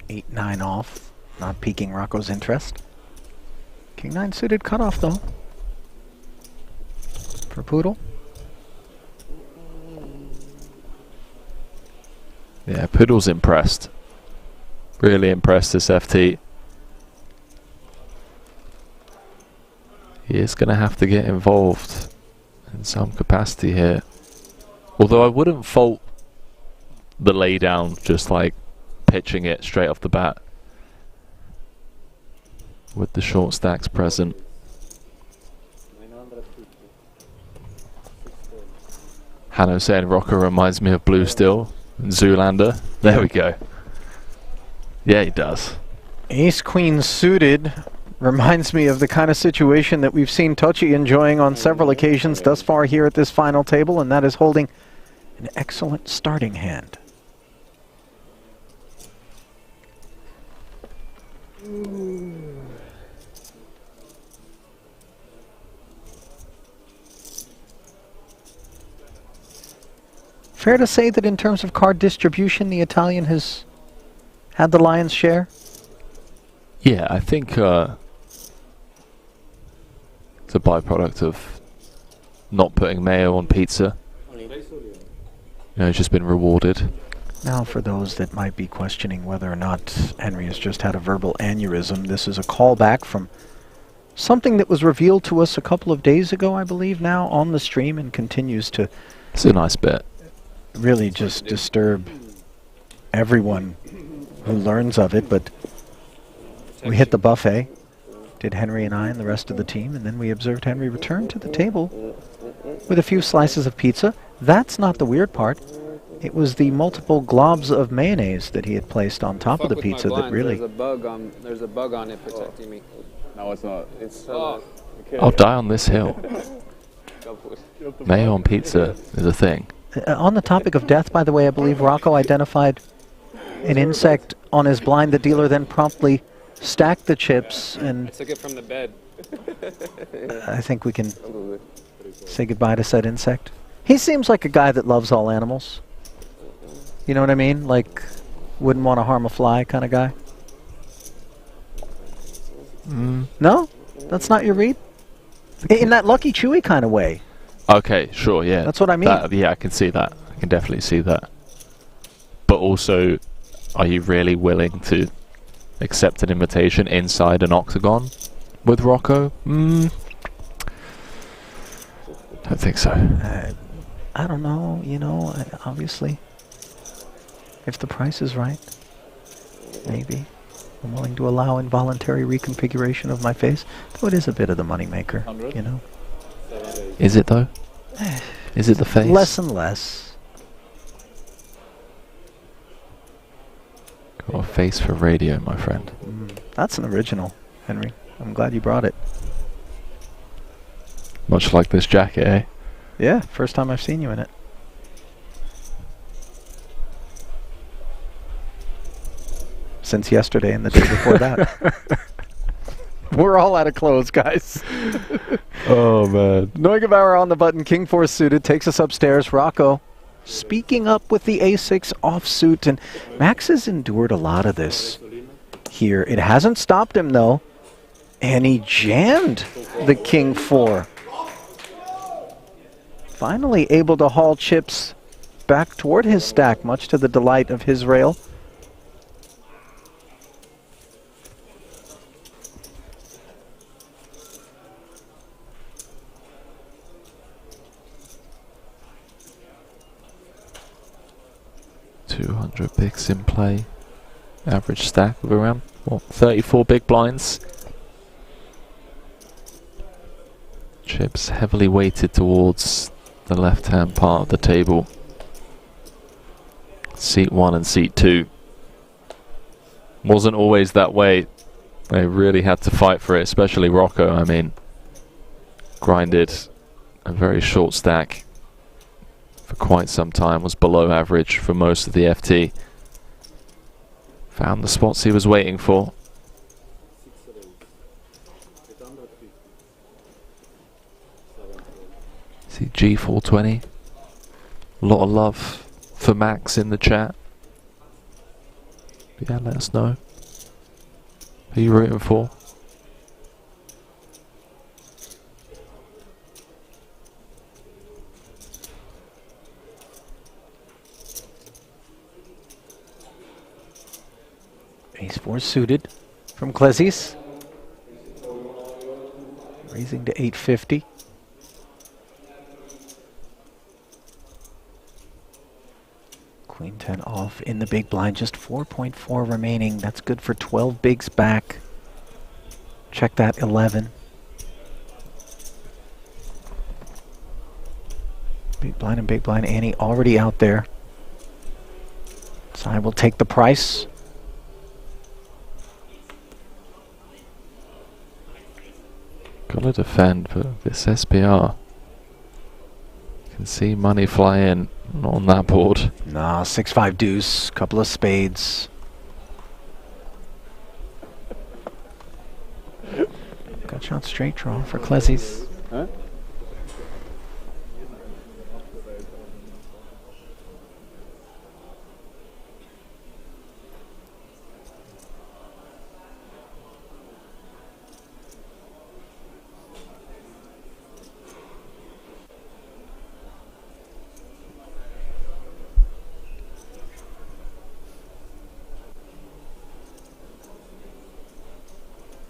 Eight, 9 off, not piquing Rocco's interest. King 9 suited cutoff though for Poodle. Yeah, Poodle's impressed. Really impressed this FT. He is going to have to get involved in some capacity here. Although I wouldn't fault the laydown, just like pitching it straight off the bat with the short stacks present. Hanno saying Rocco reminds me of Blue Steel and Zoolander. There we go. Yeah, he does. Ace Queen suited reminds me of the kind of situation that we've seen Tochi enjoying on several occasions thus far here at this final table, and that is holding an excellent starting hand. Fair to say that in terms of card distribution, the Italian has had the lion's share? Yeah, I think it's a byproduct of not putting mayo on pizza. You know, it's just been rewarded. Now, for those that might be questioning whether or not Henry has just had a verbal aneurysm, this is a callback from something that was revealed to us a couple of days ago, I believe, now on the stream, and continues to... It's a nice bit. Really just disturb everyone who learns of it, but we hit the buffet, did Henry and I and the rest of the team, and then we observed Henry return to the table with a few slices of pizza. That's not the weird part. It was the multiple globs of mayonnaise that he had placed on top of the pizza that really... There's a bug on it protecting me. No, it's not. It's I'll die on this hill. Mayo on pizza is a thing. On the topic of death, by the way, I believe Rocco identified an insect on his blind. The dealer then promptly stacked the chips, and I took it from the bed. I think we can say goodbye to said insect. He seems like a guy that loves all animals. You know what I mean? Like, wouldn't want to harm a fly kind of guy. No? That's not your read? In that Lucky Chewy kind of way. Okay, sure, yeah. That's what I mean. Yeah, I can see that. I can definitely see that. But also, are you really willing to accept an invitation inside an octagon with Rocco? Don't think so. I don't know, you know, obviously. If the price is right, maybe. I'm willing to allow involuntary reconfiguration of my face, though it is a bit of the moneymaker, you know. Is it though? Is it the face? Less and less. Got a face for radio, my friend. That's an original, Henry. I'm glad you brought it. Much like this jacket, eh? Yeah, first time I've seen you in it. Since yesterday and the day before that. We're all out of clothes, guys. Oh, man. Neugebauer on the button, king 4 suited, takes us upstairs. Rocco speaking up with the a6 offsuit, and Max has endured a lot of this here. It hasn't stopped him, though, and he jammed the king 4. Finally able to haul chips back toward his stack, much to the delight of his rail. $200 bigs in play. Average stack of around, what, 34 big blinds. Chips heavily weighted towards the left-hand part of the table. Seat 1 and seat 2. Wasn't always that way. They really had to fight for it, especially Rocco. I mean, grinded a very short stack for quite some time, was below average for most of the FT. Found the spots he was waiting for. See G420. A lot of love for Max in the chat. But yeah, let us know who you're rooting for. Ace 4 suited from Klezis. Raising to 850. Queen 10 off in the big blind, just 4.4 remaining. That's good for 12 bigs back. Check that 11. Big blind and big blind Annie already out there. So I will take the price. Gotta defend, but this SPR. You can see money fly in on that board. Nah, 6-5 deuce, couple of spades. Gut shot straight draw for Klezis. Huh?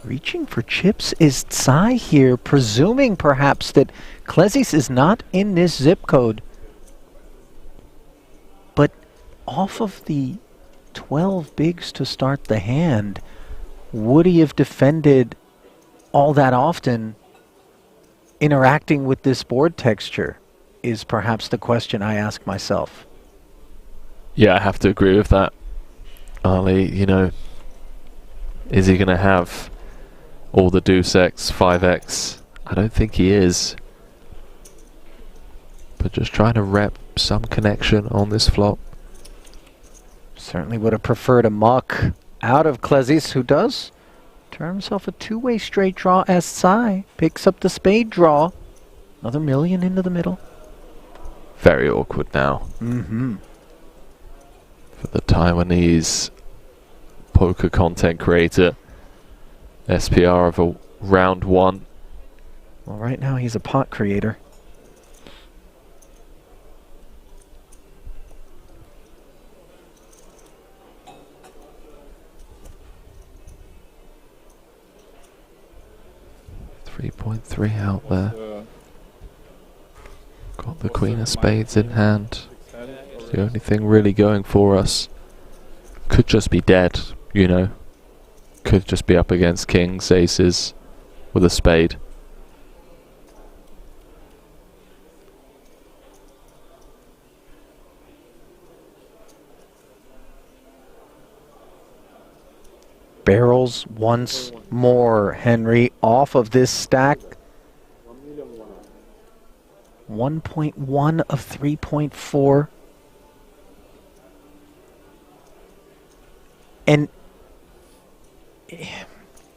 Reaching for chips is Tsai here, presuming perhaps that Klezis is not in this zip code. But off of the 12 bigs to start the hand, would he have defended all that often? Interacting with this board texture is perhaps the question I ask myself. Yeah, I have to agree with that. Ali, you know, is he going to have all the deuce X, 5X? I don't think he is. But just trying to rep some connection on this flop. Certainly would have preferred a muck out of Klezis, who does turn himself a two-way straight draw as Tsai picks up the spade draw. Another million into the middle. Very awkward now. Mm-hmm. For the Taiwanese poker content creator. SPR of a round 1. Well, right now he's a pot creator. .3 out there. Got the Queen of Spades in hand. It's the only thing really going for us. Could just be dead, you know. Could just be up against kings, aces, with a spade. Barrels once more, Henry, off of this stack. 1.1 of 3.4. And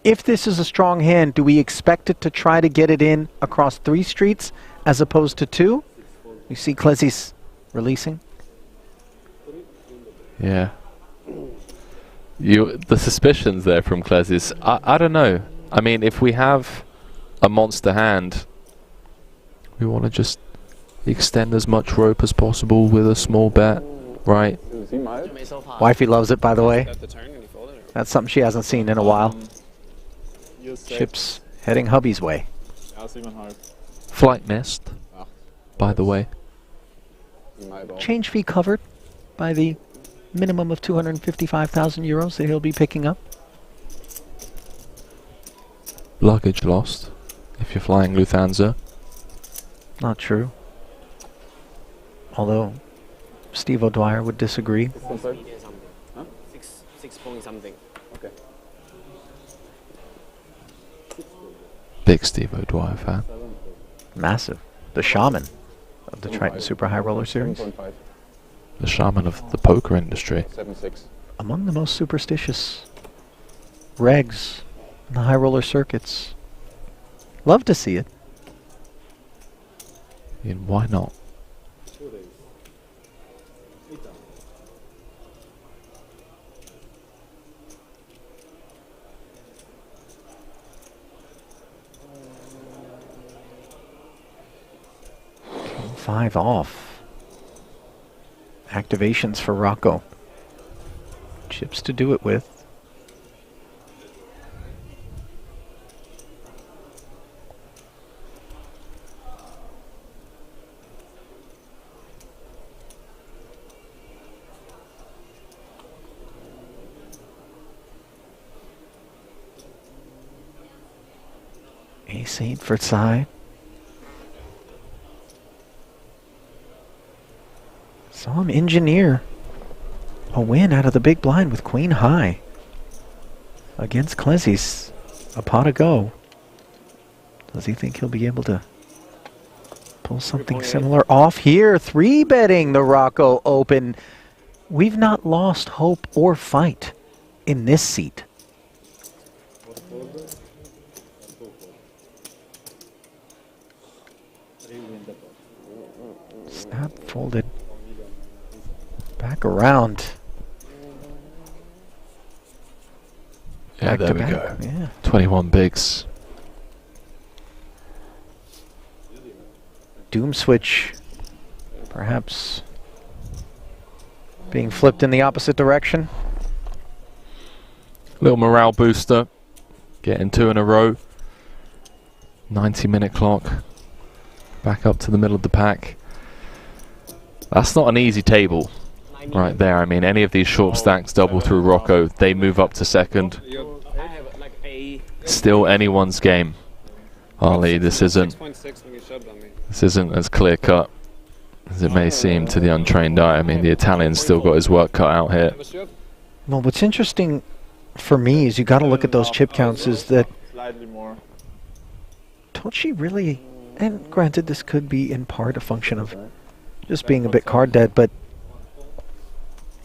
if this is a strong hand, do we expect it to try to get it in across 3 streets as opposed to 2? You see Clezzy's releasing. Yeah. The suspicions there from Clezzy's, I don't know. I mean, if we have a monster hand, we want to just extend as much rope as possible with a small bet, right? Wifey loves it, by the way. That's something she hasn't seen in a while. Chips heading hubby's way. Flight missed, by the way. Change fee covered by the minimum of 255,000 euros that he'll be picking up. Luggage lost, if you're flying Lufthansa. Not true. Although Steve O'Dwyer would disagree. 6 point something. Okay. Big Steve O'Dwyer fan. Massive. The shaman of the Triton Super High Roller Series. The shaman of the poker industry. Among the most superstitious regs in the high roller circuits. Love to see it. And why not? King 5 off. Activations for Rocco. Chips to do it with. Ace-8 for Tsai. Saw him engineer a win out of the big blind with Queen High against Clezzy's. A pot to go. Does he think he'll be able to pull something similar off here? 3-betting the Rocco Open. We've not lost hope or fight in this seat. Snap folded back around. Yeah, Back there to we back. go. Yeah. 21 bigs. Doom switch perhaps being flipped in the opposite direction. Little morale booster. Getting 2 in a row. 90-minute clock. Back up to the middle of the pack. That's not an easy table right there. I mean, any of these short stacks double through Rocco, they move up to second. Still anyone's game. Ali, this isn't as clear cut as it may seem to the untrained eye. I mean, the Italian's still got his work cut out here. Well, what's interesting for me is you got to look at those chip counts is that Tochi really, and granted this could be in part a function of just being a bit card dead, but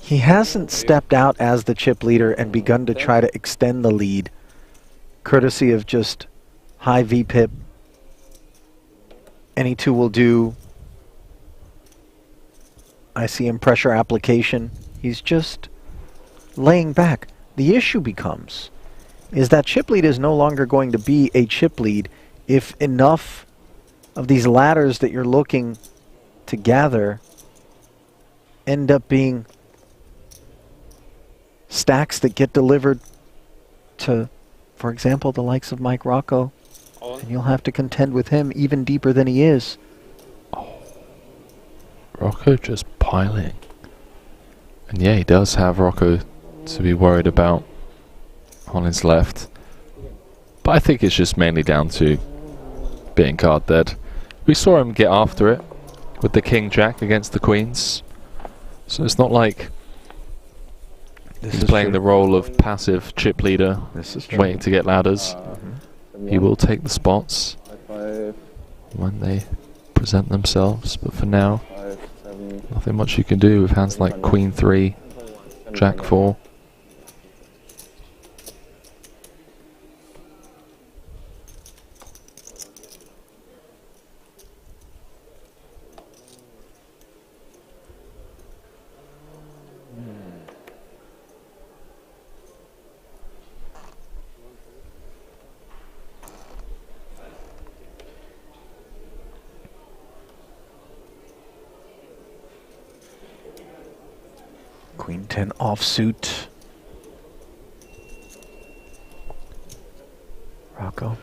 he hasn't stepped out as the chip leader and begun to try to extend the lead courtesy of just high VPIP. Any two will do. I see him pressure application. He's just laying back. The issue becomes is that chip lead is no longer going to be a chip lead if enough of these ladders that you're looking to gather end up being stacks that get delivered to, for example, the likes of Mike Rocco. And you'll have to contend with him even deeper than he is. Rocco just piling. And yeah, he does have Rocco to be worried about on his left. But I think it's just mainly down to being card dead. We saw him get after it with the King Jack against the Queens. So it's not like he's playing the role of passive chip leader, waiting to get ladders. He will take the spots when they present themselves, but for now, nothing much you can do with hands like Queen 3, Jack 4. Queen 10 offsuit. Rocco.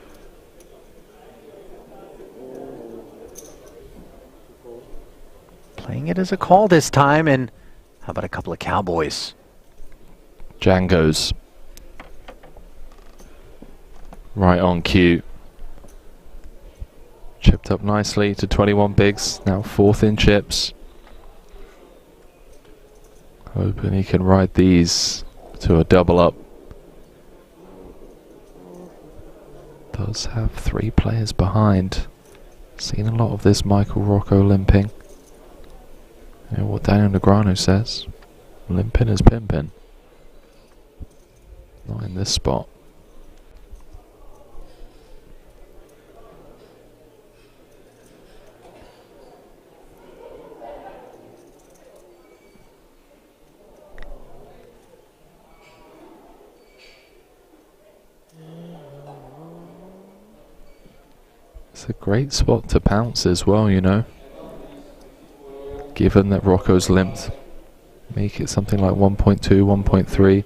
Playing it as a call this time, and how about a couple of cowboys? Django's right on cue. Chipped up nicely to 21 bigs, now 4th in chips. Hoping he can ride these to a double up. Does have 3 players behind. Seen a lot of this Michael Rocco limping. You know what Daniel Negreanu says? Limping is pimping. Not in this spot. It's a great spot to pounce as well, you know. Given that Rocco's limped, make it something like 1.2, 1.3.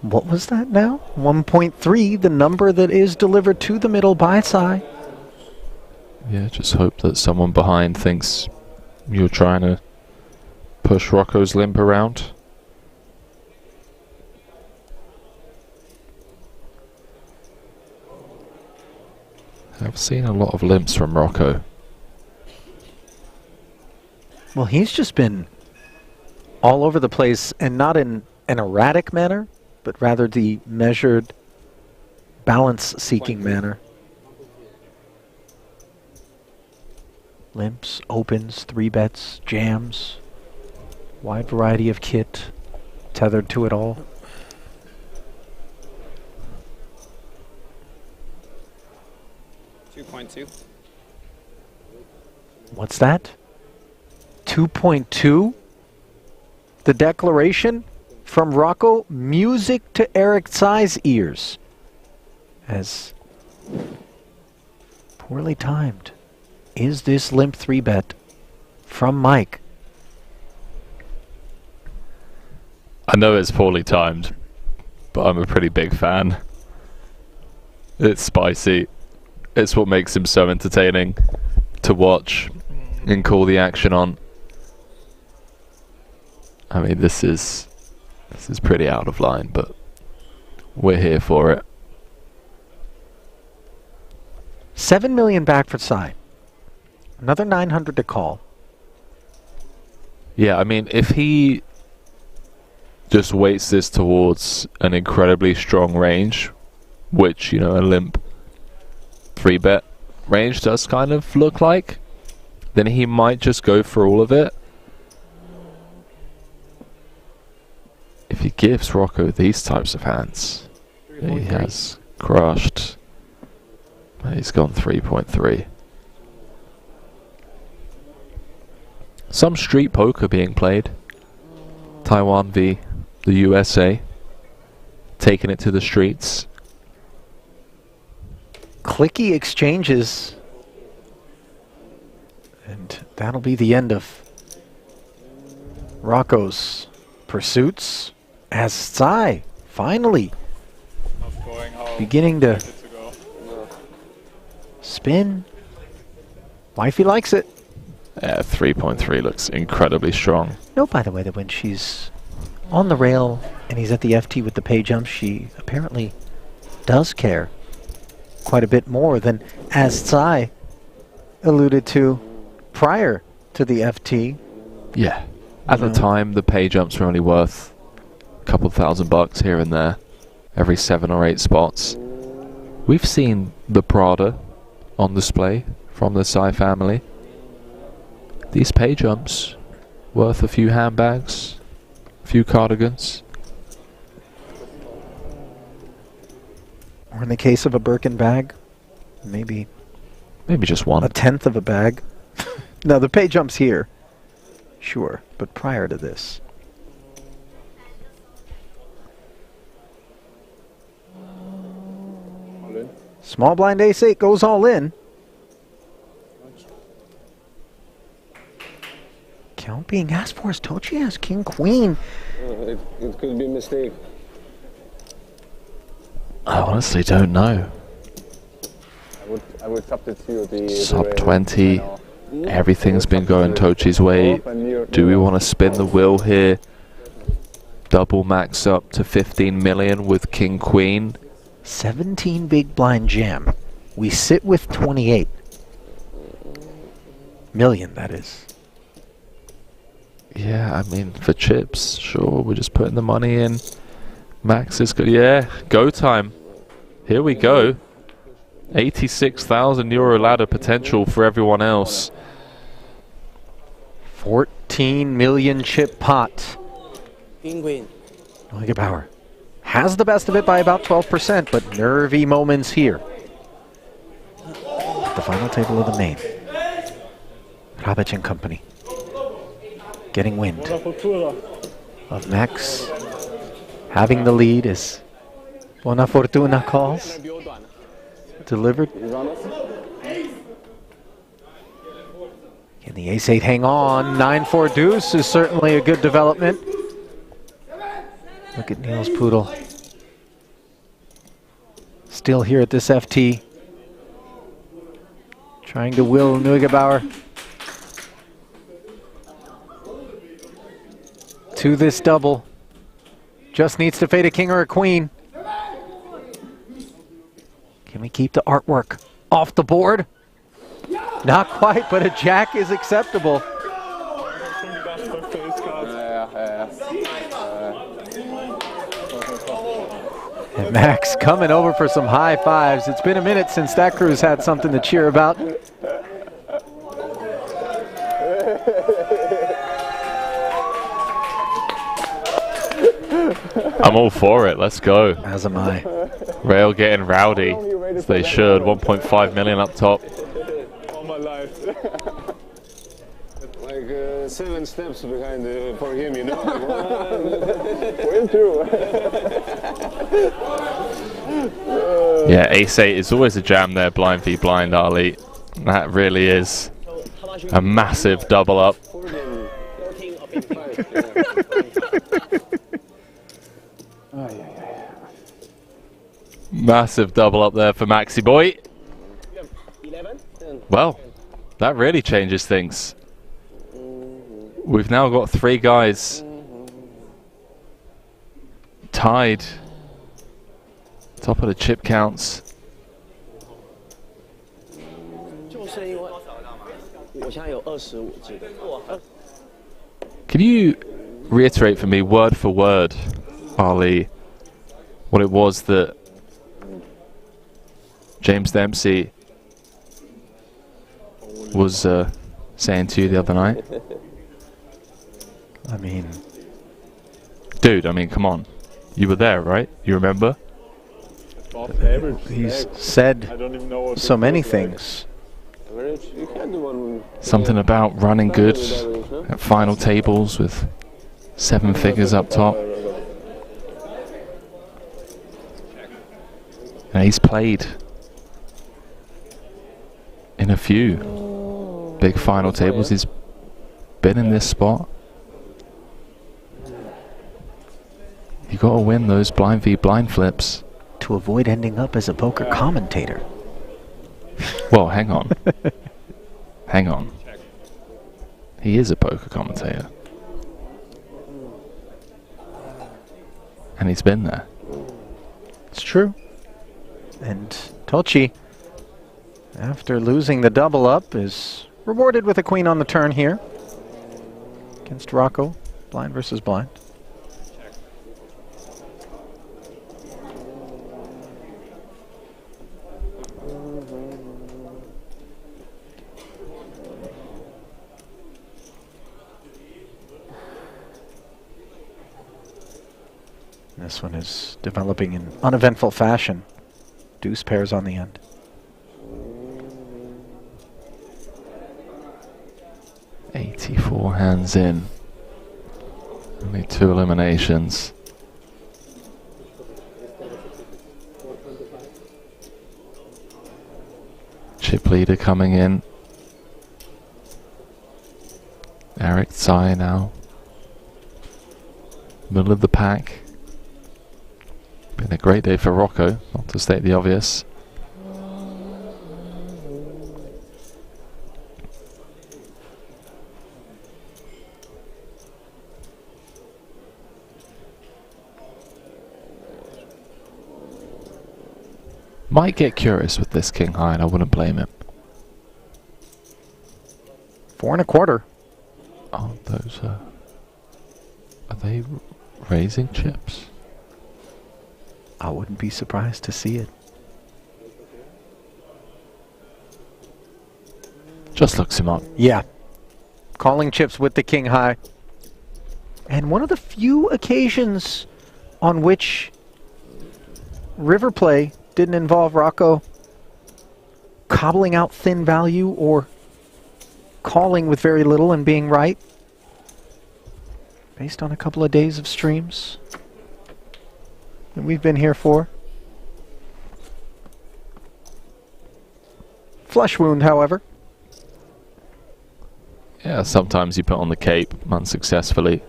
What was that now? 1.3, the number that is delivered to the middle by Tsai. Yeah, just hope that someone behind thinks you're trying to push Rocco's limp around. I've seen a lot of limps from Rocco. Well, he's just been all over the place, and not in an erratic manner, but rather the measured, balance-seeking manner. Limps, opens, 3-bets, jams, wide variety of kit tethered to it all. What's that? 2.2? The declaration from Rocco, music to Eric Tsai's ears. As poorly timed. Is this limp 3-bet from Mike? I know it's poorly timed, but I'm a pretty big fan. It's spicy. It's what makes him so entertaining to watch and call the action on. I mean, this is pretty out of line, but we're here for it. 7 million back for Tsai. Another 900 to call. Yeah, I mean, if he just weights this towards an incredibly strong range, which, you know, a limp 3-bet range does kind of look like, then he might just go for all of it. If he gives Rocco these types of hands, he has crushed. He's gone 3.3. Some street poker being played. Taiwan v the USA. Taking it to the streets. Clicky exchanges. And that'll be the end of Rocco's pursuits as Tsai finally beginning to spin. Wifey likes it. Yeah, 3.3 looks incredibly strong. Note, by the way, that when she's on the rail and he's at the FT with the pay jump, she apparently does care quite a bit more than, as Tsai alluded to prior to the FT. Yeah. At the time, the pay jumps were only worth a couple $1,000 here and there, every 7 or 8 spots. We've seen the Prada on display from the Tsai family. These pay jumps worth a few handbags, a few cardigans. Or in the case of a Birkin bag, maybe just one. A 1/10 of a bag. No, the pay jump's here. Sure, but prior to this. Small blind ace-8 goes all in. count being asked for as Tochi has king queen. It could be a mistake. I honestly don't know. I would substitute the Sub 20. Everything's been going Tochi's way. Do we want to spin the wheel here? Double max up to 15 million with king queen. 17 big blind jam. We sit with 28 million, that is. Yeah, I mean, for chips, sure, we're just putting the money in. Max is good. Yeah, go time. Here we go. 86,000 euro ladder potential for everyone else. 14 million chip pot. Neugebauer has the best of it by about 12%, but nervy moments here. The final table of the main. Rabic and company. Getting wind of Max having the lead as Buona Fortuna calls. Delivered. Can the ace-8 hang on? 9-4 deuce is certainly a good development. Look at Niels Poodle. Still here at this FT. Trying to will Neugebauer to this double. Just needs to fade a king or a queen. Can we keep the artwork off the board? Not quite, but a jack is acceptable. And Max coming over for some high fives. It's been a minute since that crew's had something to cheer about. I'm all for it. Let's go. As am I. Rail getting rowdy, as they should. 1.5 million up top. All my life. Like 7 steps behind for him, you know. 1, for him too. Yeah, ace-8 is always a jam there, blind v blind, Ali. That really is a massive double up. Massive double up there for Maxi Boy. Well, that really changes things. We've now got 3 guys tied. Top of the chip counts. Can you reiterate for me, word for word, Ali, what it was that James Dempsey was saying to you the other night? I mean... Dude, I mean, come on. You were there, right? You remember? He's said so many things. Something about running good at final tables with 7 figures up top. And he's played in a few big final tables. He's been in this spot. You gotta win those blind v blind flips to avoid ending up as a poker commentator. Well, hang on. Hang on. He is a poker commentator. And he's been there. It's true. And Tochi, after losing the double up, is rewarded with a queen on the turn here. Against Rocco, blind versus blind. This one is developing in uneventful fashion. Deuce pairs on the end. $84 hands in. Only 2 eliminations. Chip leader coming in. Eric Tsai now. Middle of the pack. Been a great day for Rocco, not to state the obvious. Might get curious with this king high, and I wouldn't blame him. 4 1/4. Oh, those are they raising chips? I wouldn't be surprised to see it. Just looks him up. Yeah. Calling chips with the king high. And one of the few occasions on which river play didn't involve Rocco cobbling out thin value or calling with very little and being right. Based on a couple of days of streams that we've been here for. Flesh wound, however. Yeah, sometimes you put on the cape unsuccessfully.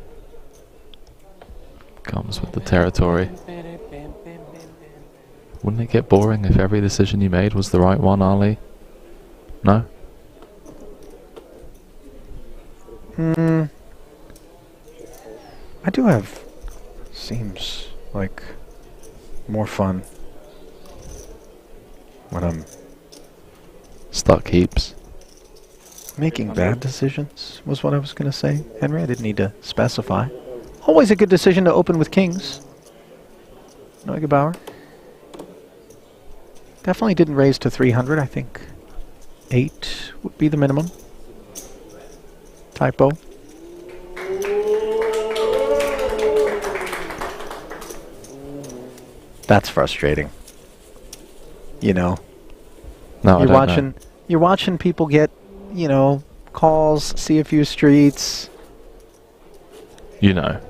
Comes with the territory. Wouldn't it get boring if every decision you made was the right one, Ali? No? I do have, seems like, more fun when I'm stuck heaps. Making bad decisions was what I was going to say. Henry, I didn't need to specify. Always a good decision to open with kings. Neugebauer. Definitely didn't raise to 300. I think 8 would be the minimum. Typo. That's frustrating. You know. No, You're watching people get, you know, calls, see a few streets. You know.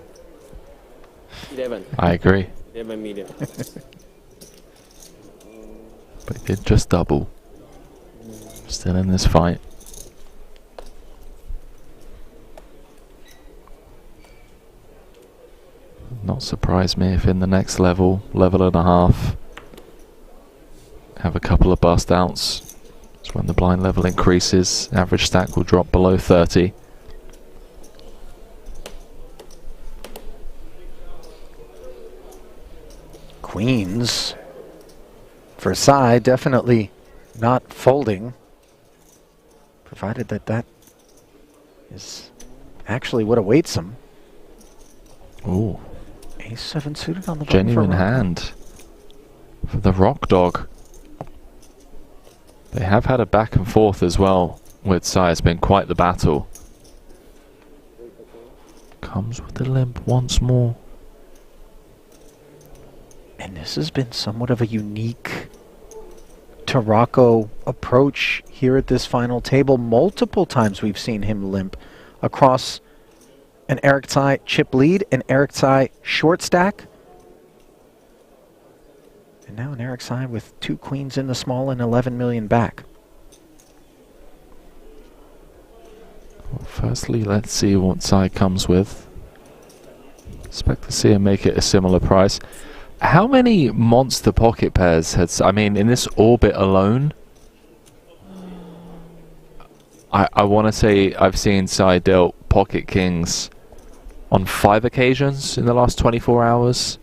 11. I agree. 11 million. But he did just double. Still in this fight. Not surprise me if in the next level, level and a half, have a couple of bust outs. It's when the blind level increases, average stack will drop below 30. Queens. For Sai, definitely not folding. Provided that that is actually what awaits him. Ooh. Ace-7 suited on the button. Genuine hand for the Rock Dog. They have had a back and forth as well with Sai. It's been quite the battle. Comes with the limp once more. And this has been somewhat of a unique to Rocco approach here at this final table. Multiple times we've seen him limp across an Eric Tsai chip lead, an Eric Tsai short stack. And now an Eric Tsai with 2 queens in the small and 11 million back. Well, firstly, let's see what Tsai comes with. Expect to see him make it a similar price. How many monster pocket pairs has, I mean, in this orbit alone, I want to say I've seen Tsai dealt pocket kings on 5 occasions in the last 24 hours.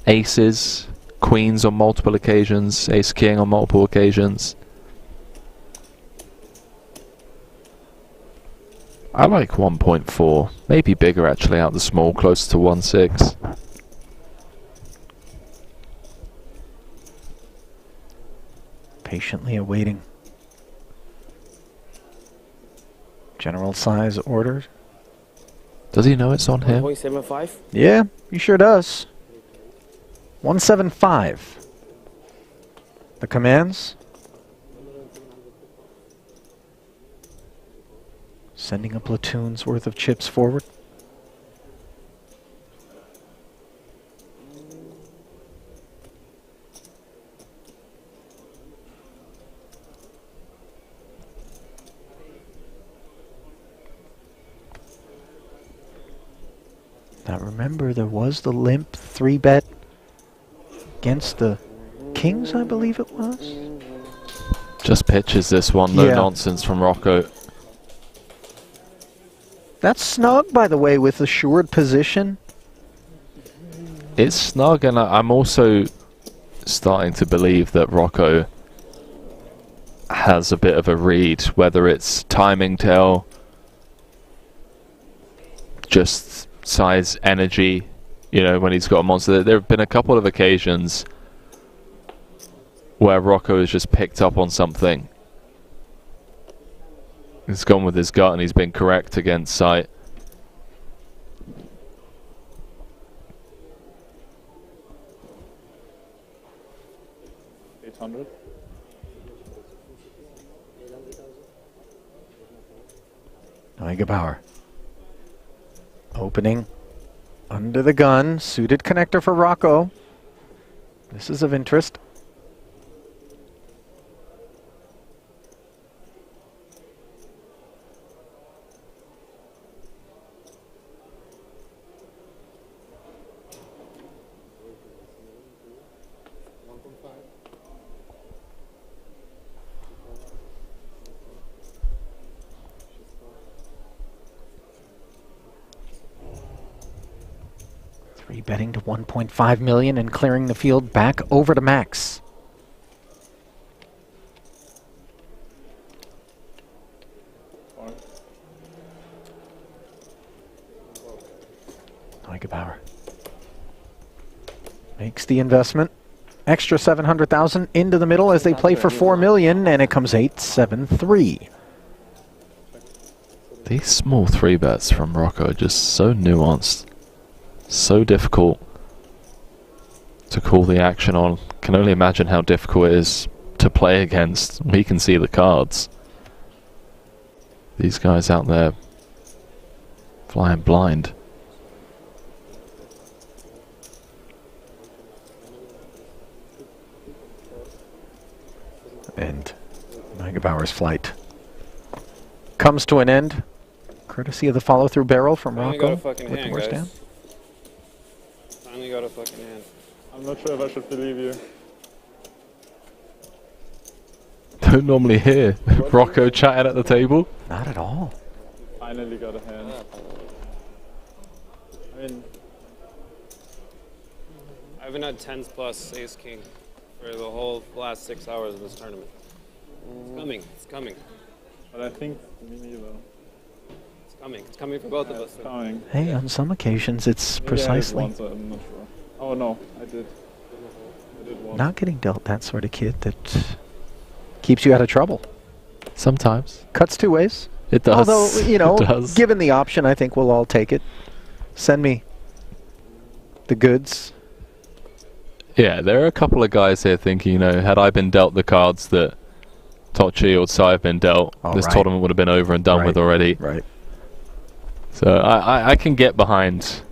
Aces, queens on multiple occasions, ace king on multiple occasions. I like 1.4, maybe bigger actually out the small, closer to 1.6. Patiently awaiting general size orders. Does he know it's on him? 1.75. Yeah, he sure does. 175. The commands. Sending a platoon's worth of chips forward. Now remember, there was the limp 3-bet against the Kings, I believe it was. Just pitches this one, no Yeah. nonsense from Rocco. That's snug, by the way, with assured position. It's snug, and I'm also starting to believe that Rocco has a bit of a read, whether it's timing tell, just size, energy, you know, when he's got a monster. There have been a couple of occasions where Rocco has just picked up on something. He's gone with his gut and he's been correct against sight. $800. Neugebauer. Opening under the gun. Suited connector for Rocco. This is of interest. Betting to 1.5 million and clearing the field back over to Max. Neugebauer makes the investment. Extra 700,000 into the middle as they play for 4 million, and it comes 8-7-3. These small 3-bets from Rocco are just so nuanced. So difficult to call the action on. Can only imagine how difficult it is to play against. We can see the cards. These guys out there flying blind. And Neugebauer's flight comes to an end, courtesy of the follow-through barrel from Rocco with the worst down. Finally got a fucking hand. I'm not sure if I should believe you. Don't normally hear Rocco chatting at the table. Not at all. Finally got a hand. I mean, I haven't had 10s plus ace king for the whole last 6 hours of this tournament. It's coming. It's coming. But I think me neither. It's coming. It's coming for both of us. It's coming. Hey, on some occasions it's Maybe precisely I did once, I'm not sure. Oh no, I did. I did once. not getting dealt that sort of kid that keeps you out of trouble. Sometimes. Cuts two ways. It does. Although, you know, It does. given the option, I think we'll all take it. Send me the goods. Yeah, there are a couple of guys here thinking, you know, had I been dealt the cards that Tocci or Tsai have been dealt, this right. tournament would have been over and done with already. Right. So I can get behind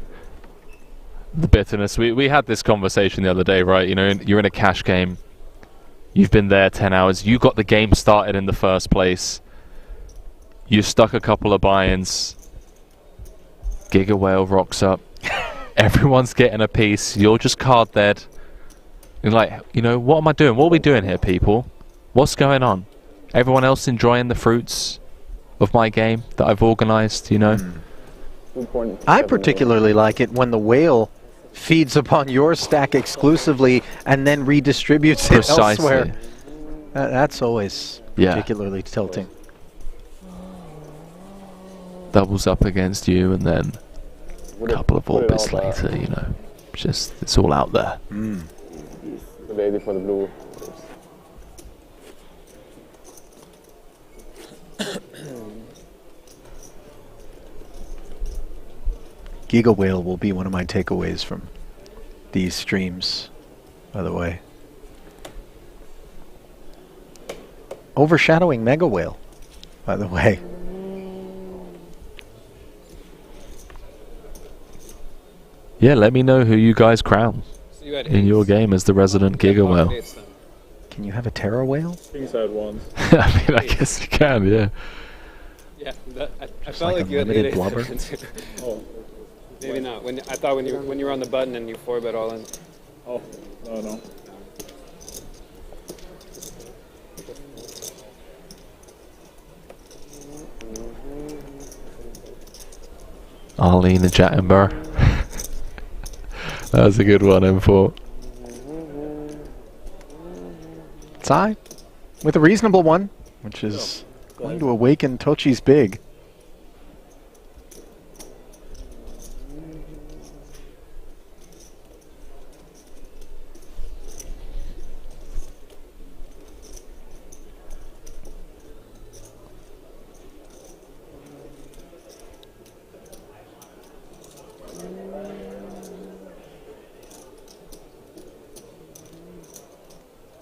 the bitterness. We had this conversation the other day, right? You know, you're in a cash game. You've been there 10 hours. You got the game started in the first place. You stuck a couple of buy-ins. Giga Whale rocks up. Everyone's getting a piece. You're just card dead. You're like, you know, what am I doing? What are we doing here, people? What's going on? Everyone else enjoying the fruits of my game that I've organized, you know? I particularly like it when the whale feeds upon your stack exclusively and then redistributes it elsewhere. That's always particularly tilting. Doubles up against you, and then a couple of orbits later, you know, just it's all out there. The lady for the blue. Giga Whale will be one of my takeaways from these streams, by the way. Overshadowing Mega Whale, by the way. Yeah, let me know who you guys crown you had in your game as the resident Giga Whale. Can you have a Terra Whale? King's had once. I mean, I guess you can, yeah. Yeah, I Just felt like like you had unlimited 8 blubber? Oh. Maybe not. I thought when you were on the button and you 4-bet all in. Oh, no. Ali Nejad and Burr. That was a good one, M4. Tsai with a reasonable one, which is going to awaken Tochi's big.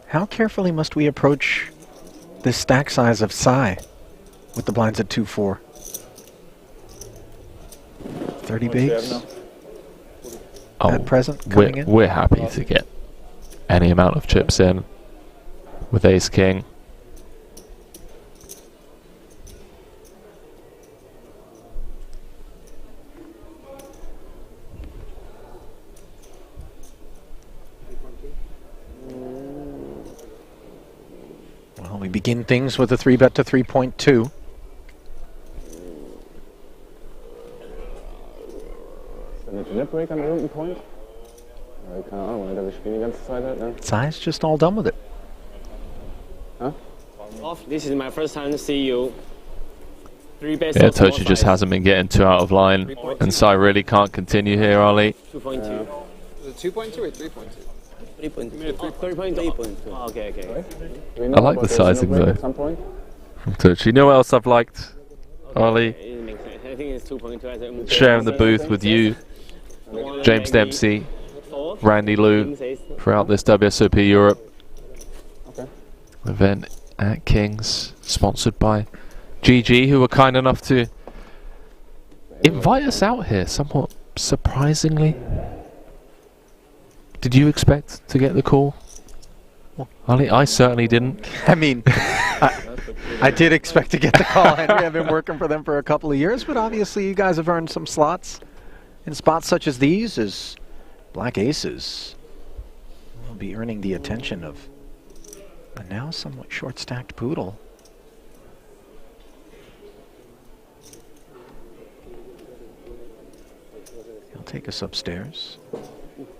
How carefully must we approach this stack size of Tsai with the blinds at 2-4? 30 bigs at present coming in. We're happy to get any amount of chips in with Ace King. Well, we begin things with a 3-bet to 3.2. Eine Jet Break an irgendeinem Point? Keine Ahnung, Alter, wir spielen die ganze Zeit halt, ne? Tsai's just all done with it. Huh? This is my first time to see you. 3-bet. Yeah, Tochi just hasn't been getting too out of line, and Tsai really can't continue here, Ali. 2.2. Is it 2.2 or 3.2? 3.2. 3.2. Okay. I like the sizing though. From Tochi. You know what else I've liked, Ali? It makes sense. I think it's 2.2. Sharing the booth with you, James Dempsey, Randy Lou, throughout this WSOP Europe event at King's, sponsored by GG, who were kind enough to invite us out here, somewhat surprisingly. Did you expect to get the call? Ali, I certainly didn't. I mean, I did expect to get the call, Henry. I've been working for them for a couple of years, but obviously you guys have earned some slots in spots such as these, as Black Aces will be earning the attention of a now somewhat short-stacked Poodle. He'll take us upstairs.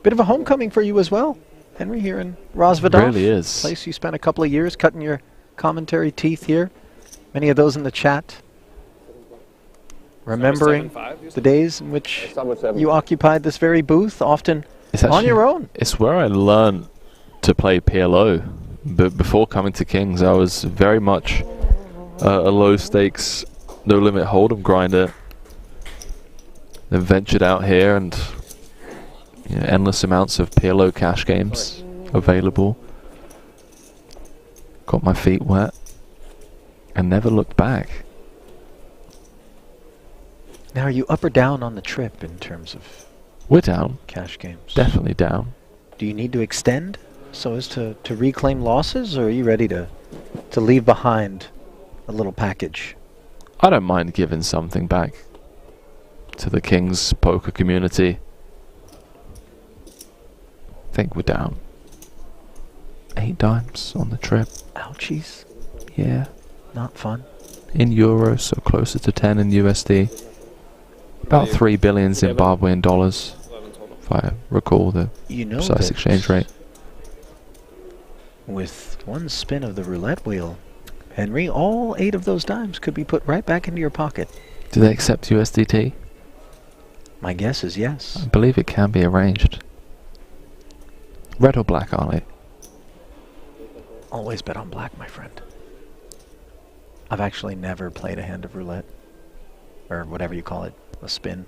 Bit of a homecoming for you as well, Henry, here in Razvadov. Really is. Place you spent a couple of years cutting your commentary teeth here. Many of those in the chat remembering the days in which you occupied this very booth, often on your own. It's where I learned to play PLO. But before coming to Kings, I was very much a low-stakes, no-limit hold'em grinder. Then ventured out here and endless amounts of PLO cash games available. Got my feet wet and never looked back. Now, are you up or down on the trip in terms of We're down. Cash games? Definitely down. Do you need to extend so as to reclaim losses, or are you ready to leave behind a little package? I don't mind giving something back to the Kings poker community. I think we're down 8 dimes on the trip. Ouchies. Yeah. Not fun. In euros, so closer to 10 in USD. About 3 billion Zimbabwean dollars, if I recall the precise exchange rate. With one spin of the roulette wheel, Henry, all 8 of those dimes could be put right back into your pocket. Do they accept USDT? My guess is yes. I believe it can be arranged. Red or black, Ali? Always bet on black, my friend. I've actually never played a hand of roulette, or whatever you call it, a spin.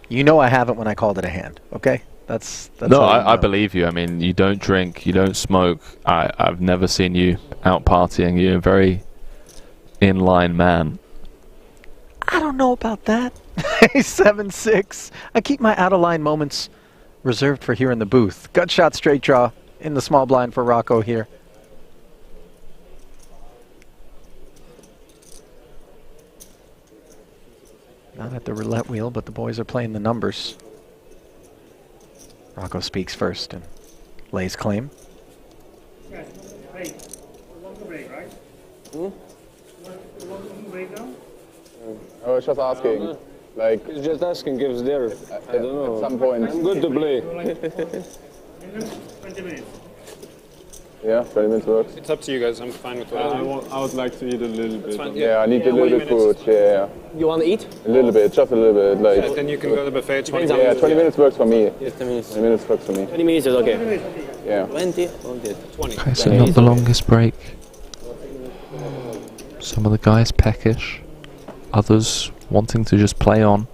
You know I haven't when I called it a hand, okay? That's no, I believe you. I mean, you don't drink, you don't smoke. I've never seen you out partying. You're a very in-line man. I don't know about that. 7-6. I keep my out-of-line moments reserved for here in the booth. Gut shot straight draw in the small blind for Rocco here. Not at the roulette wheel, but the boys are playing the numbers. Rocco speaks first and lays claim. I was just asking. Like, he's just asking if it's there. I don't know. At some point. I'm good to play. 20 minutes. Yeah, 20 minutes works. It's up to you guys. I'm fine with whatever. I would like to eat a little bit. Yeah, I need a little bit food. Yeah. You want to eat? A little bit, just a little bit. Like. Then you can go to the buffet. 20 Yeah, 20 minutes works for me. Yes, 10 minutes. 20 minutes works for me. 20 minutes is okay. Yeah. 20? 20. Okay, so not the longest break. Some of the guys peckish, others wanting to just play on.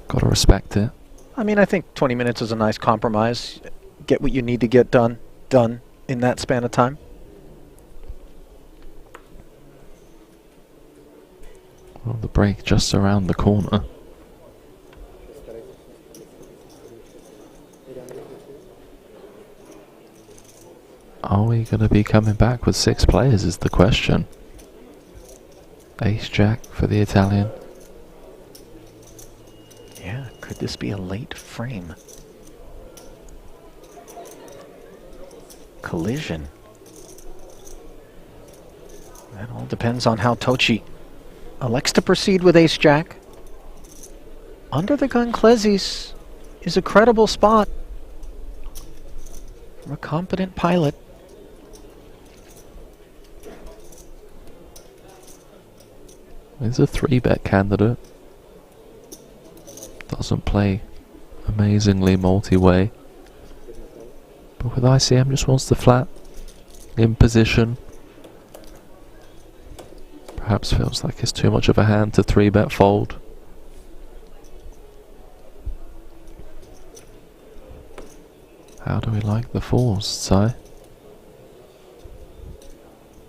Gotta respect it. I mean, I think 20 minutes is a nice compromise. Get what you need to get done in that span of time. Well, the break just around the corner. Are we going to be coming back with 6 players is the question. Ace-Jack for the Italian. Yeah, could this be a late frame? Collision. That all depends on how Tochi elects to proceed with Ace-Jack. Under the gun Klezis is a credible spot from a competent pilot. He's a 3-bet candidate. Doesn't play amazingly multi-way. But with ICM just wants the flat in position. Perhaps feels like it's too much of a hand to 3-bet fold. How do we like the fours, Si?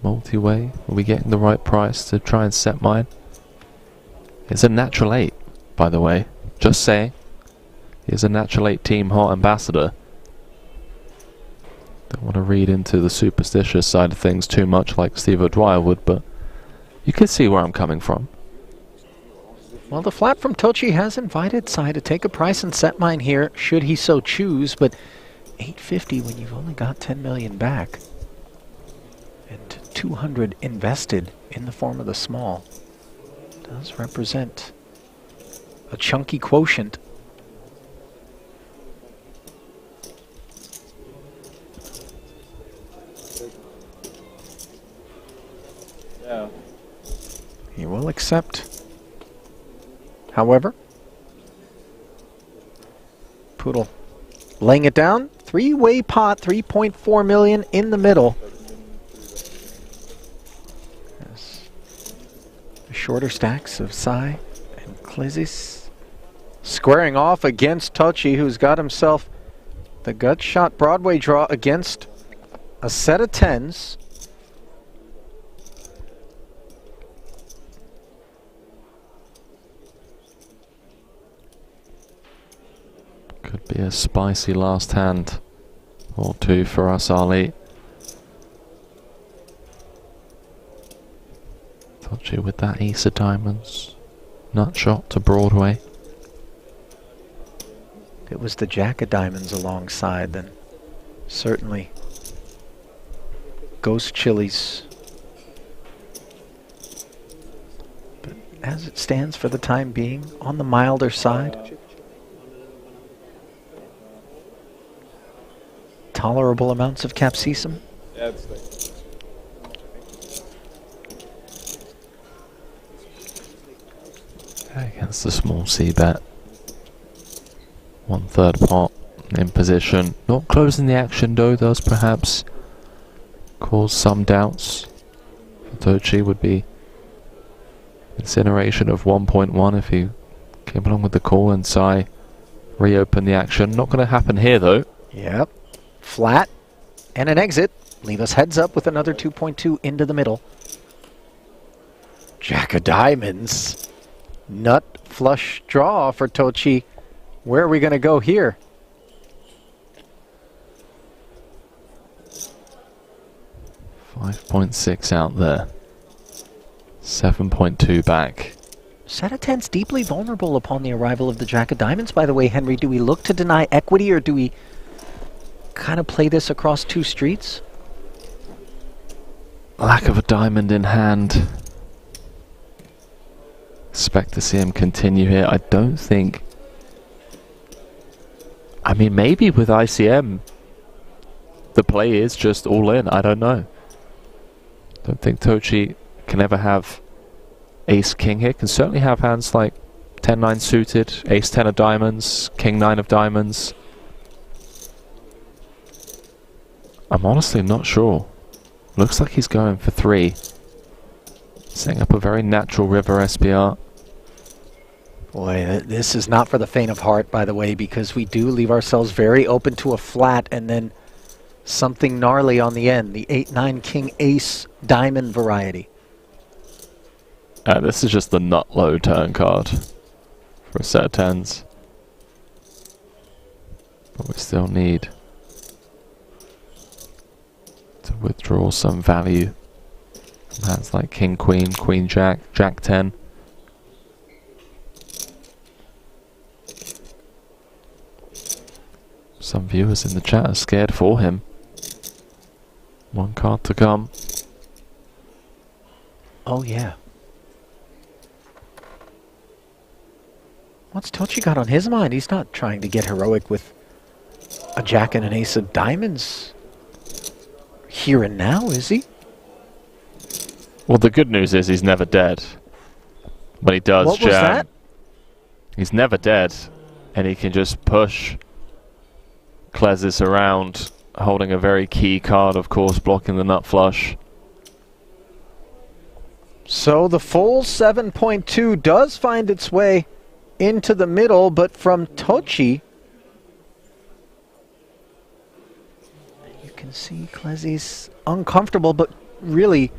Multi-way, are we getting the right price to try and set mine? It's a natural 8, by the way. Just saying. He's a natural 8 Team Hot ambassador. Don't want to read into the superstitious side of things too much like Steve O'Dwyer would, but you can see where I'm coming from. Well, the flat from Tochi has invited Sai to take a price and set mine here, should he so choose, but 850 when you've only got 10 million back. And 200 invested in the form of the small does represent a chunky quotient. Yeah. He will accept. However, Poodle laying it down. 3-way pot, 3.4 million in the middle. Yes. The shorter stacks of Sai and Klezis squaring off against Tochi, who's got himself the gut shot Broadway draw against a set of 10s. Could be a spicy last hand or two for us, Ali. Tochi with that ace of diamonds. Nut shot to Broadway. If it was the jack of diamonds alongside, then certainly ghost chilies. But as it stands for the time being, on the milder side. Tolerable amounts of capsicum. Yeah, it's like Against the small C-bet. 1/3 pot in position. Not closing the action though, does perhaps cause some doubts. Tochi would be incineration of 1.1 if he came along with the call and Sai reopen the action. Not going to happen here though. Yep. Flat and an exit. Leave us heads up with another 2.2 into the middle. Jack of diamonds. Nut flush draw for Tochi. Where are we going to go here? $5.6 out there. 7.2 back. Set of tens deeply vulnerable upon the arrival of the Jack of Diamonds, by the way, Henry. Do we look to deny equity, or do we kind of play this across two streets? Lack of a diamond in hand. Expect to see him continue here. I don't think... I mean, maybe with ICM, the play is just all in. I don't know. Don't think Tochi can ever have ace-king here. Can certainly have hands like 10-9 suited, ace-10 of diamonds, king-9 of diamonds. I'm honestly not sure. Looks like he's going for 3. Setting up a very natural river SPR. Boy, this is not for the faint of heart, by the way, because we do leave ourselves very open to a flat and then something gnarly on the end. The 8-9 king ace diamond variety. This is just the nut low turn card for a set of tens. But we still need to withdraw some value from hands like king, queen, queen, jack, jack 10. Some viewers in the chat are scared for him. One card to come. Oh yeah. What's Tochi got on his mind? He's not trying to get heroic with a jack and an ace of diamonds here and now, is he? Well, the good news is he's never dead. When he does what jam, was that? he's never dead, and he can just push Klesis around, holding a very key card, of course, blocking the nut flush. So the full 7.2 does find its way into the middle, but from Tochi, you can see Klesis uncomfortable, but really,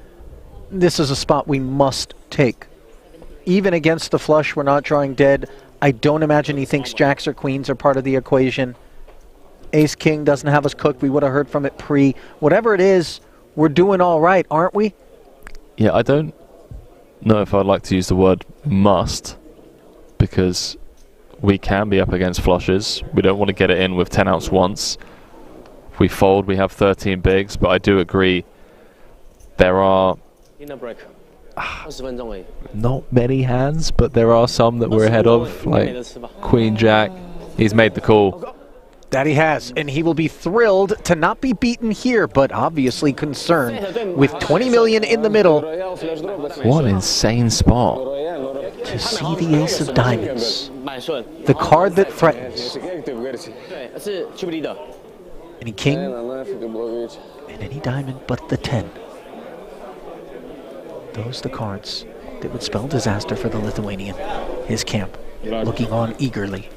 this is a spot we must take. Even against the flush, we're not drawing dead. I don't imagine he thinks jacks or queens are part of the equation. Ace-king doesn't have us cooked. We would have heard from it pre. Whatever it is, we're doing all right, aren't we? Yeah, I don't know if I'd like to use the word must, because we can be up against flushes. We don't want to get it in with 10 outs once. If we fold, we have 13 bigs, but I do agree there are not many hands, but there are some that we're ahead of, like Queen Jack. He's made the call. That he has, and he will be thrilled to not be beaten here, but obviously concerned with 20 million in the middle. What an insane spot. To see the ace of diamonds, the card that threatens. Any king, and any diamond but the 10. Those the cards that would spell disaster for the Lithuanian. His camp, looking on eagerly.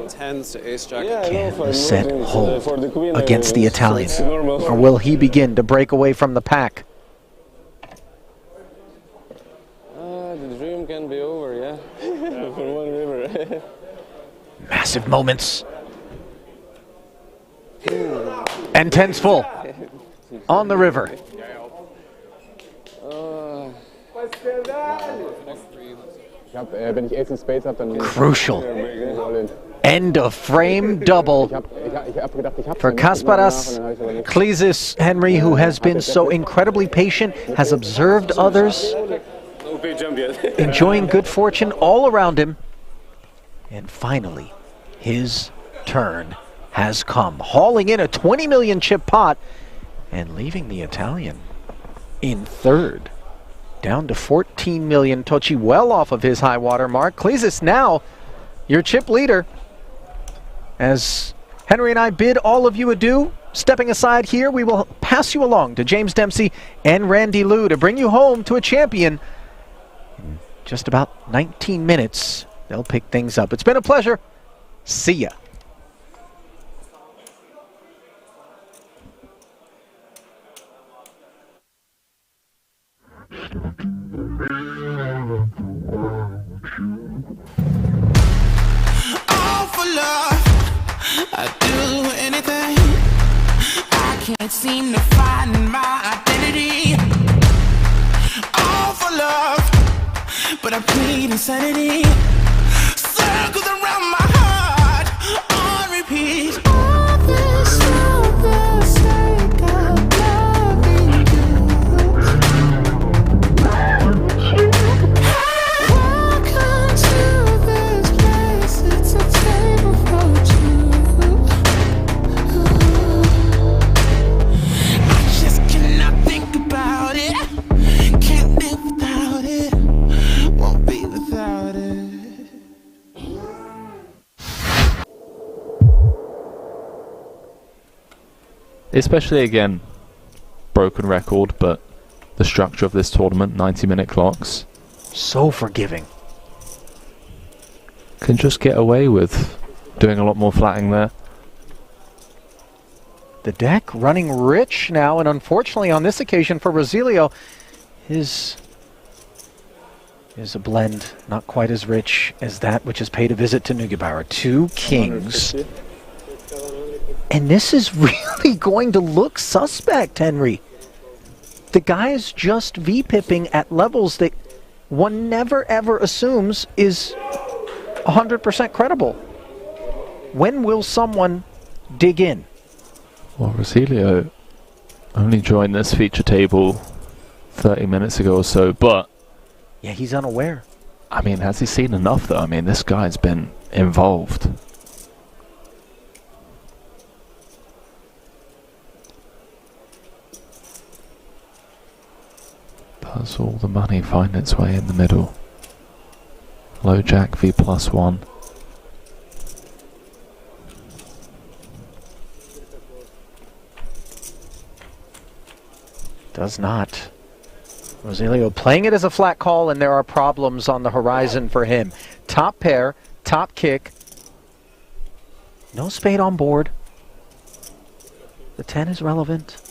Tens to ace jack. Can the set hold against the Italian? Or will he begin to break away from the pack? The dream can be over, yeah? For one river. Massive moments. And tens full on the river. Crucial. End of frame double for Kasparas Klesis. Henry, who has been so incredibly patient, has observed others, enjoying good fortune all around him. And finally, his turn has come, hauling in a 20 million chip pot and leaving the Italian in third. Down to 14 million. Tochi well off of his high water mark. Klesis now your chip leader. As Henry and I bid all of you adieu, stepping aside here, we will pass you along to James Dempsey and Randy Liu to bring you home to a champion. In just about 19 minutes, they'll pick things up. It's been a pleasure. See ya. All for love, I'd do anything. I can't seem to find my identity. All for love. love, but I plead insanity. Circles around my heart on repeat. All this for the sake of loving you. Welcome to this place. It's a table for two. I just cannot think about it. Can't live without it. Won't be without it. Especially again, broken record, but the structure of this tournament, 90-minute clocks. So forgiving. Can just get away with doing a lot more flatting there. The deck running rich now, and unfortunately on this occasion for Rosilio, his is a blend not quite as rich as that which has paid a visit to Neugebauer. 2 kings. And this is really going to look suspect, Henry. The guy is just V-pipping at levels that one never ever assumes is 100% credible. When will someone dig in? Well, Rosilio only joined this feature table 30 minutes ago or so, but... Yeah, he's unaware. I mean, has he seen enough, though? I mean, this guy's been involved. Does all the money find its way in the middle? Low jack V +1. Does not. Rosilio playing it as a flat call, and there are problems on the horizon for him. Top pair, top kick. No spade on board. The 10 is relevant.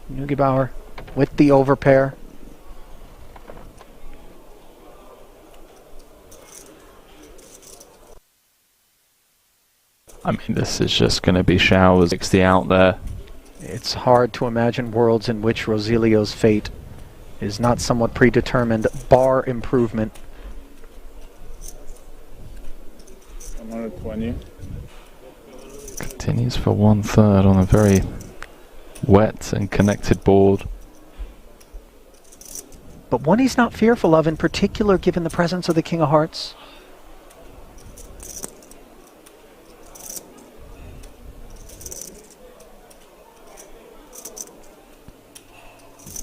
Neugebauer with the overpair. I mean, this is just going to be showers 60 out there. It's hard to imagine worlds in which Rosilio's fate is not somewhat predetermined, bar improvement. 120. Continues for 1/3 on a very wet and connected board. But one he's not fearful of, in particular given the presence of the King of Hearts.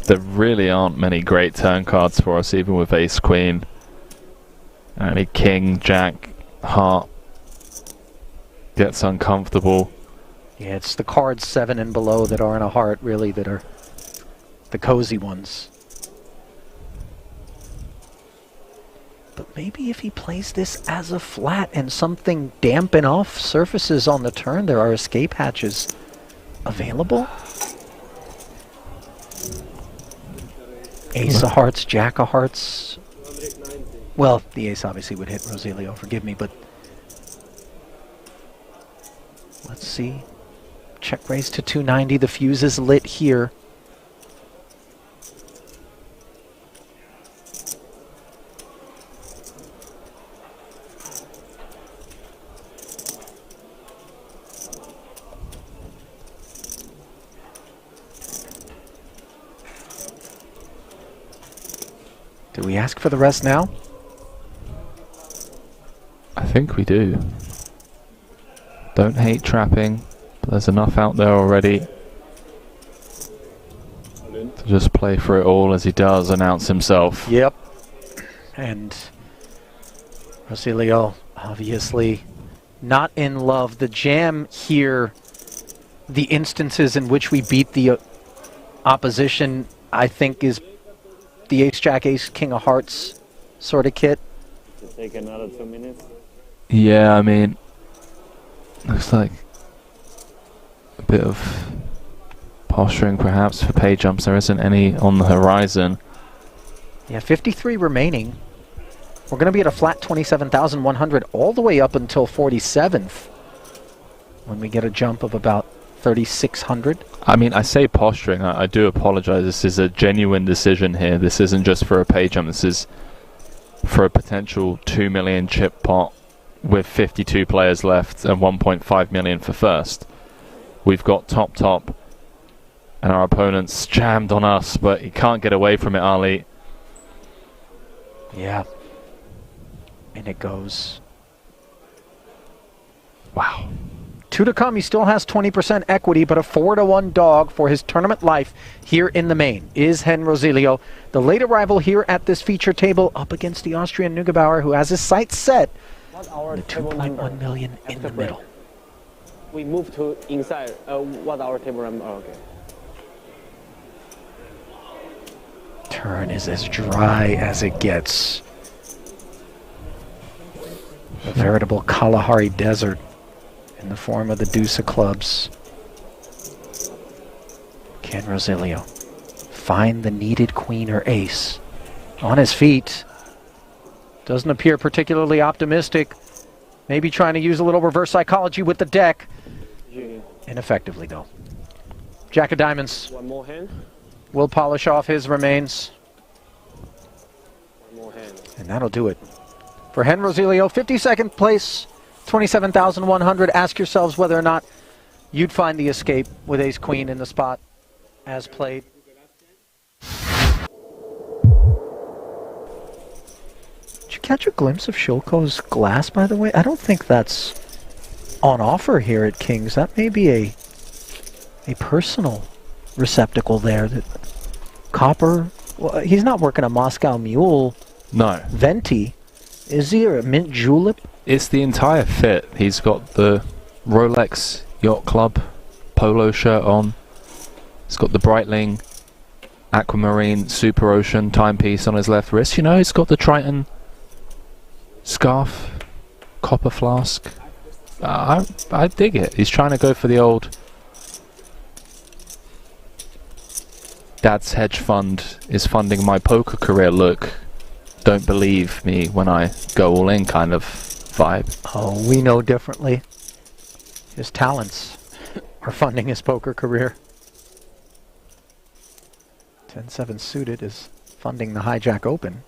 There really aren't many great turn cards for us, even with Ace Queen. Only King, Jack, Heart gets uncomfortable. Yeah, it's the cards 7 and below that are in a heart, really, that are the cozy ones. But maybe if he plays this as a flat and something damp enough surfaces on the turn, there are escape hatches available. Ace of Hearts, Jack of Hearts. Well, the ace obviously would hit Rosilio, forgive me, but let's see. Check raise to 290. The fuse is lit here. Do we ask for the rest now? I think we do. Don't hate trapping, but there's enough out there already to just play for it all as he does announce himself. Yep. And Rosilio obviously not in love. The jam here, the instances in which we beat the opposition, I think is the Ace Jack Ace King of Hearts sort of kit. To take another 2 minutes. Yeah, I mean, looks like a bit of posturing perhaps for pay jumps. There isn't any on the horizon. Yeah, 53 remaining. We're going to be at a flat 27,100 all the way up until 47th when we get a jump of about 3,600. I mean, I say posturing. I do apologize. This is a genuine decision here. This isn't just for a pay jump. This is for a potential 2 million chip pot with 52 players left and 1.5 million for first. We've got top, and our opponent's jammed on us, but he can't get away from it, Ali. Yeah. And it goes. Wow. 2 to come. He still has 20% equity, but a 4-1 dog for his tournament life here in the main is Hen Rosilio, the late arrival here at this feature table, up against the Austrian Neugebauer, who has his sights set What our the table 2.1 number million in after the break? middle. We move to inside. What our table number? Oh, okay. Turn is as dry as it gets. A veritable Kalahari desert in the form of the deuce of clubs. Can Rosilio find the needed queen or ace? On his feet. Doesn't appear particularly optimistic. Maybe trying to use a little reverse psychology with the deck. Ineffectively, though. Jack of diamonds. One more hand. Will polish off his remains. One more hand. And that'll do it. For Hen Rosilio, 52nd place, 27,100. Ask yourselves whether or not you'd find the escape with ace-queen in the spot as played. Did you catch a glimpse of Shilko's glass, by the way? I don't think that's on offer here at King's. That may be a personal receptacle there. That copper. Well, he's not working a Moscow Mule. No. Venti. Is he a mint julep? It's the entire fit. He's got the Rolex Yacht Club polo shirt on. He's got the Breitling Aquamarine Super Ocean timepiece on his left wrist. You know, he's got the Triton scarf, copper flask. I dig it. He's trying to go for the old Dad's hedge fund is funding my poker career look. Don't believe me when I go all in kind of vibe. Oh, we know differently. His talents are funding his poker career. 10-7 suited is funding the Hijack Open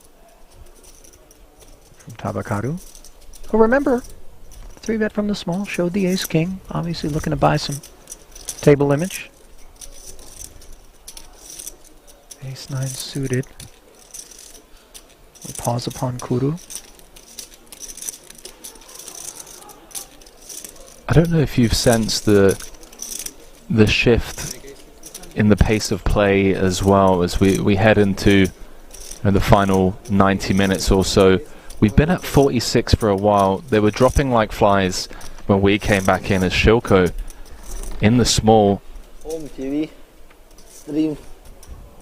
from Tabakaru. Who, remember, 3-bet from the small, showed the ace-king, obviously looking to buy some table image. Ace-9 suited. We pause upon Kuru. I don't know if you've sensed the shift in the pace of play as well as we head into the final 90 minutes or so. We've been at 46 for a while. They were dropping like flies when we came back in as Shilko in the small Home TV stream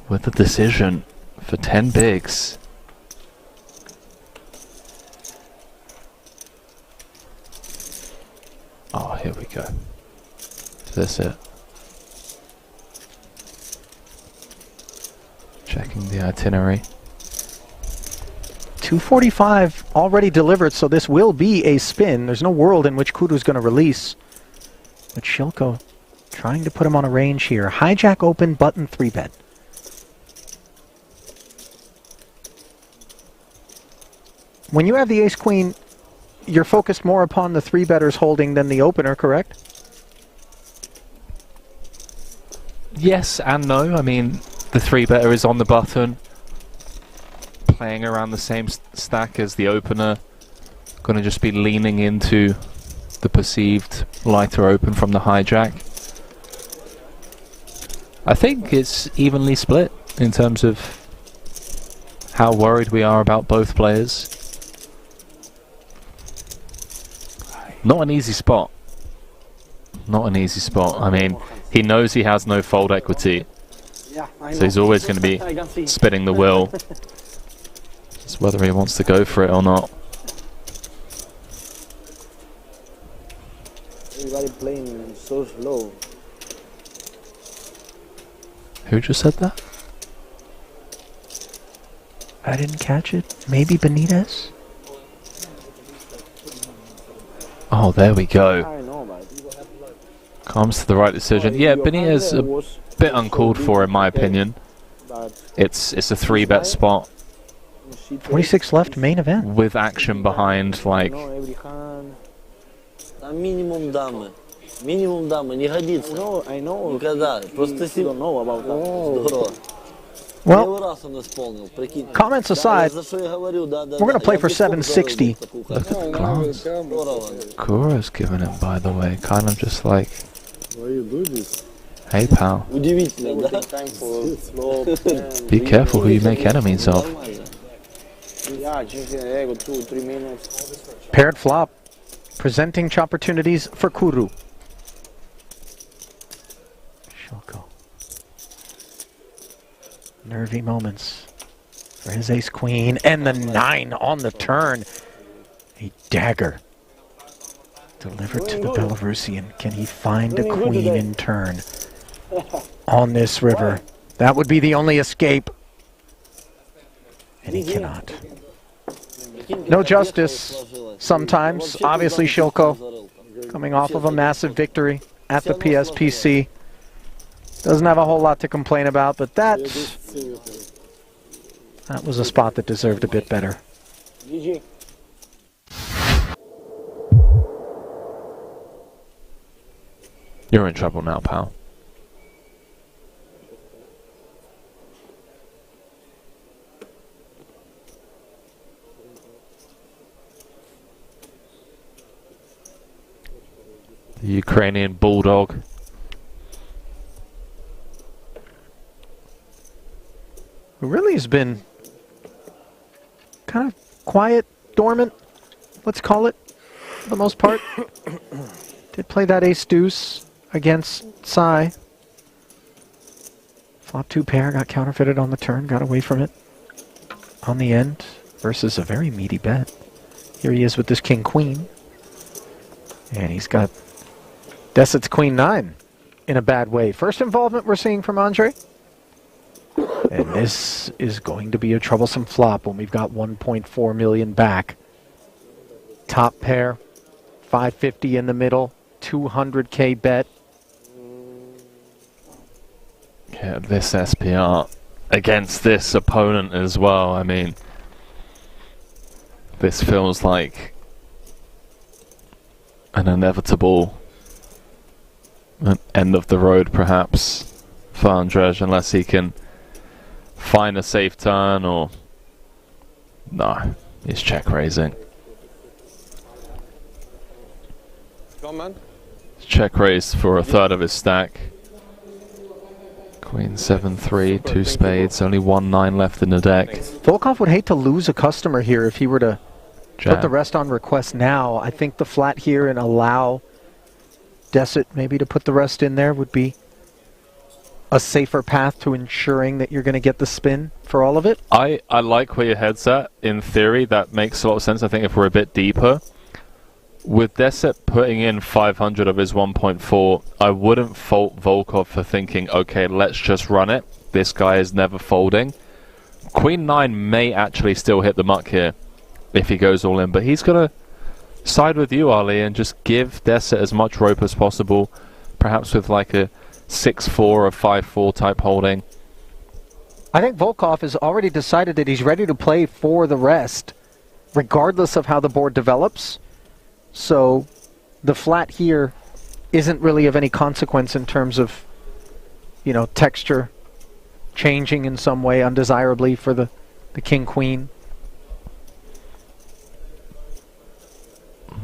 with the decision for 10 bigs. Oh, here we go. Is this it? Checking the itinerary. 245 already delivered, so this will be a spin. There's no world in which Kudu's going to release. But Shilko trying to put him on a range here. Hijack open, button 3-bet. When you have the ace-queen, you're focused more upon the 3-betters holding than the opener, correct? Yes and no. I mean, the 3-better is on the button, playing around the same stack as the opener. Going to just be leaning into the perceived lighter open from the hijack. I think it's evenly split in terms of how worried we are about both players. Not an easy spot. Not an easy spot. I mean, he knows he has no fold equity, so he's always going to be spinning the wheel. It's whether he wants to go for it or not. Everybody playing so slow. Who just said that? I didn't catch it. Maybe Benitez? Oh, there we go. Comes to the right decision. Yeah, Benitez a bit uncalled for in my opinion. It's a 3-bet spot. 26 left, main event. With action behind, like... Минимум дамы. Минимум дамы. Не годится. I know. Никогда. Просто си... Здорово. Well, comments aside, we're going to play for 760. Look at the glance. Kura's giving it, by the way. Kind of just like... Hey, pal. Be careful who you make enemies of. Paired flop. Presenting opportunities for Kuru. Shoko. Nervy moments for his ace-queen. And the 9 on the turn. A dagger. Delivered to the Belarusian. Can he find a queen in turn? On this river. That would be the only escape. And he cannot. No justice sometimes. Obviously, Shilko coming off of a massive victory at the PSPC. Doesn't have a whole lot to complain about, but that was a spot that deserved a bit better. You're in trouble now, pal. The Ukrainian bulldog. Who really has been kind of quiet, dormant, let's call it, for the most part. Did play that ace-deuce against Sai. Flop 2 pair, got counterfeited on the turn, got away from it on the end versus a very meaty bet. Here he is with this king-queen. And he's got Deset's queen-9 in a bad way. First involvement we're seeing from Andre. And this is going to be a troublesome flop when we've got 1.4 million back. Top pair, 550 in the middle, 200k bet. Yeah, this SPR against this opponent as well. I mean, this feels like an inevitable end of the road, perhaps, for Andrzej, unless he can find a safe turn or... No, he's check raising. Come on. Check raised for a third of his stack. Queen 7-3, 2 spades, only 1-9 left in the deck. Volkov would hate to lose a customer here if he were to jam. Put the rest on request now. I think the flat here and allow Deset maybe to put the rest in there would be a safer path to ensuring that you're going to get the spin for all of it. I like where your head's at. In theory, that makes a lot of sense. I think if we're a bit deeper, with Deset putting in 500 of his 1.4, I wouldn't fault Volkov for thinking, okay, let's just run it. This guy is never folding. Queen 9 may actually still hit the muck here if he goes all in, but he's going to side with you, Ali, and just give Deset as much rope as possible, perhaps with like a 6-4 or 5-4 type holding. I think Volkov has already decided that he's ready to play for the rest, regardless of how the board develops. So the flat here isn't really of any consequence in terms of, you know, texture changing in some way undesirably for the king-queen.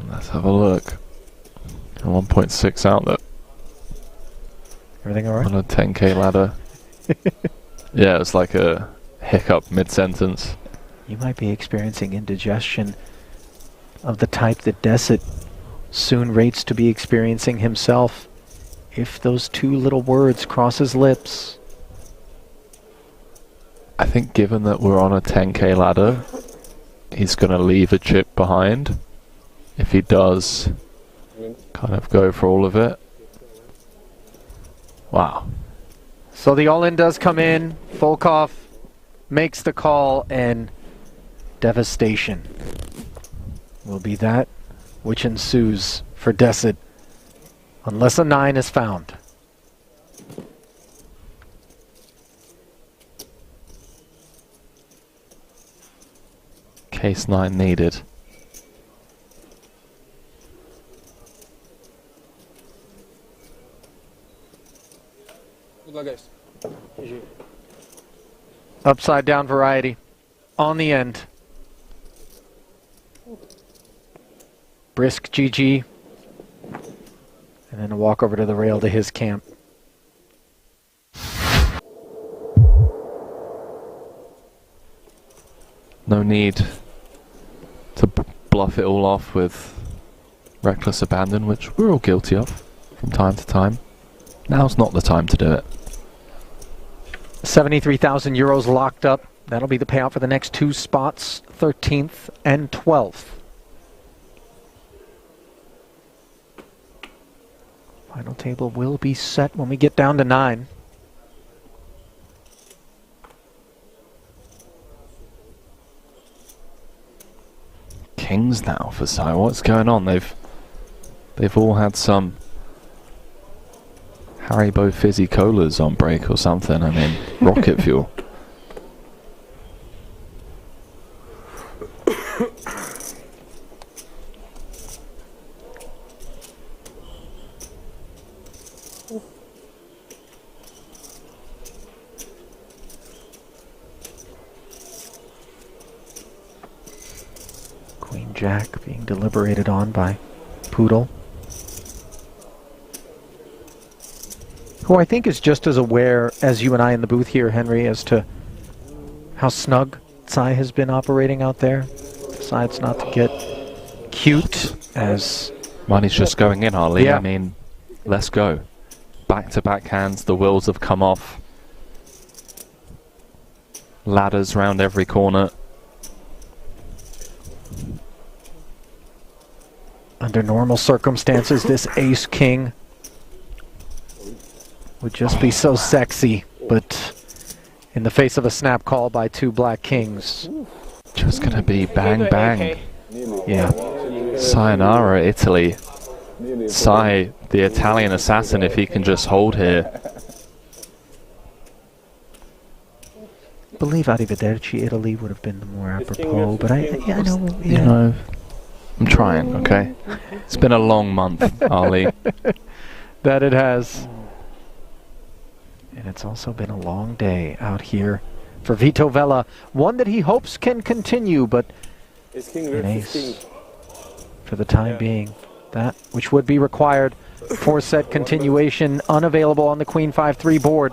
Let's have a look. A 1.6 outlet. Everything all right? On a 10k ladder. Yeah, it's like a hiccup mid-sentence. You might be experiencing indigestion of the type that Deset soon rates to be experiencing himself if those two little words cross his lips. I think given that we're on a 10k ladder, he's going to leave a chip behind. If he does, kind of go for all of it. Wow. So the all-in does come in. Volkov makes the call, and devastation will be that which ensues for Deset unless a 9 is found. Case 9 needed. Good luck, guys. Upside down variety on the end. Brisk GG. And then a walk over to the rail to his camp. No need to bluff it all off with reckless abandon, which we're all guilty of from time to time. Now's not the time to do it. 73,000 euros locked up. That'll be the payout for the next 2 spots, 13th and 12th. Final table will be set when we get down to 9. Kings now for Sai. What's going on? They've all had some Haribo fizzy colas on break or something. I mean, rocket fuel. Queen Jack being deliberated on by Poodle, who I think is just as aware as you and I in the booth here, Henry, as to how snug Tsai has been operating out there. Decides not to get cute as... Money's just going in, Harley. Yeah. I mean, let's go. Back-to-back hands, the wheels have come off. Ladders round every corner. Under normal circumstances, this ace-king would just be so sexy, but in the face of a snap call by 2 black kings... Just gonna be bang bang. Yeah. Sayonara, Italy. Sai, the Italian assassin, if he can just hold here. I believe Arrivederci Italy would have been the more apropos, but I know... You know, I'm trying, okay? It's been a long month, Ali. That it has. And it's also been a long day out here for Vito Vella. One that he hopes can continue, but an ace for the time being. That which would be required. 4-set continuation unavailable on the Queen 5-3 board.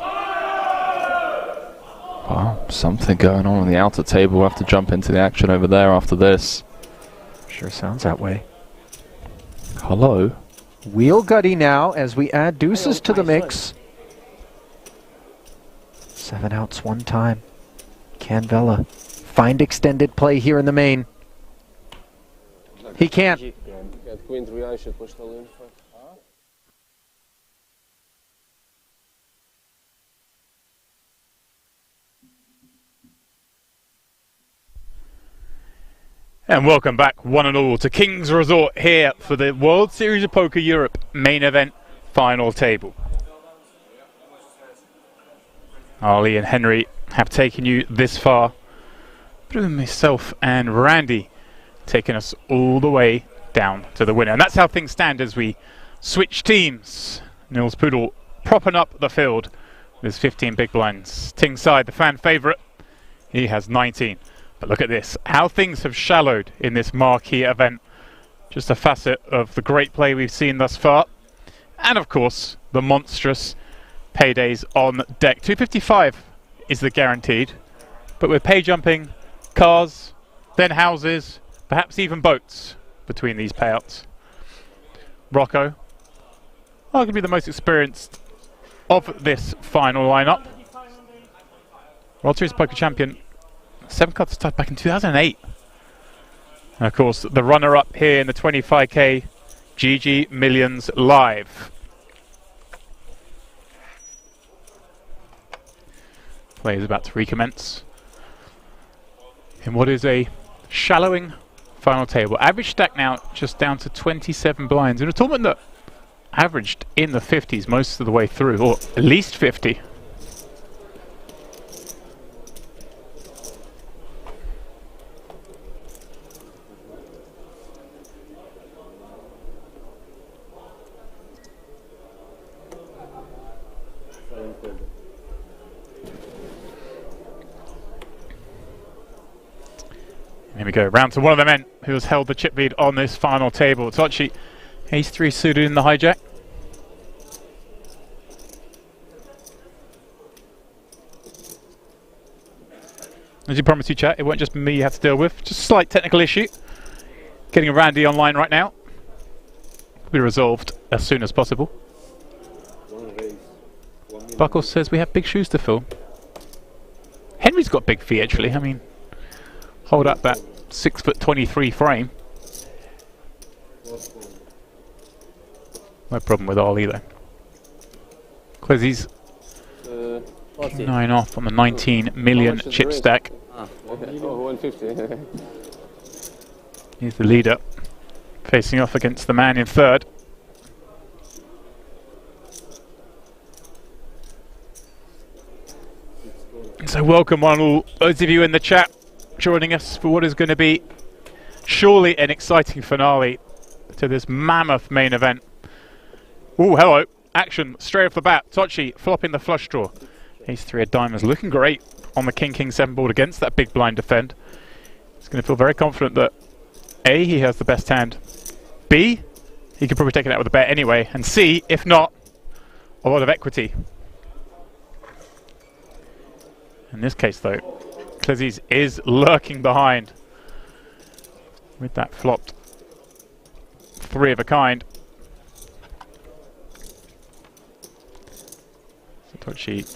Well, something going on the outer table. We'll have to jump into the action over there after this. Sure sounds that way. Hello. Wheel gutty now as we add deuces to the mix. 7 outs 1 time. Can Vella find extended play here in the main? He can't. Queen 3, I should push the loon. And welcome back, one and all, to King's Resort here for the World Series of Poker Europe main event final table. Ali and Henry have taken you this far, but with myself and Randy taking us all the way down to the winner. And that's how things stand as we switch teams. Nils Poodle propping up the field with 15 big blinds. Ting Sai, the fan favourite, he has 19. But look at this, how things have shallowed in this marquee event. Just a facet of the great play we've seen thus far. And of course, the monstrous paydays on deck. 255 is the guaranteed. But with pay jumping, cars, then houses, perhaps even boats between these payouts. Rocco, arguably the most experienced of this final lineup. World Series Poker champion. 7 cards started back in 2008. And of course, the runner-up here in the 25k GG Millions Live. Play is about to recommence in what is a shallowing final table. Average stack now just down to 27 blinds in a tournament that averaged in the 50s most of the way through, or at least 50. Here we go, round to one of the men who has held the chip lead on this final table. Tochi, ace-3 suited in the hijack. As you promised you, chat, it won't just be me you have to deal with. Just a slight technical issue. Getting a Randy online right now. Will be resolved as soon as possible. Buckle says we have big shoes to fill. Henry's got big feet, actually. I mean, hold up that 6'23" frame. No problem with Ollie though. Clezzy's 9 off on the 19 million chip stack. Oh, 150. He's the leader, facing off against the man in third. So welcome on all those of you in the chat joining us for what is going to be surely an exciting finale to this mammoth main event. Oh, hello. Action straight off the bat. Tochi flopping the flush draw. Ace-3 of diamonds looking great on the King-King-7 board against that big blind defend. He's going to feel very confident that A, he has the best hand. B, he could probably take it out with a bet anyway. And C, if not, a lot of equity. In this case though, Clezzy's is lurking behind with that flopped 3 of a kind. Satoshi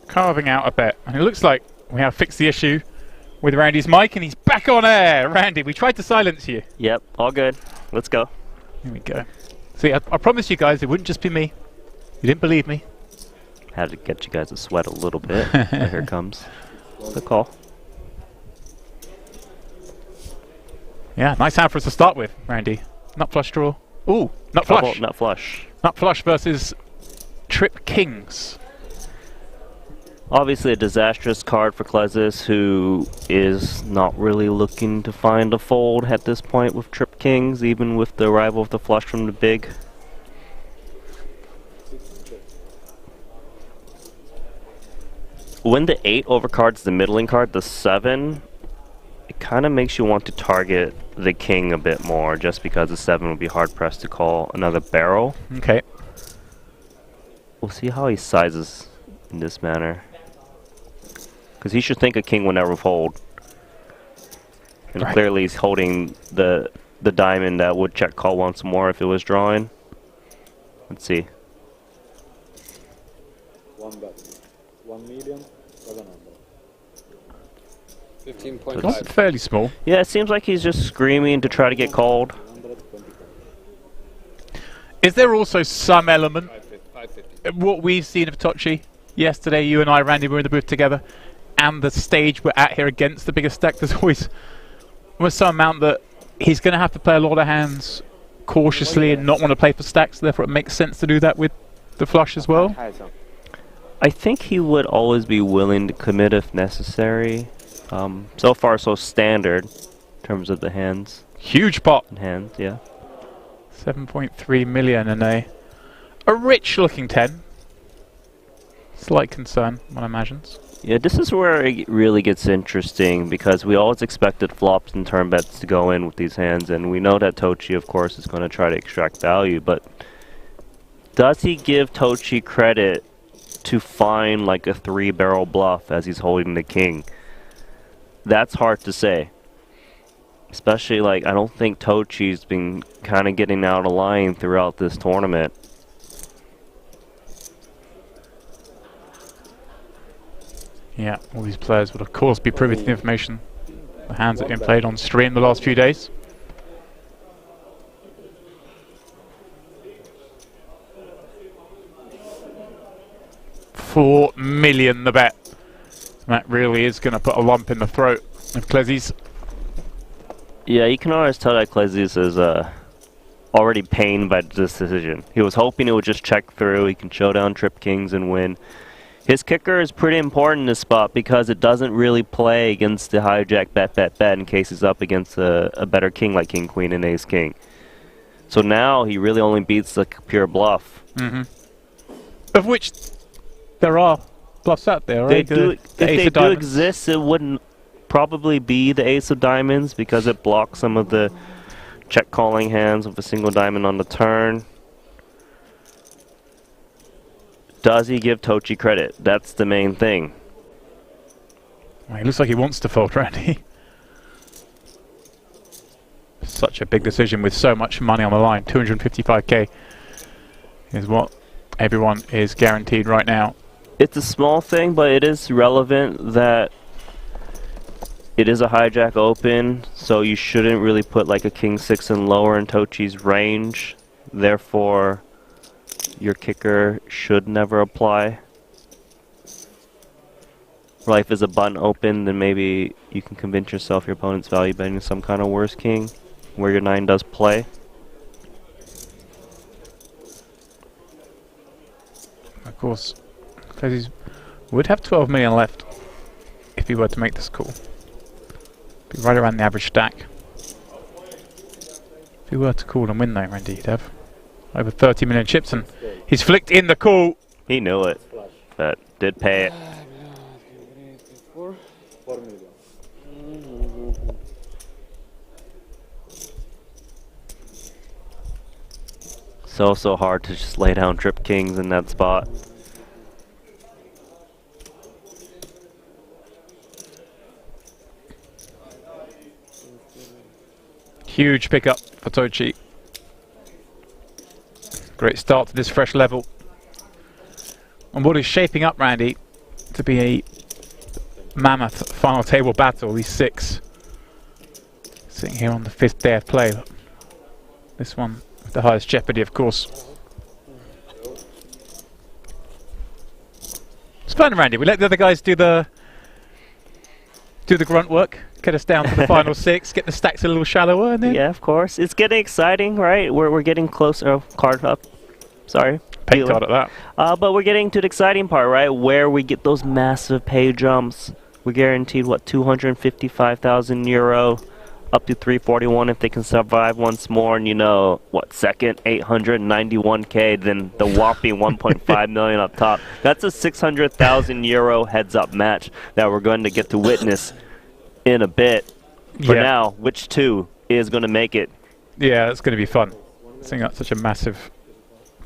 carving out a bet, and it looks like we have fixed the issue with Randy's mic, and he's back on air. Randy, we tried to silence you. Yep, all good. Let's go. Here we go. See, I promised you guys it wouldn't just be me. You didn't believe me. Had to get you guys to sweat a little bit. Here comes the call. Yeah, nice hand for us to start with, Randy. Nut flush draw. Ooh, nut flush. Nut flush. Nut flush versus Trip Kings. Obviously a disastrous card for Clezzy, who is not really looking to find a fold at this point with Trip Kings, even with the arrival of the flush from the big. When the 8 overcards the middling card, the 7, it kind of makes you want to target the king a bit more, just because the 7 would be hard pressed to call another barrel. Okay. We'll see how he sizes in this manner. Because he should think a king would never fold. And right. Clearly he's holding the diamond that would check call once more if it was drawing. Let's see. 1 bet. 1 million, 700. 15.5. That's fairly small. Yeah, it seems like he's just screaming to try to get called. Is there also some element, 550. what we've seen of Tochi yesterday, you and I, Randy, were in the booth together, and the stage we're at here against the biggest stack, there's always some amount that he's going to have to play a lot of hands cautiously and not want to play for stacks, therefore it makes sense to do that with the flush as well. I think he would always be willing to commit if necessary. So far so standard in terms of the hands. Huge pot. Hands, yeah. 7.3 million and a rich looking 10. Slight concern, one imagines. Yeah, this is where it really gets interesting, because we always expected flops and turn bets to go in with these hands, and we know that Tochi, of course, is going to try to extract value, but does he give Tochi credit to find like a 3-barrel bluff as he's holding the king? That's hard to say. Especially, like, I don't think Tochi's been kind of getting out of line throughout this tournament. Yeah, all these players would of course be privy to the information. The hands that have been played on stream the last few days. $4 million the bet. That really is going to put a lump in the throat of Clezzy's. Yeah, you can always tell that Clezzy's is already pained by this decision. He was hoping it would just check through, he can showdown trip kings and win. His kicker is pretty important in this spot because it doesn't really play against the hijack bet in case he's up against a better king like king queen and ace king. So now he really only beats the pure bluff. Of which there are bluffs out there, right? If they do exist, it wouldn't probably be the ace of diamonds because it blocks some of the check calling hands with a single diamond on the turn. Does he give Tochi credit? That's the main thing. Well, he looks like he wants to fold, Randy. Such a big decision with so much money on the line. 255k is what everyone is guaranteed right now. It's a small thing, but it is relevant that it is a hijack open, so you shouldn't really put like a king 6 and lower in Tochi's range. Therefore, your kicker should never apply. Or if it's a button open, then maybe you can convince yourself your opponent's value betting some kind of worse king where your 9 does play. Of course, he would have 12 million left if he were to make this call. Be right around the average stack. If he were to call and win though, Randy, he'd have over 30 million chips, and he's flicked in the call. He knew it, but did pay it. So hard to just lay down trip kings in that spot. Huge pickup for Tochi. Great start to this fresh level. And what is shaping up, Randy, to be a mammoth final table battle, these 6. Sitting here on the 5th day of play. This one with the highest jeopardy, of course. It's fun, Randy. We let the other guys do the grunt work. Get us down to the final 6, get the stacks a little shallower, and then... Yeah, of course. It's getting exciting, right? We're getting closer. Oh, card up. Sorry. Pay card at that. But we're getting to the exciting part, right? Where we get those massive pay jumps. We're guaranteed, what, 255,000 euro, up to 341 if they can survive once more. And you know, what, second, 891k, then the whopping 1.5 million up top. That's a 600,000 euro heads-up match that we're going to get to witness in a bit. For now, which 2 is going to make it? Yeah, it's going to be fun. Seeing that such a massive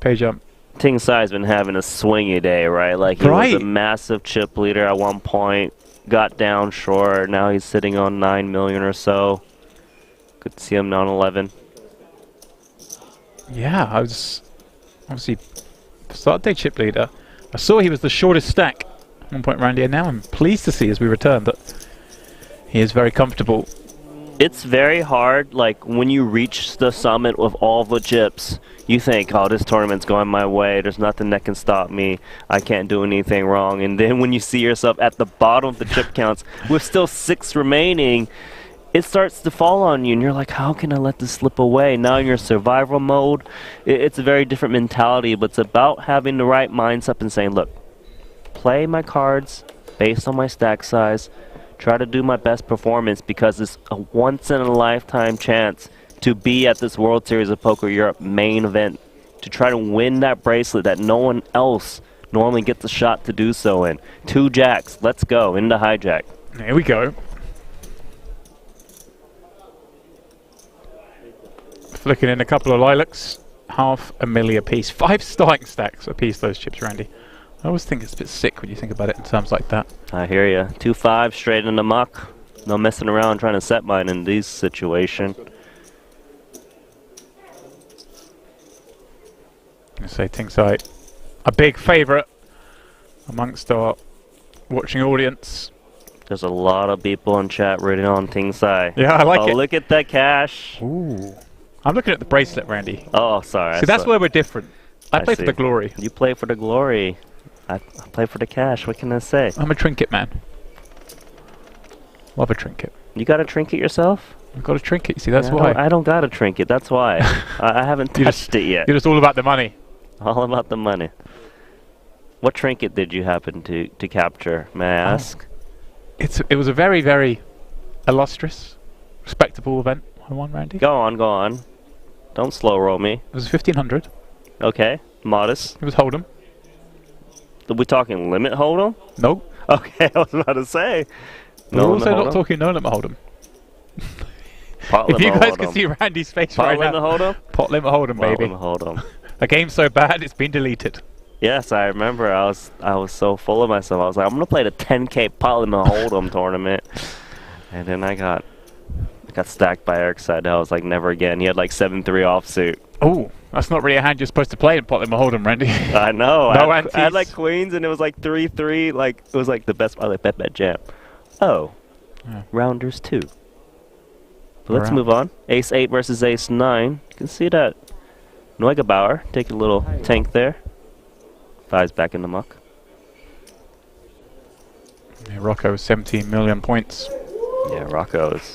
pay jump. Ting Sai's been having a swingy day, right? Like he was a massive chip leader at one point, got down short. Now he's sitting on 9 million or so. Could see him on 11. Yeah, I was obviously start day chip leader. I saw he was the shortest stack at one point, Randy, and now I'm pleased to see as we return that he is very comfortable. It's very hard, like when you reach the summit with all the chips, you think, oh, this tournament's going my way, there's nothing that can stop me, I can't do anything wrong. And then when you see yourself at the bottom of the chip counts with still 6 remaining, it starts to fall on you and you're like, how can I let this slip away? Now in your survival mode, it's a very different mentality, but it's about having the right mindset and saying, look, play my cards based on my stack size, try to do my best performance because it's a once-in-a-lifetime chance to be at this World Series of Poker Europe main event, to try to win that bracelet that no one else normally gets a shot to do so in. 2 jacks, let's go, into hijack. Here we go. Flicking in a couple of lilacs, $500,000 a piece. 5 starting stacks a piece, those chips, Randy. I always think it's a bit sick when you think about it in terms like that. I hear ya. 2-5 straight in the muck. No messing around trying to set mine in these situations. I say Ting Sai, a big favourite amongst our watching audience. There's a lot of people in chat rooting on Ting Sai. Yeah, I like it. Look at that cash. Ooh. I'm looking at the bracelet, Randy. Oh, sorry. See, that's where we're different. I play for the glory. You play for the glory. I play for the cash. What can I say? I'm a trinket man. Love a trinket. You got a trinket yourself? I've got a trinket, you see, that's Yeah, why. I don't got a trinket, that's why. I haven't touched it yet. You're just all about the money. All about the money. What trinket did you happen to capture, may I ask? It was a very, very illustrious, respectable event. I won, Randy. Go on. Don't slow roll me. It was 1500. Okay, modest. It was Hold'em. Are we talking limit Hold'em? No. Okay, I was about to say. We're also not talking no limit Hold'em. If you guys can see Randy's face right now. Pot limit Hold'em? Pot limit Hold'em, baby. Pot limit Hold'em. A game so bad it's been deleted. Yes, I remember. I was so full of myself. I was like, I'm gonna play the 10K pot limit Hold'em tournament, and then I got stacked by Eric's side. I was like, never again. He had like 7-3 offsuit. Oh, that's not really a hand you're supposed to play in pot limit Hold'em, Randy. I know. No I antes. had like queens, and it was like 3-3. Like it was like the best. I like bet jam. Oh, yeah. Rounders 2. But let's move on. Ace 8 versus Ace 9. You can see that Neugebauer take a little tank there. 5's back in the muck. Yeah, Rocco, 17 million points. Yeah, Rocco's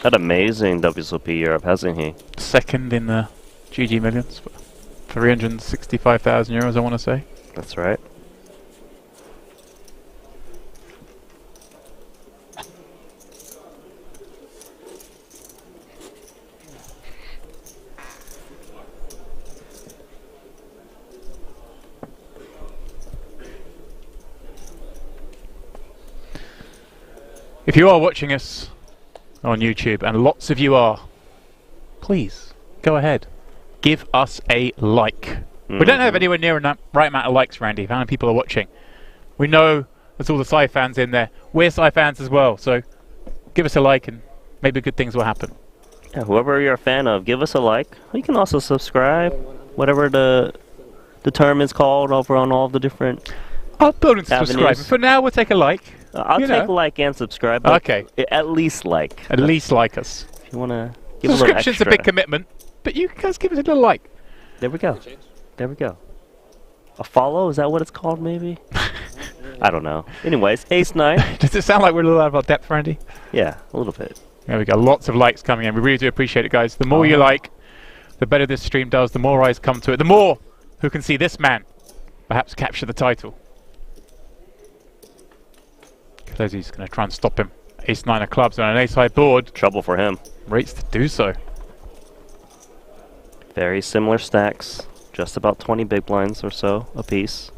had amazing WSOP Europe, hasn't he? Second in the GG millions. 365,000 euros, I want to say. That's right. If you are watching us on YouTube, and lots of you are, please go ahead, give us a like. We don't have anywhere near enough right amount of likes, Randy. How many people are watching? We know there's all the Psy fans in there. We're Psy fans as well, so give us a like and maybe good things will happen. Yeah, whoever you're a fan of, give us a like. You can also subscribe, whatever the term is called over on all the different I'll build and subscribe. For now, we'll take a like. I'll take a like and subscribe. But okay. At least like. At least like us. If you want to give a little extra. Subscription's a big commitment, but you guys give us a little like. There we go. There we go. A follow? Is that what it's called, maybe? I don't know. Anyways, Ace 9. Does it sound like we're a little out of our depth, Randy? Yeah, a little bit. There we go. Lots of likes coming in. We really do appreciate it, guys. The more you like, the better this stream does, the more eyes come to it, the more who can see this man perhaps capture the title. He's going to try and stop him. Ace 9 of clubs on an ace high board. Trouble for him. Rates to do so. Very similar stacks. Just about 20 big blinds or so apiece.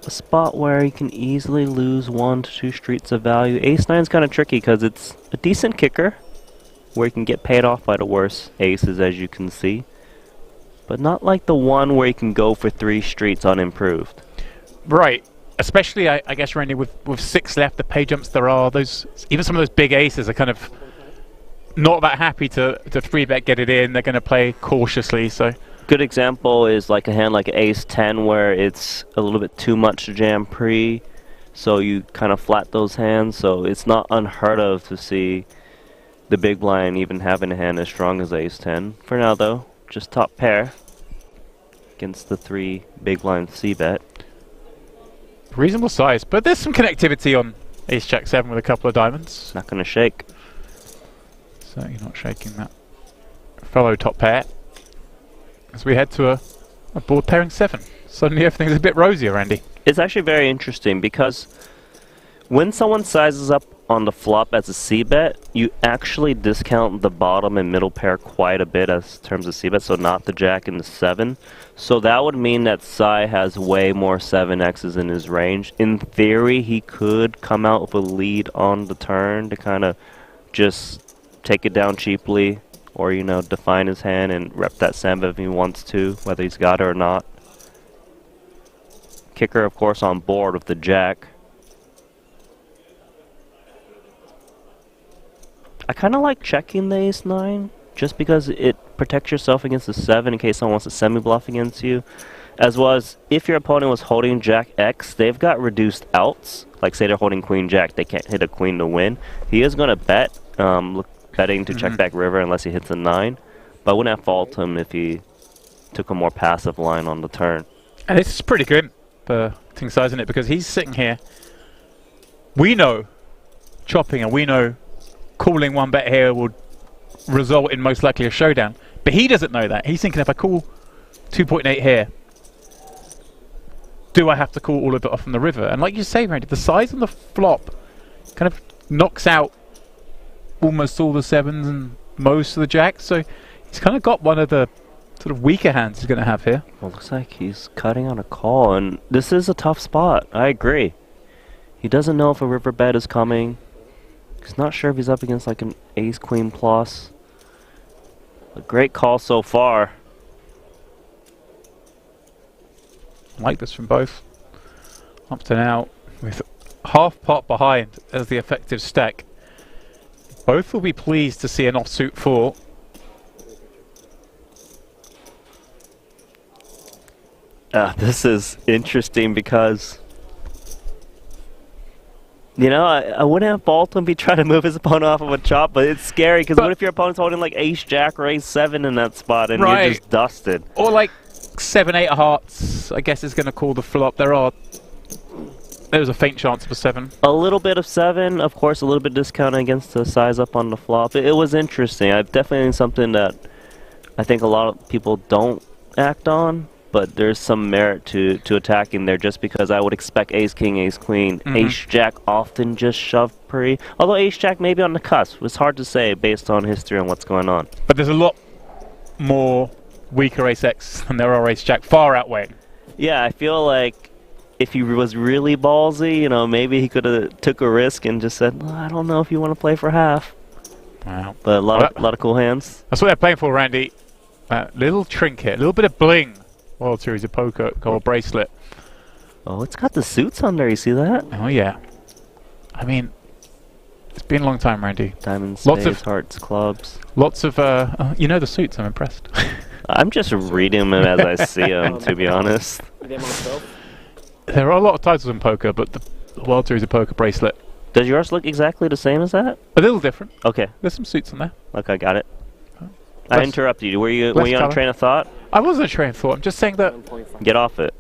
A spot where you can easily lose 1 to 2 streets of value. Ace 9 is kind of tricky because it's a decent kicker where you can get paid off by the worst aces, as you can see. But not like the one where you can go for 3 streets unimproved. Right. Especially, I guess, Randy, with 6 left, the pay jumps there are, even some of those big aces are kind of not that happy to 3-bet get it in. They're going to play cautiously. So good example is like a hand like Ace 10 where it's a little bit too much to jam pre, so you kind of flat those hands. So it's not unheard of to see the big blind even having a hand as strong as Ace 10. For now, though, just top pair against the 3 big blind C-bet. Reasonable size, but there's some connectivity on Ace Jack 7 with a couple of diamonds. Not going to shake. Certainly not shaking that fellow top pair. As we head to a board pairing 7. Suddenly everything's a bit rosier, Randy. It's actually very interesting because when someone sizes up on the flop as a C-bet, you actually discount the bottom and middle pair quite a bit as terms of C-bet, so not the Jack and the 7. So that would mean that Psy has way more 7Xs in his range. In theory, he could come out with a lead on the turn to kind of just take it down cheaply, or, you know, define his hand and rep that samba if he wants to, whether he's got it or not. Kicker, of course, on board with the Jack. I kind of like checking the Ace 9 just because it protects yourself against the 7 in case someone wants to semi-bluff against you. As well as if your opponent was holding Jack X, they've got reduced outs. Like say they're holding Queen Jack, they can't hit a Queen to win. He is going to bet, betting to check back river unless he hits a 9. But I wouldn't fault him if he took a more passive line on the turn. And this is pretty good for Ting Sai, isn't it? Because he's sitting here. We know chopping and we know calling one bet here would result in most likely a showdown. But he doesn't know that. He's thinking, if I call 2.8 here, do I have to call all of it off from the river? And like you say, Randy, the size on the flop kind of knocks out almost all the sevens and most of the jacks. So he's kind of got one of the sort of weaker hands he's going to have here. Well, looks like he's cutting on a call, and this is a tough spot. I agree. He doesn't know if a river bet is coming. He's not sure if he's up against like an ace-queen plus. A great call so far. I like this from both. Up to now, with half pot behind as the effective stack. Both will be pleased to see an offsuit 4. This is interesting because, you know, I wouldn't have fault him if he tried to move his opponent off of a chop, but it's scary because what if your opponent's holding like ace, jack, or ace 7 in that spot and you're just dusted? Or like 7, 8 of hearts, I guess is going to call the flop. There's a faint chance of a 7. A little bit of 7, of course, a little bit discounted against the size up on the flop. It was interesting. I've definitely something that I think a lot of people don't act on, but there's some merit to attacking there just because I would expect ace, king, ace, queen. Ace, jack often just shove pre. Although ace, jack may be on the cusp. It's hard to say based on history and what's going on. But there's a lot more weaker ace X than there are ace jack, far outweighing. Yeah, I feel like if he was really ballsy, you know, maybe he could have took a risk and just said, well, I don't know if you want to play for half. Wow. But a lot of cool hands. That's what they're playing for, Randy. Little trinket, a little bit of bling. World Series of Poker gold bracelet. Oh, it's got the suits on there, you see that? Oh, yeah. I mean, it's been a long time, Randy. Diamonds, lots spades, of hearts, clubs. Lots of, you know the suits, I'm impressed. I'm just reading them as I see them, to be honest. There are a lot of titles in poker, but the World Series of Poker bracelet. Does yours look exactly the same as that? A little different. Okay. There's some suits on there. Okay, got it. I interrupted you. Were you on a train of thought? I was on a train of thought. I'm just saying that. Get off it.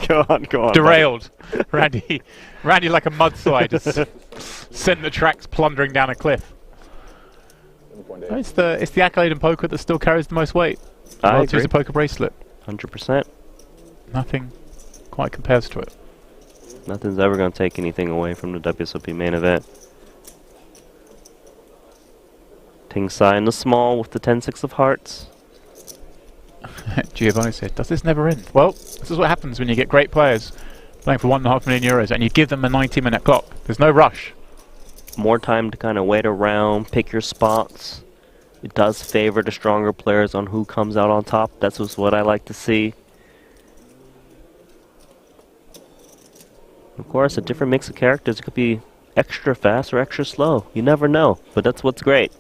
Go on. Derailed. Randy like a mudslide just sent the tracks plundering down a cliff. It's the accolade in poker that still carries the most weight. World Series of Poker bracelet. 100%. Nothing quite compares to it. Nothing's ever going to take anything away from the WSOP main event. Tingsai in the small with the 10-6 of hearts. Giovanni said, does this never end? Well, this is what happens when you get great players playing for €1.5 million and you give them a 90-minute clock. There's no rush. More time to kind of wait around, pick your spots. It does favor the stronger players on who comes out on top. That's just what I like to see. Of course, a different mix of characters. It could be extra fast or extra slow. You never know, but that's what's great.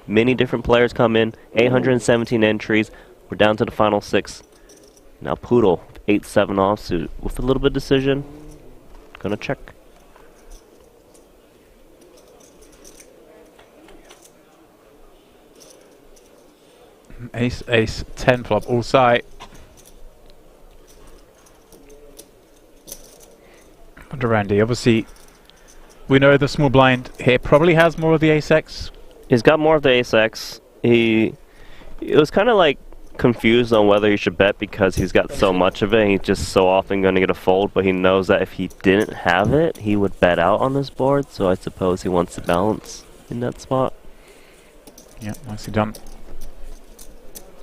Many different players come in, 817 entries. We're down to the final 6. Now Poodle, 8-7 offsuit. With a little bit of decision, gonna check. Ace, ace, 10 flop, all sight. Under Randy, obviously, we know the small blind here probably has more of the ace X. He's got more of the ace X. It was kind of like confused on whether he should bet because he's got so much of it and he's just so often going to get a fold, but he knows that if he didn't have it, he would bet out on this board, so I suppose he wants to balance in that spot. Yeah, nicely done.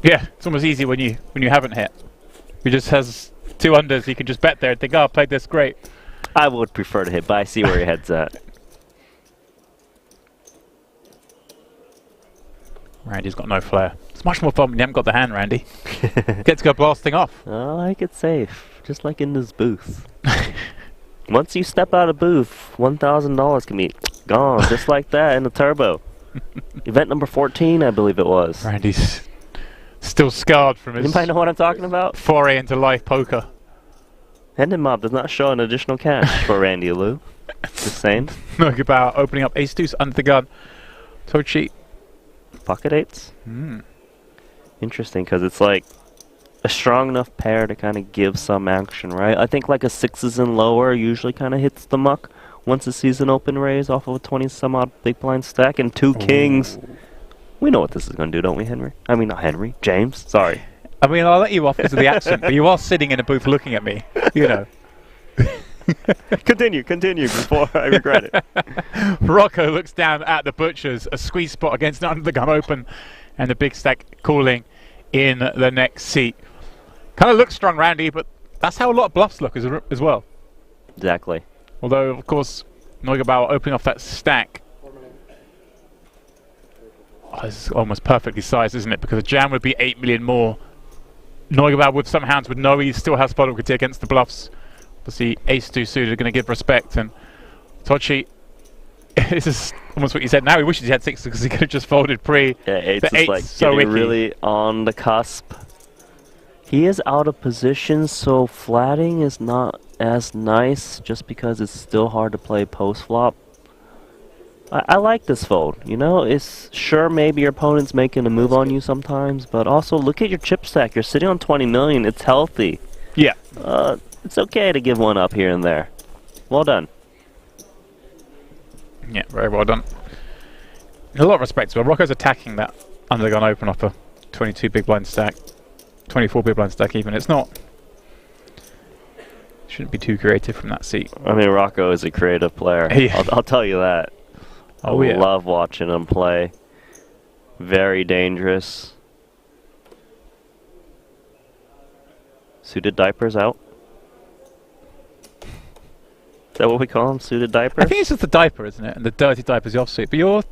Yeah, it's almost easy when you haven't hit. He just has 2 unders, he can just bet there and think, oh, I played this great. I would prefer to hit, but I see where your head's at. Randy's got no flair. It's much more fun when you haven't got the hand, Randy. Get to go blasting off. I like it safe, just like in this booth. Once you step out of booth, $1,000 can be gone, just like that in the turbo. Event number 14, I believe it was. Randy's still scarred from his... Anybody know what I'm talking about? Foray into live poker. Hendon Mob does not show an additional cash for Randy Lou. Just saying. Look about opening up ace deuce under the gun. Tochi. Pocket eights. Interesting, because it's like a strong enough pair to kind of give some action, right? I think like a 6s and lower usually kind of hits the muck, once a season open raise off of a 20-some-odd big blind stack and 2 kings. We know what this is going to do, don't we, Henry? I mean, not Henry. James. Sorry. I mean, I'll let you off because of the accent, but you are sitting in a booth looking at me. You know. Continue before I regret it. Rocco looks down at the butchers, a squeeze spot against under the gun open, and the big stack calling in the next seat. Kind of looks strong, Randy, but that's how a lot of bluffs look as well. Exactly. Although, of course, Neugebauer opening off that stack. Oh, this is almost perfectly sized, isn't it? Because a jam would be 8 million more. Neugebauer with some hands would know he still has possibility against the bluffs. Obviously, ace-2 suited are going to give respect, and Tochi, this is almost what you said now. He wishes he had 6 because he could have just folded pre. Yeah, 8's the is like so getting icky. really on the cusp. He is out of position, so flatting is not as nice just because it's still hard to play post-flop. I like this fold, you know? It's sure maybe your opponent's making a move on you sometimes, but also look at your chip stack. You're sitting on 20 million. It's healthy. Yeah. It's okay to give one up here and there. Well done. Yeah, very well done. In a lot of respects, well, Rocco's attacking that under the gun open off a 22 big blind stack. 24 big blind stack even. It's not... Shouldn't be too creative from that seat. I mean, Rocco is a creative player. Yeah. I'll tell you that. I yeah. love watching him play. Very dangerous. Suited diapers out. Is that what we call them? Suited diapers? I think it's just the diaper, isn't it? And the dirty diaper's the offsuit. But you're...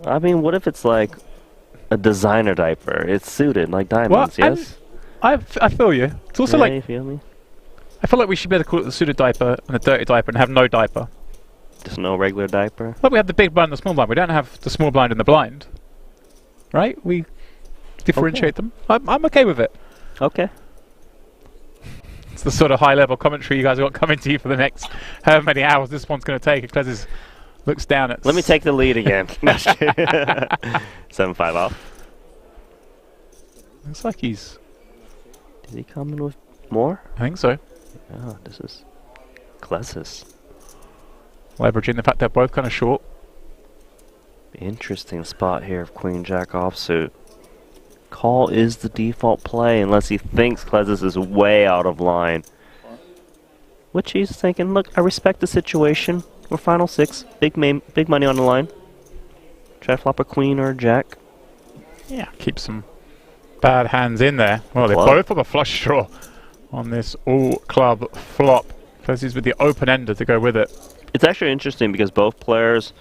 I mean, what if it's like a designer diaper? It's suited, like diamonds, well, yes? I feel you. It's also Yeah, like... you feel me? I feel like we should be able to call it the suited diaper and the dirty diaper and have no diaper. Just no regular diaper? Well, we have the big blind and the small blind. We don't have the small blind and the blind. Right? We differentiate them. I'm okay with it. Okay. It's the sort of high-level commentary you guys have got coming to you for the next however many hours this one's going to take. Because looks down at... Let me take the lead again. 7-5 off. Looks like he's... Is he coming with more? I think so. Oh, this is... Klezis. Leveraging the fact they're both kind of short. Interesting spot here of Queen Jack offsuit. Call is the default play unless he thinks Klezis is way out of line. Which he's thinking, look, I respect the situation. We're final 6. Big money on the line. Try to flop a queen or a jack. Yeah, keep some bad hands in there. Well, they both have a flush draw on this all-club flop. Klezis with the open-ender to go with it. It's actually interesting because both players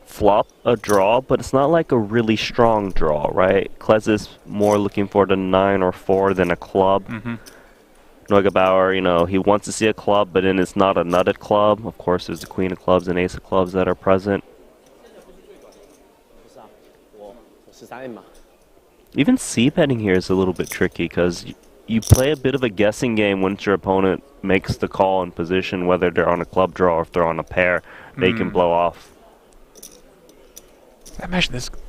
flop a draw, but it's not like a really strong draw, right? Klezis more looking for the 9 or 4 than a club. Neugebauer, you know, he wants to see a club, but then it's not a nutted club. Of course, there's the queen of clubs and ace of clubs that are present. Even c-betting here is a little bit tricky because you play a bit of a guessing game once your opponent makes the call in position, whether they're on a club draw or if they're on a pair, they can blow off. I imagine there's got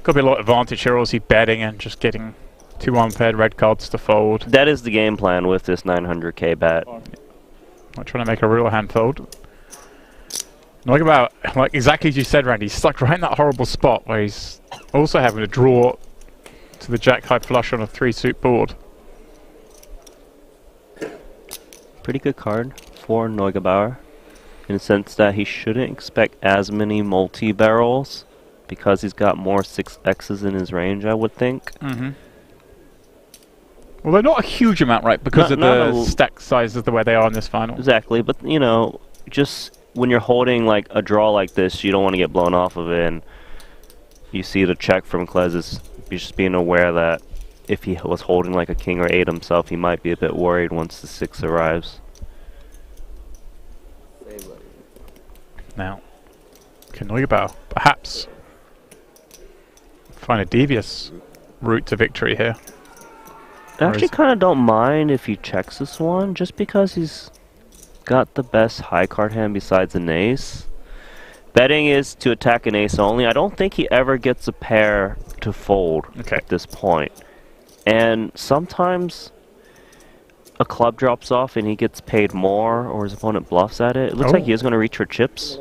to be a lot of advantage here, obviously betting and just getting 2 unpaired red cards to fold. That is the game plan with this 900k bet. Not trying to make a real hand fold. Like about, like exactly as you said, Randy, he's stuck right in that horrible spot where he's also having to draw to the jack high flush on a 3-suit board. Pretty good card for Neugebauer in the sense that he shouldn't expect as many multi-barrels because he's got more 6x's in his range, I would think. Well, they're not a huge amount, right, because of the stack sizes the way they are in this final. Exactly, but you know, just when you're holding like a draw like this, you don't want to get blown off of it, and you see the check from Klezis, just being aware that if he was holding like a king or 8 himself, he might be a bit worried once the 6 arrives. Now, can Neugebauer perhaps find a devious route to victory here? I actually kind of don't mind if he checks this one, just because he's got the best high card hand besides an ace. Betting is to attack an ace only. I don't think he ever gets a pair to fold at this point. And sometimes a club drops off and he gets paid more, or his opponent bluffs at it. It looks like he is going to reach for chips.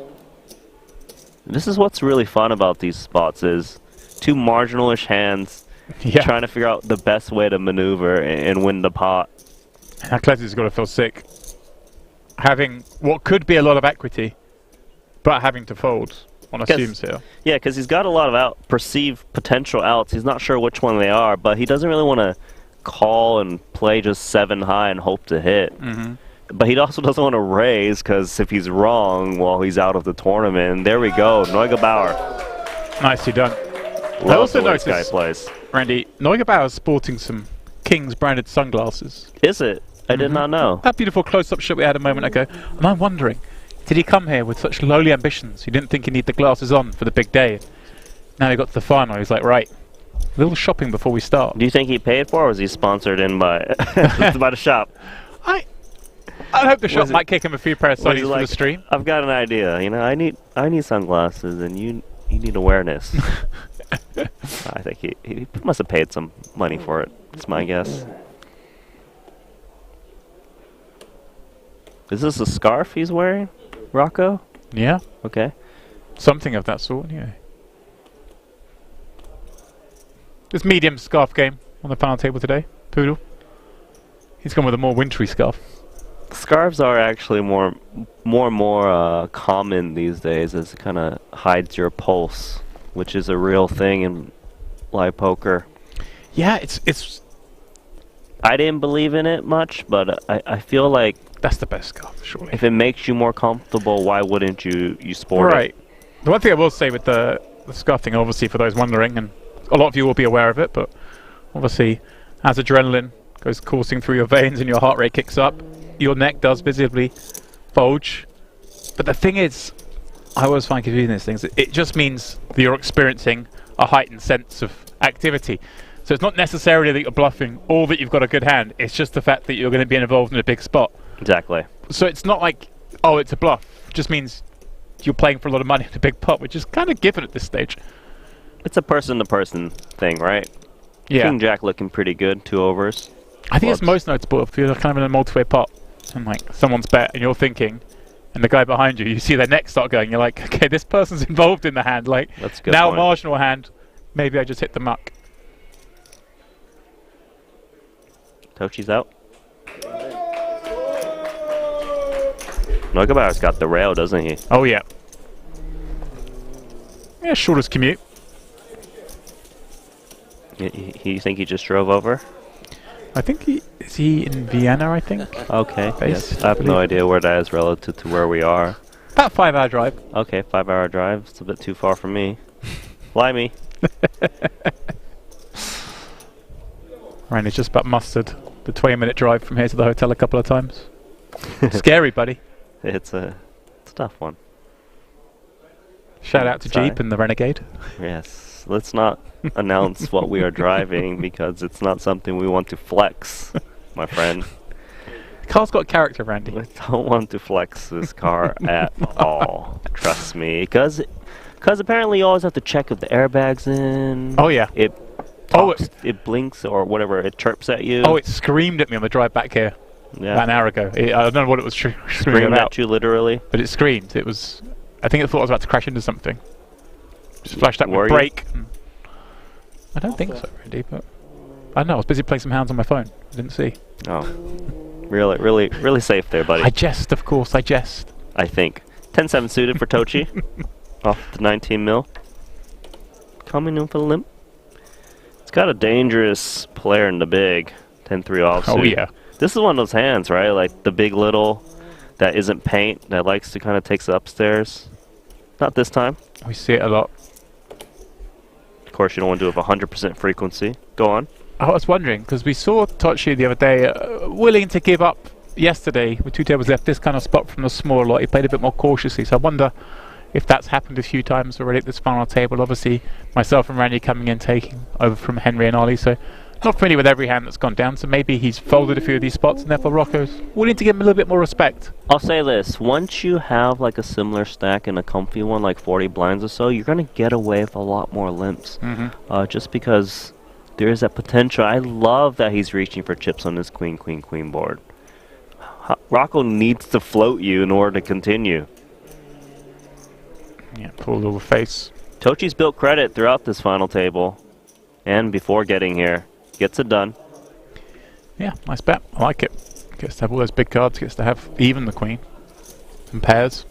This is what's really fun about these spots is two marginal-ish hands trying to figure out the best way to maneuver and win the pot. And Clezzy's got to feel sick. Having what could be a lot of equity, but having to fold on assumes here. Yeah, because he's got a lot of perceived potential outs. He's not sure which one they are, but he doesn't really want to call and play just 7 high and hope to hit. But he also doesn't want to raise, because if he's wrong while he's out of the tournament, there we go, Neugebauer. Nicely done. I also noticed, this guy plays. Randy, Neugebauer is sporting some Kings branded sunglasses. Is it? I did not know. That beautiful close-up shot we had a moment ago. And I'm wondering, did he come here with such lowly ambitions? He didn't think he'd need the glasses on for the big day. Now he got to the final, he's like, right, a little shopping before we start. Do you think he paid for it, or was he sponsored in by, by the shop? I hope the shop might kick him a few pair of sunnies for the stream. I've got an idea. You know, I need sunglasses, and you need awareness. I think he must have paid some money for it. That's my guess. Is this a scarf he's wearing, Rocco? Yeah. Okay. Something of that sort, yeah. This medium scarf game on the final table today. Poodle. He's gone with a more wintry scarf. Scarves are actually more and more common these days, as it kind of hides your pulse, which is a real thing in live poker. Yeah, it's. I didn't believe in it much, but I feel like that's the best scarf, surely. If it makes you more comfortable, why wouldn't you sport it? Right. The one thing I will say with the scarf thing, obviously, for those wondering, and a lot of you will be aware of it, but obviously, as adrenaline goes coursing through your veins and your heart rate kicks up, your neck does visibly bulge. But the thing is, I always find confusing these things. It just means that you're experiencing a heightened sense of activity. So it's not necessarily that you're bluffing or that you've got a good hand. It's just the fact that you're going to be involved in a big spot. Exactly. So it's not like, oh, it's a bluff. It just means you're playing for a lot of money in a big pot, which is kind of given at this stage. It's a person-to-person thing, right? Yeah. King Jack looking pretty good, 2 overs. I think it's most noticeable if you're kind of in a multi-way pot and like someone's bet and you're thinking, and the guy behind you see their neck start going, you're like, okay, this person's involved in the hand. Like, that's a good now point. Marginal hand, maybe I just hit the muck. Tochi's out. Neugebauer's got the rail, doesn't he? Oh, yeah. Yeah, shortest commute. You think he just drove over? I think is he in Vienna, I think? Okay, Based, yes. I have no idea where that is relative to where we are. About 5-hour drive. Okay, 5-hour drive. It's a bit too far for me. Fly me. Ryan is just about mustered the 20-minute drive from here to the hotel a couple of times. Scary, buddy. It's a tough one. Shout out to Jeep and the Renegade. Yes. Let's not announce what we are driving because it's not something we want to flex, my friend. The car's got character, Randy. I don't want to flex this car at all. Trust me. Because apparently you always have to check if the airbag's in. Oh, yeah. It talks, it blinks or whatever. It chirps at you. Oh, it screamed at me on the drive back here. Yeah. About an hour ago. I don't know what it was screaming about. At you, literally. But it screamed. It was. I think it thought I was about to crash into something. Just flashed up with brake. I don't think so, Randy, but I don't know. I was busy playing some hands on my phone. I didn't see. Oh. Really safe there, buddy. I jest, of course. I jest. I think. 10-7 suited for Tochi. Off the 19 mil. Coming in for the limp. It's got a dangerous player in the big. 10-3 offsuit. Oh, yeah. This is one of those hands, right? Like the big little that isn't paint, that likes to kind of takes it upstairs. Not this time. We see it a lot. Of course, you don't want to do it with 100% frequency. Go on. I was wondering, because we saw Tochi the other day willing to give up yesterday with 2 tables left this kind of spot from the small lot. He played a bit more cautiously, so I wonder if that's happened a few times already at this final table. Obviously, myself and Randy coming in, taking over from Henry and Ollie, so not familiar with every hand that's gone down, so maybe he's folded a few of these spots, and therefore Rocco's willing to give him a little bit more respect. I'll say this, once you have like a similar stack and a comfy one, like 40 blinds or so, you're going to get away with a lot more limps. Just because there is that potential. I love that he's reaching for chips on this queen, queen, queen board. Rocco needs to float you in order to continue. Yeah, pulled all the face. Tochi's built credit throughout this final table, and before getting here, gets it done. Yeah, nice bet. I like it. Gets to have all those big cards. Gets to have even the queen and pairs.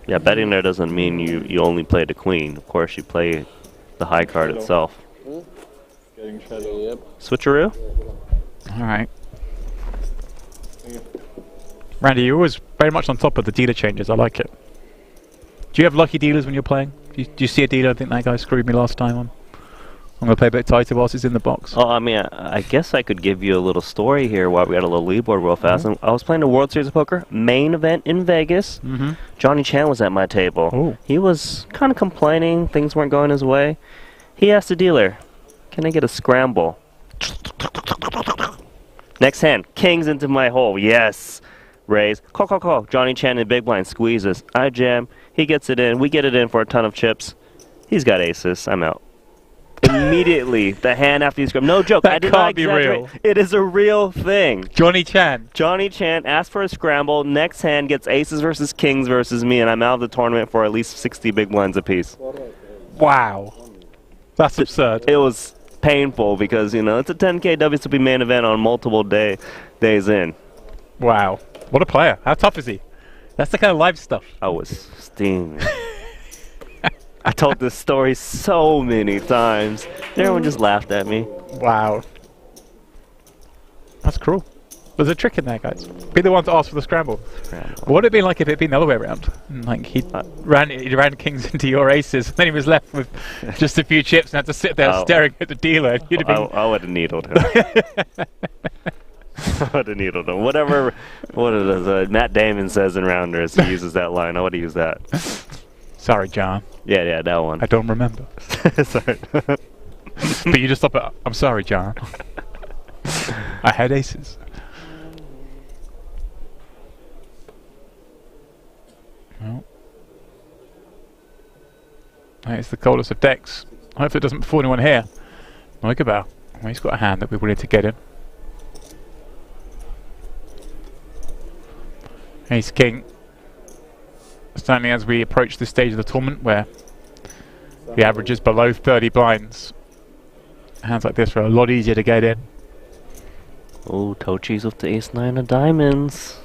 Yeah, betting there doesn't mean you only play the queen. Of course, you play the high card itself. Getting shadow, yep. Switcheroo? All right. Randy, you're always very much on top of the dealer changes. I like it. Do you have lucky dealers when you're playing? Do you see a dealer? I think that guy screwed me last time on. I'm going to play a bit tighter whilst he's in the box. Oh, I mean, I guess I could give you a little story here while we got a little leaderboard real fast. I was playing the World Series of Poker main event in Vegas. Johnny Chan was at my table. Ooh. He was kind of complaining. Things weren't going his way. He asked the dealer, can I get a scramble? Next hand, kings into my hole. Yes. Raise. Call, call, call. Johnny Chan in big blind squeezes. I jam. He gets it in. We get it in for a ton of chips. He's got aces. I'm out. Immediately, the hand after you scrum. No joke. That I did can't not be exaggerate. real. It is a real thing. Johnny Chan. Johnny Chan asked for a scramble. Next hand gets aces versus kings versus me, and I'm out of the tournament for at least 60 big blinds apiece. Wow. That's absurd. It was painful because, you know, it's a 10K WSOP main event on multiple days in. Wow. What a player. How tough is he? That's the kind of live stuff. I was steaming. I told this story so many times. Everyone just laughed at me. Wow. That's cruel. There's a trick in there, guys. Be the one to ask for the scramble. What would it be like if it had been the other way around? Like he ran kings into your aces, and then he was left with just a few chips and had to sit there staring at the dealer. You'd have been I would have needled him. I would have needled him. Whatever Matt Damon says in Rounders, he uses that line. I would have used that. Sorry, John. Yeah, that one. I don't remember. Sorry. But you just stop it. I'm sorry, John. I had aces. Well, it's the coldest of decks. Hopefully it doesn't before anyone here. Neugebauer. Well, he's got a hand that we wanted to get in. Ace King. Certainly as we approach this stage of the tournament where the average is below 30 blinds. Hands like this are a lot easier to get in. Oh, Tochi's with the ace-9 of diamonds.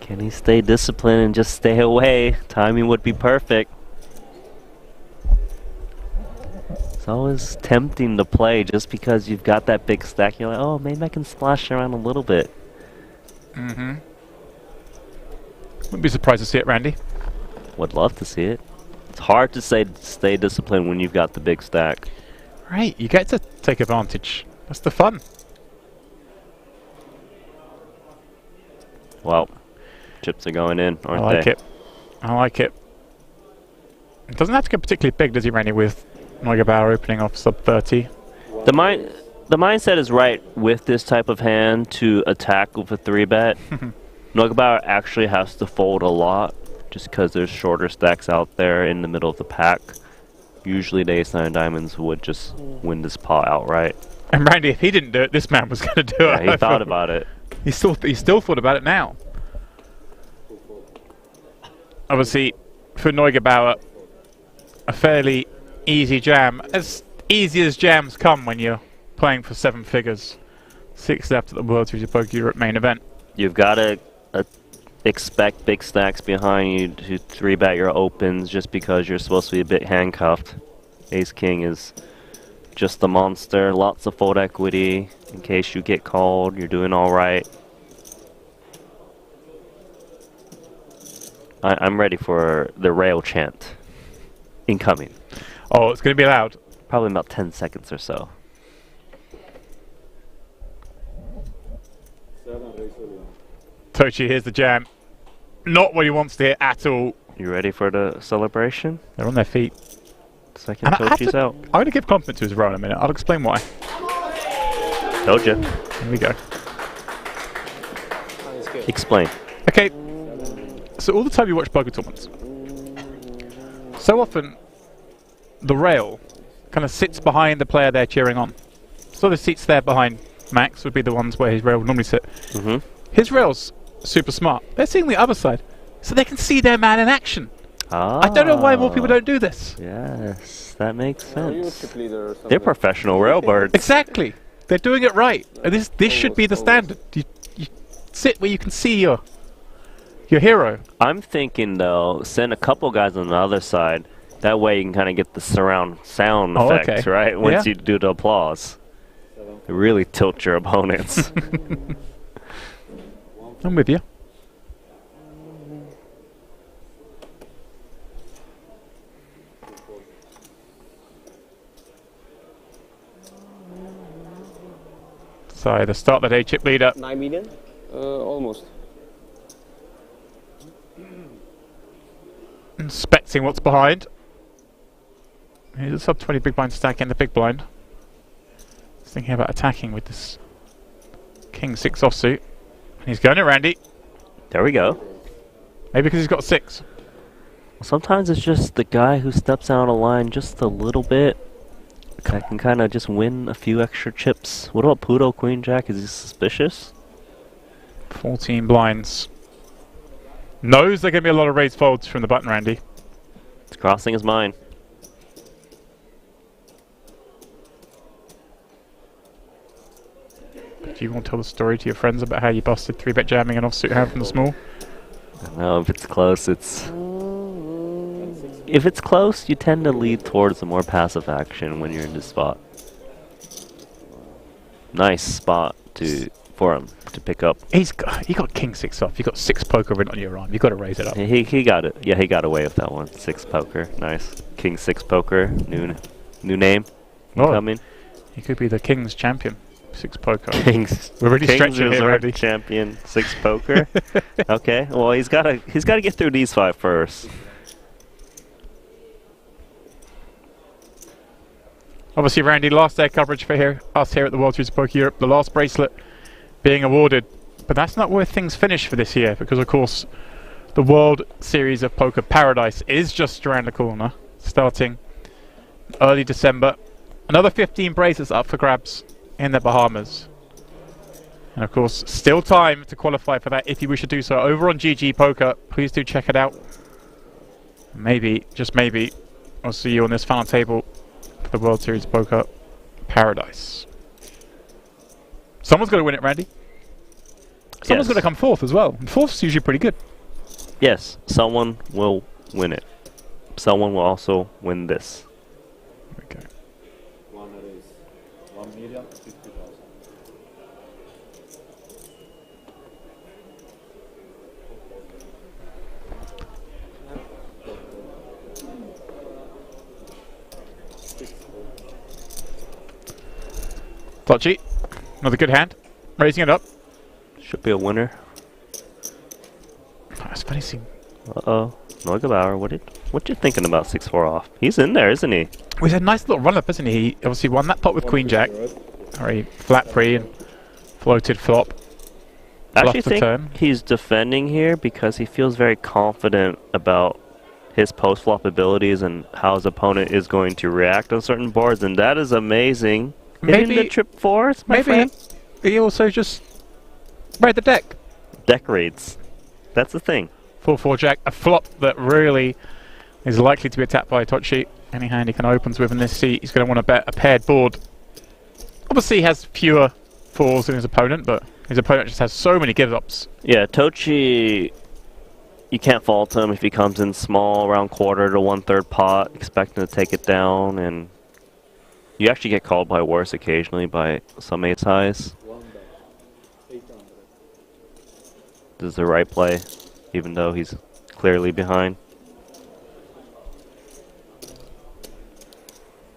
Can he stay disciplined and just stay away? Timing would be perfect. It's always tempting to play just because you've got that big stack. You're like, oh, maybe I can splash around a little bit. Wouldn't be surprised to see it, Randy. Would love to see it. It's hard to stay disciplined when you've got the big stack. Right, you get to take advantage. That's the fun. Well, chips are going in, aren't they? I like it. I like it. It doesn't have to get particularly big, does he, Randy, with Neugebauer opening off sub 30? The mindset is right with this type of hand to attack with a 3-bet. Neugebauer actually has to fold a lot just because there's shorter stacks out there in the middle of the pack. Usually the ace-9 diamonds would just win this pot outright. And Randy, if he didn't do it, this man was going to do it. He thought about it. He still thought about it now. Obviously, for Neugebauer, a fairly easy jam. As easy as jams come when you're playing for 7 figures. 6 left at the World Series of Poker Europe main event. You've got to expect big stacks behind you to 3-bet your opens just because you're supposed to be a bit handcuffed. Ace-King is just the monster. Lots of fold equity. In case you get called, you're doing all right. I'm ready for the rail chant. Incoming. Oh, it's going to be loud. Probably about 10 seconds or so. Tochi, here's the jam. Not what he wants to hear at all. You ready for the celebration? They're on their feet. Second Tochi's out. I'm going to give compliment to his row in a minute. I'll explain why. Told you. Here we go. Explain. Okay. So all the time you watch poker tournaments, so often the rail kind of sits behind the player they're cheering on. So the seats there behind Max would be the ones where his rail would normally sit. His rail's super smart. They're seeing the other side. so they can see their man in action. I don't know why more people don't do this. Yes, that makes Are you a sense. chip leader or something? They're professional railbirds. Exactly. They're doing it right. And this should be the standard. You sit where you can see your hero. I'm thinking though, send a couple guys on the other side. That way you can kind of get the surround sound effects, right? Once you do the applause. It really tilt your opponents. I'm with you. So the start of the day, chip leader. 9 million? Almost. Inspecting what's behind. He's a sub 20 big blind stack in the big blind. He's thinking about attacking with this King 6 offsuit. And he's going to Randy. There we go. Maybe because he's got 6. Sometimes it's just the guy who steps out of line just a little bit that can kind of just win a few extra chips. What about Pluto Queen Jack? Is he suspicious? 14 blinds. Knows there are going to be a lot of raised folds from the button, Randy. It's crossing his mind. Do you want to tell the story to your friends about how you busted 3-bet jamming an offsuit hand from the small? No, if it's close, it's... If it's close, you tend to lead towards the more passive action when you're in this spot. Nice spot for him to pick up. He got King 6 off. You got 6 poker written on your arm. You got to raise it up. He got it. Yeah, he got away with that one. 6 poker. Nice. King 6 poker. New name. Coming. He could be the King's champion. 6 poker. King's. We're really stretching here, Randy. Champion 6 poker. Okay. Well, he's gotta get through these 5 first. Obviously, Randy, last day coverage for us here at the World Series of Poker Europe. The last bracelet being awarded. But that's not where things finish for this year, because, of course, the World Series of Poker Paradise is just around the corner, starting early December. Another 15 bracelets up for grabs in the Bahamas. And, of course, still time to qualify for that if you wish to do so. Over on GG Poker, please do check it out. Maybe, just maybe, I'll see you on this final table for the World Series of Poker Paradise. Someone's got to win it, Randy. Someone's got to come fourth as well. And fourth's usually pretty good. Yes, someone will win it. Someone will also win this. Okay. One is 1,050,000. Touchy. Another good hand. Raising it up. Should be a winner. That's funny seeing. Uh-oh. Neugebauer, what you thinking about 6-4 off? He's in there, isn't he? Well, he's had a nice little run-up, isn't he? He obviously won that pot with Queen Jack. Or he flat pre and floated flop. I actually think he's defending here because he feels very confident about his post-flop abilities and how his opponent is going to react on certain boards, and that is amazing. Hitting the trip fours, my friend. He also just read the deck. Deck reads. That's the thing. 4-4 Jack, a flop that really is likely to be attacked by Tochi. Any hand he can opens with in this seat, he's going to want to bet a paired board. Obviously he has fewer fours than his opponent, but his opponent just has so many give-ups. Yeah, Tochi, you can't fault him if he comes in small, around quarter to 1/3 pot, expecting to take it down, and you actually get called by worse occasionally by some ace highs. This is the right play, even though he's clearly behind.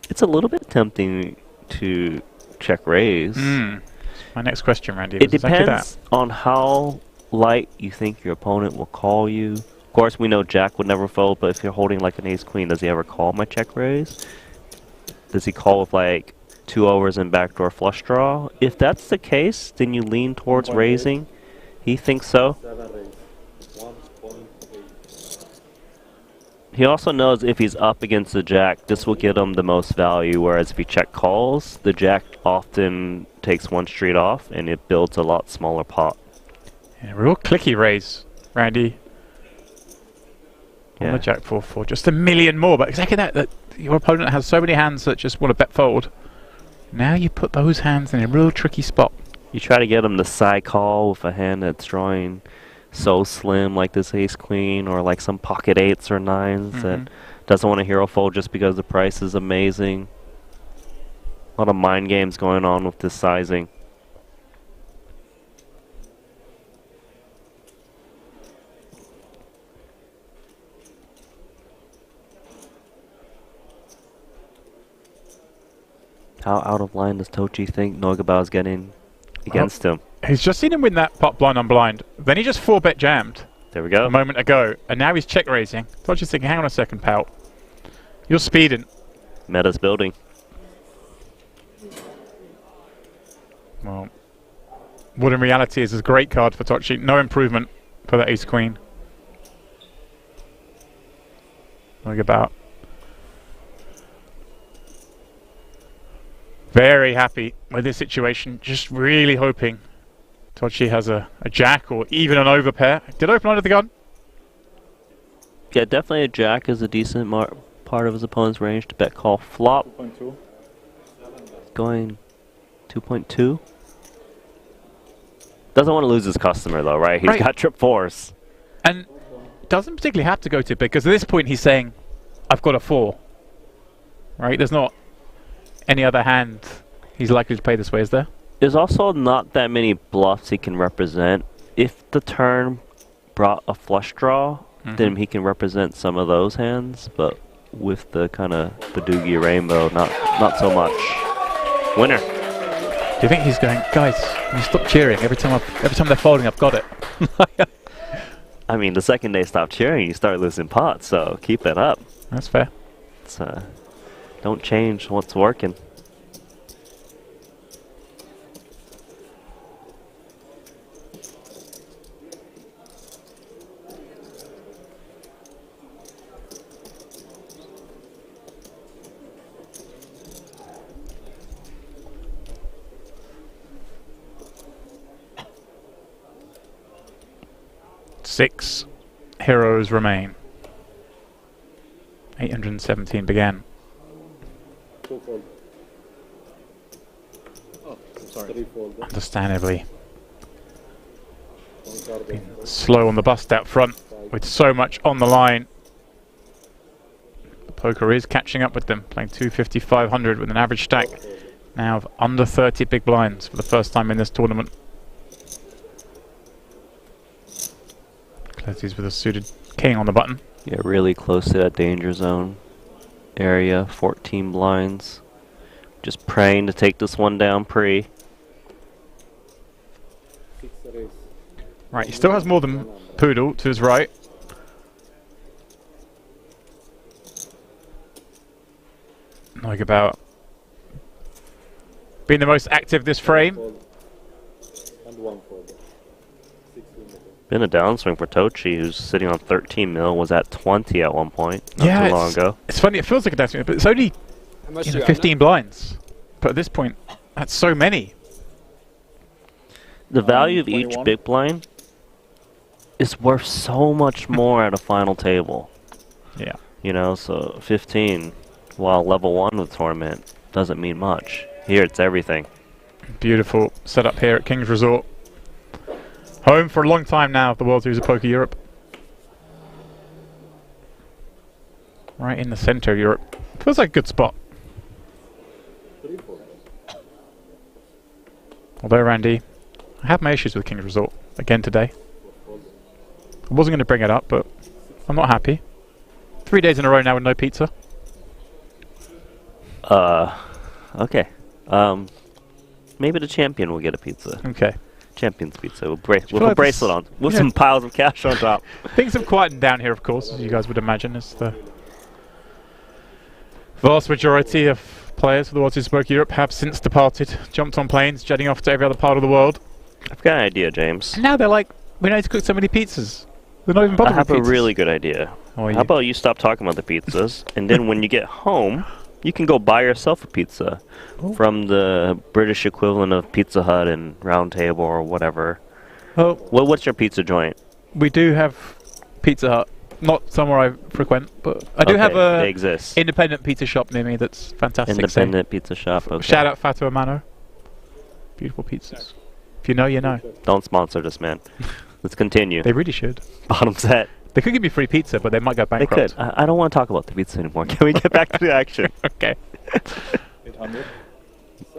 It's a little bit tempting to check raise. My next question, Randy. It depends on how light you think your opponent will call you. Of course, we know Jack would never fold, but if you're holding like an ace-queen, does he ever call my check raise? Does he call with like 2 overs and backdoor flush draw? If that's the case, then you lean towards raising. He thinks so. He also knows if he's up against the jack, this will get him the most value, whereas if he check calls, the jack often takes one street off and it builds a lot smaller pot. Yeah, real clicky raise, Randy. on the Jack 4-4. Just a million more, but exactly that your opponent has so many hands that just want to bet fold. Now you put those hands in a real tricky spot. You try to get them to side call with a hand that's drawing so slim like this ace queen or like some pocket 8s or 9s that doesn't want to hero fold just because the price is amazing. A lot of mind games going on with this sizing. How out of line does Tochi think Noigabao's getting against him? He's just seen him win that pot blind on blind. Then he just 4-bet jammed. There we go. A moment ago. And now he's check raising. Tochi's thinking, hang on a second, pal. You're speeding. Meta's building. Well, what in reality is a great card for Tochi. No improvement for the ace queen. Noigabout. Very happy with this situation. Just really hoping Tochi has a jack or even an overpair. Did open under the gun? Yeah, definitely a jack is a decent part of his opponent's range to bet call flop. 2.2. Going 2.2. Doesn't want to lose his customer though, right? He's got trip 4s. And doesn't particularly have to go to big because at this point he's saying, I've got a 4. Right? There's not any other hand he's likely to play this way, is there? There's also not that many bluffs he can represent. If the turn brought a flush draw, then he can represent some of those hands, but with the kind of Badoogie rainbow, not so much. Winner. Do you think he's going, guys, can you stop cheering every time they're folding, I've got it? I mean, the second they stop cheering, you start losing pots, so keep it up. That's fair. It's, don't change what's working. Six heroes remain. 817 began. Understandably. Been slow on the bust out front with so much on the line. The poker is catching up with them, playing 250, 500 with an average stack now of under 30 big blinds for the first time in this tournament. Closes with a suited king on the button. Yeah, really close to that danger zone area, 14 blinds. Just praying to take this one down pre. Right, he still has more than Poodle to his right. Noigabout being the most active this frame. Been a downswing for Tochi, who's sitting on 13 mil, was at 20 at one point, not too long ago. It's funny, it feels like a downswing, but it's only 15 blinds. But at this point, that's so many. The value of each big blind is worth so much more at a final table. Yeah. You know, so 15, while level 1 of the tournament doesn't mean much. Here, it's everything. Beautiful setup here at King's Resort. Home for a long time now of the World Series of Poker Europe. Right in the center of Europe. Feels like a good spot. Although, Randy, I have my issues with King's Resort again today. I wasn't going to bring it up, but I'm not happy. 3 days in a row now with no pizza. Okay. Maybe the champion will get a pizza. Okay. Champion's pizza with a bracelet on, with some piles of cash on top. Things have quietened down here, of course, as you guys would imagine, as the vast majority of players for the World Series of Poker Europe have since departed, jumped on planes, jetting off to every other part of the world. I've got an idea, James. And now they're like, we need to cook so many pizzas. They're not even bothered with pizzas. I have a really good idea. How about you stop talking about the pizzas, and then when you get home, you can go buy yourself a pizza from the British equivalent of Pizza Hut and Round Table or whatever. Oh, what's your pizza joint? We do have Pizza Hut not somewhere I frequent, but I do have Okay, a they exist. independent pizza shop near me that's fantastic. Independent pizza shop. Okay. Shout out Fato Amano. Beautiful pizzas. If you know, you know. Don't sponsor this man. Let's continue. They really should. Bottom set. They could give me free pizza, but they might go They bankrupt. could. I don't want to talk about the pizza anymore. Can we get back to the action? Okay. 800.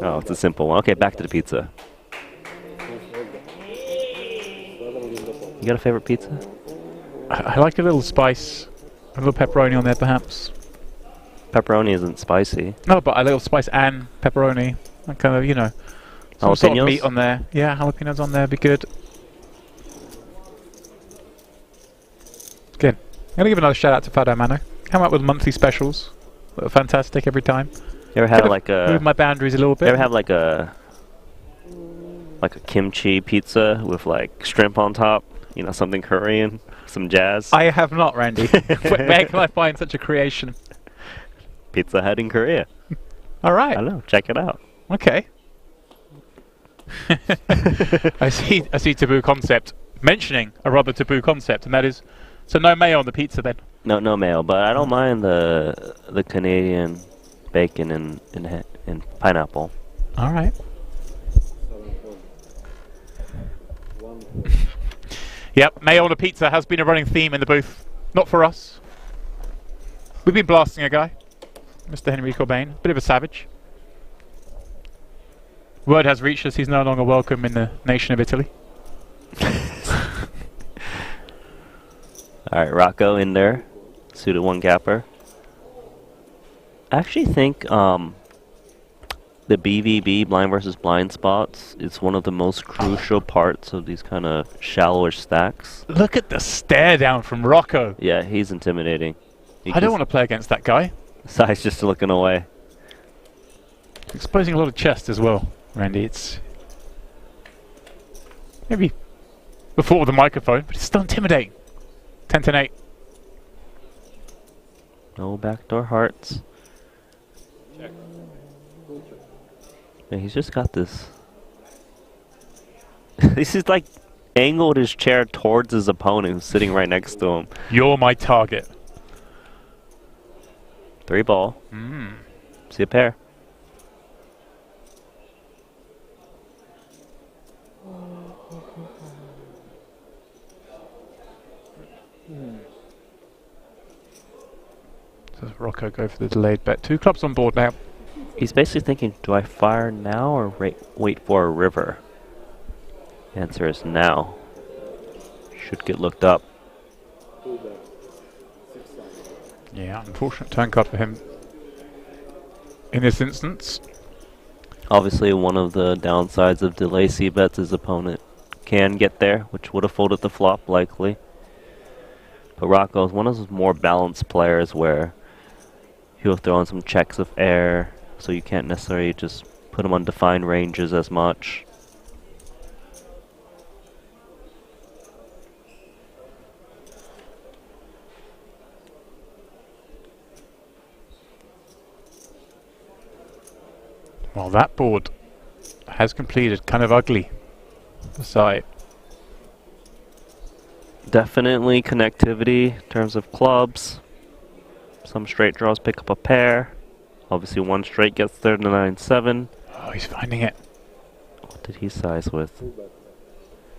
Oh, it's a simple one. Okay, back to the pizza. You got a favorite pizza? I like a little spice, a little pepperoni on there, perhaps. Pepperoni isn't spicy. No, but a little spice and pepperoni. That kind of, you know, some sort of Jalapenos? meat on there. Yeah, jalapenos on there, be good. Again, I'm gonna give another shout out to Fado Mano. Come up with monthly specials that are fantastic every time. You ever have Could've like a? moved my boundaries a little bit. You ever have like a kimchi pizza with like shrimp on top? You know, something Korean, some jazz. I have not, Randy. Where can I find such a creation? Pizza Hut in Korea. All right. I know. Check it out. Okay. I see taboo concept mentioning a rather taboo concept, and that is so no mayo on the pizza then. No mayo, but I don't mind the Canadian bacon and pineapple. All right. Yep, mayo on a pizza has been a running theme in the booth. Not for us. We've been blasting a guy, Mr. Henry Kilbane, bit of a savage. Word has reached us he's no longer welcome in the nation of Italy. Alright, Rocco in there. Suited one gapper. I actually think the BVB, blind versus blind spots, is one of the most crucial parts of these kind of shallowish stacks. Look at the stare down from Rocco. Yeah, he's intimidating. I don't want to play against that guy. Sai's just looking away. Exposing a lot of chest as well, Randy. It's maybe before the microphone, but it's still intimidating. 10-8. No backdoor hearts. Yeah, he's just got this. This is like angled his chair towards his opponent who's sitting right next to him. You're my target. 3 ball. See a pair. Does Rocco go for the delayed bet? 2 clubs on board now. He's basically thinking, do I fire now or wait for a river? Answer is now. Should get looked up. Yeah, unfortunate turn card for him in this instance. Obviously, one of the downsides of delay c-bets his opponent can get there, which would have folded the flop likely. But Rocco is one of those more balanced players where he'll throw in some checks of air, so you can't necessarily just put him on defined ranges as much. Well, that board has completed. Kind of ugly. The side. Definitely connectivity in terms of clubs. Some straight draws pick up a pair. Obviously one straight gets there to 9-7. Oh, he's finding it. What did he size with?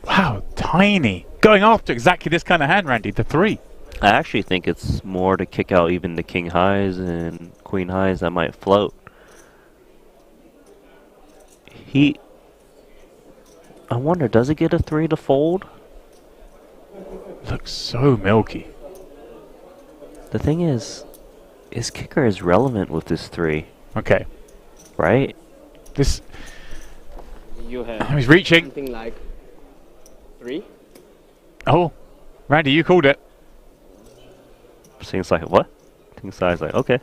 Wow, tiny. Going after exactly this kind of hand, Randy, the 3. I actually think it's more to kick out even the king highs and queen highs that might float. I wonder, does he get a 3 to fold? Looks so milky. The thing is, his kicker is relevant with this 3. Okay. Right? This. You have He's reaching. something like 3. Oh, Randy, you called it. Seems like what? King size like okay,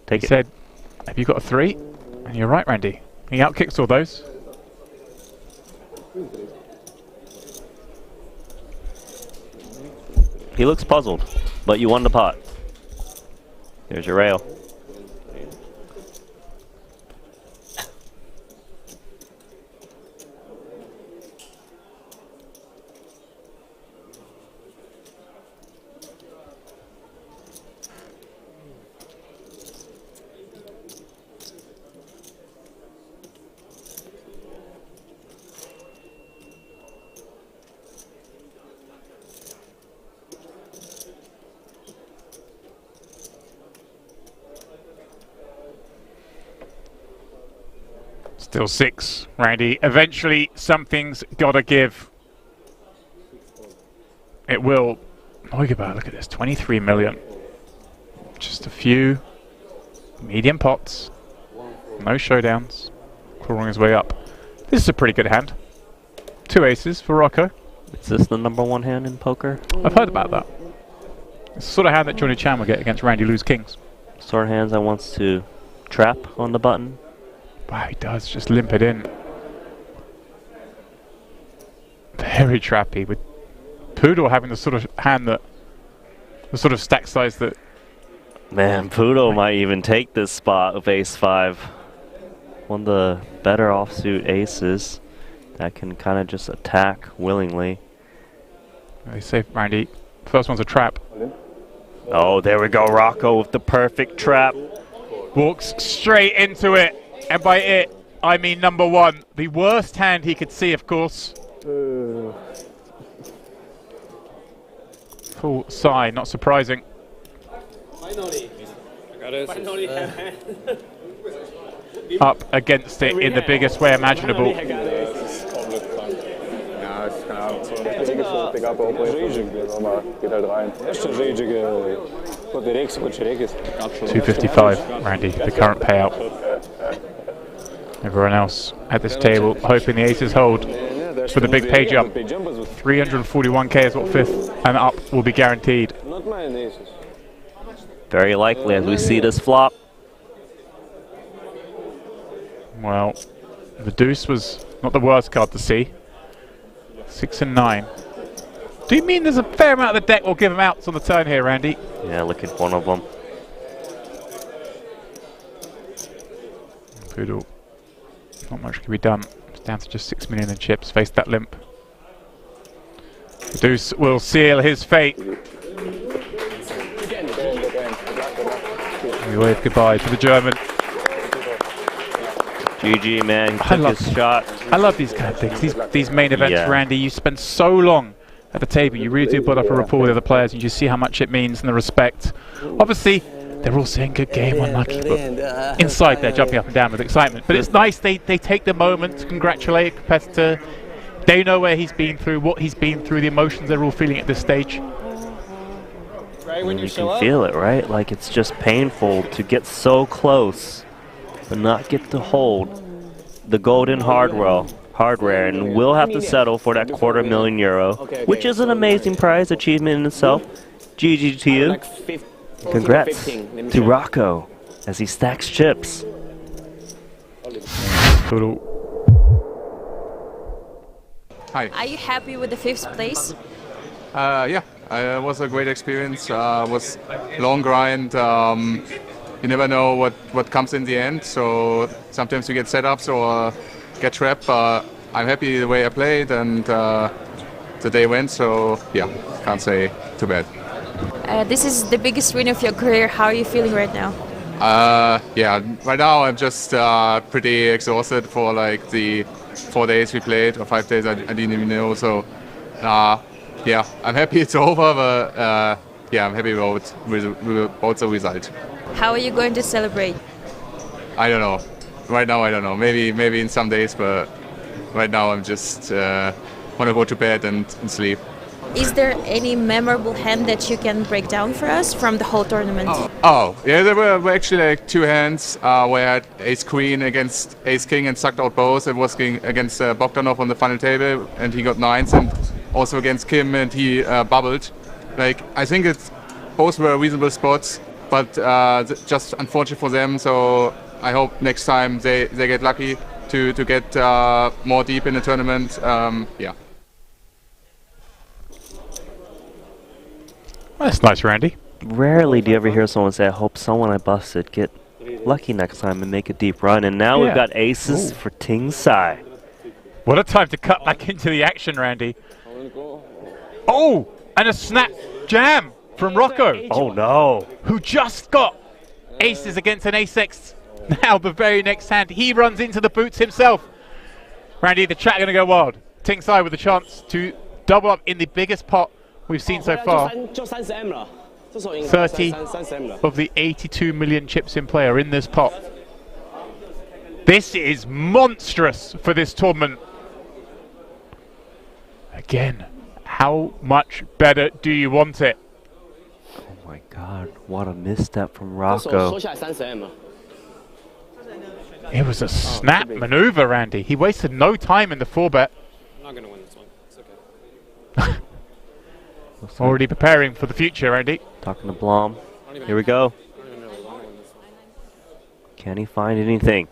take He it. said, "Have you got a 3?" And you're right, Randy. He outkicks all those. He looks puzzled, but you won the pot. Here's your rail. Still 6, Randy. Eventually, something's gotta give. It will. Oh, look at this, 23 million. Just a few medium pots. No showdowns. Crawling his way up. This is a pretty good hand. 2 aces for Rocco. Is this the #1 hand in poker? I've heard about that. It's the sort of hand that Johnny Chan will get against Randy Lou's kings. Sort of hands that wants to trap on the button. Wow, he does just limp it in. Very trappy, with Poodle having the sort of hand that, the sort of stack size that. Man, Poodle might even take this spot of ace-5. One of the better offsuit aces that can kind of just attack willingly. They say, Randy, first one's a trap. Oh, there we go, Rocco with the perfect trap. Walks straight into it, and by it, I mean #1. The worst hand he could see, of course. Full side, not surprising. Up against it in the biggest way imaginable. Ja, ist keine Ahnung. Geht halt rein. 255, Randy, the current payout. Everyone else at this table hoping the aces hold for the big pay jump. 341k is what 5th and up will be guaranteed. Very likely as we see this flop. Well, the deuce was not the worst card to see. 6 and 9. Do you mean there's a fair amount of the deck will give him outs on the turn here, Randy? Yeah, look at one of them. Poodle. Not much can be done. It's down to just 6 million in chips. Face that limp. The deuce will seal his fate. We wave goodbye to the German. GG, man. He took his shot. I love these kind of things. These main events, Yeah. Randy. You spend so long at the table. You really do build up a rapport with other players. And you see how much it means and the respect. Obviously, they're all saying good game, unlucky, but inside they're jumping up and down with excitement. But it's nice they take the moment to congratulate a competitor. They know where he's been through, what he's been through, the emotions they're all feeling at this stage. And you can feel it, right? Like it's just painful to get so close but not get to hold the golden hardware, and we'll have to settle for that €250,000, which is an amazing prize achievement in itself. GG to you. Congrats to Rocco as he stacks chips. Hi. Are you happy with the 5th place? Yeah, it was a great experience. It was long grind. You never know what comes in the end, so sometimes you get setups or get trapped. I'm happy the way I played and the day went, so yeah, can't say too bad. This is the biggest win of your career. How are you feeling right now? Yeah, right now I'm just pretty exhausted for like the 4 days we played, or 5 days, I didn't even know, so yeah, I'm happy it's over, but yeah, I'm happy with the result. How are you going to celebrate? I don't know. Right now, I don't know. Maybe in some days, but right now I'm just want to go to bed and sleep. Is there any memorable hand that you can break down for us from the whole tournament? Oh, yeah, there were actually like 2 hands where I had Ace Queen against Ace King and sucked out both. It was against Bogdanov on the final table, and he got 9s, and also against Kim, and he bubbled. Like, I think both were reasonable spots, but just unfortunate for them. So I hope next time they get lucky to get more deep in the tournament. Yeah. That's nice, Randy. Rarely do you ever hear someone say, I hope someone I busted get lucky next time and make a deep run. And now we've got aces for Ting Sai. What a time to cut back into the action, Randy. Oh, and a snap jam from Rocco. Oh no. Who just got aces against an ace-X. Now the very next hand, he runs into the boots himself. Randy, the chat going to go wild. Ting Sai with a chance to double up in the biggest pot we've seen so far. 30 of the 82 million chips in play are in this pot. This is monstrous for this tournament. Again, how much better do you want it? Oh my god, what a misstep from Rocco. It was a snap maneuver, Randy. He wasted no time in the 4-bet. I'm not going to win this one. It's okay. Already preparing for the future, Randy. Talking to Blom. Here we go. Can he find anything?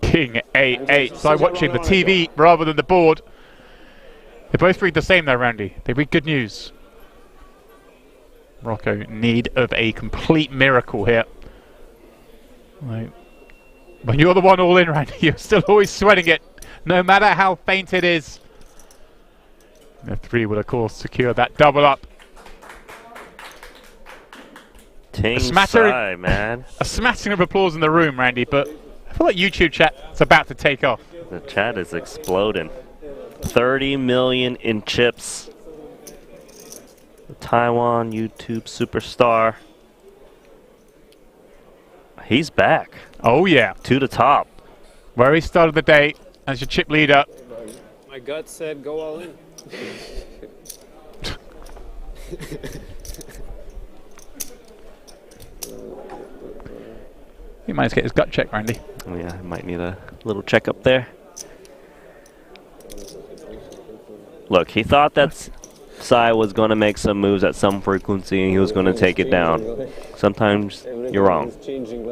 King A8. So I'm watching the TV rather than the board. They both read the same though, Randy. They read good news. Rocco in need of a complete miracle here. Right. When you're the one all in, Randy, you're still always sweating it, no matter how faint it is. The 3 will, of course, secure that double up. Ting Sai, man. A smattering of applause in the room, Randy, but I feel like YouTube chat's about to take off. The chat is exploding. 30 million in chips. The Taiwan YouTube superstar. He's back. Oh yeah. To the top. Where he started the day as your chip leader. My gut said go all in. He might get his gut checked, Randy. Oh yeah, I might need a little checkup there. Look, he thought that Sai was going to make some moves at some frequency and he was going to take it down. Sometimes you're wrong.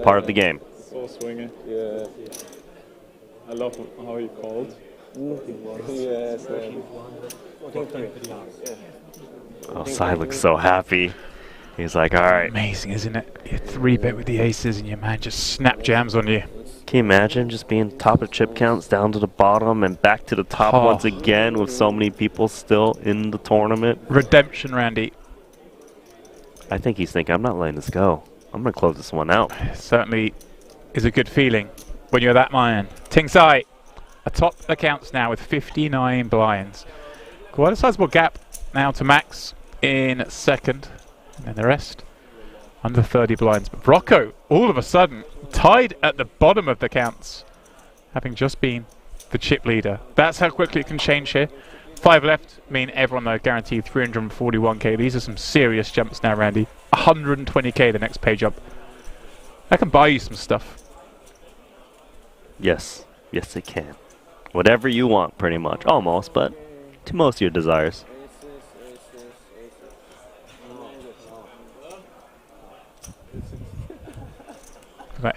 Part of the game. So swinging. Yeah. I love how he called. Yes. Oh, Sai looks so happy. He's like, all right. Amazing, isn't it? You 3-bet with the aces and your man just snap jams on you. Can you imagine just being top of chip counts down to the bottom and back to the top once again with so many people still in the tournament? Redemption, Randy. I think he's thinking, I'm not letting this go. I'm going to close this one out. It certainly is a good feeling when you're that man. Ting Sai, atop accounts now with 59 blinds. Quite a sizable gap now to Max in second. And then the rest under 30 blinds. But Rocco, all of a sudden, tied at the bottom of the counts, having just been the chip leader. That's how quickly it can change here. 5 left mean everyone though guaranteed 341k. These are some serious jumps now, Randy. 120k the next page up. That can buy you some stuff. Yes. Yes, it can. Whatever you want, pretty much. Almost, but to most of your desires.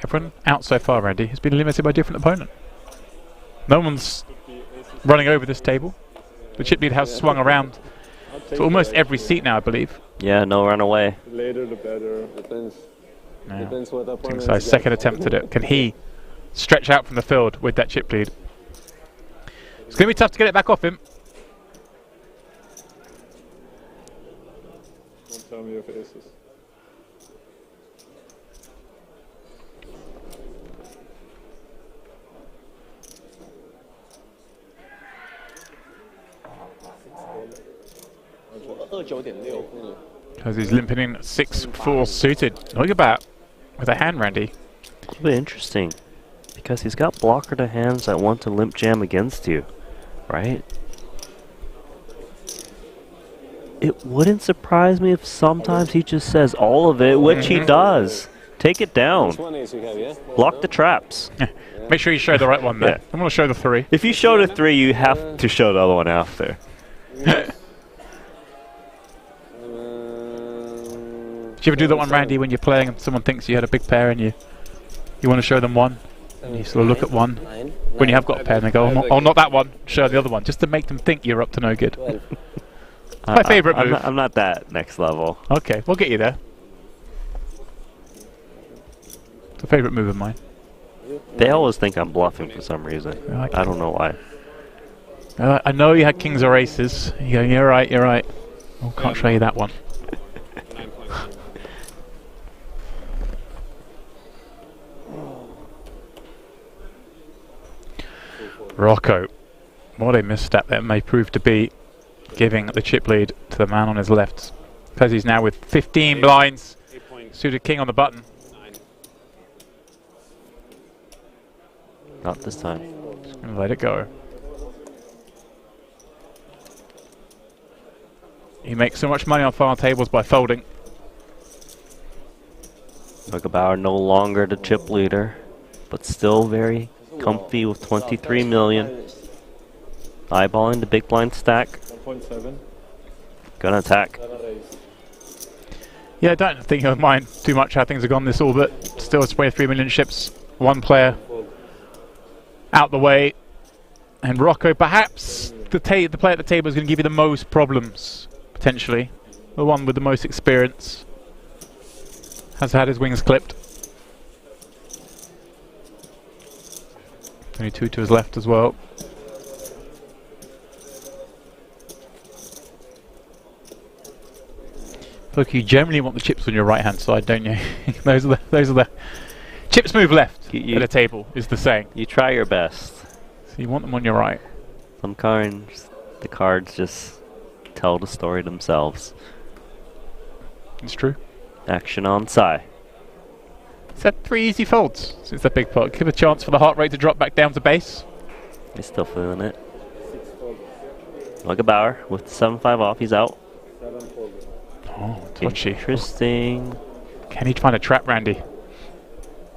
Everyone out so far, Randy, has been limited by a different opponent. No one's running over this table. The chip lead has swung around to almost every seat now, I believe. Yeah, no run away. The later, the better. Depends. Depends what opponent. So second attempt at it. Can he stretch out from the field with that chip lead? It's going to be tough to get it back off him. Don't tell me your faces. Because he's limping in 6-4 suited. Look at that with a hand, Randy. A little bit interesting because he's got blocker to hands that want to limp jam against you, right? It wouldn't surprise me if sometimes he just says all of it, which he does. Take it down. Block the traps. Make sure you show the right one there. I'm going to show the 3. If you show the 3, you have to show the other one after. Did you ever do that one, Randy, when you're playing and someone thinks you had a big pair and you want to show them one? And you sort of look at one when you have got a pair and they go, oh, not that one, show the other one, just to make them think you're up to no good. My favourite move. I'm not that next level. Okay, we'll get you there. It's a favourite move of mine. They always think I'm bluffing for some reason. I don't know why. I know you had kings or aces. You go, you're right, you're right. Oh, can't show you that one. Rocco, what a misstep that may prove to be, giving the chip lead to the man on his left. Because he's now with 15 blinds, suited king on the button. Not this time. Just gonna let it go. He makes so much money on final tables by folding. Neugebauer no longer the chip leader, but still very comfy with 23 million. Eyeballing the big blind stack. 1.7. Gonna attack. Yeah, I don't think he'll mind too much how things have gone this orbit. Still a 23 million ships, one player out the way. And Rocco, perhaps the player at the table is going to give you the most problems, potentially. The one with the most experience. Has had his wings clipped. Only 2 to his left as well. Look, you generally want the chips on your right hand side, don't you? those are the chips move left at the table is the saying. You try your best. So you want them on your right. Some cards, the cards just tell the story themselves. It's true. Action on Sai. He's had 3 easy folds since that big pot. Give a chance for the heart rate to drop back down to base. He's still feeling it. Neugebauer with the 7-5 off, he's out. Oh, touchy. Interesting. Can he find a trap, Randy?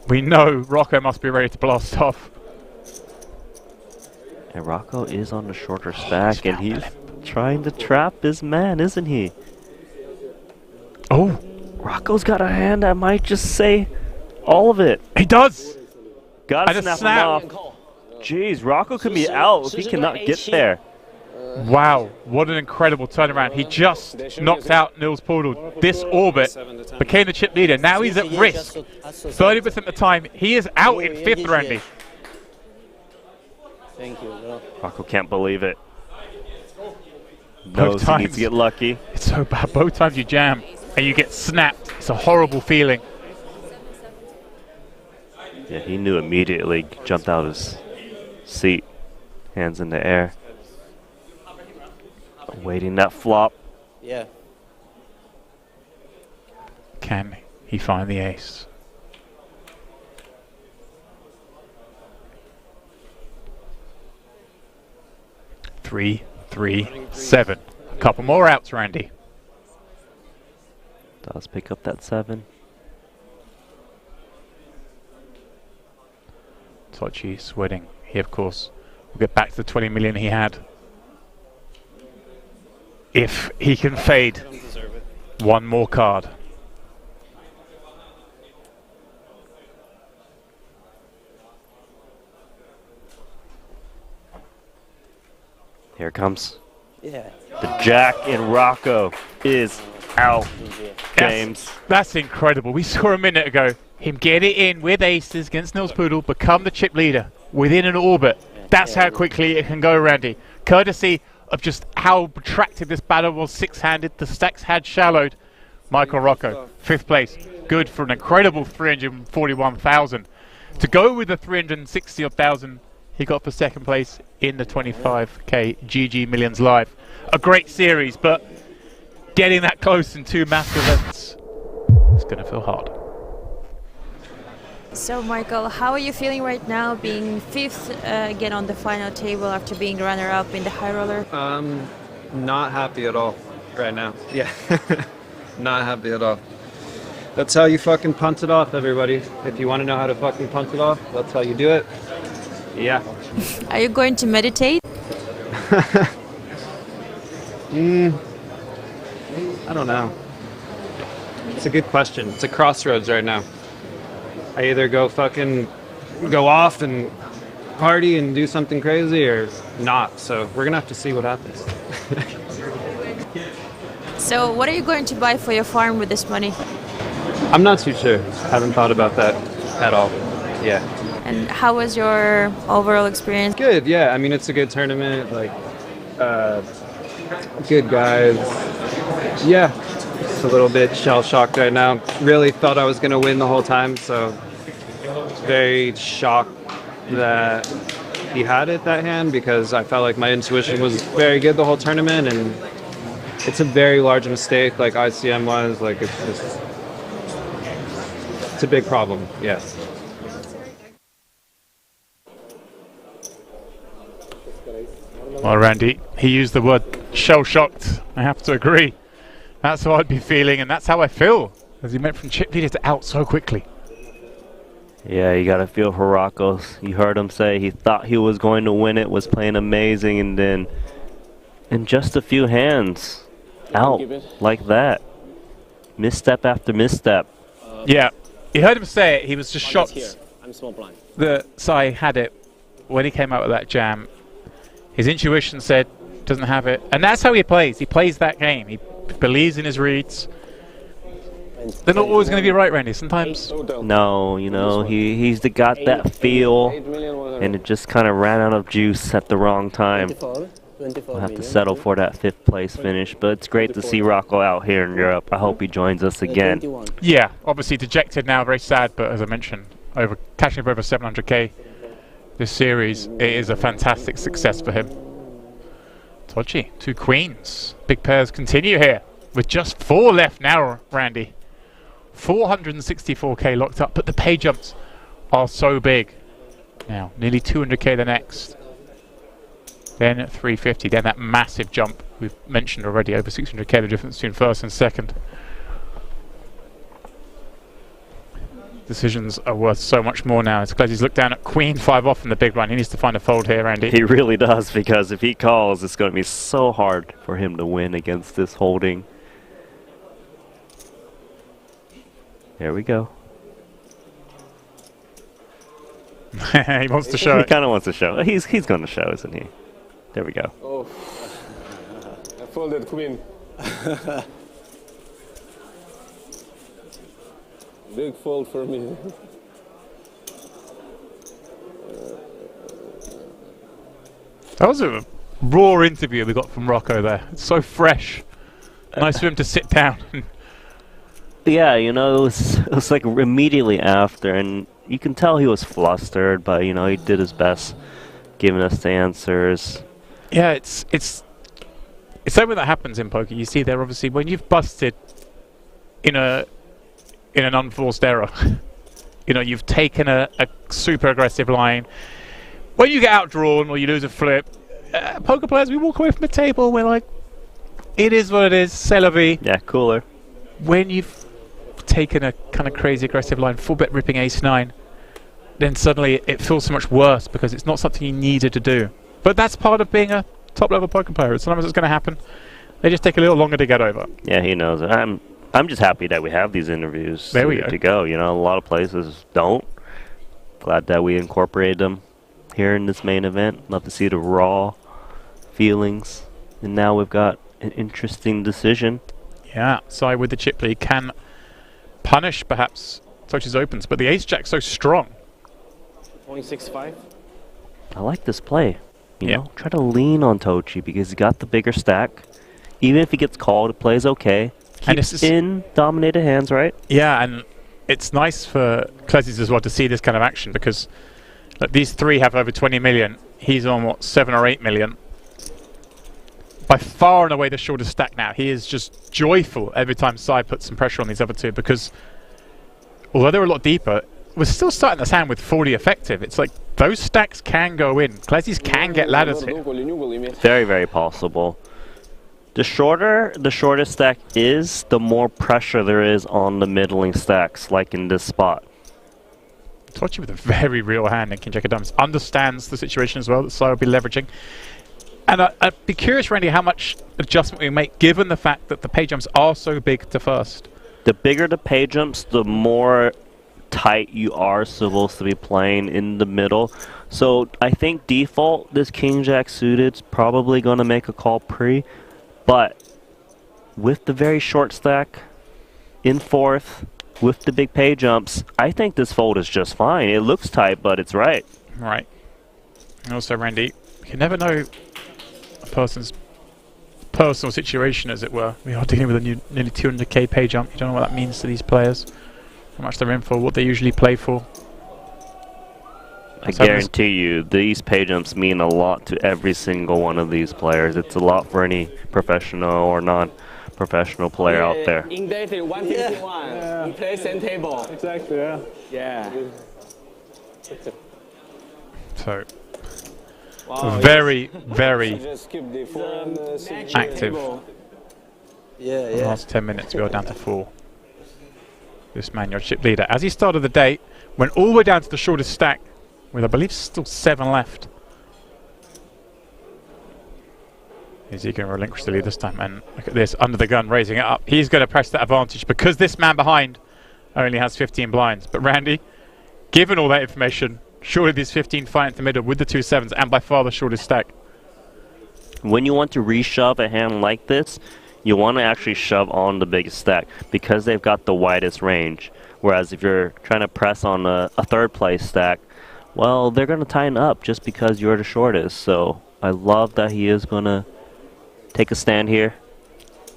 We know Rocco must be ready to blast off. And Rocco is on the shorter stack, and he's trying to trap his man, isn't he? Oh! Rocco's got a hand that might just say all of it. He does! Gotta snap him off. Jeez, Rocco could be out if he cannot get there. Wow, what an incredible turnaround. He just knocked out Nils Poodle. This orbit became the chip leader. Now he's at risk. 30% of the time, he is out in 5th, Randy. Thank you, bro. Rocco can't believe it. Knows he needs to get lucky. It's so bad. Both times you jam and you get snapped. It's a horrible feeling. Yeah, he knew immediately. Jumped out his seat. Hands in the air. Waiting that flop. Yeah. Can he find the ace? Three, 7. A couple more outs, Randy. Does pick up that 7. Tochi sweating. He, of course, will get back to the 20 million he had. If he can fade one more card. Here it comes. Yeah. The jack in Rocco is out. James. That's incredible. We saw a minute ago him get it in with aces against Nils Poodle, become the chip leader within an orbit. That's how quickly it can go, Randy. Courtesy of just how attractive this battle was, 6-handed. The stacks had shallowed. Michael Rocco, 5th place. Good for an incredible 341,000. To go with the 360,000 he got for 2nd place in the 25k GG Millions Live. A great series, but getting that close in 2 massive events, it's going to feel hard. So, Michael, how are you feeling right now, being 5th again on the final table after being runner-up in the high roller? Not happy at all right now. Yeah, not happy at all. That's how you fucking punt it off, everybody. If you want to know how to fucking punt it off, that's how you do it. Yeah. Are you going to meditate? I don't know. It's a good question. It's a crossroads right now. I either go off and party and do something crazy or not. So we're gonna have to see what happens. So what are you going to buy for your farm with this money? I'm not too sure. Haven't thought about that at all. Yeah. And how was your overall experience? Good, yeah. I mean, it's a good tournament. Like, good guys. Yeah. Just a little bit shell-shocked right now. Really thought I was going to win the whole time, so very shocked that he had it that hand because I felt like my intuition was very good the whole tournament, and it's a very large mistake like ICM was. Like, it's a big problem, yes. Well, Randy, he used the word shell-shocked. I have to agree. That's how I'd be feeling, and that's how I feel, as he went from chip leader to out so quickly. Yeah, you gotta feel for Rocco. You heard him say he thought he was going to win it, was playing amazing, and then in just a few hands, out like that. Misstep after misstep. Yeah, you heard him say it. He was just shocked. I'm small blind. The Sai had it when he came out with that jam. His intuition said doesn't have it, and that's how he plays. He plays that game. He believes in his reads. They're not always going to be right, Randy. Sometimes. No, you know, he's got that feel, and it just kind of ran out of juice at the wrong time. We'll have to settle for that 5th place finish, but it's great to see Rocco out here in Europe. I hope he joins us again. Yeah, obviously dejected now, very sad, but as I mentioned, cashing up over 700k this series, it is a fantastic success for him. Tochi, 2 queens. Big pairs continue here with just 4 left now, Randy. 464k locked up, but the pay jumps are so big. Now, nearly 200k the next. Then at 350, then that massive jump we've mentioned already, over 600k the difference between first and second. Decisions are worth so much more now. It's because he's looked down at Queen 5 off in the big blind. He needs to find a fold here, Andy. He really does, because if he calls, it's going to be so hard for him to win against this holding. There we go. He wants to show He it. kind of wants to show. He's going to show, isn't he? There we go. Oh, I folded queen. Big fold for me. That was a raw interview we got from Rocco there. It's so fresh. Nice for him to sit down. Yeah, you know, it was like immediately after, and you can tell he was flustered, but you know, he did his best giving us the answers. Yeah, it's something that happens in poker. You see there, obviously, when you've busted in an unforced error, you know, you've taken a super aggressive line. When you get outdrawn or you lose a flip, poker players, we walk away from the table, we're like, it is what it is, c'est la vie. Yeah, cooler. When you've taken a kind of crazy aggressive line, full bet ripping ace-9, then suddenly it feels so much worse because it's not something you needed to do. But that's part of being a top-level poker player. Sometimes it's going to happen. They just take a little longer to get over. Yeah, he knows it. I'm just happy that we have these interviews to go. You know, a lot of places don't. Glad that we incorporated them here in this main event. Love to see the raw feelings. And now we've got an interesting decision. Yeah, side with the chip lead can punish perhaps Tochi's opens, but the ace-jack's so strong. 0.65. I like this play. You know, try to lean on Tochi because he got the bigger stack. Even if he gets called, it plays okay. Keeps in dominated hands, right? Yeah, and it's nice for Klezis as well to see this kind of action because look, these 3 have over 20 million. He's on, what, 7 or 8 million. By far and away the shortest stack now. He is just joyful every time Sai puts some pressure on these other 2 because although they're a lot deeper, we're still starting this hand with 40 effective. It's like those stacks can go in. Klezis can get ladders here. Very, very possible. The shorter the shortest stack is, the more pressure there is on the middling stacks, like in this spot. Tochi with a very real hand in King Jack of Diamonds. Understands the situation as well that Sai will be leveraging. And I'd be curious, Randy, how much adjustment we make given the fact that the pay jumps are so big to first. The bigger the pay jumps, the more tight you are supposed to be playing in the middle. So I think default, this King Jack suited's probably going to make a call pre. But with the very short stack in 4th, with the big pay jumps, I think this fold is just fine. It looks tight, but it's right. Right. And also, Randy, you can never know a person's personal situation, as it were. We are dealing with a nearly 200k pay jump. You don't know what that means to these players, how much they're in for, what they usually play for. I guarantee you, these pay jumps mean a lot to every single one of these players. It's a lot for any professional or non-professional player out there. In data 151, we play same table. Exactly, yeah. Yeah. So, very, very active. Yeah, The last 10 minutes, we are down to 4. This man, your chip leader, as he started the day, went all the way down to the shortest stack, with I believe still 7 left. Is he going to relinquish the lead this time? And look at this, under the gun, raising it up. He's going to press that advantage because this man behind only has 15 blinds. But Randy, given all that information, surely these 15 fight in the middle with the 2 7s and by far the shortest stack. When you want to reshove a hand like this, you want to actually shove on the biggest stack because they've got the widest range. Whereas if you're trying to press on a third place stack, well, they're going to tighten up just because you're the shortest. So I love that he is going to take a stand here.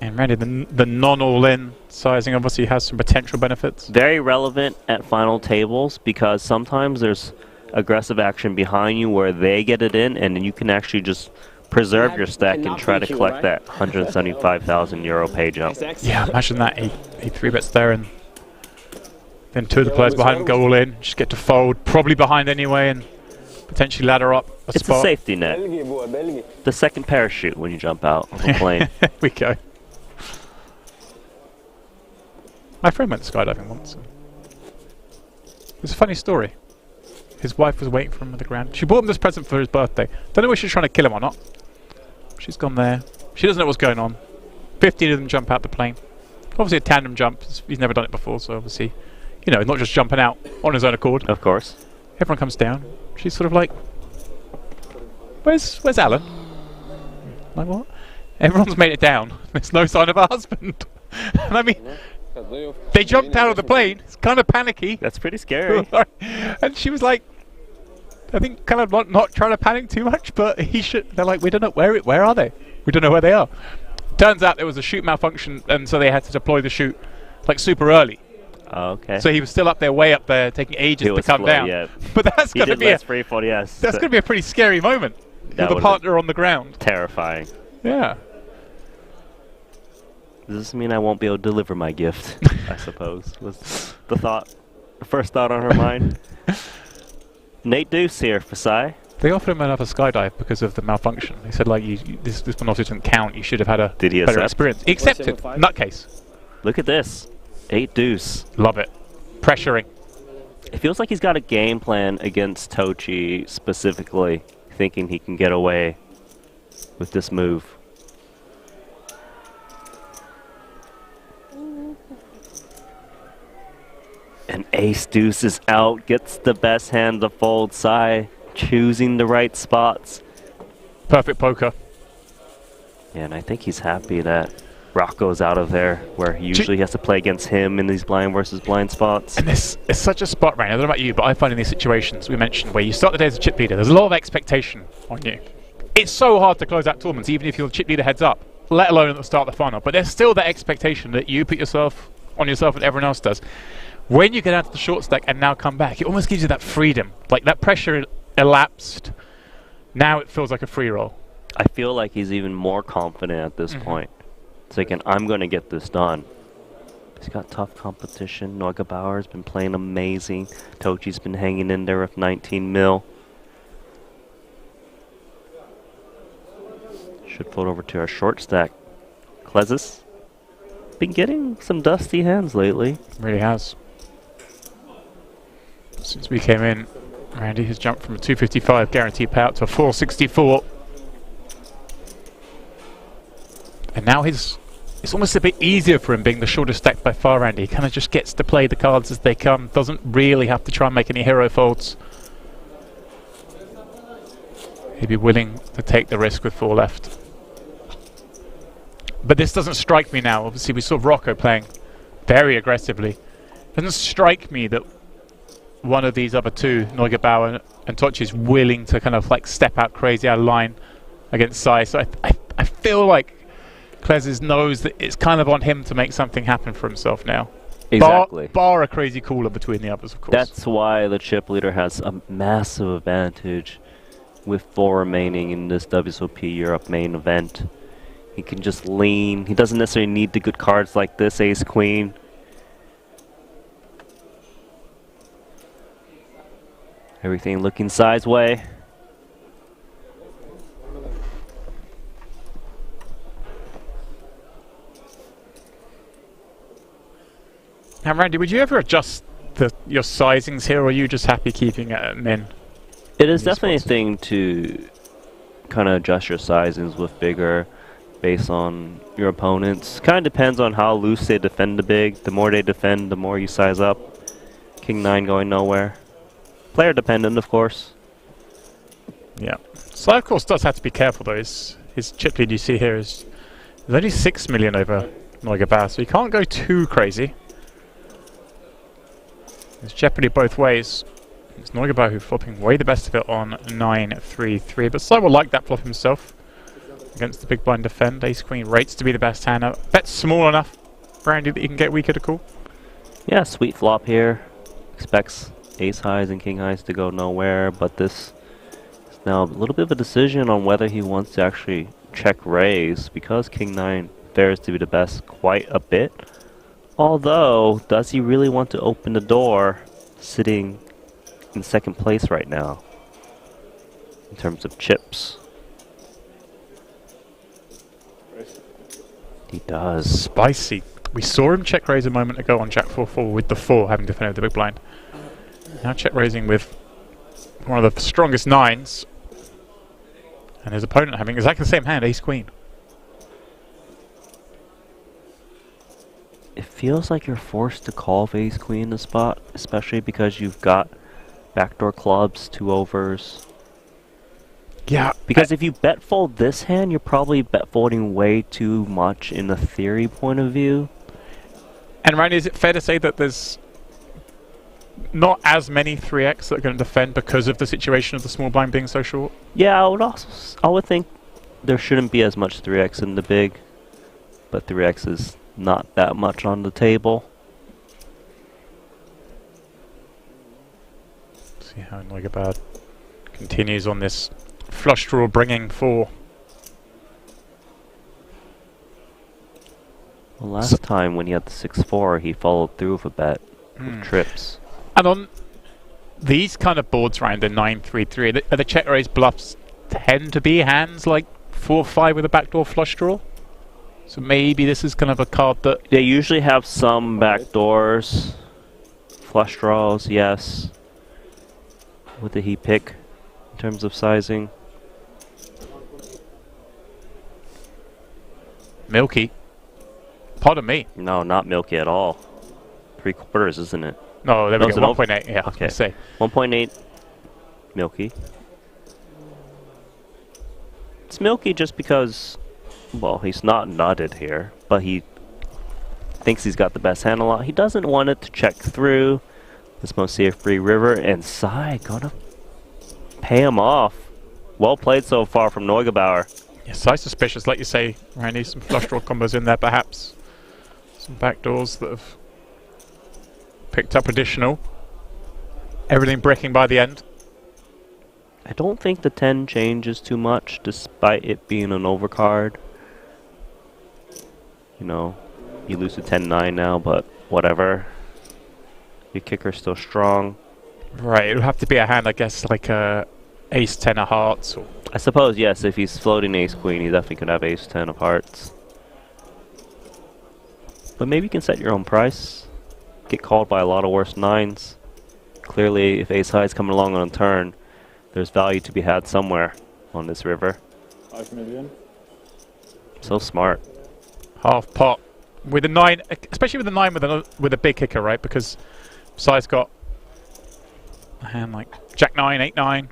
And Randy, the non-all-in sizing obviously has some potential benefits. Very relevant at final tables because sometimes there's aggressive action behind you where they get it in and then you can actually just preserve your stack and try to collect that €175,000 pay jump. Yeah, imagine that. He 3-bets there and then 2 of the players behind him go all in, just get to fold, probably behind anyway, and potentially ladder up a It's spot. a safety net. The second parachute when you jump out of a plane. There we go. My friend went skydiving once. It was a funny story. His wife was waiting for him on the ground. She bought him this present for his birthday. Don't know if she's trying to kill him or not. She's gone there. She doesn't know what's going on. 15 of them jump out the plane. Obviously a tandem jump. He's never done it before, so obviously, you know, not just jumping out on his own accord. Of course. Everyone comes down. She's sort of like, Where's Alan? Like what? Everyone's made it down. There's no sign of her husband. And I mean, they jumped out of the plane. It's kind of panicky. That's pretty scary. And she was like, I think kind of not trying to panic too much, but he should. They're like, we don't know where are they? We don't know where they are. Turns out there was a chute malfunction, and so they had to deploy the chute like super early. Okay. So he was still up there, way up there, taking ages to come down. Yeah. But that's going to be less free fall, yes. That's going to be a pretty scary moment with the partner on the ground. Terrifying. Yeah. Does this mean I won't be able to deliver my gift? I suppose was the first thought on her mind. Nate Deuce here for Sai. They offered him another skydive because of the malfunction. They said, like, this one also didn't count. You should have had a better experience. He accepted. Nutcase. Look at this. 8 deuce. Love it. Pressuring. It feels like he's got a game plan against Tochi specifically, thinking he can get away with this move. And ace deuce is out, gets the best hand to fold. Sai choosing the right spots. Perfect poker. Yeah, and I think he's happy that Rocco's out of there, where he usually has to play against him in these blind versus blind spots. And this is such a spot, right? I don't know about you, but I find in these situations we mentioned where you start the day as a chip leader, there's a lot of expectation on you. It's so hard to close out tournaments, even if your chip leader heads up, let alone at the start of the final. But there's still that expectation that you put yourself on yourself and everyone else does. When you get out to the short stack and now come back, it almost gives you that freedom. Like that pressure elapsed. Now it feels like a free roll. I feel like he's even more confident at this point. Thinking, I'm going to get this done. He's got tough competition. Noiga Bauer's been playing amazing. Tochi's been hanging in there with 19 mil. Should fold over to our short stack. Klezis been getting some dusty hands lately. Really has. Since we came in, Randy has jumped from a 255 guaranteed payout to a 464. And now it's almost a bit easier for him being the shortest stack by far, Randy. He kind of just gets to play the cards as they come. Doesn't really have to try and make any hero folds. He'd be willing to take the risk with 4 left. But this doesn't strike me now. Obviously, we saw Rocco playing very aggressively. It doesn't strike me that one of these other two, Noiga Bauer and Tochi, is willing to kind of like step out crazy out of line against Sai. So I feel like Klezis knows that it's kind of on him to make something happen for himself now. Exactly. Bar a crazy cooler between the others, of course. That's why the chip leader has a massive advantage with 4 remaining in this WSOP Europe main event. He can just lean. He doesn't necessarily need the good cards like this, ace queen. Everything looking Sai's way. Now, Randy, would you ever adjust your sizings here, or are you just happy keeping it at min? It is definitely a thing to kind of adjust your sizings with bigger based on your opponents. Kind of depends on how loose they defend the big. The more they defend, the more you size up. King 9 going nowhere. Player dependent, of course. Yeah. So of course does have to be careful though. His chip lead you see here is there's only 6 million over Neugebauer, so he can't go too crazy. There's jeopardy both ways. It's Neugebauer who's flopping way the best of it on 9-3-3, but Sai will like that flop himself against the big blind defend. Ace Queen rates to be the best hand. Bet's small enough, Randy, that he can get weaker to call. Yeah, sweet flop here. Expects ace highs and king highs to go nowhere, but this is now a little bit of a decision on whether he wants to actually check raise, because king 9 fares to be the best quite a bit. Although, does he really want to open the door sitting in second place right now in terms of chips? He does. Spicy. We saw him check raise a moment ago on Jack 4-4 with the 4 having defended the big blind. Now check raising with one of the strongest 9s, and his opponent having exactly the same hand, Ace Queen. It feels like you're forced to call Ace Queen in the spot, especially because you've got backdoor clubs, 2 overs. Yeah. Because if you bet fold this hand, you're probably bet folding way too much in the theory point of view. And Randy, is it fair to say that there's not as many 3x that are going to defend because of the situation of the small blind being so short? Yeah, I would think there shouldn't be as much 3x in the big, but 3x is not that much on the table. See how Neugebauer continues on this flush draw, bringing 4. Well, last time when he had the 6-4, he followed through with a bet with trips. And on these kind of boards around the 9-3-3, are the check raise bluffs tend to be hands like 4-5 with a backdoor flush draw? So maybe this is kind of a card that... They usually have some backdoors, flush draws, yes. What did he pick in terms of sizing? Milky. Pardon me. No, not milky at all. 3/4, isn't it? No, there we go. 1.8. Yeah, okay. Say 1.8 milky. It's milky just because, well, he's not nutted here, but he thinks he's got the best hand a lot. He doesn't want it to check through. This most safe free river, and Sai gonna pay him off. Well played so far from Neugebauer. Yeah, Sai's suspicious, like you say, Randy. Some flush draw combos in there, perhaps. Some backdoors that have picked up additional. Everything breaking by the end. I don't think the 10 changes too much, despite it being an overcard. You know, you lose to 10-9 now, but whatever. Your kicker's still strong. Right, it'll have to be a hand, I guess, like a ace-10 of hearts. Or I suppose, yes, if he's floating ace-queen, he definitely could have ace-10 of hearts. But maybe you can set your own price. Get called by a lot of worse 9s. Clearly, if ace-high is coming along on a turn, there's value to be had somewhere on this river. 5 million. So smart. half pot. With a 9, especially with a 9 with a big kicker, right? Because Sai's got a hand like Jack 9, 8 9,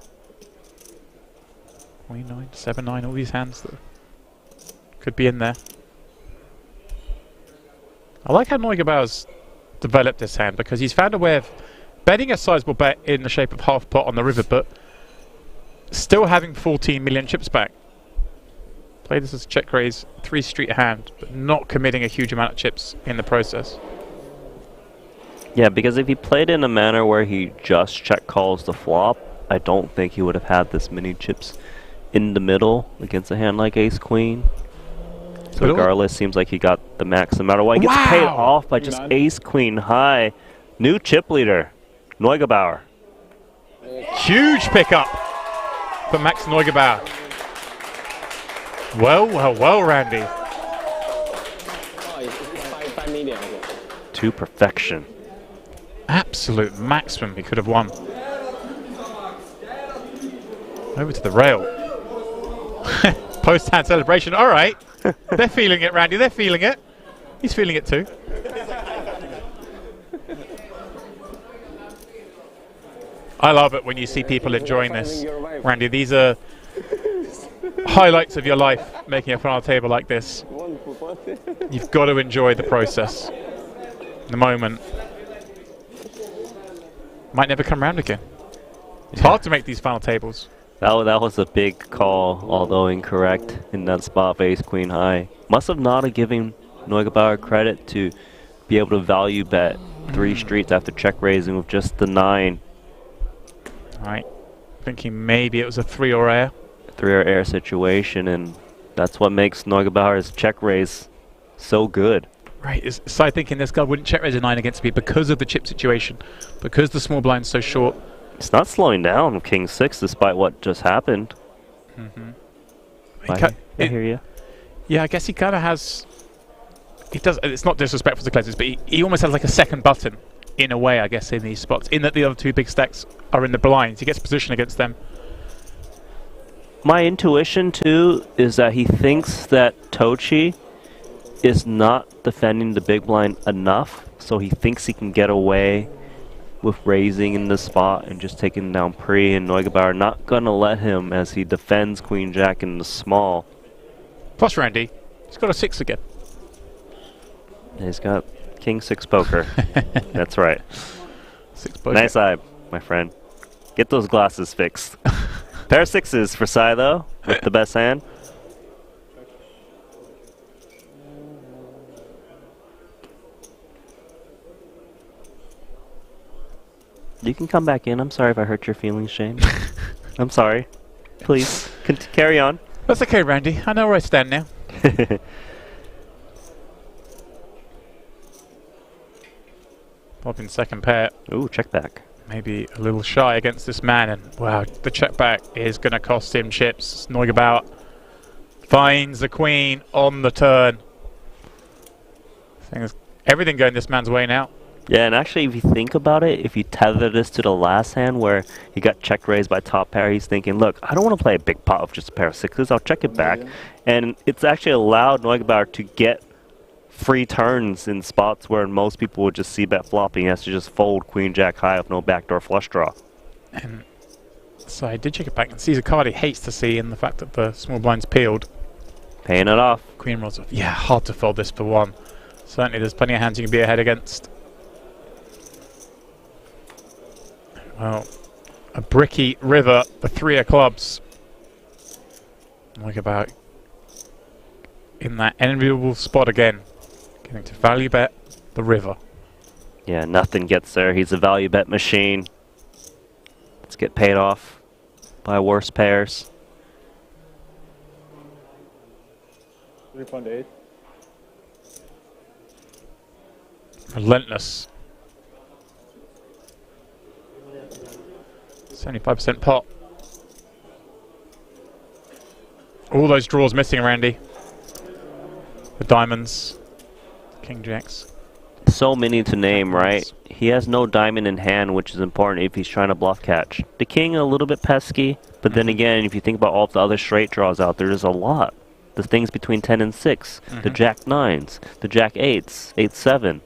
Queen 9, 7 9, all these hands that could be in there. I like how Neugebauer's developed this hand because he's found a way of betting a sizable bet in the shape of half pot on the river, but still having 14 million chips back. Play this as a check raise, 3 street hand, but not committing a huge amount of chips in the process. Yeah, because if he played in a manner where he just check calls the flop, I don't think he would have had this many chips in the middle against a hand like ace queen. So regardless, seems like he got the max no matter what. He gets paid off by just ace queen high. New chip leader, Neugebauer. Huge pickup for Max Neugebauer. Well, Randy. Oh, it's 5 million. To perfection. Absolute maximum he could have won. Over to the rail. Post-hand celebration. All right. They're feeling it, Randy. They're feeling it. He's feeling it too. I love it when you see people enjoying this. Randy, these are highlights of your life, making a final table like this. You've got to enjoy the process. The moment. Might never come around again. It's hard to make these final tables. That was a big call, although incorrect in that spot for ace queen high. Must have not given Neugebauer credit to be able to value bet 3 streets after check raising with just the 9. Right. Thinking maybe it was a 3 or air. 3 or air situation, and that's what makes Neugebauer's check raise so good. Right. So I thinking this guy wouldn't check raise a 9 against me because of the chip situation, because the small blind's so short. It's not slowing down with king 6 despite what just happened. I hear you. Yeah, I guess he kind of has. He does. It's not disrespectful to Cletus, but he almost has like a second button in a way, I guess, in these spots. In that the other 2 big stacks are in the blinds, he gets position against them. My intuition too is that he thinks that Tochi is not defending the big blind enough, so he thinks he can get away with raising in the spot and just taking down pre, and Neugebauer not gonna let him as he defends queen jack in the small. Plus Randy, he's got a 6 again. And he's got king 6 poker. That's right. 6 poker. Nice eye, my friend. Get those glasses fixed. Pair of 6s for Sai though, with the best hand. You can come back in. I'm sorry if I hurt your feelings, Shane. I'm sorry. Please, carry on. That's okay, Randy. I know where I stand now. Popping second pair. Ooh, check back. Maybe a little shy against this man, and wow, the check back is going to cost him chips. Neugebauer finds the queen on the turn. Everything going this man's way now. Yeah, and actually, if you think about it, if you tether this to the last hand where he got check raised by top pair, he's thinking, look, I don't want to play a big pot of just a pair of 6s. I'll check it back. And it's actually allowed Neugebauer to get free turns in spots where most people would just see bet flopping. He has to just fold queen jack high with no backdoor flush draw. And so I did check it back and sees a card he hates to see in the fact that the small blind's peeled. Paying it off. Queen rolls off. Yeah, hard to fold this for 1. Certainly there's plenty of hands you can be ahead against. Well, a bricky river, the 3 of clubs. Like about in that enviable spot again. Getting to value bet the river. Yeah, nothing gets there. He's a value bet machine. Let's get paid off by worse pairs. 3.8. Relentless. 75% pot. All those draws missing, Randy. The diamonds, king jacks. So many to name, right? He has no diamond in hand, which is important if he's trying to bluff catch. The king a little bit pesky, but then again, if you think about all the other straight draws out there, there's a lot. The things between 10 and 6, the jack 9s, the jack 8s, 8-7.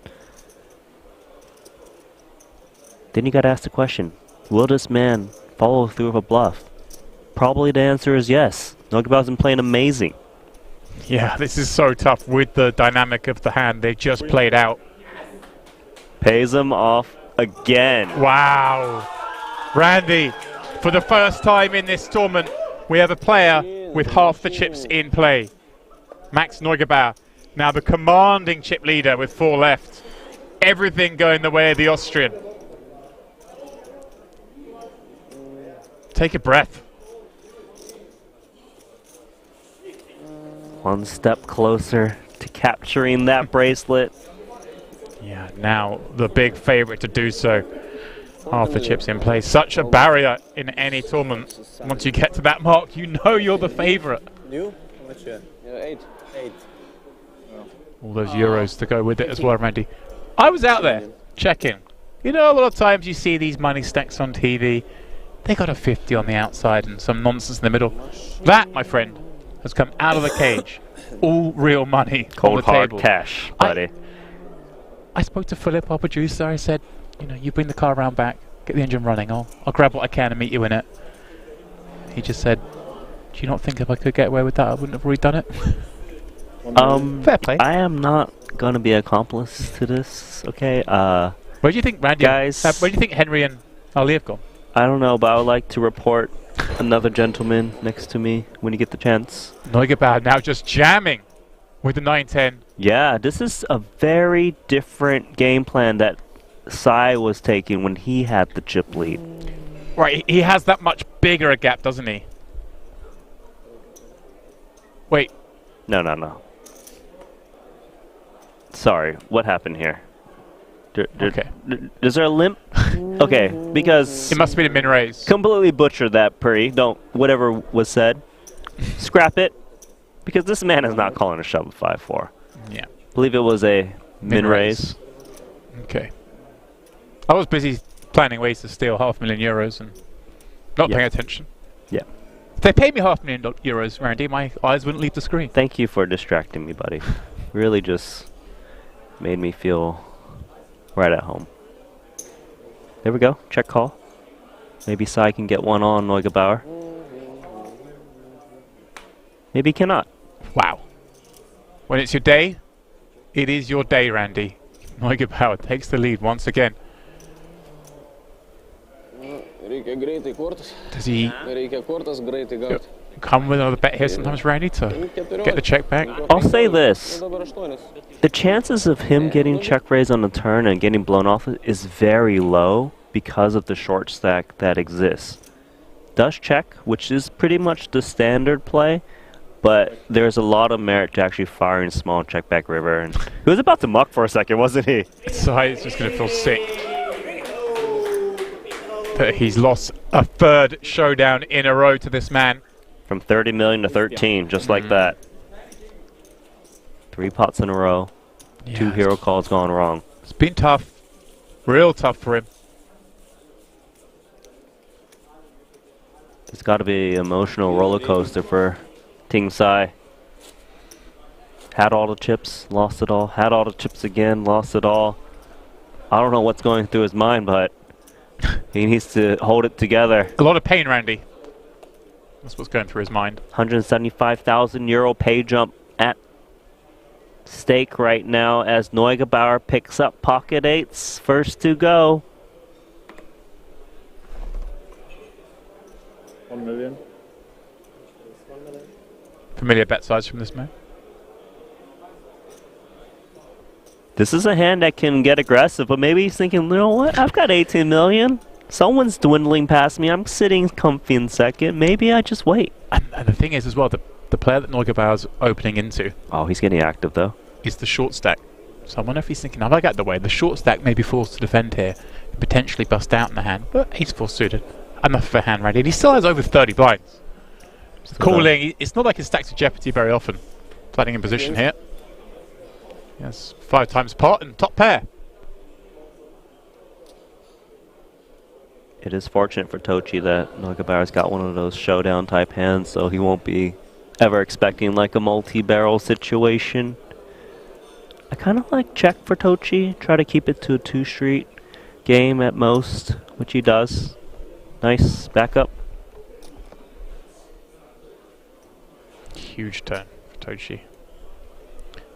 Then you gotta ask the question, will this man follow through with a bluff? Probably the answer is yes. Neugebauer's been playing amazing. Yeah, this is so tough with the dynamic of the hand they just played out. Pays him off again. Wow. Randy, for the first time in this tournament, we have a player with half the chips in play. Max Neugebauer, now the commanding chip leader with 4 left. Everything going the way of the Austrian. Take a breath. One step closer to capturing that bracelet. Yeah, now the big favorite to do so. Half the chips in play. Such a barrier in any tournament. Once you get to that mark, you know you're the favorite. You? How much? 8. 8. All those euros to go with it as well, Randy. I was out there checking. You know, a lot of times you see these money stacks on TV. They got a 50 on the outside and some nonsense in the middle. That, my friend, has come out of the cage. All real money Cold on the hard table. cash, buddy. I spoke to Philip, our producer. I said, you know, you bring the car around back, get the engine running. I'll grab what I can and meet you in it. He just said, do you not think if I could get away with that, I wouldn't have already done it? Fair play. I am not gonna be accomplice to this. Okay. Where do you think Randy? Guys, where do you think Henry and Ali have gone? I don't know, but I would like to report another gentleman next to me when you get the chance. Neugebauer now just jamming with the 910. Yeah, this is a very different game plan that Sai was taking when he had the chip lead. Right, he has that much bigger a gap, doesn't he? Wait. No. Sorry, what happened here? Okay. Is there a limp? Okay, because... It must be the min raise. Completely butchered that, Pri. Don't... Whatever was said. Scrap it. Because this man is not calling a shove of 5-4. Yeah. I believe it was a min raise. Okay. I was busy planning ways to steal €500,000 and not paying attention. Yeah. If they paid me €500,000, Randy, my eyes wouldn't leave the screen. Thank you for distracting me, buddy. Really just made me feel right at home. There we go. Check call. Maybe Sai can get one on Neugebauer. Maybe he cannot. Wow. When it's your day, it is your day, Randy. Neugebauer takes the lead once again. Does he come with another bet here sometimes, Randy, to get the check back? I'll say this. The chances of him getting check raised on the turn and getting blown off is very low because of the short stack that exists. Does check, which is pretty much the standard play, but there's a lot of merit to actually firing small check back river. And he was about to muck for a second, wasn't he? So he's just going to feel sick that he's lost a third showdown in a row to this man. From 30 million to 13, just like that. 3 pots in a row. Yeah, 2 hero calls gone wrong. It's been tough. Real tough for him. It's got to be an emotional roller coaster for Ting Sai. Had all the chips, lost it all. Had all the chips again, lost it all. I don't know what's going through his mind, but he needs to hold it together. A lot of pain, Randy. That's what's going through his mind. €175,000 pay jump at stake right now as Neugebauer picks up pocket eights. First to go. 1 million. Familiar bet size from this man. This is a hand that can get aggressive, but maybe he's thinking, you know what? I've got 18 million. Someone's dwindling past me. I'm sitting comfy in second. Maybe I just wait. And the thing is as well, the player that Neugebauer's opening into... Oh, he's getting active though. ...is the short stack. So I wonder if he's thinking, if I get the way, the short stack may be forced to defend here, and potentially bust out in the hand, but he's full suited. Enough for a hand ready. And he still has over 30 blinds. Calling, it's not like his stacks of jeopardy very often. Planning in position here. Yes, 5 times pot and top pair. It is fortunate for Tochi that Neugebauer's got one of those showdown type hands, so he won't be ever expecting like a multi-barrel situation. I kind of like check for Tochi, try to keep it to a 2-street game at most, which he does. Nice backup. Huge turn for Tochi.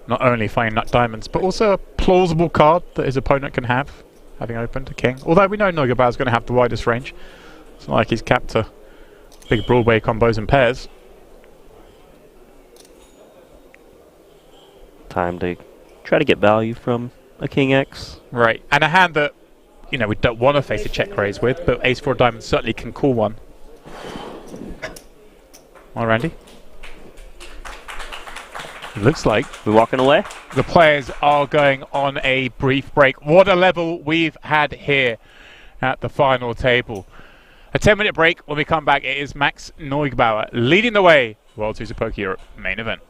Not only finding nut diamonds, but also a plausible card that his opponent can have, having opened a king. Although we know Neugebauer's going to have the widest range. It's not like he's capped to big Broadway combos and pairs. Time to try to get value from a King X. Right, and a hand that, you know, we don't want to face a check raise with, but Ace-4 diamond certainly can call one. Well, Randy? It looks like we're walking away. The players are going on a brief break. What a level we've had here at the final table. A 10-minute break. When we come back, it is Max Neugebauer leading the way. WSOP Europe main event.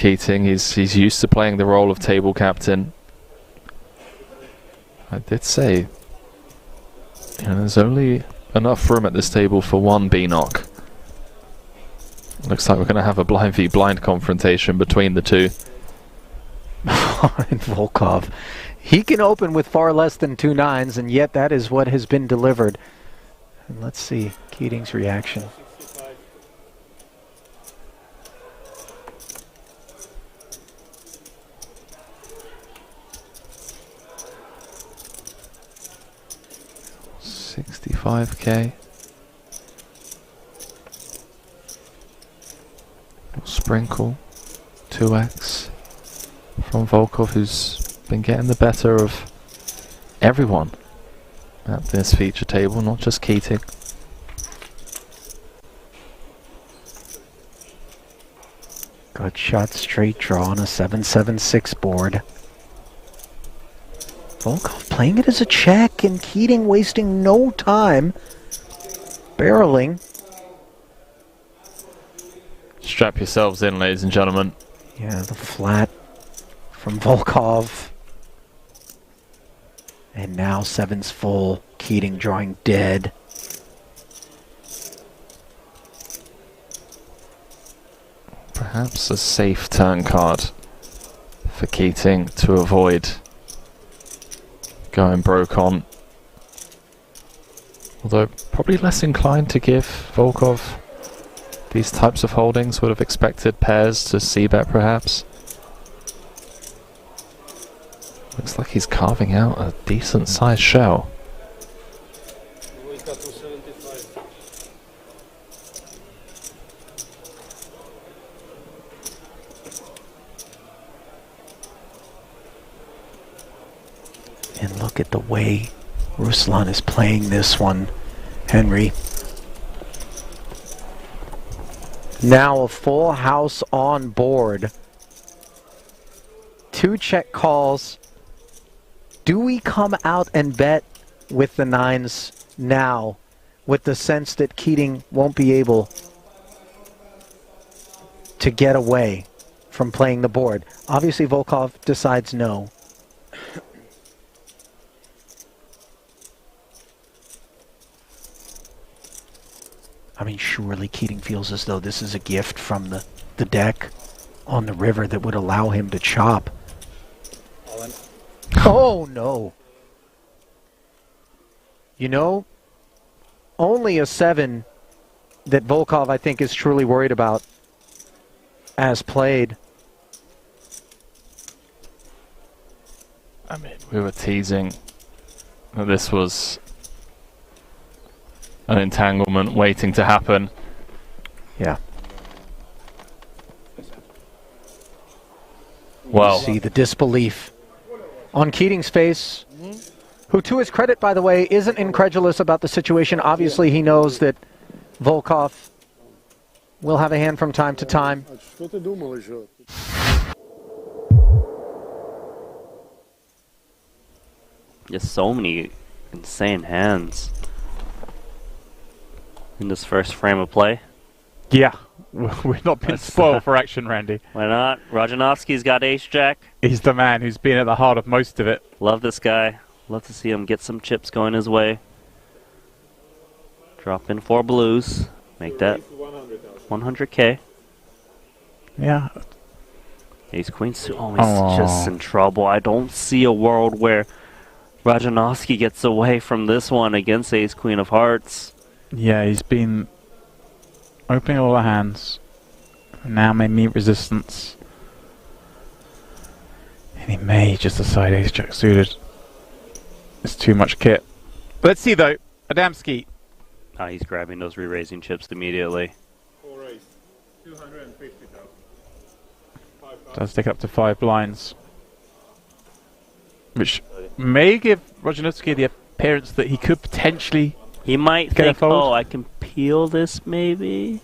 Keating. He's used to playing the role of table captain. I did say, you know, there's only enough room at this table for one B-knock. Looks like we're going to have a blind v blind confrontation between the two. And Volkov, he can open with far less than 2 9s, and yet that is what has been delivered. And let's see Keating's reaction. $65K. Sprinkle 2x from Volkov, who's been getting the better of everyone at this feature table, not just Keating. Good shot, straight draw on a 7-7-6 board. Volkov playing it as a check, and Keating wasting no time barreling. Strap yourselves in, ladies and gentlemen. Yeah, the flat from Volkov. And now 7's full. Keating drawing dead. Perhaps a safe turn card for Keating to avoid going broke on. Although probably less inclined to give Volkov these types of holdings. Would have expected pairs to c-bet perhaps. Looks like he's carving out a decent sized shell. And look at the way Ruslan is playing this one, Henry. Now a full house on board. 2 check calls. Do we come out and bet with the 9s now, with the sense that Keating won't be able to get away from playing the board? Obviously Volkov decides no. I mean, surely Keating feels as though this is a gift from the deck on the river that would allow him to chop. Oh, no. You know, only a 7 that Volkov, I think, is truly worried about as played. I mean, we were teasing that this was an entanglement waiting to happen. Yeah. Well, you see the disbelief on Keating's face, who to his credit, by the way, isn't incredulous about the situation. Obviously he knows that Volkov will have a hand from time to time. Just so many insane hands in this first frame of play. Yeah, we've not been spoiled for action, Randy. Why not? Rajanovski's got ace-jack. He's the man who's been at the heart of most of it. Love this guy. Love to see him get some chips going his way. Drop in 4 blues. Make that 100K. Yeah. Ace queen suit. Oh, he's just in trouble. I don't see a world where Rajanovski gets away from this one against ace queen of hearts. Yeah, he's been opening all the hands. Now may meet resistance. And he may just decide ace-jack suited. It's too much kit. Let's see though. Adamski. Ah, he's grabbing those re-raising chips immediately. 4 ace. 250,000. Does take up to 5 blinds. Which may give Rajanovski the appearance that he could potentially... He might think, oh, I can peel this maybe.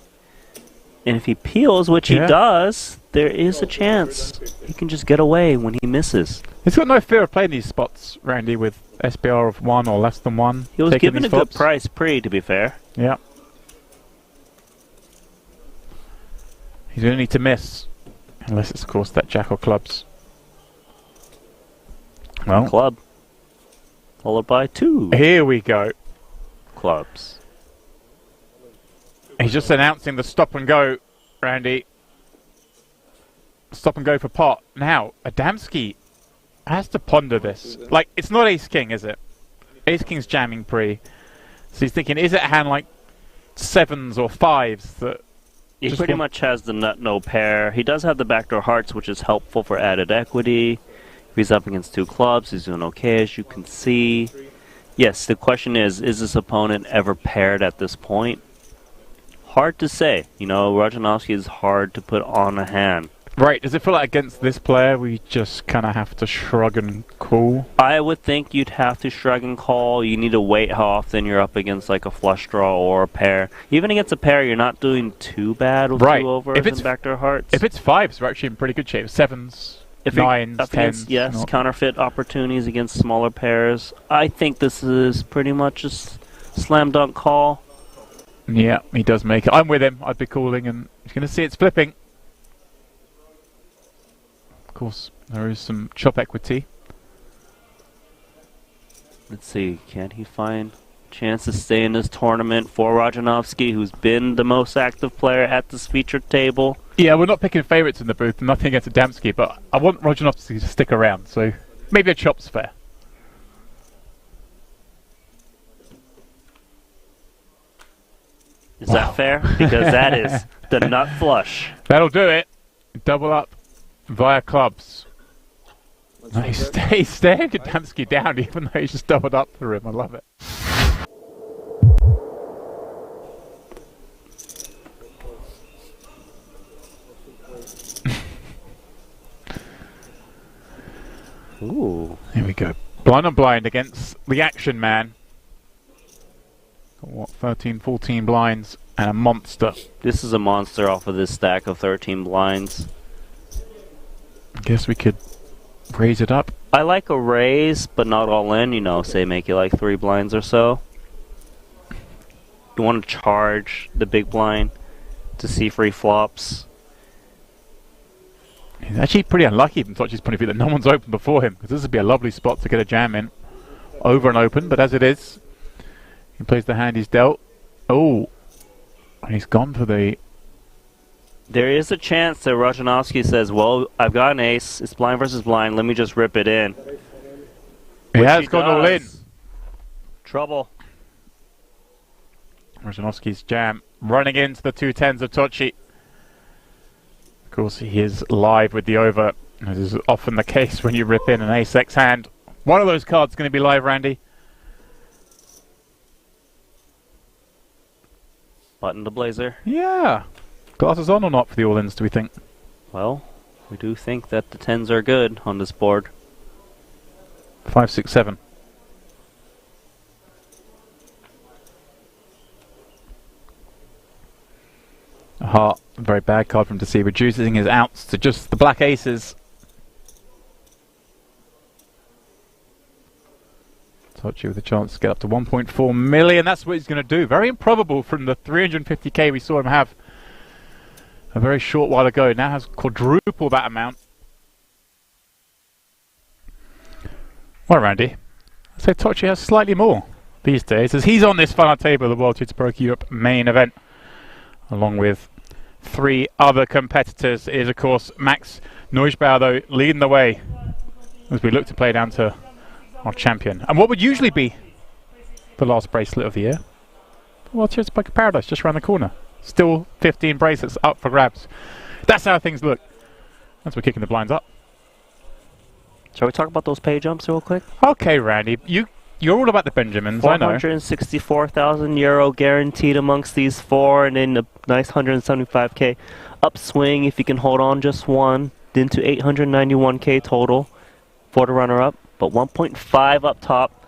And if he peels, which he does, there is a chance he can just get away when he misses. He's got no fear of playing these spots, Randy, with SBR of 1 or less than 1. He was given a good price pre, to be fair. Yeah. He's going to need to miss Unless it's, of course, that jack or clubs. Well, club. Followed by 2. Here we go. Clubs. He's just announcing the stop and go, Randy. Stop and go for pot. Now, Dempsey has to ponder this. Like, it's not ace-king, is it? Ace-king's jamming pre. So he's thinking, is it a hand like 7s or 5s that... He pretty much has the nut no pair. He does have the backdoor hearts, which is helpful for added equity. If he's up against 2 clubs, he's doing okay, as you can see. Yes, the question is this opponent ever paired at this point? Hard to say. You know, Rajanovsky is hard to put on a hand. Right, does it feel like against this player we just kind of have to shrug and call? I would think you'd have to shrug and call. You need to wait how often you're up against like a flush draw or a pair. Even against a pair, you're not doing too bad with 2 overs and backdoor hearts. If it's 5s, we're actually in pretty good shape. 7s, if 9s, 10s. Yes, not. counterfeit opportunities against smaller pairs. I think this is pretty much a slam dunk call. Yeah, he does make it. I'm with him. I'd be calling, and he's going to see it's flipping. Of course, there is some chop equity. Let's see, can he find a chance to stay in this tournament for Rajanovsky, who's been the most active player at this featured table? Yeah, we're not picking favourites in the booth, nothing against Dempsey, but I want Rajanovsky to stick around, so maybe a chop's fair. Is that fair? Because that is the nut flush. That'll do it. Double up via clubs. Nice. He's staring Dempsey down even though he's just doubled up for him. I love it. Ooh. Here we go. Blind on blind against the action man. Got what, 13, 14 blinds and a monster. This is a monster off of this stack of 13 blinds. I guess we could raise it up. I like a raise, but not all in, you know, say make it like 3 blinds or so. You want to charge the big blind to see free flops. He's actually pretty unlucky from Tochi's point of view that no one's open before him, because this would be a lovely spot to get a jam in. Over and open, but as it is, he plays the hand he's dealt. Oh, and he's gone for the... There is a chance that Rajanovsky says, well, I've got an ace, it's blind versus blind, let me just rip it in. He has gone all in. Trouble. Rajanovsky's jam running into the 2 10s of Tochi. Of course, he is live with the over, as is often the case when you rip in an ace-x hand. One of those cards is going to be live, Randy. Button the blazer. Yeah. Glasses on or not for the all-ins, do we think? Well, we do think that the 10s are good on this board. 5, 6, 7. A heart, a very bad card for him to see, reducing his outs to just the black aces. Tochi with a chance to get up to 1.4 million. That's what he's going to do. Very improbable from the 350k we saw him have a very short while ago. Now has quadruple that amount. Well, Randy, I'd say Tochi has slightly more these days, as he's on this final table of the World Tutor Pro Europe main event, along with 3 other competitors. It is, of course, Max Neusbauer, though, leading the way as we look to play down to our champion. And what would usually be the last bracelet of the year? Well, Tutor Poker Paradise, just around the corner. Still 15 bracelets up for grabs. That's how things look. As we're kicking the blinds up. Shall we talk about those pay jumps real quick? Okay, Randy. You're all about the Benjamins, I know. 464,000 euro guaranteed amongst these 4, and then a nice 175k upswing if you can hold on just one. Then to 891k total for the runner-up, but 1.5 up top.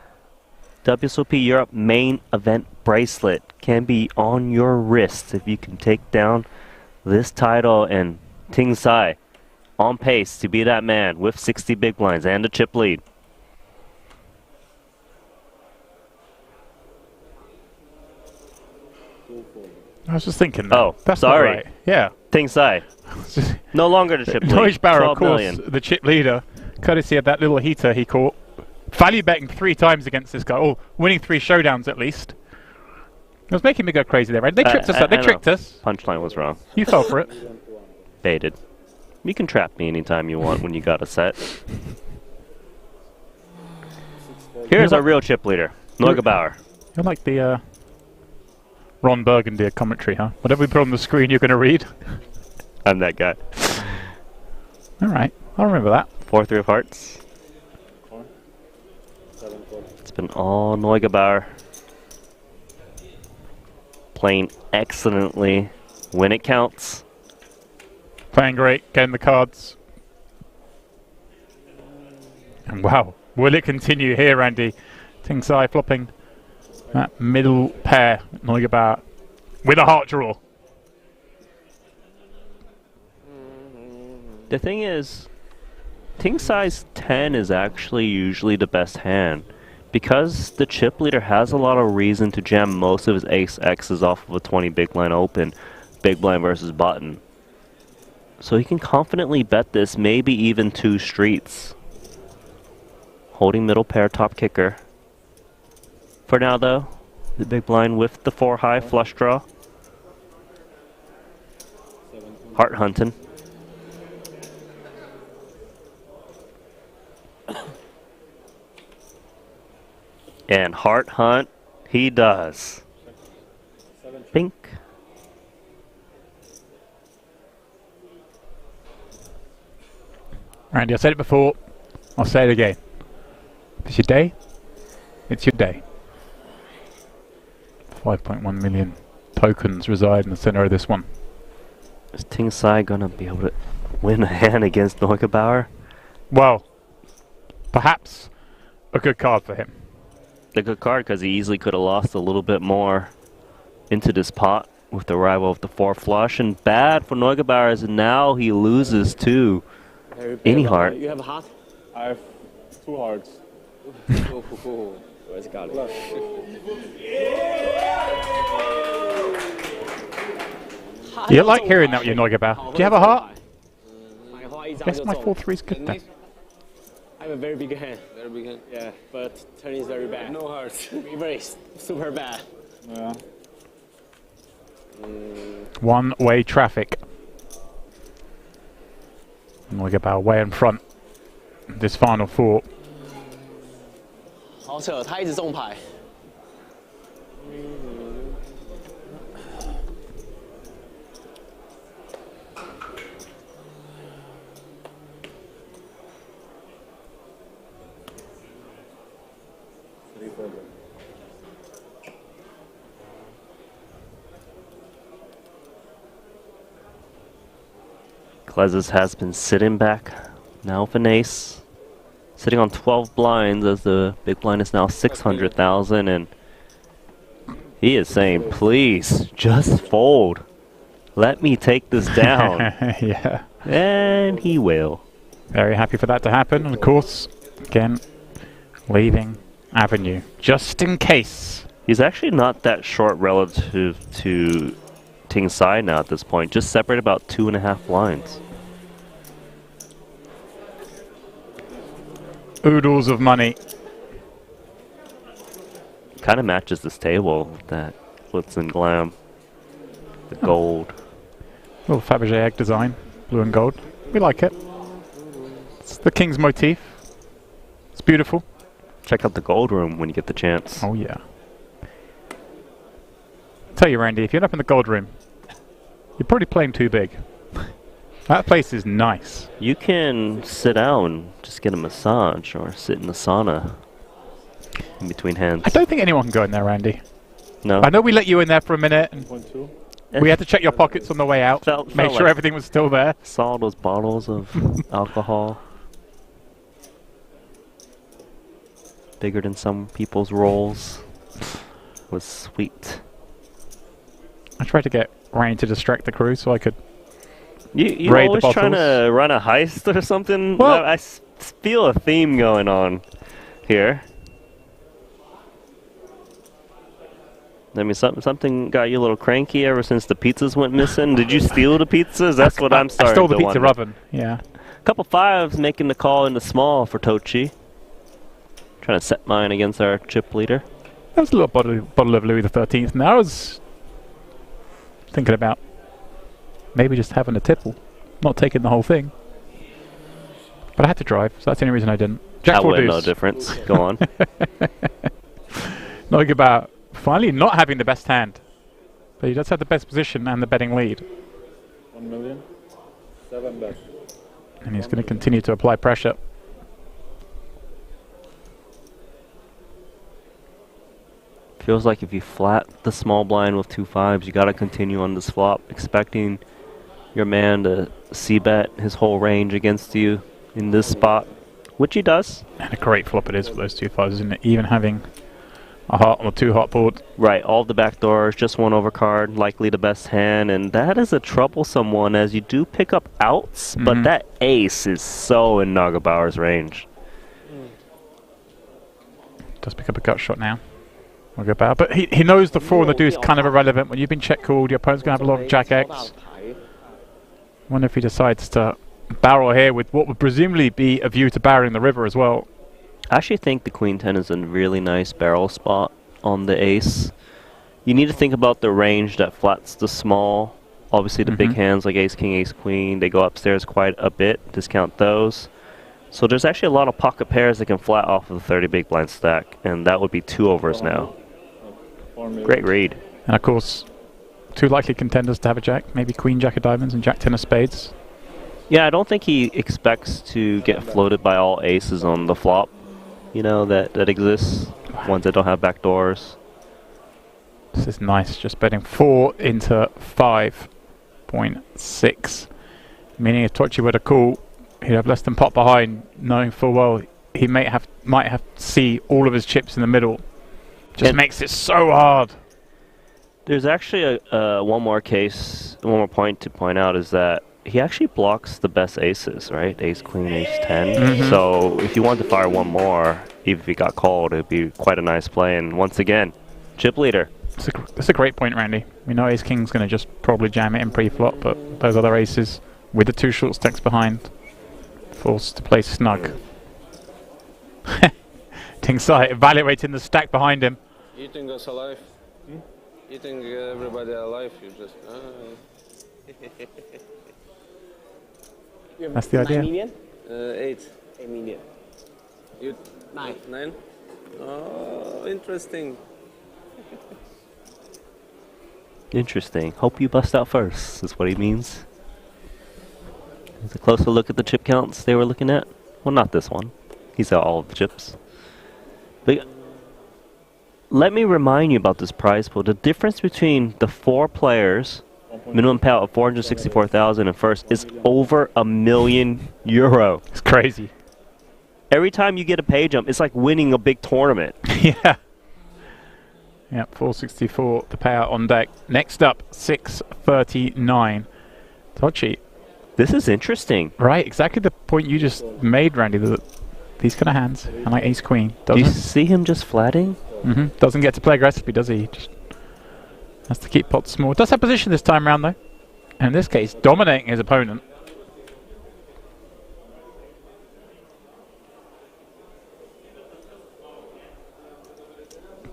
WSOP Europe main event bracelet can be on your wrist if you can take down this title, and Ting Sai on pace to be that man with 60 big blinds and a chip lead. I was just thinking that. Oh, that's sorry. Not right. Yeah. Ting Sai. No longer the chip lead. Neujbauer, 12 of course, million. the chip leader, courtesy of that little heater he caught. Value betting 3 times against this guy. Oh, winning 3 showdowns at least. It was making me go crazy there, right? They tricked us. They tricked us. Punchline was wrong. You fell for it. Baited. You can trap me anytime you want when you got a set. Here's our real chip leader, Neujbauer. You're like the Ron Burgundy commentary, huh? Whatever we put on the screen, you're going to read. I'm that guy. All right, I'll remember that. 4-3 of hearts. It's been all Neujbauer. Playing excellently when it counts. Playing great, getting the cards. And wow, will it continue here, Andy? Ting Sai flopping that middle pair, Neujbauer, with a heart draw. The thing is, Ting Sai's 10 is actually usually the best hand. Because the chip leader has a lot of reason to jam most of his ace X's off of a 20 big blind open, big blind versus button. So he can confidently bet this, maybe even 2 streets. Holding middle pair, top kicker. For now though, the big blind with the 4 high flush draw. Heart hunting. And heart hunt, he does. Pink. Randy, I said it before, I'll say it again. If it's your day, it's your day. 5.1 million tokens reside in the center of this one. Is Ting Sai gonna be able to win a hand against Neujbauer? Well, perhaps a good card for him. A good card because he easily could have lost a little bit more into this pot with the arrival of the 4 flush, and bad for Neujbauer as now he loses to any heart. You have a heart? I have 2 hearts. Where's got it? You like hearing that, you Neujbauer. Do you have a heart? Guess my 4-3's good then. I have a very big hand. Very big hand. Yeah, but turn is very bad. No hearts. Reverse, super bad. Yeah. One-way traffic. Neujbauer way in front. This final 4. 好扯，他一直中牌。Glezes has been sitting back, now with an ace. Sitting on 12 blinds as the big blind is now 600,000, and he is saying, please, just fold. Let me take this down. Yeah. And he will. Very happy for that to happen, and of course, again, leaving Avenue, just in case. He's actually not that short relative to Ting Sai now at this point, just separate about 2.5 blinds. Oodles of money. Kind of matches this table with that glitz and glam. The gold. Little Fabergé egg design, blue and gold. We like it. It's the king's motif. It's beautiful. Check out the gold room when you get the chance. Oh yeah. Tell you, Randy, if you end up in the gold room, you're probably playing too big. That place is nice. You can sit down and just get a massage or sit in the sauna in between hands. I don't think anyone can go in there, Randy. No. I know we let you in there for a minute. And we had to check your pockets on the way out. Make sure like everything was still there. Saw all those bottles of alcohol. Bigger than some people's rolls. Was sweet. I tried to get Rain to distract the crew so I could You raid always the trying bottles. to run a heist or something? Well, I feel a theme going on here. I mean, something got you a little cranky ever since the pizzas went missing. Did you steal the pizzas? That's what I'm starting to I stole the pizza wonder. oven, yeah. Couple fives making the call in the small for Tochi. Trying to set mine against our chip leader. That was a little bottle of Louis XIII. And I was thinking about maybe just having a tipple, not taking the whole thing. But I had to drive, so that's the only reason I didn't. Jack That four would deuce. no difference. Go on. Knowing about finally not having the best hand, but he does have the best position and the betting lead. 1 million. 7 bet. And he's going to continue to apply pressure. Feels like if you flat the small blind with 2 5s, you got to continue on this flop, expecting your man to c-bet his whole range against you in this spot, which he does. And a great flop it is for those 2 5s, isn't it? Even having a heart on a 2 heart board. Right, all the back doors, just 1 overcard, likely the best hand, and that is a troublesome one as you do pick up outs, but that ace is so in Nagelbauer's range. Does pick up a gut shot now. We'll go back. But he knows the 4 and the deuce kind of irrelevant. When you've been check called, your opponent's going to have a lot of Jack X. Wonder if he decides to barrel here with what would presumably be a view to barreling the river as well. I actually think the Queen 10 is a really nice barrel spot on the ace. You need to think about the range that flats the small. Obviously the big hands like ace king, ace queen, they go upstairs quite a bit. Discount those. So there's actually a lot of pocket pairs that can flat off of the 30 big blind stack, and that would be 2 overs now. Great read. And of course, 2 likely contenders to have a jack. Maybe queen, jack of diamonds, and jack 10 of spades. Yeah, I don't think he expects to get floated by all aces on the flop. You know, that exists. Ones that don't have back doors. This is nice. Just betting 4 into 5.6. Meaning if Tochi were to call, he'd have less than pot behind, knowing full well he might have to see all of his chips in the middle. Just makes it so hard. There's actually one more point to point out is that he actually blocks the best aces, right? Ace, queen, ace, 10. So if you want to fire one more, even if he got called, it'd be quite a nice play. And once again, chip leader. That's a great point, Randy. We know ace king's going to just probably jam it in pre-flop, but those other aces with the 2 short stacks behind, forced to play snug. Dempsey evaluating the stack behind him. Eating us alive. Eating everybody alive. You just. That's the idea. 9 million? 8. 8 million. You 9. 9? Oh, interesting. Interesting. Hope you bust out first, is what he means. There's a closer look at the chip counts they were looking at. Well, not this one. He's got all of the chips. But let me remind you about this prize pool. The difference between the 4 players, minimum payout of 464,000 and first, is over €1 million. It's crazy. Every time you get a pay jump, it's like winning a big tournament. Yeah. Yep, 464 the payout on deck. Next up, 639. Tochi. This is interesting. Right, exactly the point you just made, Randy. That these kind of hands, and like ace queen, Do you see him just flatting? Doesn't get to play aggressively, does he? Just has to keep pots small. Does have position this time round though, and in this case, dominating his opponent.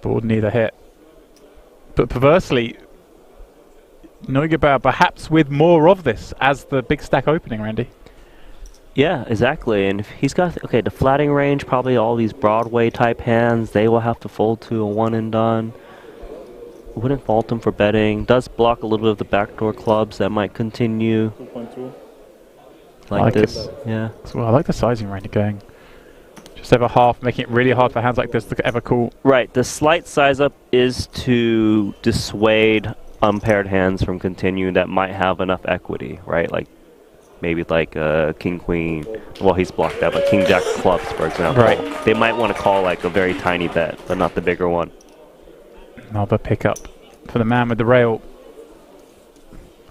Board neither hit, but perversely, Neugebauer perhaps with more of this as the big stack opening, Randy. Yeah, exactly. And if he's got the flatting range, probably all these Broadway type hands, they will have to fold to a one and done. Wouldn't fault him for betting. Does block a little bit of the backdoor clubs that might continue. 2.2. Like this, yeah. So I like the sizing, Randy, going just over half, making it really hard for hands like this to ever call. Right. The slight size up is to dissuade unpaired hands from continuing that might have enough equity, right? Like maybe like king queen. Well, he's blocked that, but king jack clubs, for example. Right. They might want to call like a very tiny bet, but not the bigger one. Another pickup for the man with the rail.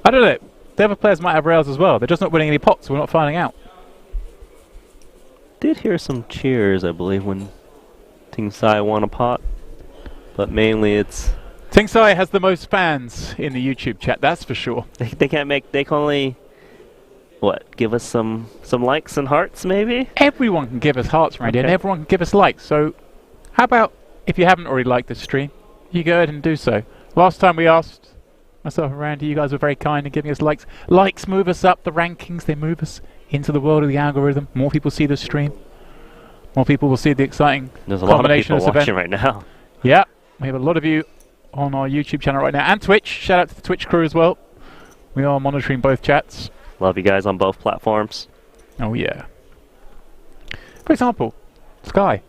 I don't know. The other players might have rails as well. They're just not winning any pots. So we're not finding out. Did hear some cheers, I believe, when Dempsey won a pot, but mainly it's Tingsai has the most fans in the YouTube chat, that's for sure. They can only, what, give us some likes and hearts, maybe? Everyone can give us hearts, Randy, Okay. and everyone can give us likes. So, how about, if you haven't already liked this stream, you go ahead and do so. Last time we asked, myself and Randy, you guys were very kind in giving us likes. Likes move us up the rankings, they move us into the world of the algorithm. More people see the stream. More people will see the exciting There's a lot of combination people of this watching event. right now. Yeah, we have a lot of you on our YouTube channel right now, and Twitch. Shout out to the Twitch crew as well. We are monitoring both chats. Love you guys on both platforms. Oh yeah. For example, Sky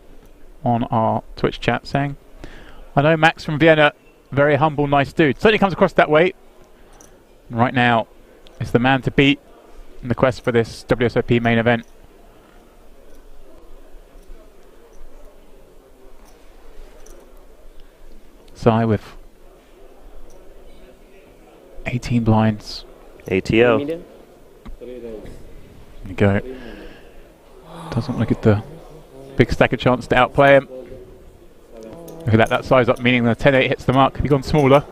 on our Twitch chat saying, I know Max from Vienna, very humble, nice dude. Certainly comes across that way. And right now, is the man to beat in the quest for this WSOP main event. Sai with 18 blinds. ATO. There you go. Doesn't look at the big stack of chance to outplay him. Look at that size up, meaning the 10-8 hits the mark. Have you gone smaller?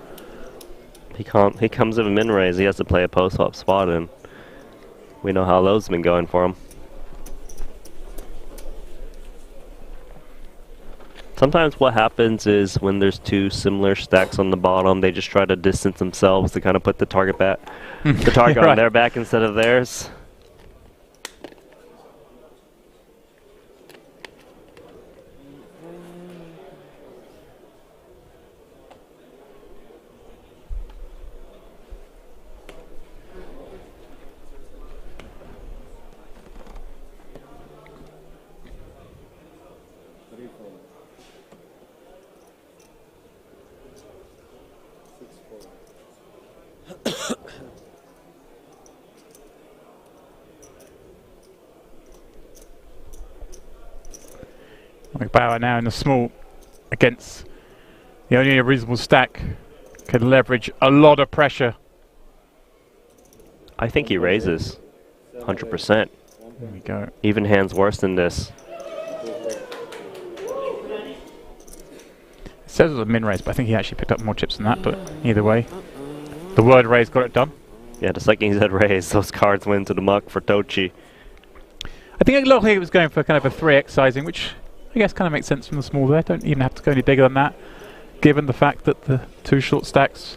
He can't. He comes with a min raise. He has to play a post-flop spot, and we know how those have been going for him. Sometimes what happens is when there's two similar stacks on the bottom, they just try to distance themselves to kind of put the target back, the target Right. on their back instead of theirs. McBauer now in the small against the only reasonable stack. Could leverage a lot of pressure. I think he raises 100%. There we go. Even hands worse than this. It says it was a min raise, but I think he actually picked up more chips than that. But either way, the word raise got it done. Yeah, the second he said raise, those cards went to the muck for Tochi. I think it looked like it was going for kind of a 3x sizing, which I guess kind of makes sense from the small there. Don't even have to go any bigger than that, given the fact that the two short stacks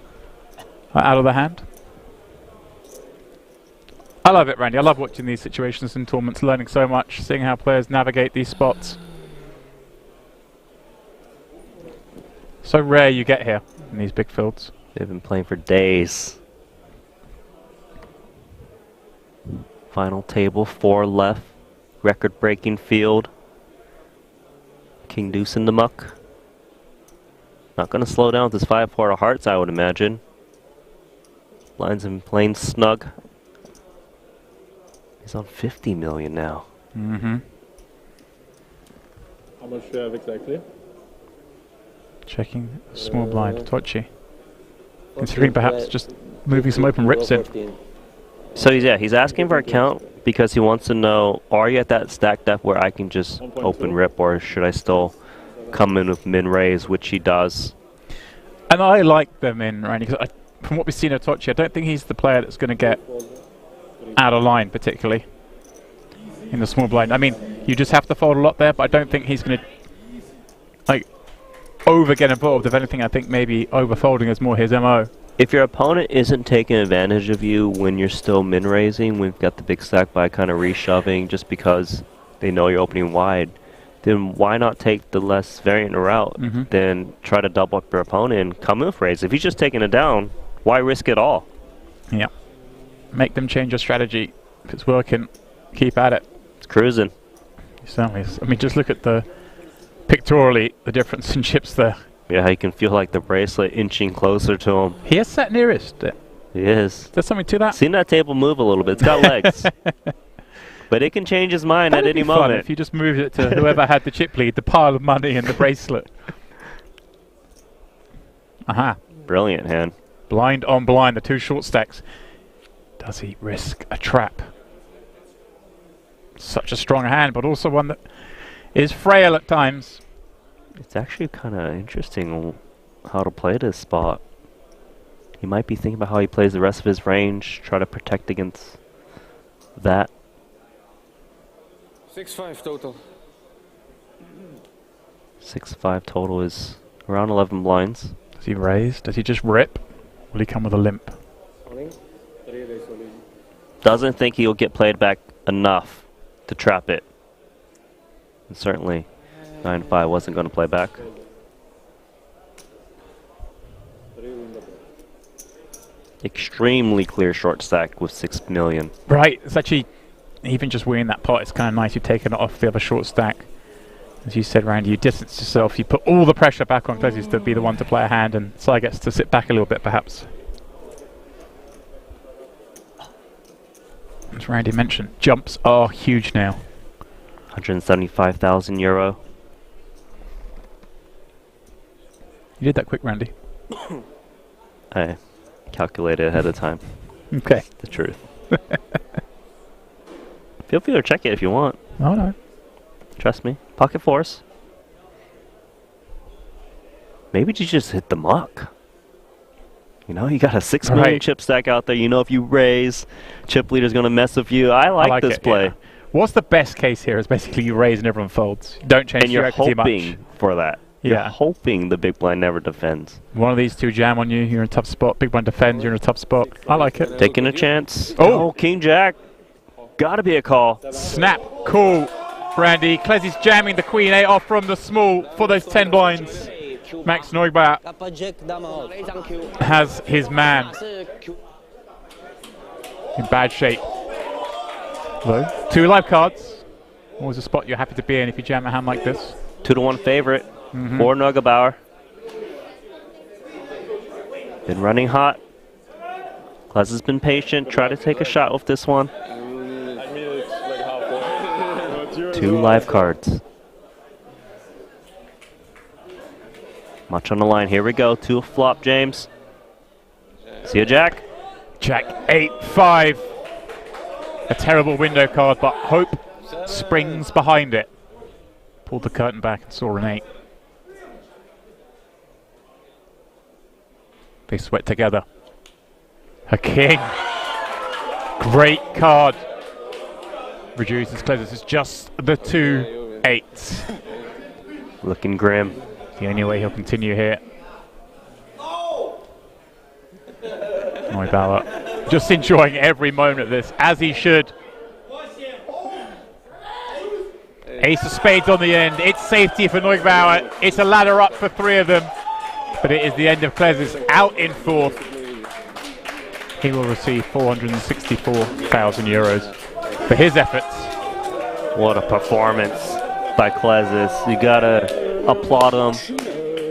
are out of the hand. I love it, Randy. I love watching these situations in tournaments, learning so much, seeing how players navigate these spots. So rare you get here in these big fields. They've been playing for days. Final table, 4 left. Record-breaking field. King Deuce in the muck. Not going to slow down with his 5-4 of hearts, I would imagine. Blinds him playing snug. He's on 50 million now. Mm-hmm. How much do you have exactly? Checking the small blind, Tochi. Considering perhaps just moving some open rips in. So he's asking for a count because he wants to know, are you at that stack depth where I can just open rip, or should I still come in with min raise, which he does. And I like them in, Randy, because from what we've seen of Tochi, I don't think he's the player that's going to get out of line particularly in the small blind. I mean, you just have to fold a lot there, but I don't think he's going to like over get involved. If anything, I think maybe over folding is more his MO. If your opponent isn't taking advantage of you when you're still min raising, we've got the big stack by kind of reshoving just because they know you're opening wide, then why not take the less variant route than try to double up your opponent and come with raise? If he's just taking it down, why risk it all? Yeah. Make them change your strategy. If it's working, keep at it. It's cruising. It certainly is. I mean, just look at the pictorially the difference in chips there. Yeah, you can feel like the bracelet inching closer to him. He has set nearest it. He is. There's something to that. Seen that table move a little bit. It's got legs. But it can change his mind at any moment. If you just moved it to whoever had the chip lead, the pile of money and the bracelet. Aha. Brilliant hand. Blind on blind, the two short stacks. Does he risk a trap? Such a strong hand, but also one that is frail at times. It's actually kind of interesting. how to play this spot. He might be thinking about how he plays the rest of his range, try to protect against that. 6-5 total. 6-5 total is around 11 blinds. Does he raise? Does he just rip? Will he come with a limp? Doesn't think he'll get played back enough to trap it. And certainly 9-5 wasn't going to play back. Extremely clear short stack with 6 million. Right, it's actually, even just winning that pot, it's kind of nice you've taken it off the other short stack. As you said, Randy, you distance yourself, you put all the pressure back on Klesius to be the one to play a hand, and Sai gets to sit back a little bit, perhaps. As Randy mentioned, jumps are huge now. 175,000 euro. You did that quick, Randy. I calculated ahead of time. Okay. The truth. Feel free to check it if you want. Oh no. Trust me. Pocket force. Maybe you just hit the muck. You know, you got a 6 million chip stack out there. You know, if you raise, chip leader's going to mess with you. I like this play. Yeah. What's the best case here is basically you raise and everyone folds. Don't change your equity much. And you're hoping for that. Yeah. You're hoping the big blind never defends. One of these two jam on you, you're in a tough spot. Big blind defends, you're in a tough spot. I like it. Taking a chance. Oh, King Jack. Gotta be a call. Snap. Cool. Randy. Klesius jamming the Queen 8 off from the small for those 10 blinds. Max Neugbauer has his man in bad shape. Low. 2 live cards. Always a spot you're happy to be in if you jam a hand like this. 2-1 favorite for Neugebauer. Been running hot. Klesius has been patient. Try to take a shot with this one. 2 live cards. Much on the line. Here we go. 2 flop, James. See ya, Jack. Jack 8-5. A terrible window card, but hope springs behind it. Pulled the curtain back and saw an 8. They sweat together. A king. Great card. Reduces Klesius. It's just the 2 8s. Looking grim. The only way he'll continue here. Neugebauer just enjoying every moment of this, as he should. Ace of spades on the end. It's safety for Neugebauer. It's a ladder up for 3 of them. But it is the end of Klesius out in 4th. He will receive 464,000 euros for his efforts. What a performance by Klesius. You gotta applaud him.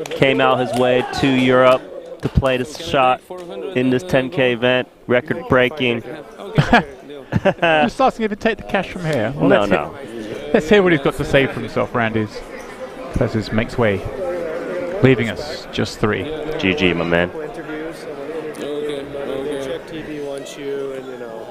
Came out his way to Europe to play this shot in this 10K event. Record breaking. Just asking if he'd take the cash from here. Well, no. Let's hear what he's got to say for himself, Randy's. Klesius makes way, leaving us just 3. GG, my man. Check TV wants you, and you know.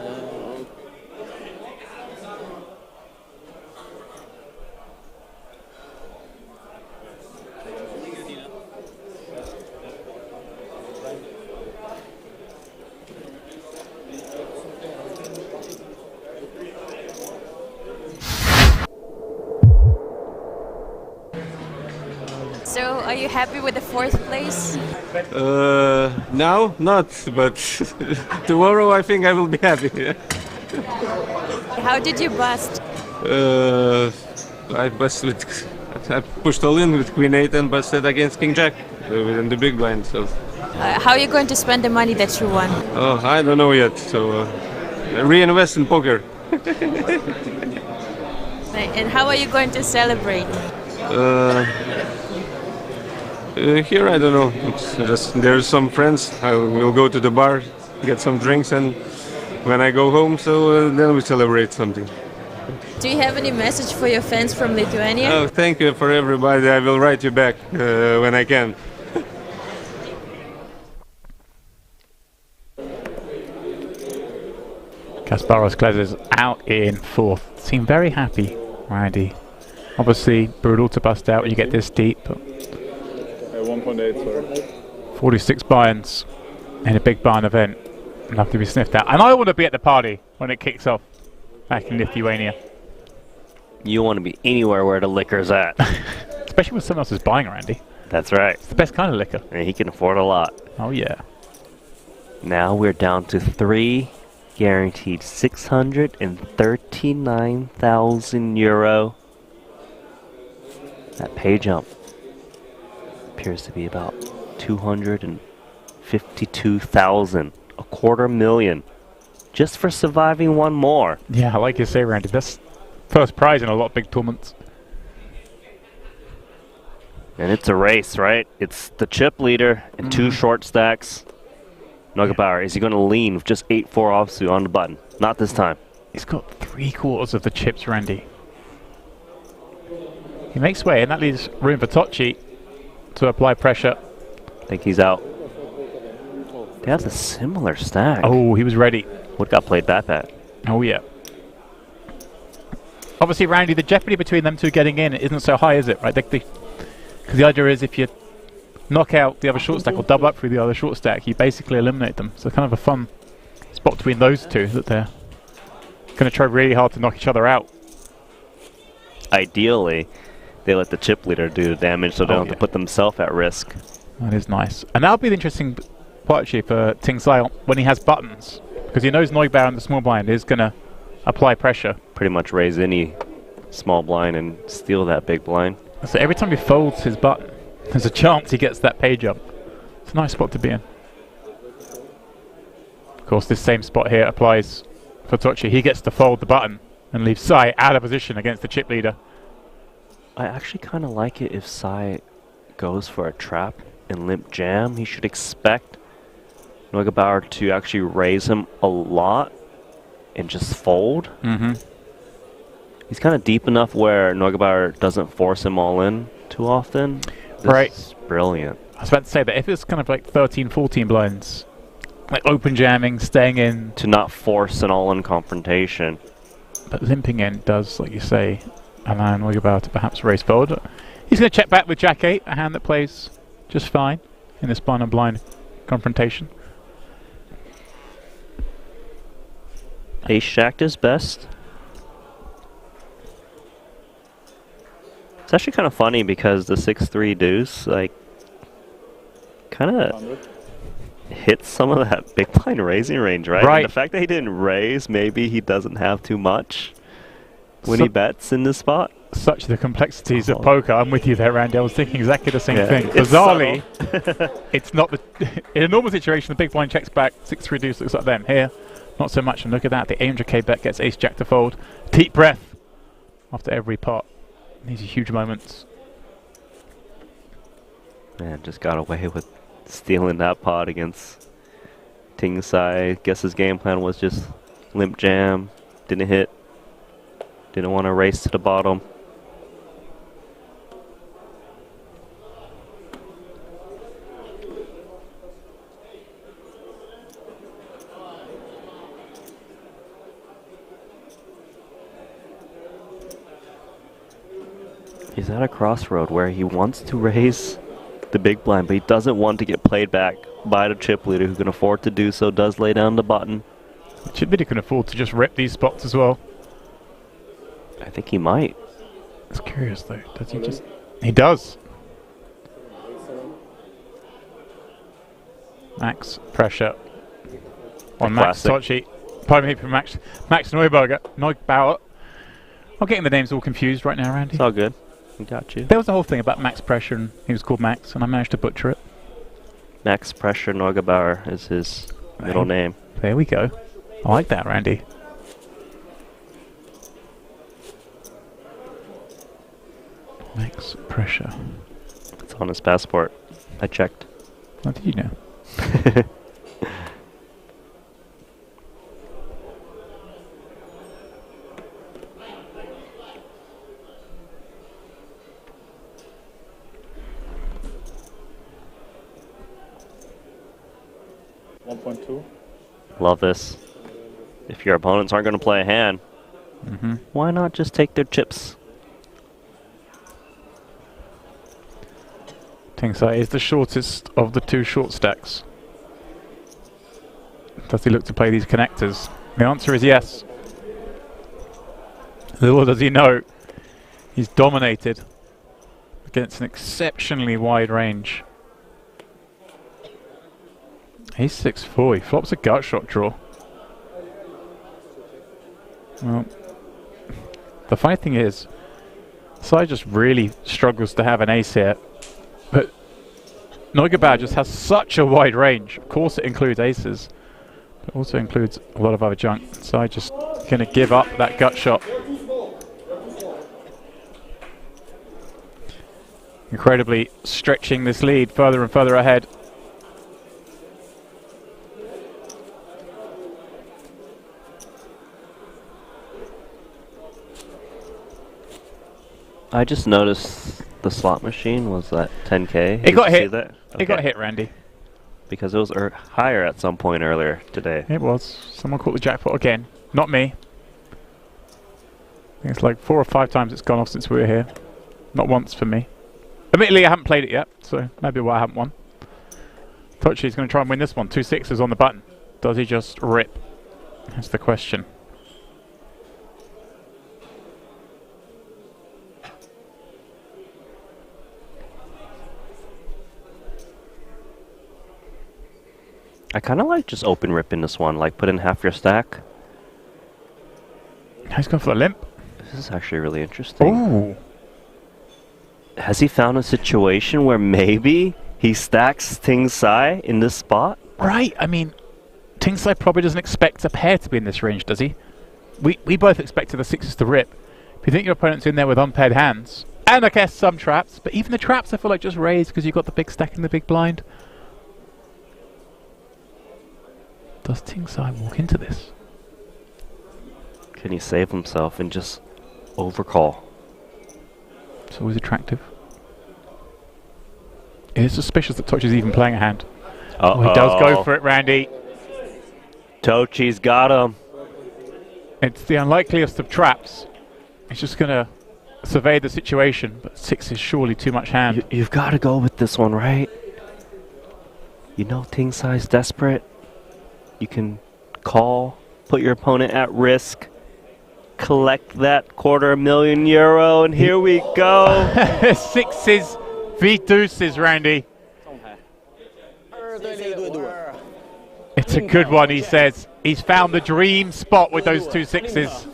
So, are you happy with the 4th place? Now, not, but tomorrow I think I will be happy. How did you bust? I pushed all in with Queen 8 and busted against King Jack within the big blind. So. How are you going to spend the money that you won? Oh, I don't know yet. So reinvest in poker. And how are you going to celebrate? Here, I don't know. It's just there's some friends. I will go to the bar, get some drinks, and when I go home, so then we celebrate something. Do you have any message for your fans from Lithuania? Oh, thank you for everybody. I will write you back when I can. Kasparos Klesius out in 4th. Seemed very happy, Randy. Obviously, brutal to bust out when you get this deep. But 1.8, sorry. 46 buy-ins in a big buy-in event. Enough to be sniffed out. And I want to be at the party when it kicks off back in Lithuania. You want to be anywhere where the liquor's at. Especially when someone else is buying, Randy. That's right. It's the best kind of liquor. And he can afford a lot. Oh, yeah. Now we're down to 3 guaranteed 639,000 euro. That pay jump appears to be about 252,000, a $250,000, just for surviving one more. Yeah, like you say, Randy, that's first prize in a lot of big tournaments. And it's a race, right? It's the chip leader and 2 short stacks. Neugebauer, is he going to lean with just 8-4 offsuit on the button? Not this time. He's got 3/4 of the chips, Randy. He makes way, and that leaves room for Tocci to apply pressure. I think he's out. They have a similar stack. Oh, he was ready. What got played that bad? Oh, yeah. Obviously, Randy, the jeopardy between them two getting in isn't so high, is it? Right? Because the idea is if you knock out the other short stack or double up through the other short stack, you basically eliminate them. So kind of a fun spot between those two that they're going to try really hard to knock each other out. Ideally, they let the chip leader do the damage so they don't have to put themselves at risk. That is nice. And that'll be the interesting part actually for Ting Sai when he has buttons. Because he knows Neugebauer in the small blind is going to apply pressure. Pretty much raise any small blind and steal that big blind. So every time he folds his button, there's a chance he gets that pay jump. It's a nice spot to be in. Of course, this same spot here applies for Tocci. He gets to fold the button and leave Sai out of position against the chip leader. I actually kind of like it if Sai goes for a trap and limp jam. He should expect Neugebauer to actually raise him a lot and just fold. He's kind of deep enough where Neugebauer doesn't force him all in too often. This is brilliant. I was about to say that if it's kind of like 13, 14 blinds, like open jamming, staying in. To not force an all-in confrontation. But limping in does, like you say, allow Neugebauer to perhaps raise forward. He's going to check back with Jack 8, a hand that plays just fine in this blind on blind confrontation. Ace Jack does best. It's actually kind of funny because the 6-3 deuce, like, kind of hits some of that big blind raising range, right? Right. And the fact that he didn't raise, maybe he doesn't have too much when he bets in this spot. Such the complexities of poker. I'm with you there, Randy. I was thinking exactly the same thing. It's Bizarrely, it's not the... in a normal situation, the big blind checks back, 6-3 deuce looks like them. Here, not so much. And look at that. The 800k bet gets ace jack to fold. Deep breath after every pot. These are huge moments. Man, just got away with stealing that pot against Ting Sai. Guess his game plan was just limp jam. Didn't hit. Didn't want to race to the bottom. He's at a crossroad where he wants to raise the big blind, but he doesn't want to get played back by the chip leader who can afford to do so, does lay down the button. The chip leader can afford to just rip these spots as well. I think he might. It's curious though. Does he just... He does. Max pressure on Max Tocci. Pardon me for Max Neugebauer. I'm getting the names all confused right now, Randy. It's all good. We got you. There was a whole thing about Max pressure, and he was called Max, and I managed to butcher it. Max Pressure Neugebauer is his middle name. There we go. I like that, Randy. Max Pressure. It's on his passport. I checked. How did you know? Love this. If your opponents aren't going to play a hand, why not just take their chips? Ting Sai is the shortest of the two short stacks. Does he look to play these connectors? The answer is yes. Little does he know, he's dominated against an exceptionally wide range. He's 6'4", he flops a gut shot draw. Well, the funny thing is, Sai just really struggles to have an ace here, but Neugebauer just has such a wide range. Of course it includes aces, but also includes a lot of other junk. Sai just gonna give up that gut shot. Incredibly stretching this lead further and further ahead. I just noticed the slot machine was at 10K. It got hit. That? It got hit, Randy. Because it was higher at some point earlier today. It was. Someone caught the jackpot again. Not me. I think it's like 4 or 5 times it's gone off since we were here. Not once for me. Admittedly, I haven't played it yet, so maybe why I haven't won. Tochi's going to try and win this one. 2 6s on the button. Does he just rip? That's the question. I kind of like just open ripping this one, like put in half your stack. He's going for the limp. This is actually really interesting. Ooh. Has he found a situation where maybe he stacks Ting Sai in this spot? Right, I mean, Ting Sai probably doesn't expect a pair to be in this range, does he? We both expected the 6s to rip. If you think your opponent's in there with unpaired hands, and I guess some traps, but even the traps I feel like just raise because you've got the big stack in the big blind. Does Ting Sai walk into this? Can he save himself and just overcall? It's always attractive. It is suspicious that Tochi's even playing a hand. Oh, he does go for it, Randy. Tochi's got him. It's the unlikeliest of traps. He's just going to survey the situation, but 6 is surely too much hand. You've got to go with this one, right? You know Ting Sai's desperate. You can call, put your opponent at risk, collect that €250,000, and here we go. 6s v deuces, Randy. It's a good one, he says. He's found the dream spot with those 2 6s.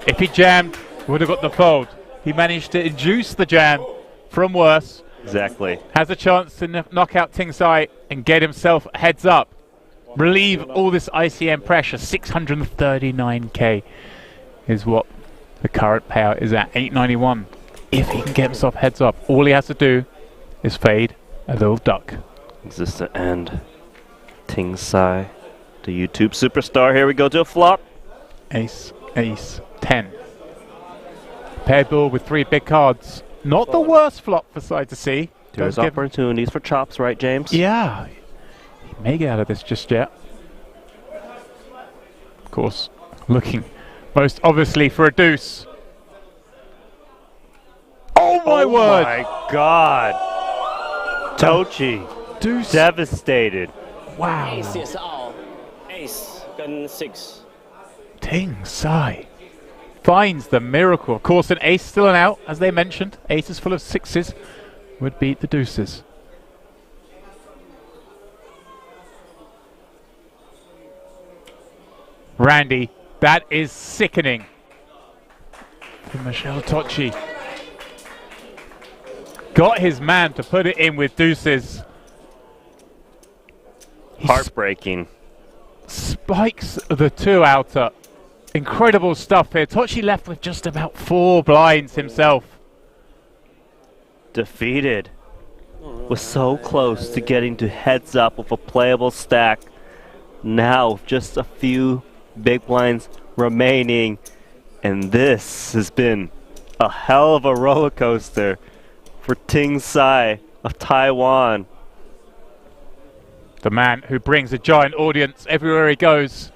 If he jammed, would have got the fold. He managed to induce the jam from worse. Exactly. Has a chance to knock out Ting Sai and get himself heads up. Relieve all this ICM pressure. 639k is what the current payout is at. 891. If he can get himself heads up, all he has to do is fade a little duck. Is this the end? Ting Sai, the YouTube superstar. Here we go to a flop. Ace, ace, 10. Paired ball with 3 big cards. Not the worst flop for Sai to see. There's opportunities for chops, right, James? Yeah. He may get out of this just yet. Of course, looking most obviously for a deuce. Oh my word! Oh my God! Tochi, deuce, devastated. Wow. Ace 跟 6. Ting Sai finds the miracle. Of course, an ace still an out, as they mentioned. Aces full of 6s would beat the deuces. Randy, that is sickening for Michel Tochi. Got his man to put it in with deuces. Heartbreaking. Spikes the 2 outer. Incredible stuff here. Tochi left with just about 4 blinds himself. Defeated. Was so close to getting to heads up with a playable stack. Now just a few big blinds remaining. And this has been a hell of a roller coaster for Ting Sai of Taiwan. The man who brings a giant audience everywhere he goes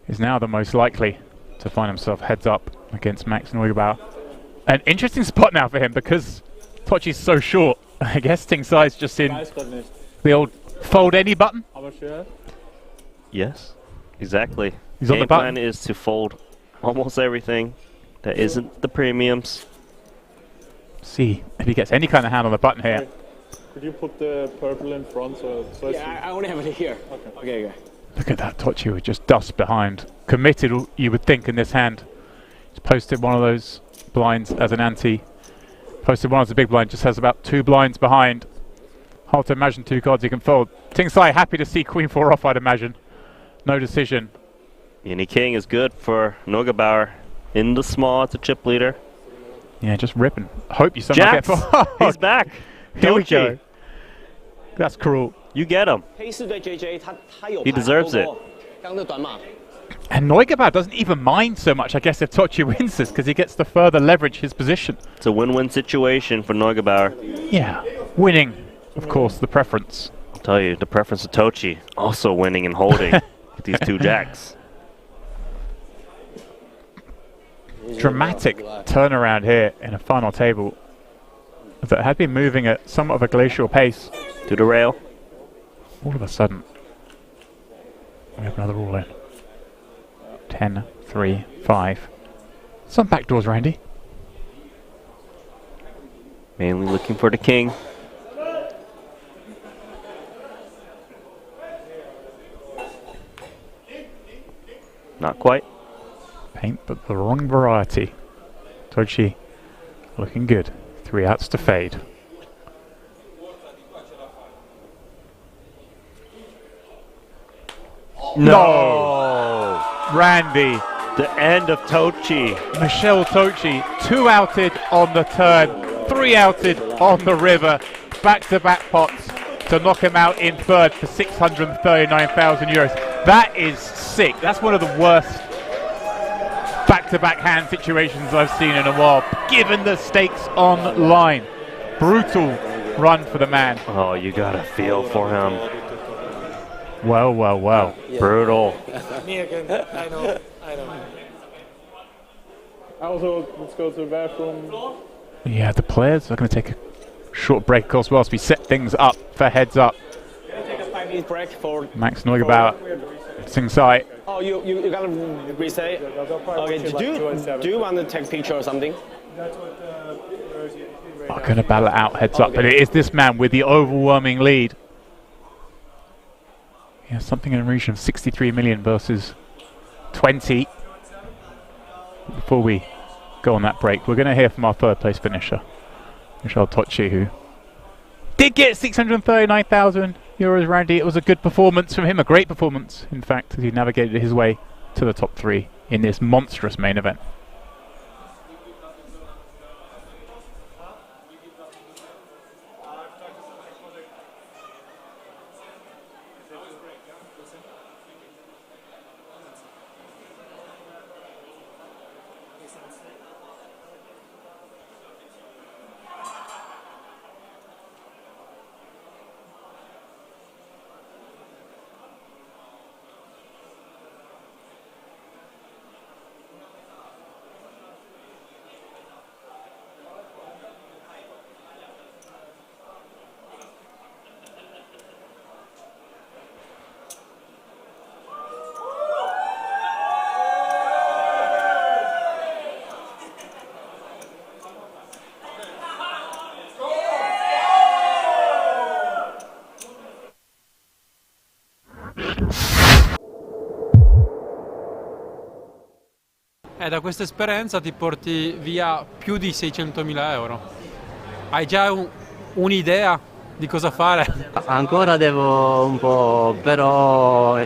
is now the most likely to find himself heads up against Max Neugebauer. An interesting spot now for him because Tochi's so short. I guess Ting Sai's just in the old fold any button. Yes, exactly. He's on the Game button. plan is to fold almost everything that isn't the premiums. See if he gets any kind of hand on the button here. Could you put the purple in front so Yeah, I only have it here. Okay. Look at that Tochi with just dust behind. Committed, you would think, in this hand. He's posted one of those blinds as an ante. Posted one as a big blind, just has about 2 blinds behind. Hard to imagine 2 cards he can fold. Ting Sai happy to see Queen 4 off, I'd imagine. No decision. Any king is good for Neugebauer in the small. It's a chip leader. Yeah, just ripping. Hope you somehow Jacks! get He's back. Here we Tochi. go. That's cruel. You get him. He deserves it. And Neugebauer doesn't even mind so much, I guess, if Tochi wins this, because he gets to further leverage his position. It's a win-win situation for Neugebauer. Yeah, winning, of course, the preference. I'll tell you, the preference of Tochi, also winning and holding with these 2 jacks. Dramatic turnaround here in a final table that had been moving at somewhat of a glacial pace. To the rail. All of a sudden, we have another all in. 10, 3, 5. Some backdoors, Randy. Mainly looking for the king. Not quite. Paint, but the wrong variety. Tochi looking good. 3 outs to fade. No! Randy. The end of Tochi. Michel Tochi, 2 outed on the turn, 3 outed on the river. Back-to-back pots to knock him out in third for 639,000 euros. That is sick. That's one of the worst back-to-back hand situations I've seen in a while, given the stakes on line. Brutal run for the man. Oh, you got a feel for him. Well, well, well. Brutal. Me again. I know. Also, let's go to the bathroom. Yeah, the players are going to take a short break, of course, whilst we set things up for heads up. Take a 5-minute break for Max Neugebauer, Ting Sai. Oh, you gotta reset. Okay, do you want to take a picture or something? Are going to battle it out heads up, but it is this man with the overwhelming lead. Yeah, something in the region of 63 million versus 20. Before we go on that break, we're going to hear from our 3rd place finisher, Michel Tochi, who did get 639,000 euros, Randy. It was a good performance from him, a great performance, in fact, as he navigated his way to the top 3 in this monstrous main event. Da questa esperienza ti porti via più di 600.000 euro. Hai già un'idea di cosa fare? Ancora devo un po', però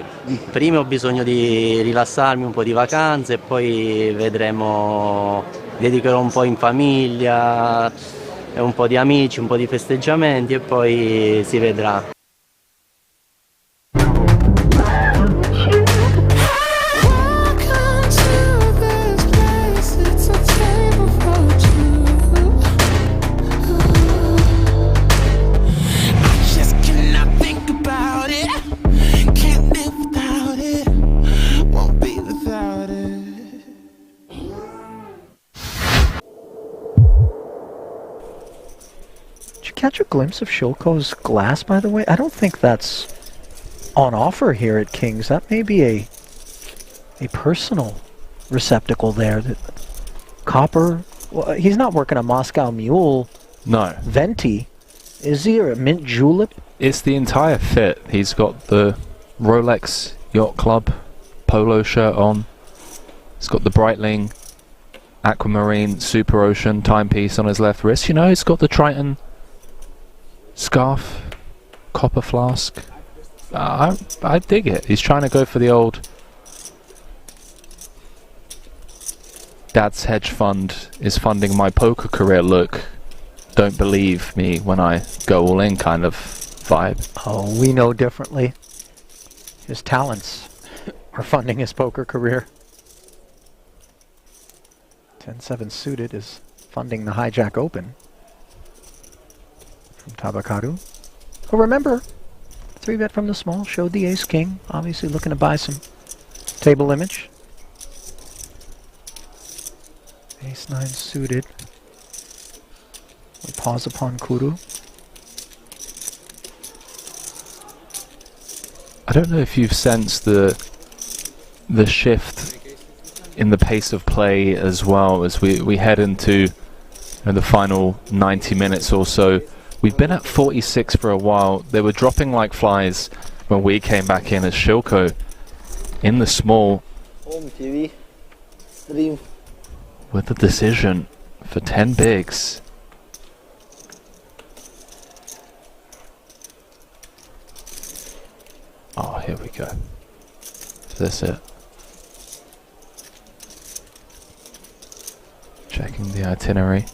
prima ho bisogno di rilassarmi, un po' di vacanze e poi vedremo, dedicherò un po' in famiglia, un po' di amici, un po' di festeggiamenti e poi si vedrà. catch a glimpse of Shilko's glass, by the way? I don't think that's on offer here at King's. That may be a personal receptacle there. That copper. Well, he's not working a Moscow Mule. No. Venti. Is he, or a mint julep? It's the entire fit. He's got the Rolex Yacht Club polo shirt on. He's got the Breitling Aquamarine Super Ocean timepiece on his left wrist. You know, he's got the Triton scarf, copper flask. I dig it. He's trying to go for the old Dad's hedge fund is funding my poker career look. Don't believe me when I go all in kind of vibe. Oh, we know differently. His talents are funding his poker career. 10-7 suited is funding the Hijack Open from Tabakaru. Oh, remember, 3-bet from the small showed the ace-king. Obviously looking to buy some table image. Ace-9 suited. We pause upon Kuru. I don't know if you've sensed the shift in the pace of play as well as we head into the final 90 minutes or so. We've been at 46 for a while. They were dropping like flies when we came back in as Shilko in the small with the decision for 10 bigs. Oh, here we go. Is this it? Checking the itinerary.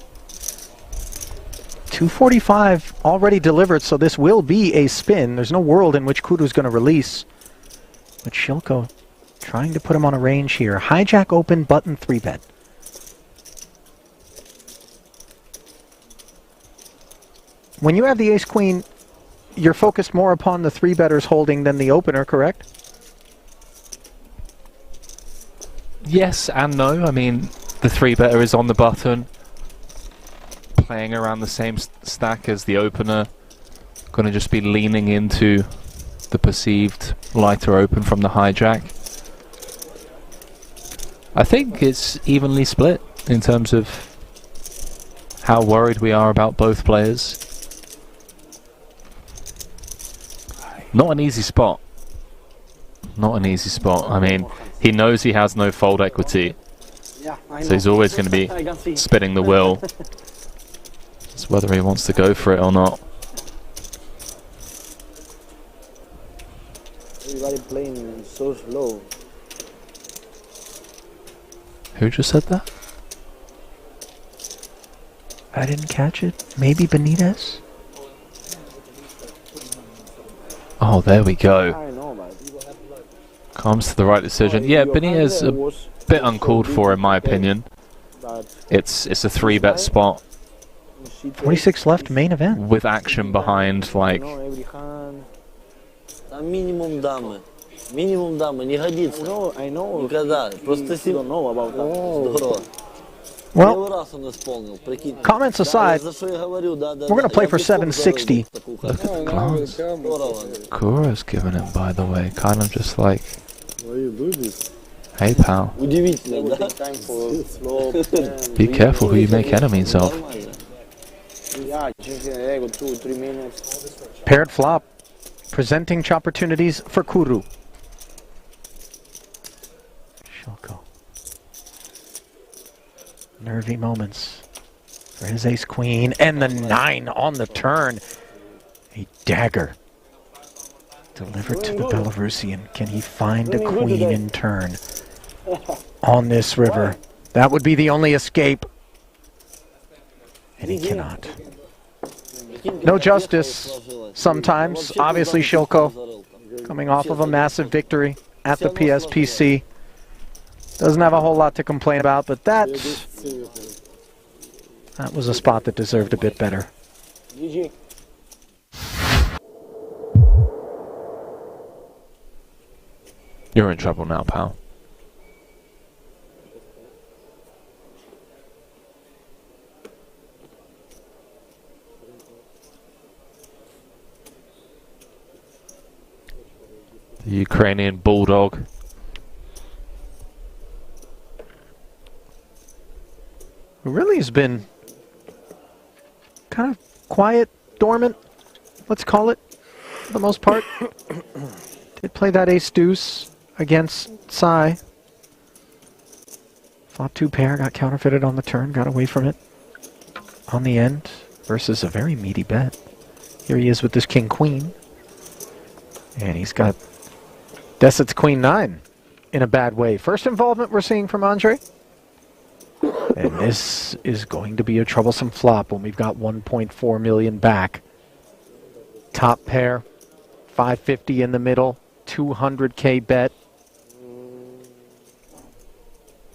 245 already delivered, so this will be a spin. There's no world in which Kuru's going to release. But Shilko trying to put him on a range here. Hijack open, button 3-bet. When you have the ace-queen, you're focused more upon the 3-betters holding than the opener, correct? Yes and no. I mean, the 3-better is on the button, playing around the same stack as the opener. Going to just be leaning into the perceived lighter open from the hijack. I think it's evenly split in terms of how worried we are about both players. Not an easy spot. Not an easy spot. I mean, he knows he has no fold equity, so he's always going to be spinning the wheel. It's whether he wants to go for it or not. Everybody playing so slow. Who just said that? I didn't catch it. Maybe Benitez? Oh, there we go. Comes to the right decision. Yeah, Benitez a bit uncalled for in my opinion. It's a 3-bet spot. 46 left, main event. With action behind, like... Минимум дамы. Минимум дамы. Не годится. I know. Никогда. Просто don't know about that. Здорово. Well, comments aside, we're going to play for 760. Look at the glance. Kura's giving it, by the way. Kind of just like... Why you do this? Hey, pal. Be careful who you make enemies of. Paired flop. Presenting opportunities for Kuru. Shilko. Nervy moments for his ace-queen, and the 9 on the turn. A dagger delivered to the Belarusian. Can he find a queen in turn on this river? That would be the only escape. And he cannot. No justice sometimes. Obviously, Shilko coming off of a massive victory at the PSPC. Doesn't have a whole lot to complain about, but that was a spot that deserved a bit better. You're in trouble now, pal. The Ukrainian bulldog. Who really has been kind of quiet, dormant, let's call it, for the most part. Did play that ace-deuce against Sai. Flop 2 pair, got counterfeited on the turn, got away from it on the end versus a very meaty bet. Here he is with this king-queen. And he's got Deset's queen-9 in a bad way. First involvement we're seeing from Andre. And this is going to be a troublesome flop when we've got 1.4 million back. Top pair, 550 in the middle, 200K bet.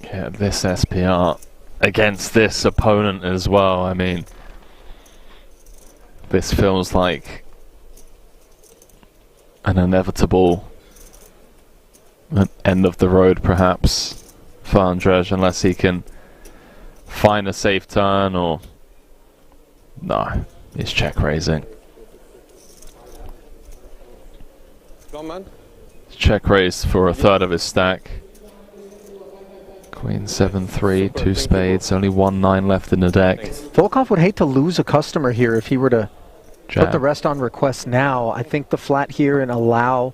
Yeah, this SPR against this opponent as well. I mean, this feels like an inevitable end of the road, perhaps, for Andrzej, unless he can find a safe turn or... No, he's check raising. Come on, man. Check raise for a third of his stack. Queen 7-3, 2 spades, only 1-9 left in the deck. Volkov would hate to lose a customer here if he were to Jam. put the rest on request now. I think the flat here and allow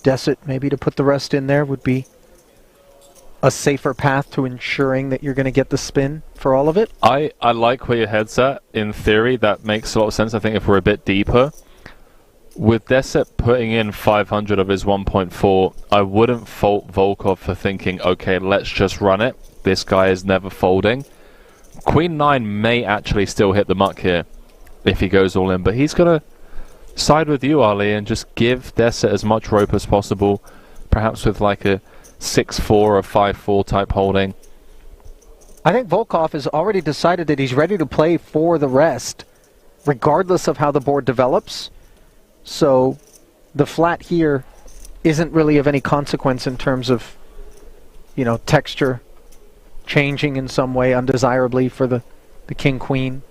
Deset maybe to put the rest in there would be a safer path to ensuring that you're going to get the spin for all of it. I like where your head's at. In theory, that makes a lot of sense. I think if we're a bit deeper, with Deset putting in 500 of his 1.4, I wouldn't fault Volkov for thinking, okay, let's just run it. This guy is never folding. Queen 9 may actually still hit the muck here if he goes all in, but he's going to side with you, Ali, and just give Deset as much rope as possible, perhaps with like a 6-4 or 5-4 type holding. I think Volkov has already decided that he's ready to play for the rest, regardless of how the board develops. So the flat here isn't really of any consequence in terms of, you know, texture changing in some way undesirably for the king-queen.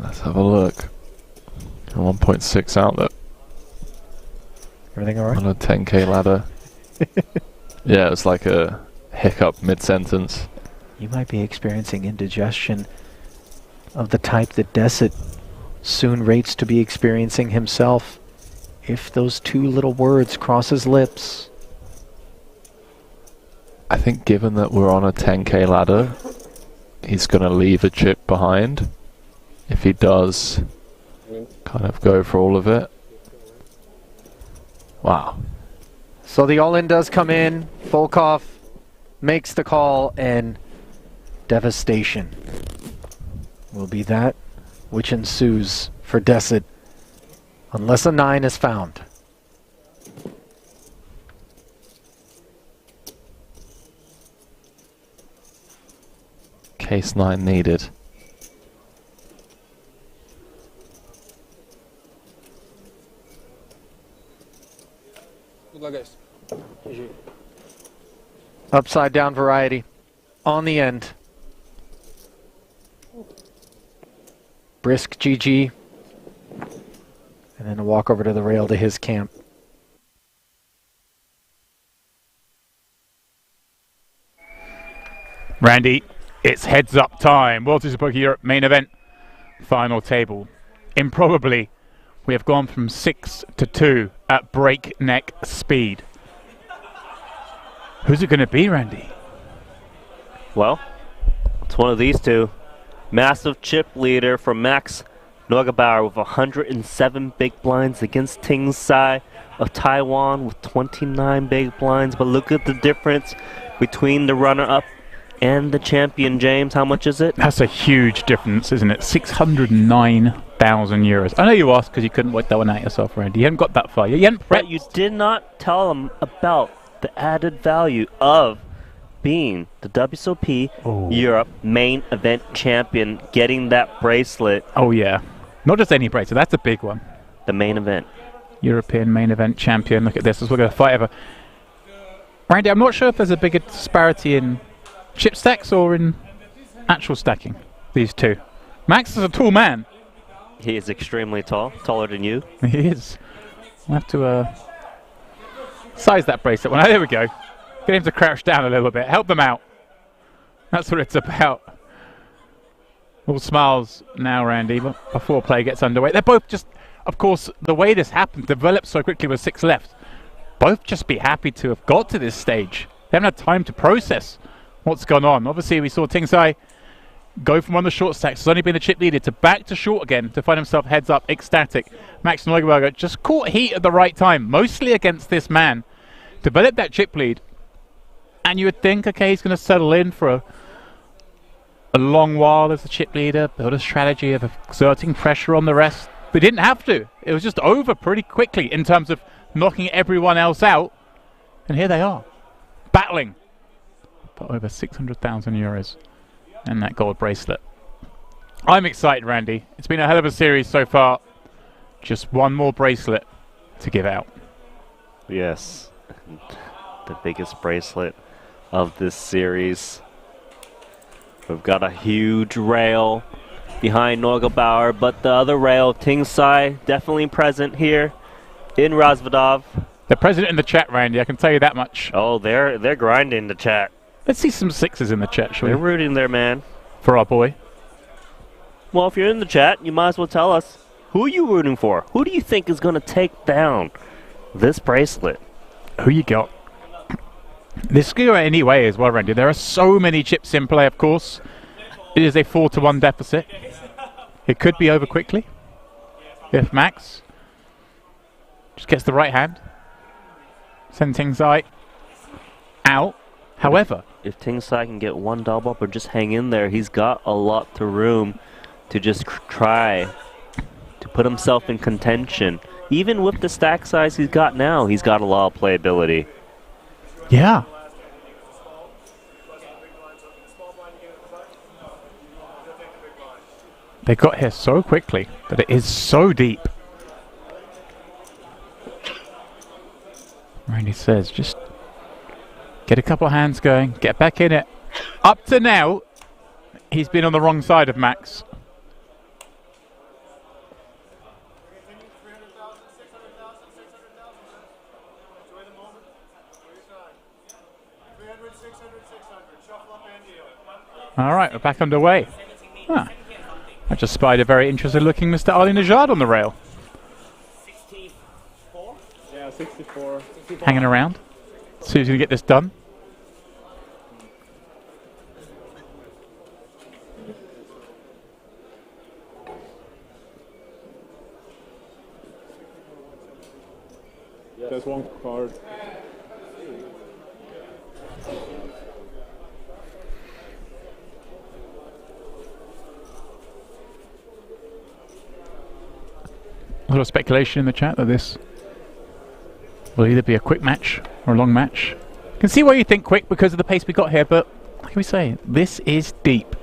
Let's have a look. 1.6 outlet. Everything all right? On a 10K ladder. Yeah, it's like a hiccup mid-sentence. You might be experiencing indigestion of the type that Deset soon rates to be experiencing himself if those two little words cross his lips. I think given that we're on a 10K ladder, he's going to leave a chip behind. If he does, kind of go for all of it. Wow. So the all-in does come in. Volkov makes the call, and devastation will be that which ensues for Deset unless a 9 is found. Case 9 needed. Good luck, guys. Upside down variety on the end. Brisk GG. And then a walk over to the rail to his camp. Randy, it's heads up time. WSOP Europe main event, final table. Improbably, we have gone from 6 to 2 at breakneck speed. Who's it going to be, Randy? Well, it's one of these two. Massive chip leader from Max Neugebauer with 107 big blinds against Ting Sai of Taiwan with 29 big blinds. But look at the difference between the runner-up and the champion, James. How much is it? That's a huge difference, isn't it? 609,000 euros. I know you asked because you couldn't work that one out yourself, Randy. You hadn't got that far. You hadn't Brett, you did not tell them about the added value of being the WSOP Europe main event champion, getting that bracelet. Oh, yeah. Not just any bracelet. That's a big one. The main event. European main event champion. Look at this. We're going to fight ever. Randy, I'm not sure if there's a bigger disparity in chip stacks or in actual stacking, these two. Max is a tall man. He is extremely tall, taller than you. He is. We'll have to size that bracelet one. Oh, there we go. Get him to crouch down a little bit. Help them out. That's what it's about. All smiles now, Randy, but before play gets underway. They're both just, of course, the way this happened, developed so quickly with 6 left. Both just be happy to have got to this stage. They haven't had time to process what's gone on. Obviously, we saw Tingsai go from one of the short stacks, has only been the chip leader, to back to short again to find himself heads up, ecstatic. Max Neugebauer just caught heat at the right time, mostly against this man. Developed that chip lead, and you would think, okay, he's going to settle in for a long while as the chip leader, build a strategy of exerting pressure on the rest. But he didn't have to. It was just over pretty quickly in terms of knocking everyone else out. And here they are, battling for over 600,000 euros and that gold bracelet. I'm excited, Randy. It's been a hell of a series so far. Just one more bracelet to give out. Yes, the biggest bracelet of this series. We've got a huge rail behind Neugebauer, but the other rail, Tingsai, definitely present here in Razvadov. They're present in the chat, Randy, I can tell you that much. Oh, they're grinding the chat. Let's see some 6s in the chat, shall we? They're rooting there, man. For our boy. Well, if you're in the chat, you might as well tell us, who are you rooting for? Who do you think is going to take down this bracelet? Who you got? This could go any way as well, Randy. There are so many chips in play, of course. It is a 4-1 deficit. It could be over quickly if Max just gets the right hand. Send Tingsai out. However, if Tingsai can get one double up or just hang in there, he's got a lot of room to just try to put himself in contention. Even with the stack size he's got now, he's got a lot of playability. Yeah. They got here so quickly that it is so deep. Randy says, just get a couple of hands going, get back in it. Up to now, he's been on the wrong side of Max. All right, we're back underway. Ah, I just spied a very interesting looking Mr. Ali Nejad on the rail. 64? Yeah, 64. Hanging around. See who's going to get this done. There's one card. A lot of speculation in the chat that this will either be a quick match or a long match. You can see why you think quick because of the pace we got here, but like we say, this is deep.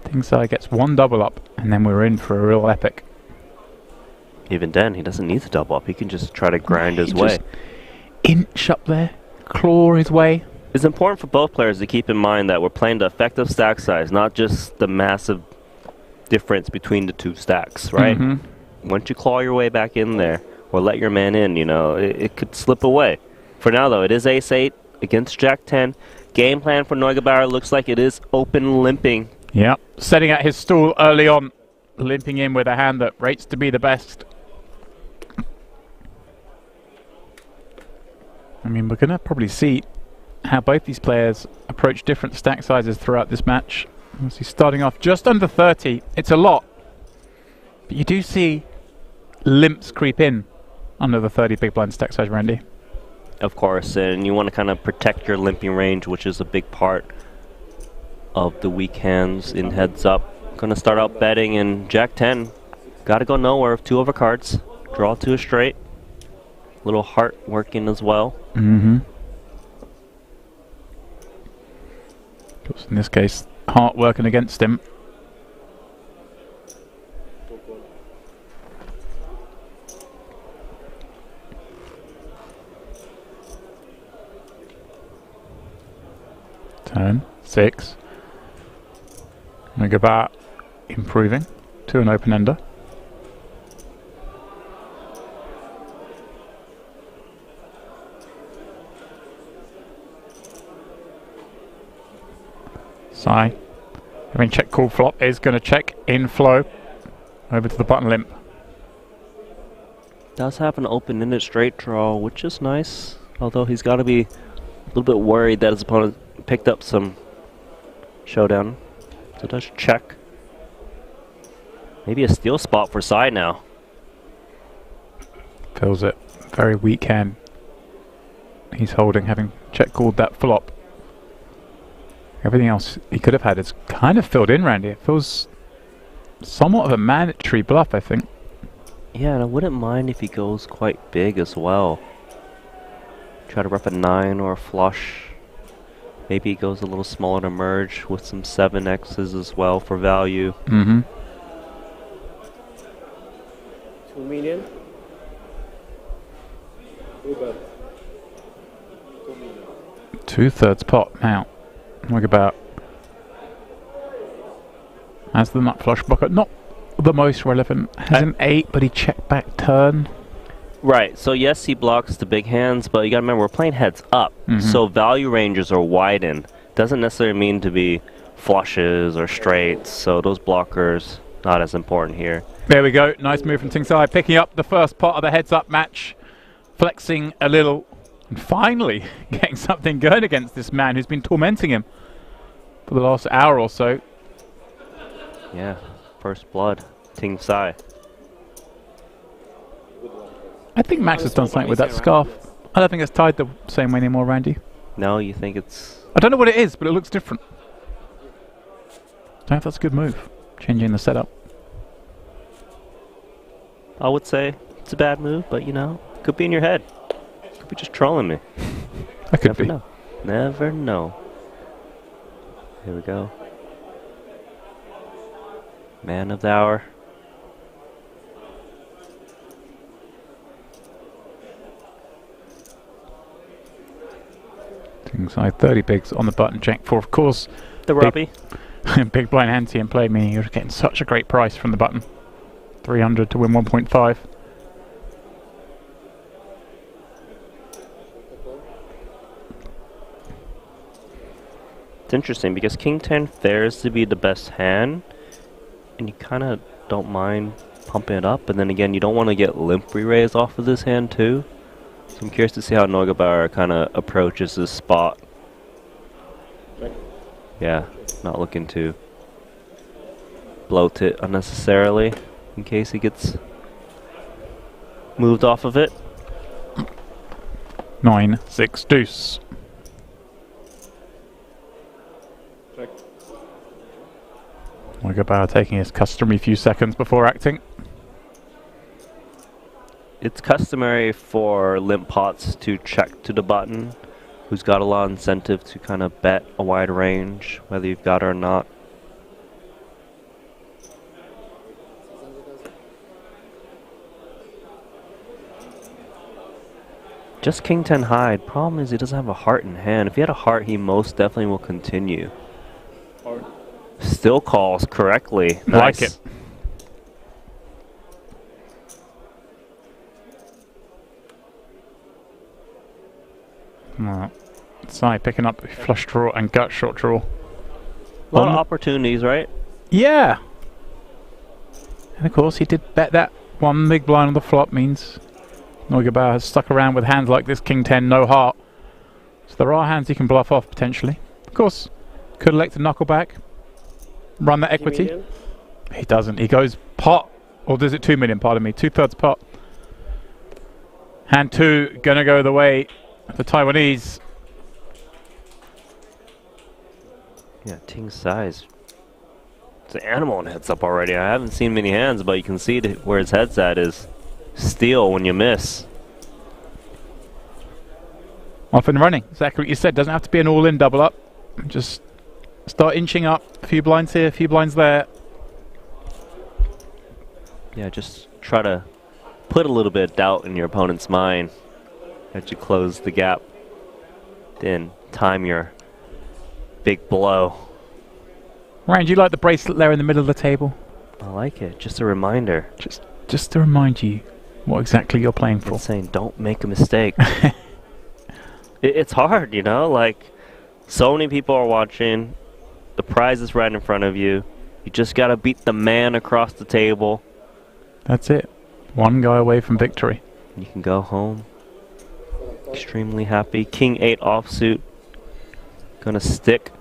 Tingsai gets one double up, and then we're in for a real epic. Even then, he doesn't need to double up. He can just try to grind his way. Inch up there, claw his way. It's important for both players to keep in mind that we're playing the effective stack size, not just the massive difference between the two stacks, right? Mm-hmm. Once you claw your way back in there, or let your man in, you know, it could slip away. For now, though, it is ace-8 against jack-10. Game plan for Neugebauer looks like it is open limping. Yep, setting out his stall early on, limping in with a hand that rates to be the best. I mean, we're going to probably see how both these players approach different stack sizes throughout this match. Obviously starting off just under 30, it's a lot. But you do see limps creep in under the 30 big blind stack size, Randy. Of course, and you want to kind of protect your limping range, which is a big part of the weak hands in heads up. Going to start out betting in jack 10. Got to go nowhere with 2 overcards. Draw to a straight. Little heart working as well. Mm-hmm. In this case, heart working against him. Turn 6. Neugebauer improving to an open-ender. Sai, having check call flop, is going to check in flow over to the button limp. Does have an open-ended straight draw, which is nice. Although he's got to be a little bit worried that his opponent picked up some showdown. So does check. Maybe a steal spot for Sai now. Feels it. Very weak hand. He's holding, having check called that flop. Everything else he could have had is kind of filled in, Randy. It feels somewhat of a mandatory bluff, I think. Yeah, and I wouldn't mind if he goes quite big as well. Try to rep a 9 or a flush. Maybe he goes a little smaller to merge with some 7Xs as well for value. Mm-hmm. 2 million. 2/3 pot now. Look about. As the nut flush blocker, not the most relevant. Has an 8, but he checked back turn. Right, so yes, he blocks the big hands, but you gotta remember, we're playing heads up. So value ranges are widened. Doesn't necessarily mean to be flushes or straights, so those blockers, not as important here. There we go, nice move from Tingsai, picking up the first pot of the heads up match. Flexing a little, and finally getting something going against this man who's been tormenting him for the last hour or so. Yeah, first blood, Tingsai. I think Max has done something with that scarf. I don't think it's tied the same way anymore, Randy. No, you think it's... I don't know what it is, but it looks different. Don't know if that's a good move, changing the setup. I would say it's a bad move, but you know, could be in your head. Could be just trolling me. I could Never be. know. Never know. Here we go. Man of the hour. Inside 30 bigs on the button, jack 4, of course. The Robbie. Big blind ante and play me. You're getting such a great price from the button. 300 to win 1.5. It's interesting because King 10 fares to be the best hand, and you kind of don't mind pumping it up, and then again, you don't want to get limp re-raise off of this hand too. So I'm curious to see how Nogabar kind of approaches this spot. Yeah, not looking to bloat it unnecessarily in case he gets moved off of it. 9-6 deuce. Nogabar taking his customary few seconds before acting. It's customary for limp pots to check to the button, who's got a lot of incentive to kind of bet a wide range, whether you've got it or not. Just King 10 high. Problem is he doesn't have a heart in hand. If he had a heart, he most definitely will continue. Heart. Still calls correctly. Like Nice. it. Well, Sai picking up the flush draw and gut shot draw. A lot of opportunities, right? Yeah. And of course he did bet that one big blind on the flop means Nogabar has stuck around with hands like this, King 10, no heart. So there are hands he can bluff off potentially. Of course, could elect to knuckle back, run that equity. He doesn't. He goes pot, or does it 2 million, pardon me, 2/3 pot. Hand 2 gonna go the way of the Taiwanese. Yeah, Ting size. It's an animal in heads up already. I haven't seen many hands, but you can see where his head's at is steal when you miss. Off and running, exactly what you said. Doesn't have to be an all-in double up. Just start inching up. A few blinds here, a few blinds there. Yeah, just try to put a little bit of doubt in your opponent's mind as you close the gap. Then time your big blow. Ryan, do you like the bracelet there in the middle of the table? I like it. Just a reminder. Just to remind you what exactly you're playing for. It's saying don't make a mistake. It's hard, you know? Like, so many people are watching. The prize is right in front of you. You just gotta beat the man across the table. That's it. One guy away from victory. You can go home. Extremely happy. King 8 offsuit. Gonna stick.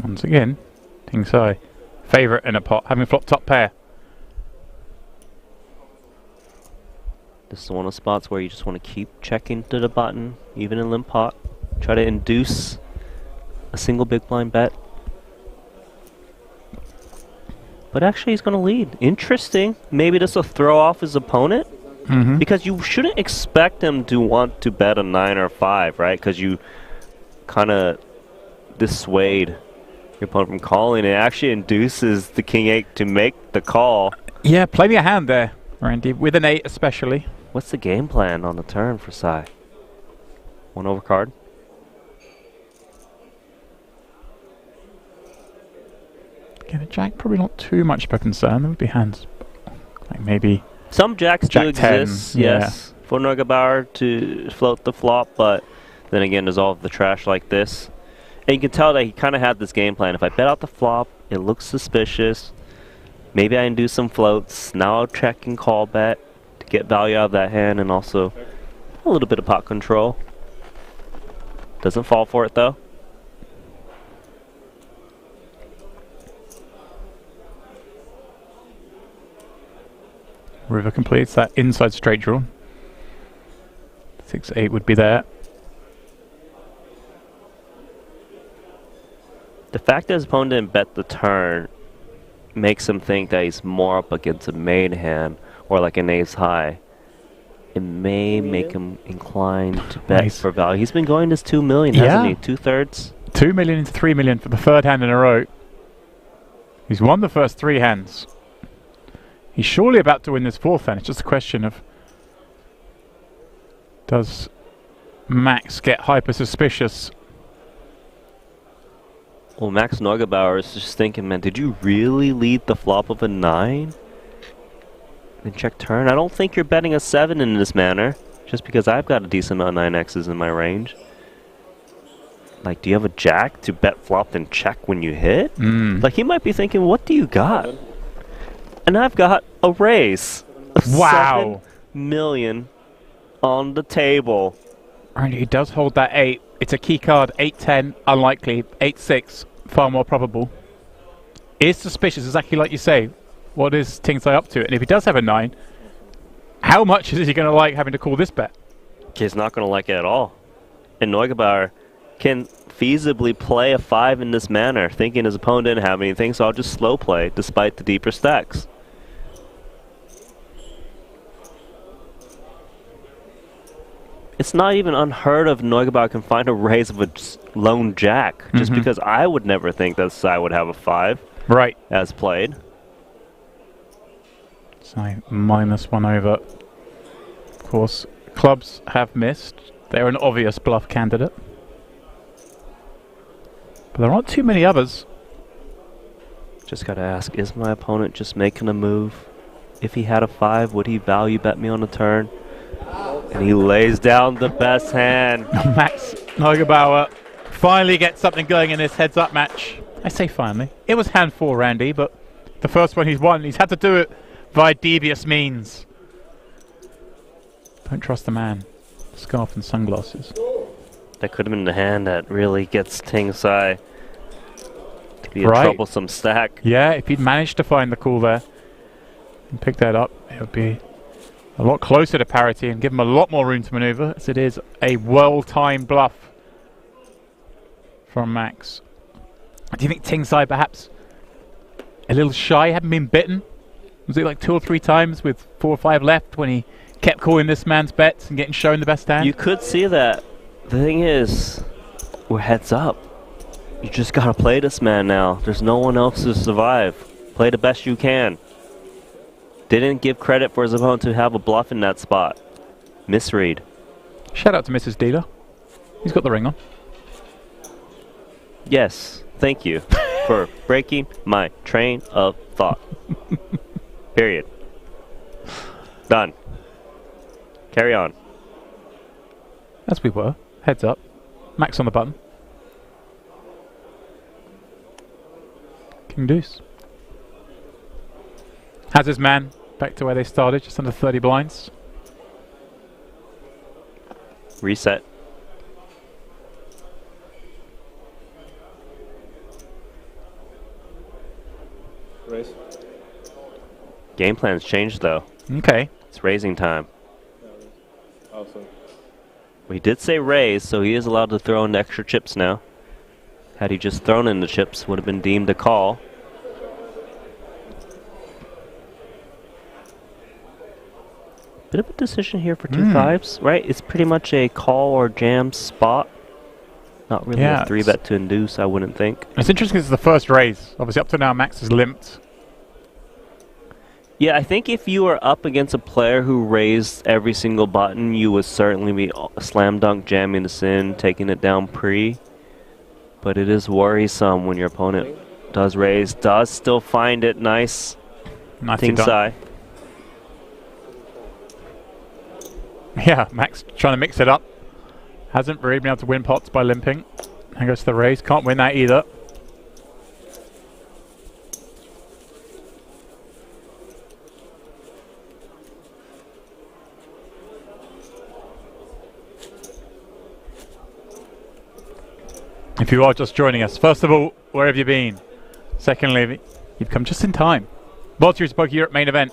Once again, Dempsey, favourite in a pot, having flopped top pair. This is one of the spots where you just want to keep checking to the button, even in limp pot. Try to induce a single big blind bet. But actually he's going to lead. Interesting. Maybe this will throw off his opponent. Because you shouldn't expect him to want to bet a 9 or 5, right? Because you kind of dissuade your opponent from calling. It actually induces the King 8 to make the call. Yeah, play me a hand there, Randy, with an 8 especially. What's the game plan on the turn for Sai? One over card? Again, a jack, probably not too much of a concern. There would be hands, like maybe... Some jacks do Jack 10, exist, yes, for Neugebauer to float the flop, but then again, there's all of the trash like this. And you can tell that he kind of had this game plan. If I bet out the flop, it looks suspicious. Maybe I can do some floats. Now I'll check and call bet to get value out of that hand, and also a little bit of pot control. Doesn't fall for it though. River completes that inside straight draw. 6-8 would be there. The fact that his opponent didn't bet the turn makes him think that he's more up against a made hand or like an ace high. It may make him inclined to bet for value. He's been going this 2 million, hasn't he? 2/3? 2 million into 3 million for the third hand in a row. He's won the first 3 hands. He's surely about to win this fourth hand. It's just a question of, does Max get hyper suspicious? Well, Max Neugebauer is just thinking, man, did you really lead the flop of a 9? And check turn? I don't think you're betting a 7 in this manner, just because I've got a decent amount of 9x's in my range. Like, do you have a jack to bet flop then check when you hit? Like, he might be thinking, what do you got? And I've got a raise of 7 million on the table. And he does hold that 8. It's a key card. 8-10, unlikely. 8-6, far more probable. Is suspicious, exactly like you say. What is Dempsey up to? And if he does have a 9, how much is he going to like having to call this bet? He's not going to like it at all. And Neugebauer can feasibly play a 5 in this manner, thinking his opponent didn't have anything, so I'll just slow play despite the deeper stacks. It's not even unheard of Neugebauer can find a raise of a lone jack, just because I would never think that Sai would have a 5 as played. So -1 over. Of course, clubs have missed. They're an obvious bluff candidate. But there aren't too many others. Just gotta ask, is my opponent just making a move? If he had a 5, would he value bet me on the turn? And he lays down the best hand. Max Neugebauer finally gets something going in this heads-up match. I say finally. It was hand 4, Randy, but the first one he's won. He's had to do it via devious means. Don't trust the man. Scarf and sunglasses. That could have been the hand that really gets Dempsey to be a troublesome stack. Yeah, if he'd managed to find the call there and pick that up, it would be a lot closer to parity and give him a lot more room to maneuver, as it is a well-timed bluff from Max. Do you think Dempsey perhaps a little shy, hadn't been bitten? Was it like 2 or 3 times with 4 or 5 left when he kept calling this man's bets and getting shown the best hand? You could see that. The thing is, we're heads up. You just gotta play this man now. There's no one else to survive. Play the best you can. Didn't give credit for his opponent to have a bluff in that spot. Misread. Shout out to Mrs. Dealer. He's got the ring on. Yes, thank you for breaking my train of thought. Period. Done. Carry on. As we were. Heads up. Max on the button. King deuce. Has his man back to where they started, just under 30 blinds. Reset. Raise. Game plan's changed though. Okay. It's raising time. Awesome. We did say raise, so he is allowed to throw in extra chips now. Had he just thrown in the chips, would have been deemed a call. Bit of a decision here for 2 fives, right? It's pretty much a call or jam spot. Not really a 3-bet to induce, I wouldn't think. It's interesting because it's the first raise. Obviously, up to now, Max has limped. Yeah, I think if you were up against a player who raised every single button, you would certainly be slam dunk jamming this in, taking it down pre. But it is worrisome when your opponent does raise, does still find it nice. Ting Sai. Yeah, Max trying to mix it up. Hasn't really been able to win pots by limping. And goes to the raise. Can't win that either. If you are just joining us, first of all, where have you been? Secondly, you've come just in time. WSOP Europe main event.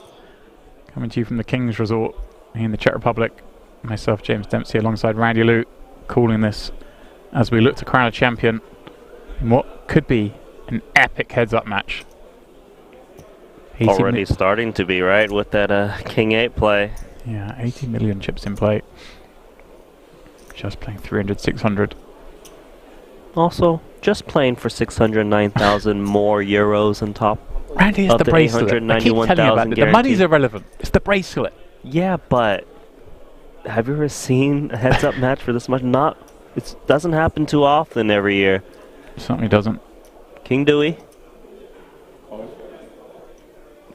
Coming to you from the King's Resort in the Czech Republic. Myself, James Dempsey, alongside Randy Lute, calling this as we look to crown a champion in what could be an epic heads-up match. Already starting to be, right, with that King 8 play. Yeah, 80 million chips in play. Just playing 300, 600. Also, just playing for 609,000 more euros on top. Randy, it's the bracelet. I keep telling you about it. The money's irrelevant. It's the bracelet. Yeah, but have you ever seen a heads-up match for this much? It doesn't happen too often every year. It certainly doesn't. King Dewey.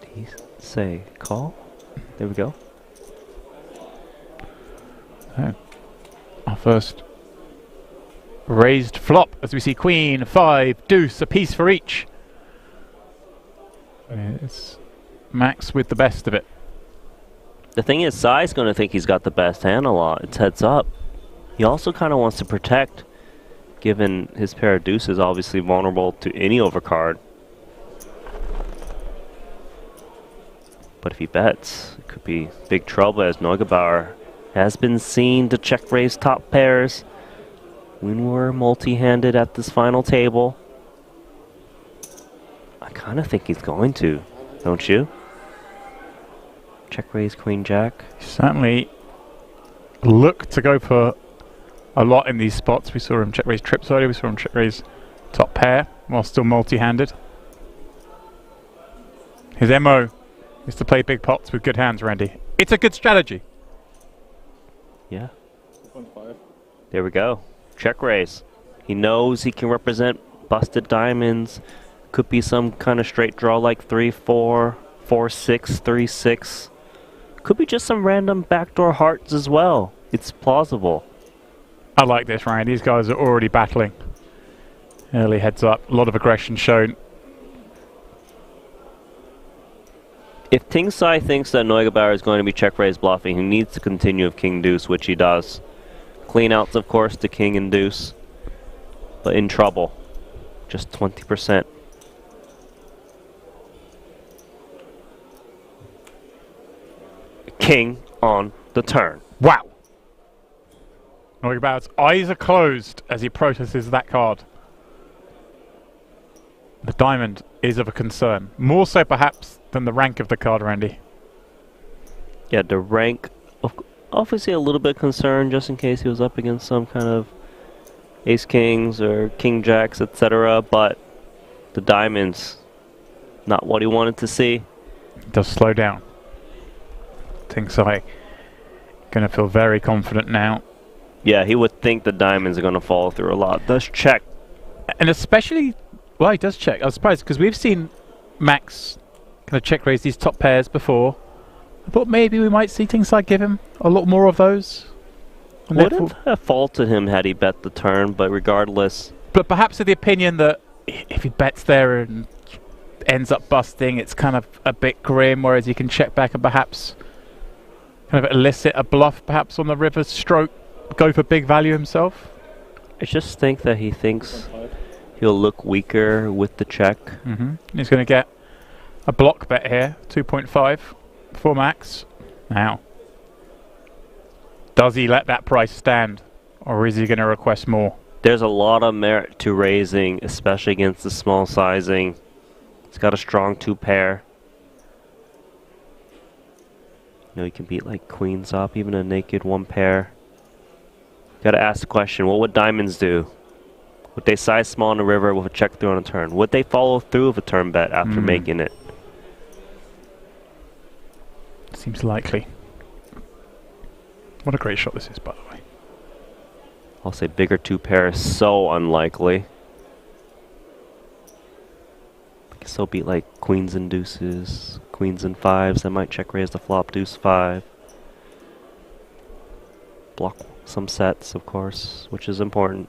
Did he say call? There we go. So, our first raised flop as we see Queen, 5, deuce, a piece for each. It's Max with the best of it. The thing is, Sai's going to think he's got the best hand a lot. It's heads up. He also kind of wants to protect, given his pair of deuces obviously vulnerable to any overcard. But if he bets, it could be big trouble, as Neugebauer has been seen to check raise top pairs when we're multi-handed at this final table. I kind of think he's going to, don't you? Check raise Queen Jack. Certainly look to go for a lot in these spots. We saw him check raise trips earlier. We saw him check raise top pair while still multi-handed. His MO is to play big pots with good hands, Randy. It's a good strategy. Yeah. There we go. Check raise. He knows he can represent busted diamonds. Could be some kind of straight draw like 3-4, 4-6, 3-6. Could be just some random backdoor hearts as well. It's plausible. I like this, Ryan. These guys are already battling. Early heads up. A lot of aggression shown. If Ting Sai thinks that Neugebauer is going to be check raise bluffing, he needs to continue with King Deuce, which he does. Clean outs, of course, to King and Deuce. But in trouble. Just 20%. King on the turn. Wow. Neugebauer's eyes are closed as he processes that card. The diamond is of a concern. More so perhaps than the rank of the card, Randy. Yeah, the rank, obviously a little bit concerned just in case he was up against some kind of ace kings or king jacks, etc. But the diamonds, not what he wanted to see. It does slow down. Dempsey gonna feel very confident now. Yeah, he would think the diamonds are gonna fall through a lot. Does check. And especially, well, he does check. I was surprised because we've seen Max kind of check raise these top pairs before. I thought maybe we might see things like give him a lot more of those. And Wouldn't have faulted him had he bet the turn, but regardless. But perhaps with the opinion that if he bets there and ends up busting, it's kind of a bit grim, whereas he can check back and perhaps kind of elicit a bluff perhaps on the river stroke, go for big value himself. I just think that he thinks he'll look weaker with the check. He's going to get a block bet here, 2.5 for Max. Now, does he let that price stand, or is he going to request more? There's a lot of merit to raising, especially against the small sizing. He's got a strong 2-pair. You know, he can beat like queens up, even a naked 1-pair. Gotta ask the question, what would diamonds do? Would they size small on the river with a check through on a turn? Would they follow through with a turn bet after making it? Seems likely. What a great shot this is, by the way. I'll say bigger 2-pair is so unlikely. I can still beat like queens and deuces, queens and 5s. I might check raise the flop deuce 5. Block some sets, of course, which is important.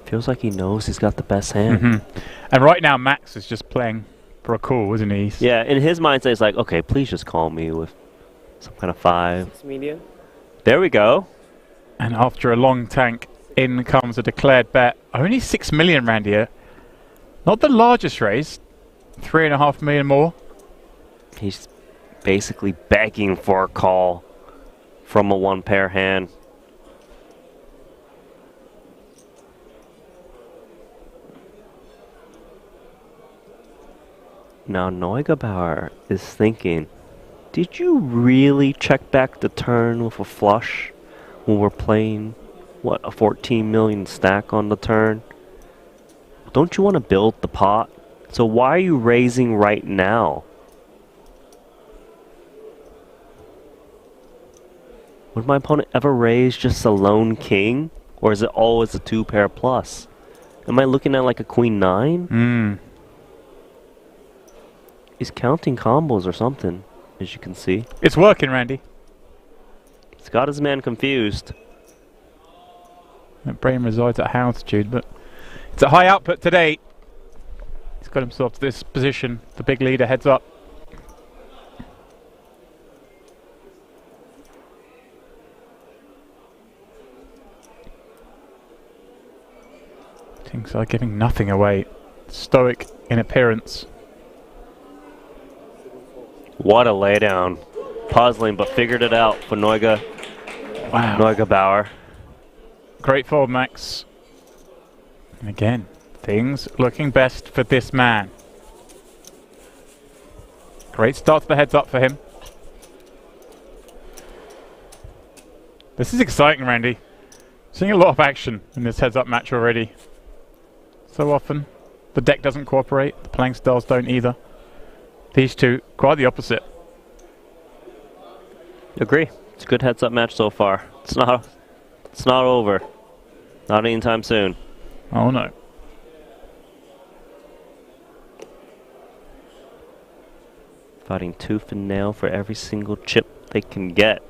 Feels like he knows he's got the best hand. And right now Max is just playing for a call, isn't he? Yeah, in his mindset he's like, okay, please just call me with some kind of 5. Medium. There we go. And after a long tank, in comes a declared bet. Only 6 million rand here. Not the largest raise. 3.5 million more. He's basically begging for a call from a 1-pair hand. Now Neugebauer is thinking, did you really check back the turn with a flush when we're playing, what, a 14 million stack on the turn? Don't you want to build the pot? So why are you raising right now? Would my opponent ever raise just a lone king? Or is it always a 2-pair plus? Am I looking at like a queen 9? He's counting combos or something, as you can see. It's working, Randy. It's got his man confused. The brain resides at high altitude, but it's a high output today. He's got himself to this position. The big leader heads up. Things are giving nothing away. Stoic in appearance. What a laydown. Puzzling, but figured it out for Neugebauer. Great fold, Max. And again, things looking best for this man. Great start to the heads up for him. This is exciting, Randy. Seeing a lot of action in this heads up match already. So often, the deck doesn't cooperate, the playing styles don't either. These two, quite the opposite. Agree. It's a good heads-up match so far. It's not over. Not anytime soon. Oh no. Fighting tooth and nail for every single chip they can get.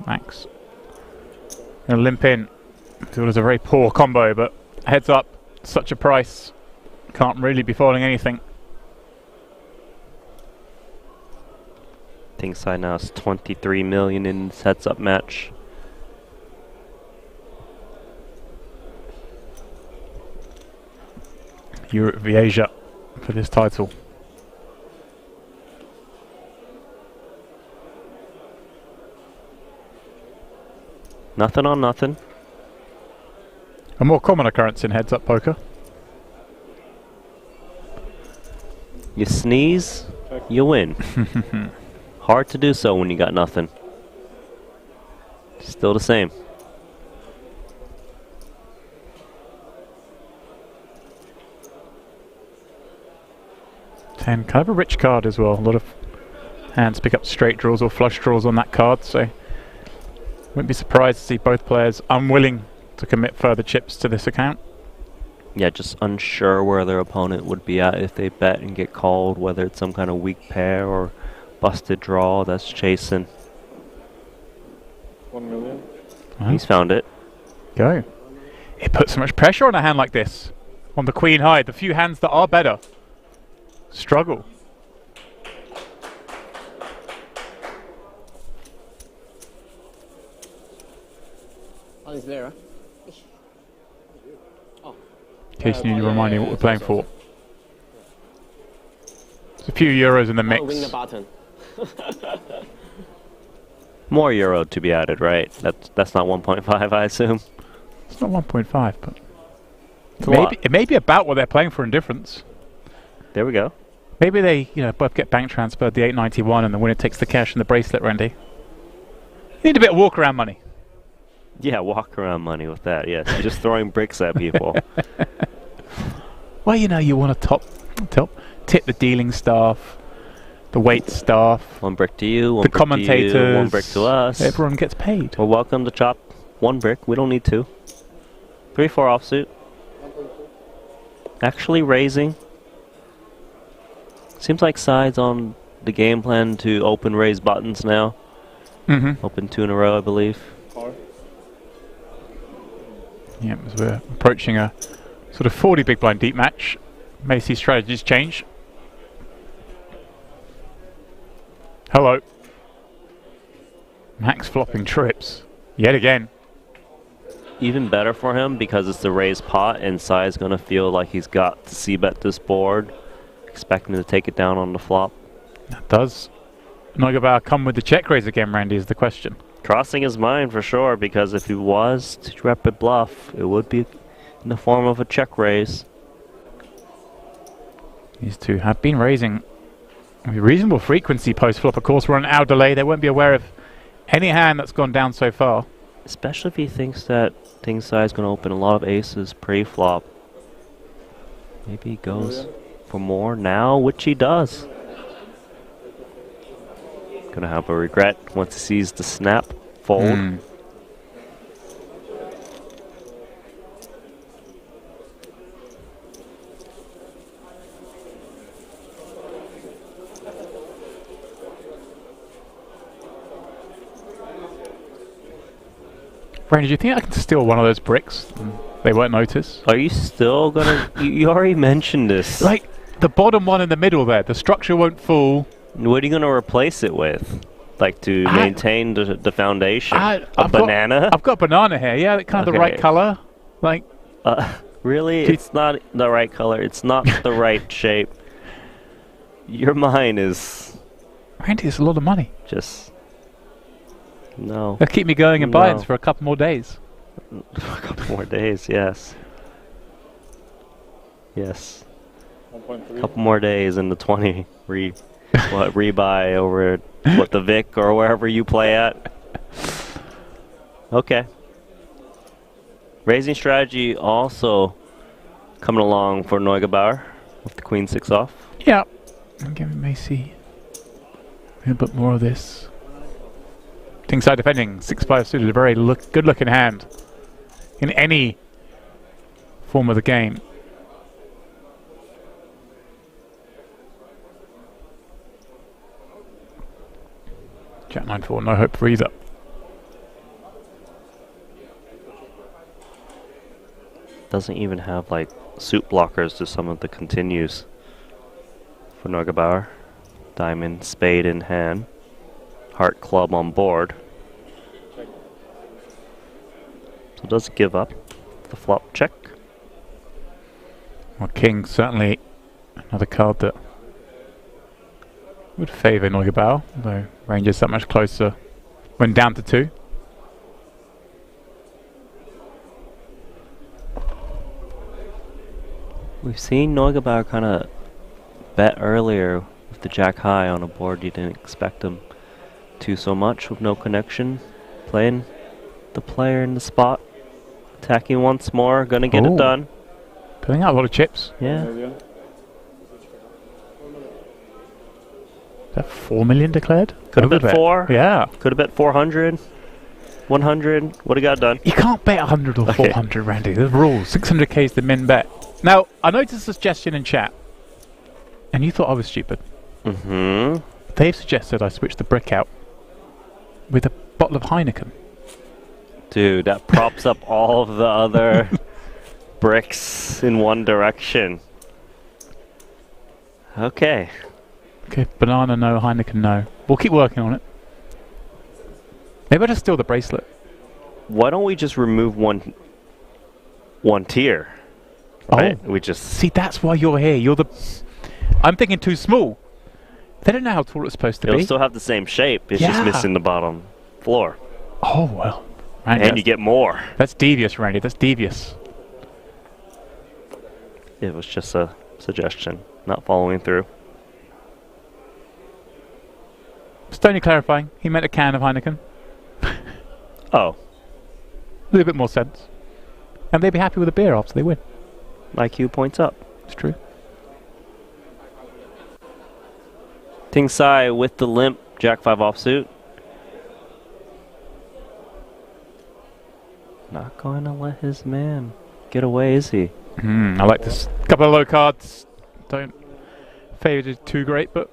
Max. Gonna limp in. It was a very poor combo, but heads up. Such a price. Can't really be folding anything. Thing side now is 23 million in this heads-up match. Europe v Asia for this title. Nothing on nothing. A more common occurrence in heads-up poker. You sneeze, you win. Hard to do so when you got nothing. Still the same. Kind of a rich card as well. A lot of hands pick up straight draws or flush draws on that card, so wouldn't be surprised to see both players unwilling to commit further chips to this account. Yeah, just unsure where their opponent would be at if they bet and get called, whether it's some kind of weak pair or busted draw that's chasing. 1 million. He's found it. Go. It puts so much pressure on a hand like this. On the queen high, the few hands that are better struggle. Oh, it's there. In case you need to remind me what we're playing for. There's a few euros in the mix. Ring the button. More euro to be added, right? That's not 1.5, I assume. It's not 1.5, but maybe it may be about what they're playing for in difference. There we go. Maybe they, both get bank transferred the 891, and the winner takes the cash and the bracelet, Randy. You need a bit of walk around money. Yeah, walk around money with that. Yes, you're just throwing bricks at people. Well, you want to tip the dealing staff, the wait staff, 1 brick to you, 1 the brick to commentators, you, 1 brick to us. Everyone gets paid. We're welcome to chop 1 brick. We don't need 2. 3-4 offsuit. Actually raising. Seems like sides on the game plan to open raise buttons now. Open 2 in a row, I believe. Yeah, as we're approaching a sort of 40 big blind deep match, may see strategies change. Hello. Max flopping trips yet again. Even better for him because it's the raised pot and Sai's going to feel like he's got to c-bet this board, expecting to take it down on the flop. That does Neugebauer come with the check raise again, Randy, is the question. Crossing his mind for sure, because if he was to rep a bluff, it would be in the form of a check raise. These two have been raising with reasonable frequency post-flop. Of course, we're on an hour delay. They won't be aware of any hand that's gone down so far. Especially if he thinks that Ting Sai is going to open a lot of aces pre-flop. Maybe he goes for more now, which he does. Gonna have a regret once he sees the snap fold. Randy, do you think I can steal one of those bricks and they won't notice? Are you still gonna... you already mentioned this. Like, the bottom one in the middle there, the structure won't fall. What are you gonna replace it with? Like to maintain the foundation? A banana? I've got a banana here, yeah, kind of the right color. Like... really? It's not the right color. It's not the right shape. Your mind is... Randy, it's a lot of money. Just... No. They'll keep me going in buy-ins for a couple more days. A couple more days, yes. Yes. 1.3. Couple more days in the 20 rebuy over what the Vic or wherever you play at. Okay. Raising strategy also coming along for Neugebauer with the queen 6 off. Yeah. Again, we may see a bit more of this. Ting Sai defending 6-5 suited, a very good looking hand in any form of the game. Jack 9-4, no hope for either. Doesn't even have like suit blockers to some of the continues for Neugebauer. Diamond, spade in hand. Heart club on board. So does it give up the flop check? Well, king certainly another card that would favour Neugebauer, though range is that much closer when down to 2. We've seen Neugebauer kind of bet earlier With the jack high on a board, you didn't expect him to so much with no connection. Playing the player in the spot. Attacking once more, gonna get it done. Pulling out a lot of chips. Yeah. Is that 4 million declared? Could have bet 4. Yeah. Could have bet 400. 100. What have got done? You can't bet 100 or 400, Randy. There's rules. 600k is the min bet. Now, I noticed a suggestion in chat, and you thought I was stupid. Mm-hmm. They've suggested I switch the brick out with a bottle of Heineken. Dude, that props up all of the other bricks in one direction. Okay. Okay, banana no, Heineken no. We'll keep working on it. Maybe I'll just steal the bracelet. Why don't we just remove one tier? Right? We just see. That's why you're here. You're the. I'm thinking too small. They don't know how tall it's supposed to It'll be. still have the same shape. It's just missing the bottom floor. Oh well. Randy, And you get more. That's devious, Randy. That's devious. It was just a suggestion, not following through. Stoney clarifying. He meant a can of Heineken. Oh. A little bit more sense. And they'd be happy with a beer after they win. IQ points up. It's true. Ting Sai with the limp, Jack 5 offsuit. Not going to let his man get away, is he? I like this. Couple of low cards. Don't favour it too great, but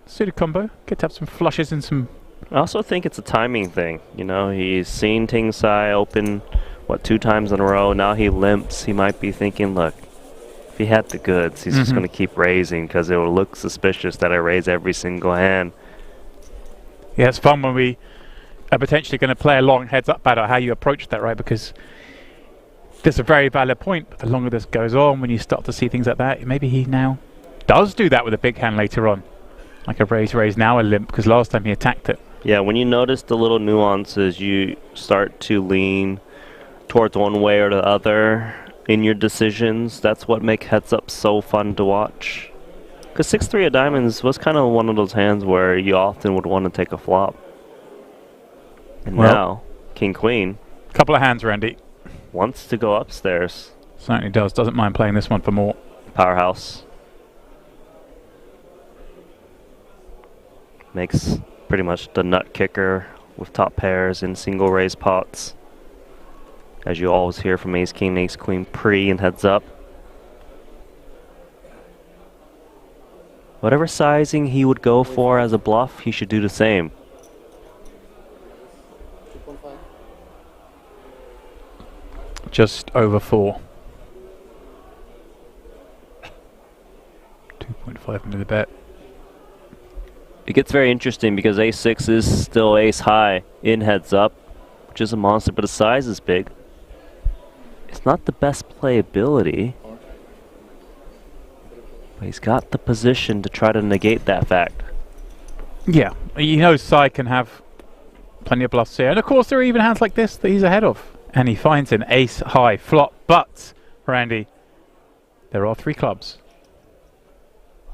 suited combo. Get to have some flushes and some. I also think it's a timing thing. You know, he's seen Ting Sai open, 2 times in a row. Now he limps. He might be thinking, look, if he had the goods, he's just going to keep raising because it will look suspicious that I raise every single hand. Yeah, it's fun when we are potentially going to play a long heads-up battle, how you approach that, right? Because there's a very valid point, but the longer this goes on, when you start to see things like that, maybe he now does do that with a big hand later on. Like a raise, now a limp, because last time he attacked it. Yeah, when you notice the little nuances, you start to lean towards one way or the other in your decisions. That's what makes heads-up so fun to watch. Because 6-3 of diamonds was kind of one of those hands where you often would want to take a flop. And now, King-Queen. Couple of hands, Randy. Wants to go upstairs. Certainly does. Doesn't mind playing this one for more. Powerhouse. Makes pretty much the nut kicker with top pairs in single raise pots. As you always hear from Ace King, Ace Queen pre and heads up. Whatever sizing he would go for as a bluff, he should do the same. Just over 4. 2.5 into the bet. It gets very interesting because ace-6 is still ace-high in heads-up, which is a monster, but the size is big. It's not the best playability, but he's got the position to try to negate that fact. Yeah, you know Sai can have plenty of bluffs here. And of course there are even hands like this that he's ahead of. And he finds an ace-high flop, but, Randy, there are 3 clubs.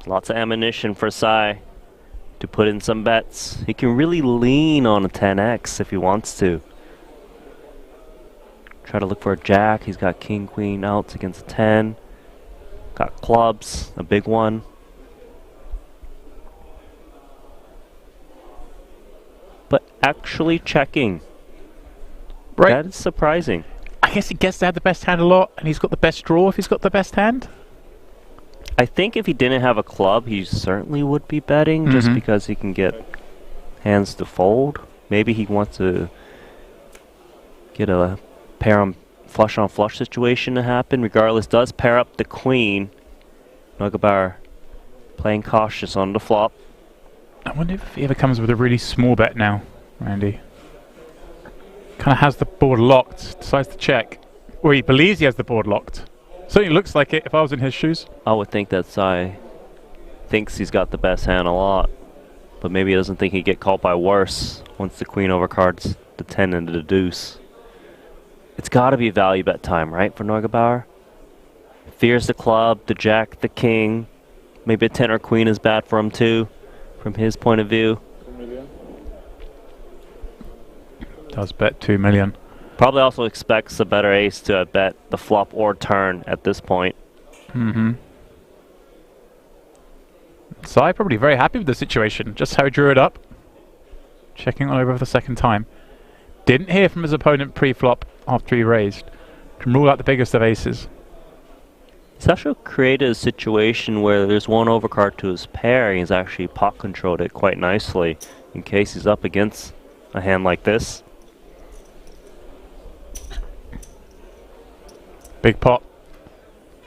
Lots of ammunition for Sai to put in some bets. He can really lean on a 10x if he wants to. Try to look for a jack. He's got king, queen outs against a 10. Got clubs, a big one. But actually checking. Right. That is surprising. I guess he gets to have the best hand a lot, and he's got the best draw if he's got the best hand. I think if he didn't have a club, he certainly would be betting, just because he can get hands to fold. Maybe he wants to get a pair on flush situation to happen. Regardless, does pair up the queen. Neugebauer playing cautious on the flop. I wonder if he ever comes with a really small bet now, Randy. Kind of has the board locked, decides to check. Or he believes he has the board locked. Certainly looks like it if I was in his shoes. I would think that Sai thinks he's got the best hand a lot. But maybe he doesn't think he'd get caught by worse once the queen overcards the 10 into the deuce. It's got to be value bet time, right, for Neugebauer? Fears the club, the jack, the king. Maybe a 10 or queen is bad for him too, from his point of view. Does bet 2 million. Probably also expects a better ace to bet the flop or turn at this point. Mm-hmm. Sai probably very happy with the situation, just how he drew it up. Checking on over for the second time. Didn't hear from his opponent pre-flop after he raised. Can rule out the biggest of aces. He's actually created a situation where there's one overcard to his pair, and he's actually pot controlled it quite nicely in case he's up against a hand like this. Big pot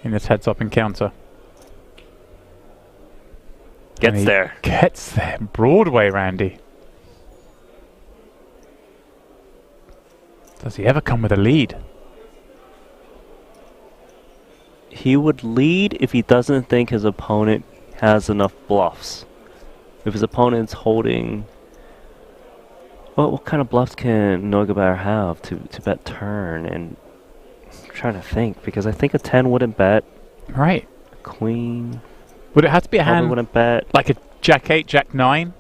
in this heads-up encounter. Gets there. Gets there. Broadway, Randy. Does he ever come with a lead? He would lead if he doesn't think his opponent has enough bluffs. If his opponent's holding... Well, what kind of bluffs can Neugebauer have to bet turn? And I'm trying to think, because I think a 10 wouldn't bet. Right. A queen... Would it have to be a hand wouldn't bet. like a Jack 8, Jack 9?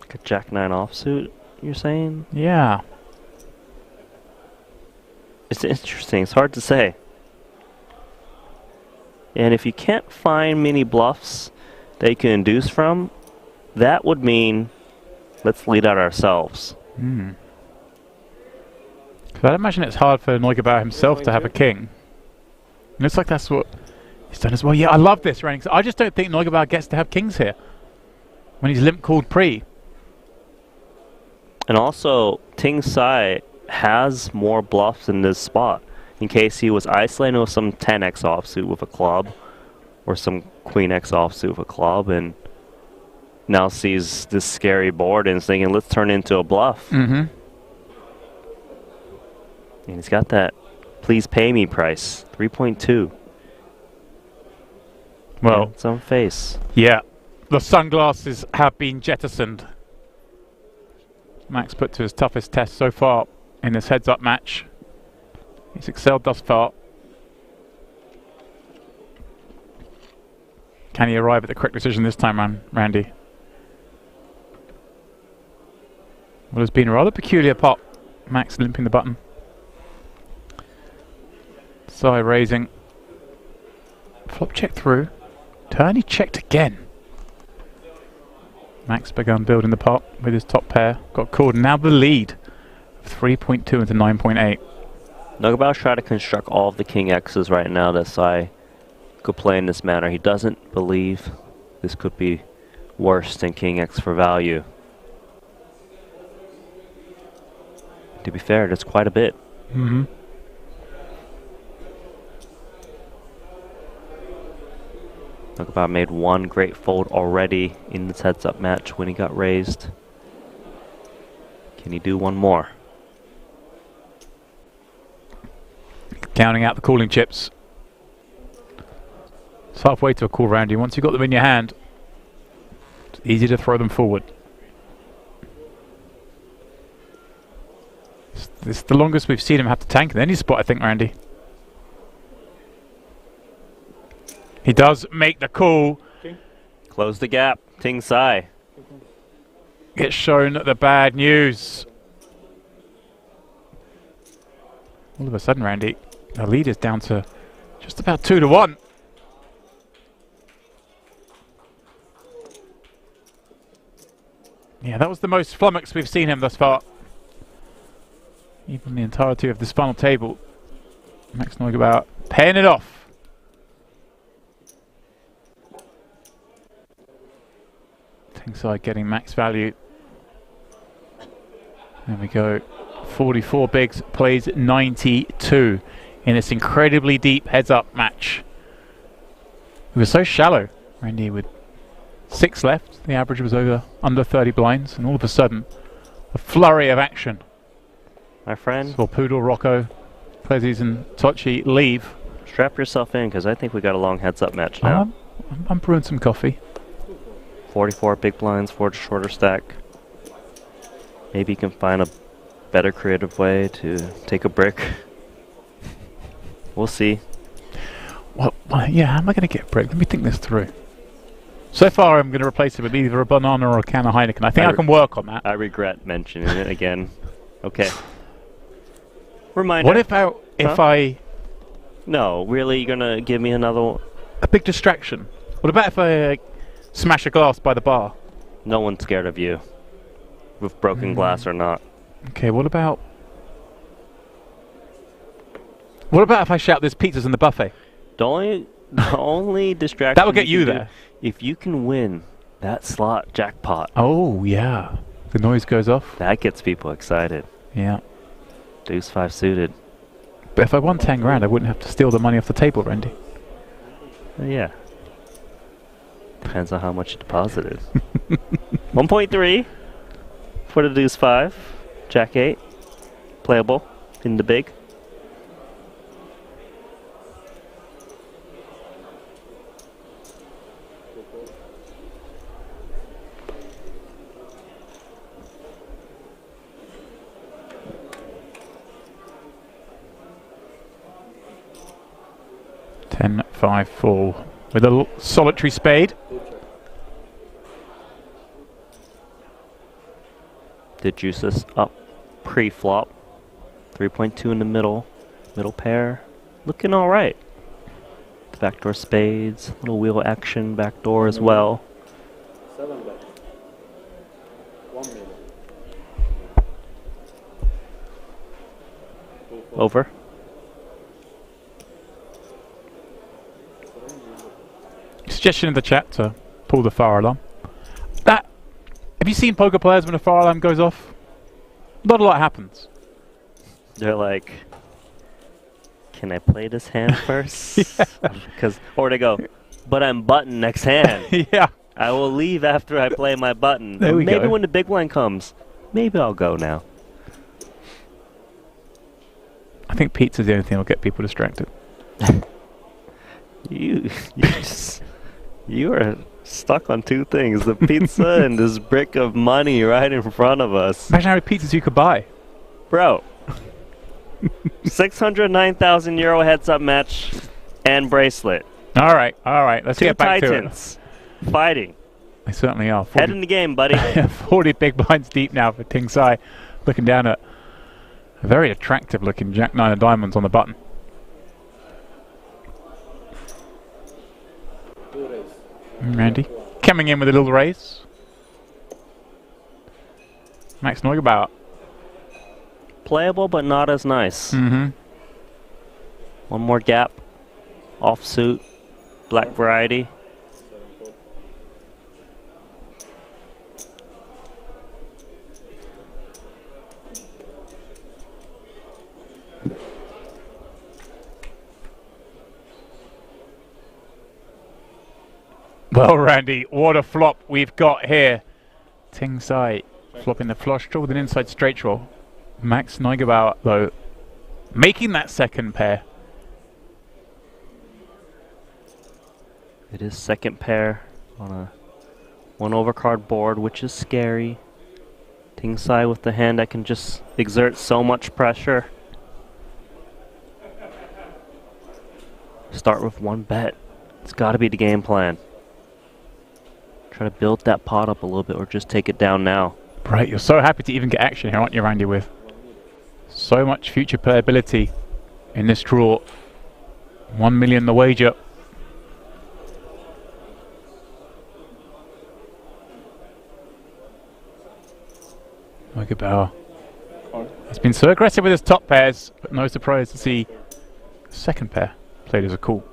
Like a Jack 9 offsuit, you're saying? Yeah. It's interesting. It's hard to say. And if you can't find many bluffs that you can induce from, that would mean let's lead out ourselves. Hmm. I'd imagine it's hard for Neugebauer himself to have a king. It looks like that's what he's done as well. Yeah, I love this ranking. I just don't think Neugebauer gets to have kings here when he's limp called pre. And also, Ting Sai has more bluffs in this spot. In case he was isolating with some 10x offsuit with a club, or some queen x offsuit with a club, and now sees this scary board and is thinking, let's turn it into a bluff. Mm-hmm. And he's got that please pay me price, 3.2. Well, yeah, it's on face. Yeah, the sunglasses have been jettisoned. Max put to his toughest test so far in this heads-up match. He's excelled thus far. Can he arrive at the correct decision this time, Randy? Well, it's been a rather peculiar pot. Max limping the button. Sai raising. Flop check through. Turn he checked again. Max begun building the pot with his top pair. Got called. Now the lead of 3.2 into 9.8. Neugebauer's trying to construct all of the king x's right now that Sai could play in this manner. He doesn't believe this could be worse than king x for value. To be fair, that's quite a bit. Mm-hmm. Neugebauer made one great fold already in this heads-up match when he got raised. Can he do one more? Counting out the calling chips. It's halfway to a call, Randy. Once you've got them in your hand, it's easy to throw them forward. This is the longest we've seen him have to tank in any spot, I think, Randy. He does make the call. Close the gap. Ting Sai. Gets shown the bad news. All of a sudden, Randy, the lead is down to just about 2-1. Yeah, that was the most flummoxed we've seen him thus far. Even the entirety of this final table. Max Neugebauer paying it off. Side getting max value. There we go. 44 bigs, plays 92 in this incredibly deep heads-up match. It was so shallow, Randy, with 6 left. The average was under 30 blinds, and all of a sudden, a flurry of action. My friend. Saw Poodle, Rocco, Plezzies and Tochi leave. Strap yourself in, because I think we got a long heads-up match now. I'm brewing some coffee. 44 big blinds for the shorter stack. Maybe you can find a better creative way to take a brick. We'll see. Yeah, how am I going to get a break? Let me think this through. So far, I'm going to replace it with either a banana or a can of Heineken. I think I can work on that. I regret mentioning it again. Okay. Reminder. What if I... No, really? You're going to give me another one? A big distraction. What about if I smash a glass by the bar? No one's scared of you. With broken glass or not. Okay, what about... What about if I shout there's pizzas in the buffet? The only distraction... That will get you there. If you can win that slot jackpot. Oh, yeah. The noise goes off. That gets people excited. Yeah. Deuce 5 suited. But if I won 10 grand, I wouldn't have to steal the money off the table, Randy. Yeah. Depends on how much you deposited. 1.3 for the deuce 5. Jack 8. Playable in the big. Ten, 5, 4 with a solitary spade. The juices up pre-flop. 3.2 in the middle pair. Looking all right. The backdoor spades, little wheel action backdoor as well. 7 bet. 1 million. Over. Suggestion in the chat to pull the fire alarm. Have you seen poker players when a fire alarm goes off? Not a lot happens. They're like, can I play this hand first? Or they go, but I'm button next hand. Yeah. I will leave after I play my button. There we maybe go. When the big blind comes, maybe I'll go now. I think pizza's the only thing that'll get people distracted. You are stuck on two things: the pizza and this brick of money right in front of us. Imagine how many pizzas you could buy, bro. 609,000 euro heads-up match and bracelet. All right. Let's get back to it. Two Titans fighting. They certainly are. Head in the game, buddy. 40 big blinds deep now for Ting Sai, looking down at a very attractive-looking Jack 9 of diamonds on the button. Randy coming in with a little raise. Max Neugebauer. Playable, but not as nice. Mm-hmm. One more gap. Offsuit. Black variety. Well, Randy, what a flop we've got here. Ting Sai flopping the flush draw with an inside straight draw. Max Neugebauer, though, making that second pair. It is second pair on a one overcard board, which is scary. Ting Sai with the hand that can just exert so much pressure. Start with one bet. It's got to be the game plan. Try to build that pot up a little bit or just take it down now. Right, you're so happy to even get action here, aren't you, Randy, with so much future playability in this draw. 1 million the wager. Neugebauer has been so aggressive with his top pairs, but no surprise to see second pair played as a call.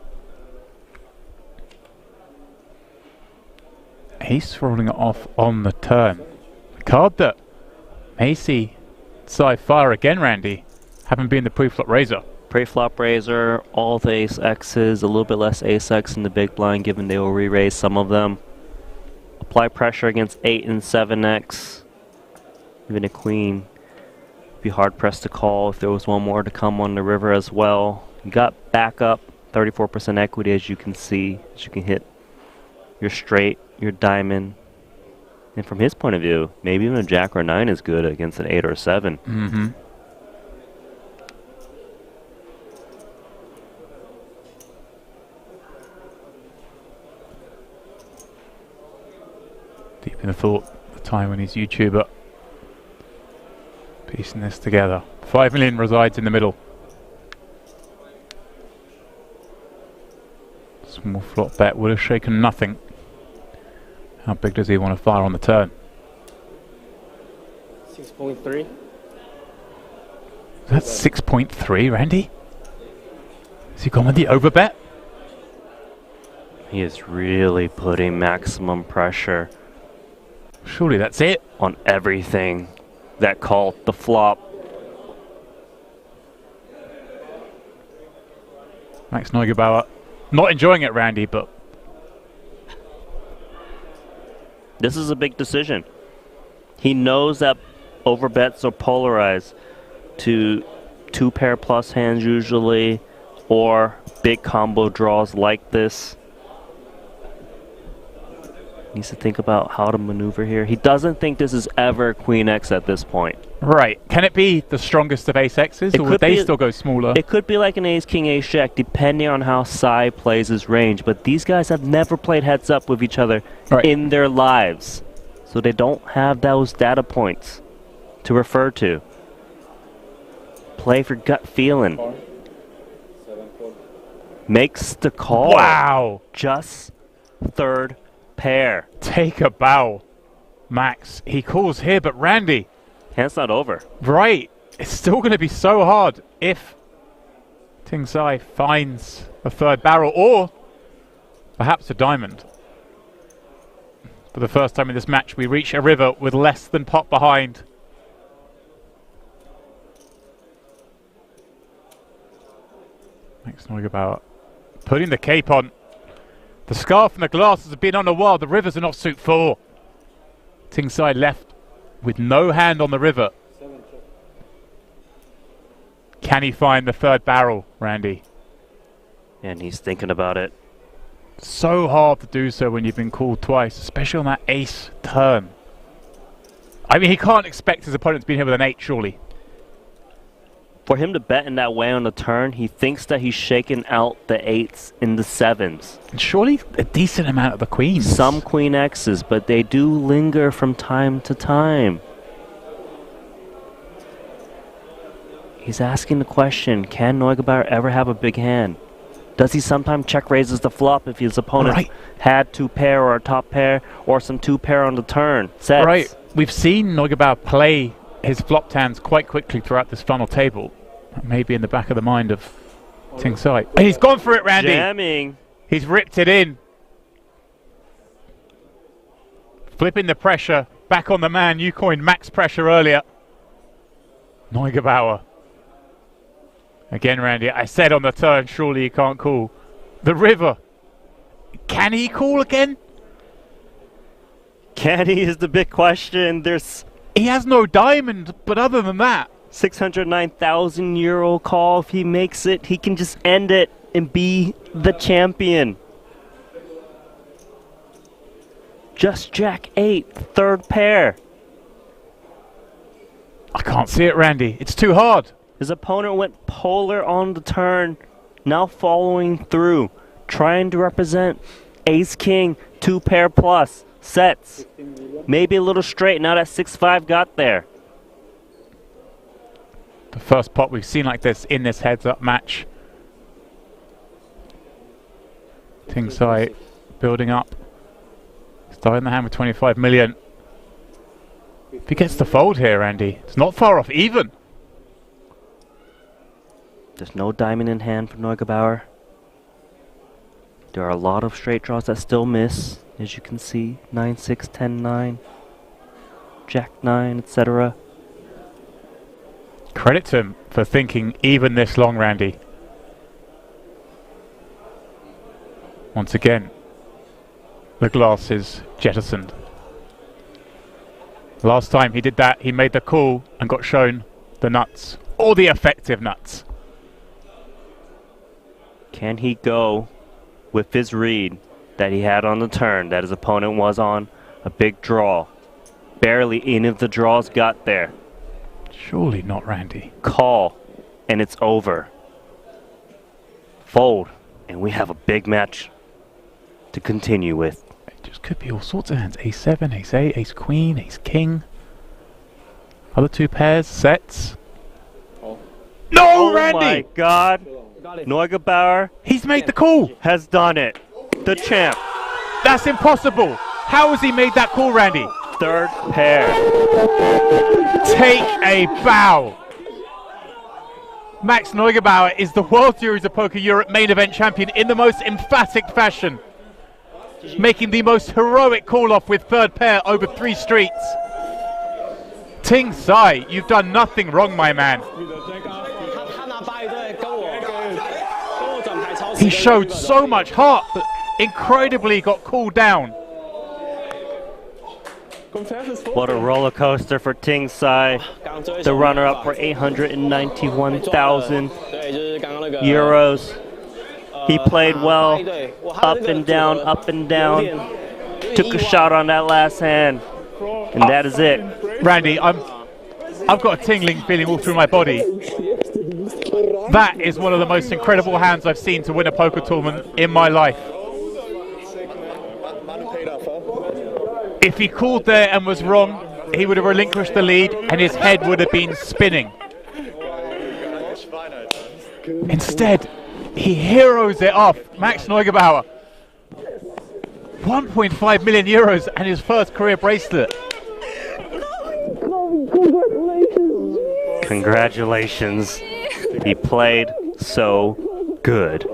Ace rolling it off on the turn. The card that may see Sai fire again, Randy, having been the pre-flop raiser. Pre-flop raiser, all the ace X's, a little bit less ace X in the big blind given they will re-raise some of them. Apply pressure against 8 and 7X. Even a queen. Be hard pressed to call if there was one more to come on the river as well. You got backup, 34% equity as you can see, as you can hit your straight, your diamond. And from his point of view, maybe even a jack or 9 is good against an 8 or 7. Mm-hmm. in the thought the time when he's YouTuber. Piecing this together. 5 million resides in the middle. Small flop bet would have shaken nothing. How big does he want to fire on the turn? 6.3. That's 6.3, Randy? Has he gone with the overbet? He is really putting maximum pressure. Surely that's it. On everything that called the flop. Max Neugebauer. Not enjoying it, Randy, but... This is a big decision. He knows that overbets are polarized to 2-pair plus hands usually, or big combo draws like this. Needs to think about how to maneuver here. He doesn't think this is ever Queen X at this point. Right. Can it be the strongest of Ace X's, or would they still go smaller? It could be like an Ace King, Ace Jack, depending on how Sai plays his range. But these guys have never played heads up with each other in their lives. So they don't have those data points to refer to. Play for gut feeling. Makes the call. Wow. Just third pair. Take a bow. Max, he calls here, but Randy. Hand's not over. Right. It's still going to be so hard if Ting Sai finds a third barrel or perhaps a diamond. For the first time in this match, we reach a river with less than pot behind. Max Neugebauer putting the cape on. The scarf and the glasses have been on a while. The river's an offsuit 4. Ting Sai left with no hand on the river. Can he find the third barrel, Randy? And he's thinking about it. So hard to do so when you've been called twice, especially on that ace turn. I mean, he can't expect his opponent to be here with an 8, surely. For him to bet in that way on the turn, he thinks that he's shaking out the 8s in the 7s. And surely a decent amount of the queens. Some Queen X's, but they do linger from time to time. He's asking the question, can Neugebauer ever have a big hand? Does he sometimes check raises the flop if his opponent had 2-pair or a top pair or some 2-pair on the turn? Sets. Right. We've seen Neugebauer play his flopped hands quite quickly throughout this final table. Maybe in the back of the mind of Ting Sai. And he's gone for it, Randy. Jamming. He's ripped it in. Flipping the pressure back on the man. You coined max pressure earlier. Neugebauer. Again, Randy, I said on the turn, surely he can't call. The river. Can he call again? Can he is the big question. He has no diamond, but other than that. 609,000 euro call. If he makes it, he can just end it and be the champion. Just Jack 8, third pair. I can't see it, Randy. It's too hard. His opponent went polar on the turn, now following through, trying to represent Ace King, 2-pair plus, sets. Maybe a little straight, now that 6-5 got there. The first pot we've seen like this in this heads-up match. Ting Sai building up. Starting the hand with 25 million. If he gets the fold here, Andy, it's not far off even. There's no diamond in hand for Neugebauer. There are a lot of straight draws that still miss, as you can see. 9-6, 10-9, Jack-9, etc. Credit to him for thinking even this long, Randy. Once again, the glass is jettisoned. Last time he did that, he made the call and got shown the nuts, or the effective nuts. Can he go with his read that he had on the turn, that his opponent was on a big draw? Barely any of the draws got there. Surely not, Randy. Call, and it's over. Fold, and we have a big match to continue with. just could be all sorts of hands. Ace 7, Ace 8, Ace Queen, Ace King. Other two pairs, sets. No, Oh Randy! my God. Neugebauer. He's made the call. Has done it. The champ. That's impossible. How has he made that call, Randy? Third pair. Take a bow. Max Neugebauer is the World Series of Poker Europe main event champion in the most emphatic fashion, making the most heroic call-off with third pair over 3 streets. Ting Tsai, you've done nothing wrong, my man. He showed so much heart, but incredibly got cooled down. What a roller coaster for Ting Tsai, the runner-up for 891,000 euros. He played well, up and down, up and down. Took a shot on that last hand, and that is it. Randy, I've got a tingling feeling all through my body. That is one of the most incredible hands I've seen to win a poker tournament in my life. If he called there and was wrong, he would have relinquished the lead and his head would have been spinning. Instead, he heroes it off. Max Neugebauer. 1.5 million euros and his first career bracelet. Congratulations. He played so good.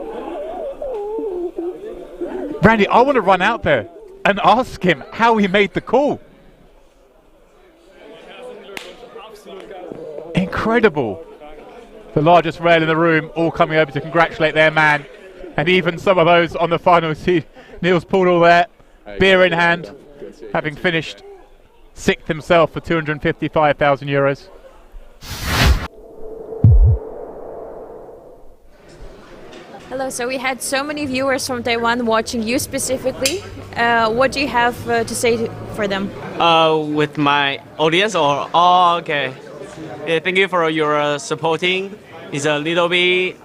Randy, I want to run out there and ask him how he made the call. Incredible. The largest rail in the room all coming over to congratulate their man. And even some of those on the final seat. Niels Poodle there, beer in hand, having finished 6th himself for 255,000 euros. Hello, so we had so many viewers from Taiwan watching you specifically. What do you have to say for them? With my audience or? Oh, okay. Yeah, thank you for your supporting. It's a little bit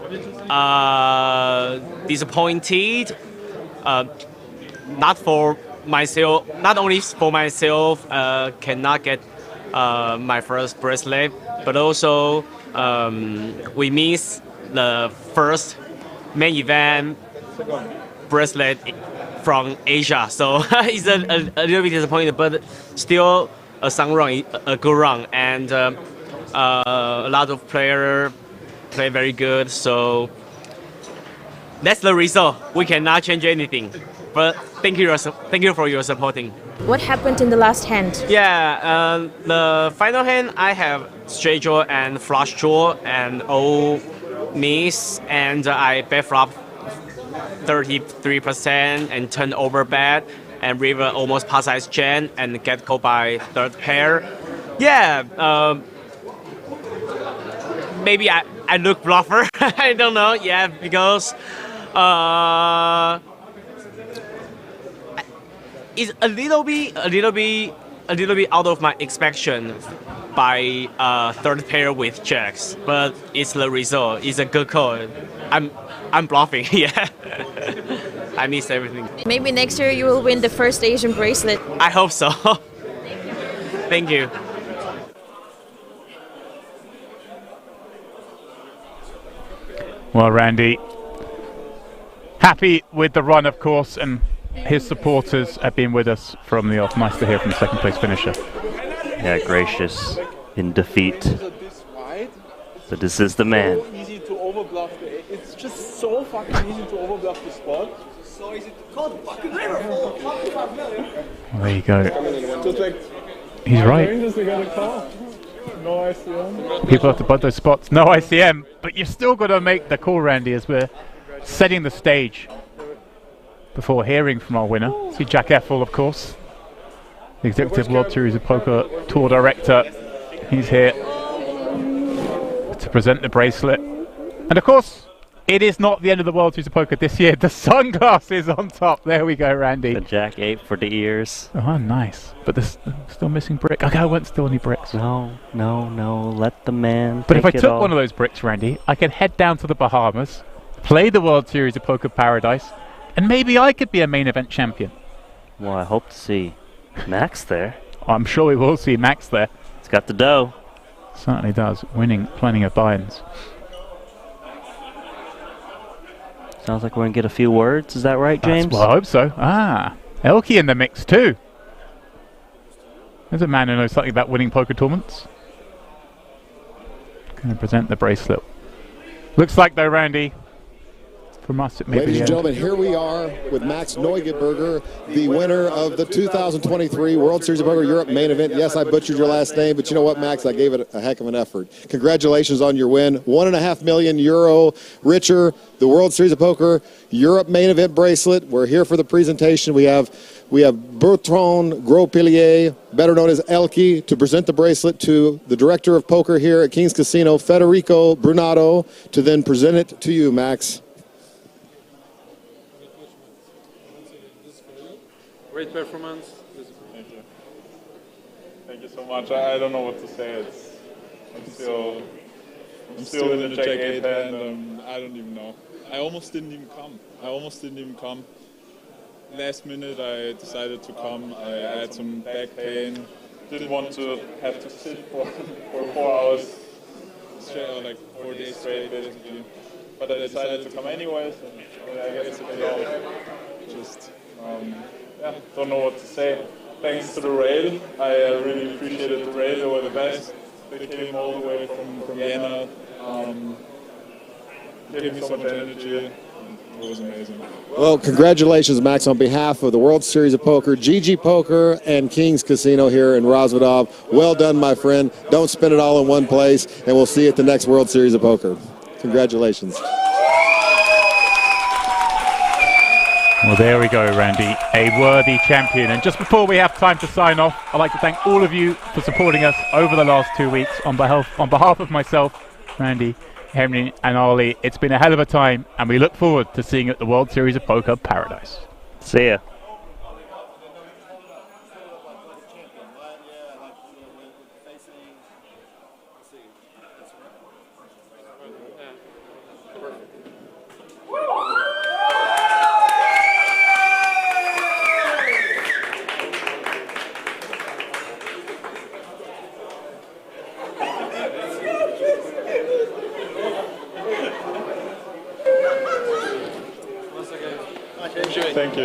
disappointed. Not for myself, not only for myself, cannot get my first bracelet, but also we miss the first main event bracelet from Asia, so it's a little bit disappointed, but still a good run, and a lot of players play very good, so that's the result. We cannot change anything, but thank you for your supporting. What happened in the last hand? Yeah, the final hand I have straight draw and flush draw and all miss, and I bet flop 33% and turn over bet and river almost pass size gen and get called by third pair. Yeah, maybe I look bluffer. I don't know. Yeah, because it's a little bit out of my expectation by third pair with jacks, but it's the result. It's a good call. I'm bluffing. Yeah, I miss everything. Maybe next year you will win the first Asian bracelet. I hope so. Thank you. Well, Randy, happy with the run, of course, and his supporters have been with us from the off. Nice to hear from the second place finisher. Yeah, gracious in defeat. But this is the man. Easy to overbluff. It's just so fucking easy to overbluff the spot. So easy to call the fucking river. Well, there you go. He's right. No ICM. People have to bud those spots. No ICM, but you've still got to make the call, Randy, as we're setting the stage before hearing from our winner. See Jack Effel, of course, the Executive World Series of Poker Tour Director. He's here to present the bracelet. And of course, it is not the end of the World Series of Poker this year. The sunglasses on top. There we go, Randy. The Jack 8 for the ears. Oh, nice. But there's still missing brick. Okay, I won't steal any bricks. No. Let the man But if I take it took all. one of those bricks, Randy, I could head down to the Bahamas, play the World Series of Poker Paradise, and maybe I could be a main event champion. Well, I hope to see Max there. I'm sure we will see Max there. He's got the dough. Certainly does, winning plenty of buy-ins. Sounds like we're going to get a few words. Is that right, James? Well, I hope so. Ah, Elkie in the mix too. There's a man who knows something about winning poker tournaments. Going to present the bracelet. Looks like though, Randy, from us it may Ladies be and gentlemen, here we are with Max Neugebauer, the winner of the 2023 World Series of Poker Europe main event. Yes, I butchered your last name, but you know what, Max? I gave it a heck of an effort. Congratulations on your win. €1.5 million richer, the World Series of Poker Europe main event bracelet. We're here for the presentation. We have Bertrand Gros-Pilier, better known as Elkie, to present the bracelet to the director of poker here at King's Casino, Federico Brunato, to then present it to you, Max. Great performance. Thank you. Thank you so much. I don't know what to say. I'm still in the Jack 8 hand. I don't even know. I almost didn't even come. Last minute I decided to come. I had some back pain. Didn't want to have to sit for 4 hours, like 4 days straight basically. But I decided to come anyways, and I guess it paid off. Just don't know what to say. Thanks to the rail. I really appreciated the rail. They were the best. They came all the way from Vienna. Gave me so much energy. It was amazing. Well, congratulations, Max, on behalf of the World Series of Poker, GG Poker, and King's Casino here in Rozvadov. Well done, my friend. Don't spend it all in one place, and we'll see you at the next World Series of Poker. Congratulations. Well, there we go, Randy, a worthy champion. And just before we have time to sign off, I'd like to thank all of you for supporting us over the last 2 weeks. On behalf of myself, Randy, Henry and Ollie, it's been a hell of a time, and we look forward to seeing you at the World Series of Poker Paradise. See ya.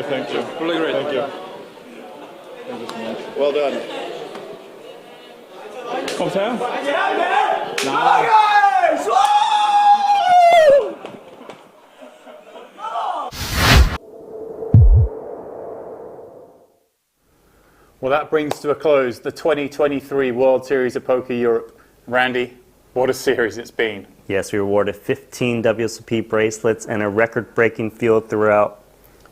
Thank you. Really great. Thank you. Thank you so much. Well done. Komt her? Well, that brings to a close the 2023 World Series of Poker Europe. Randy, what a series it's been. Yes, we awarded 15 WSOP bracelets and a record-breaking field throughout.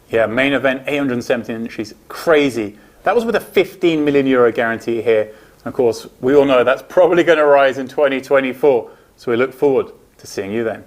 Yeah, main event, 870 entries. Crazy. That was with a €15 million guarantee here. And of course, we all know that's probably going to rise in 2024. So we look forward to seeing you then.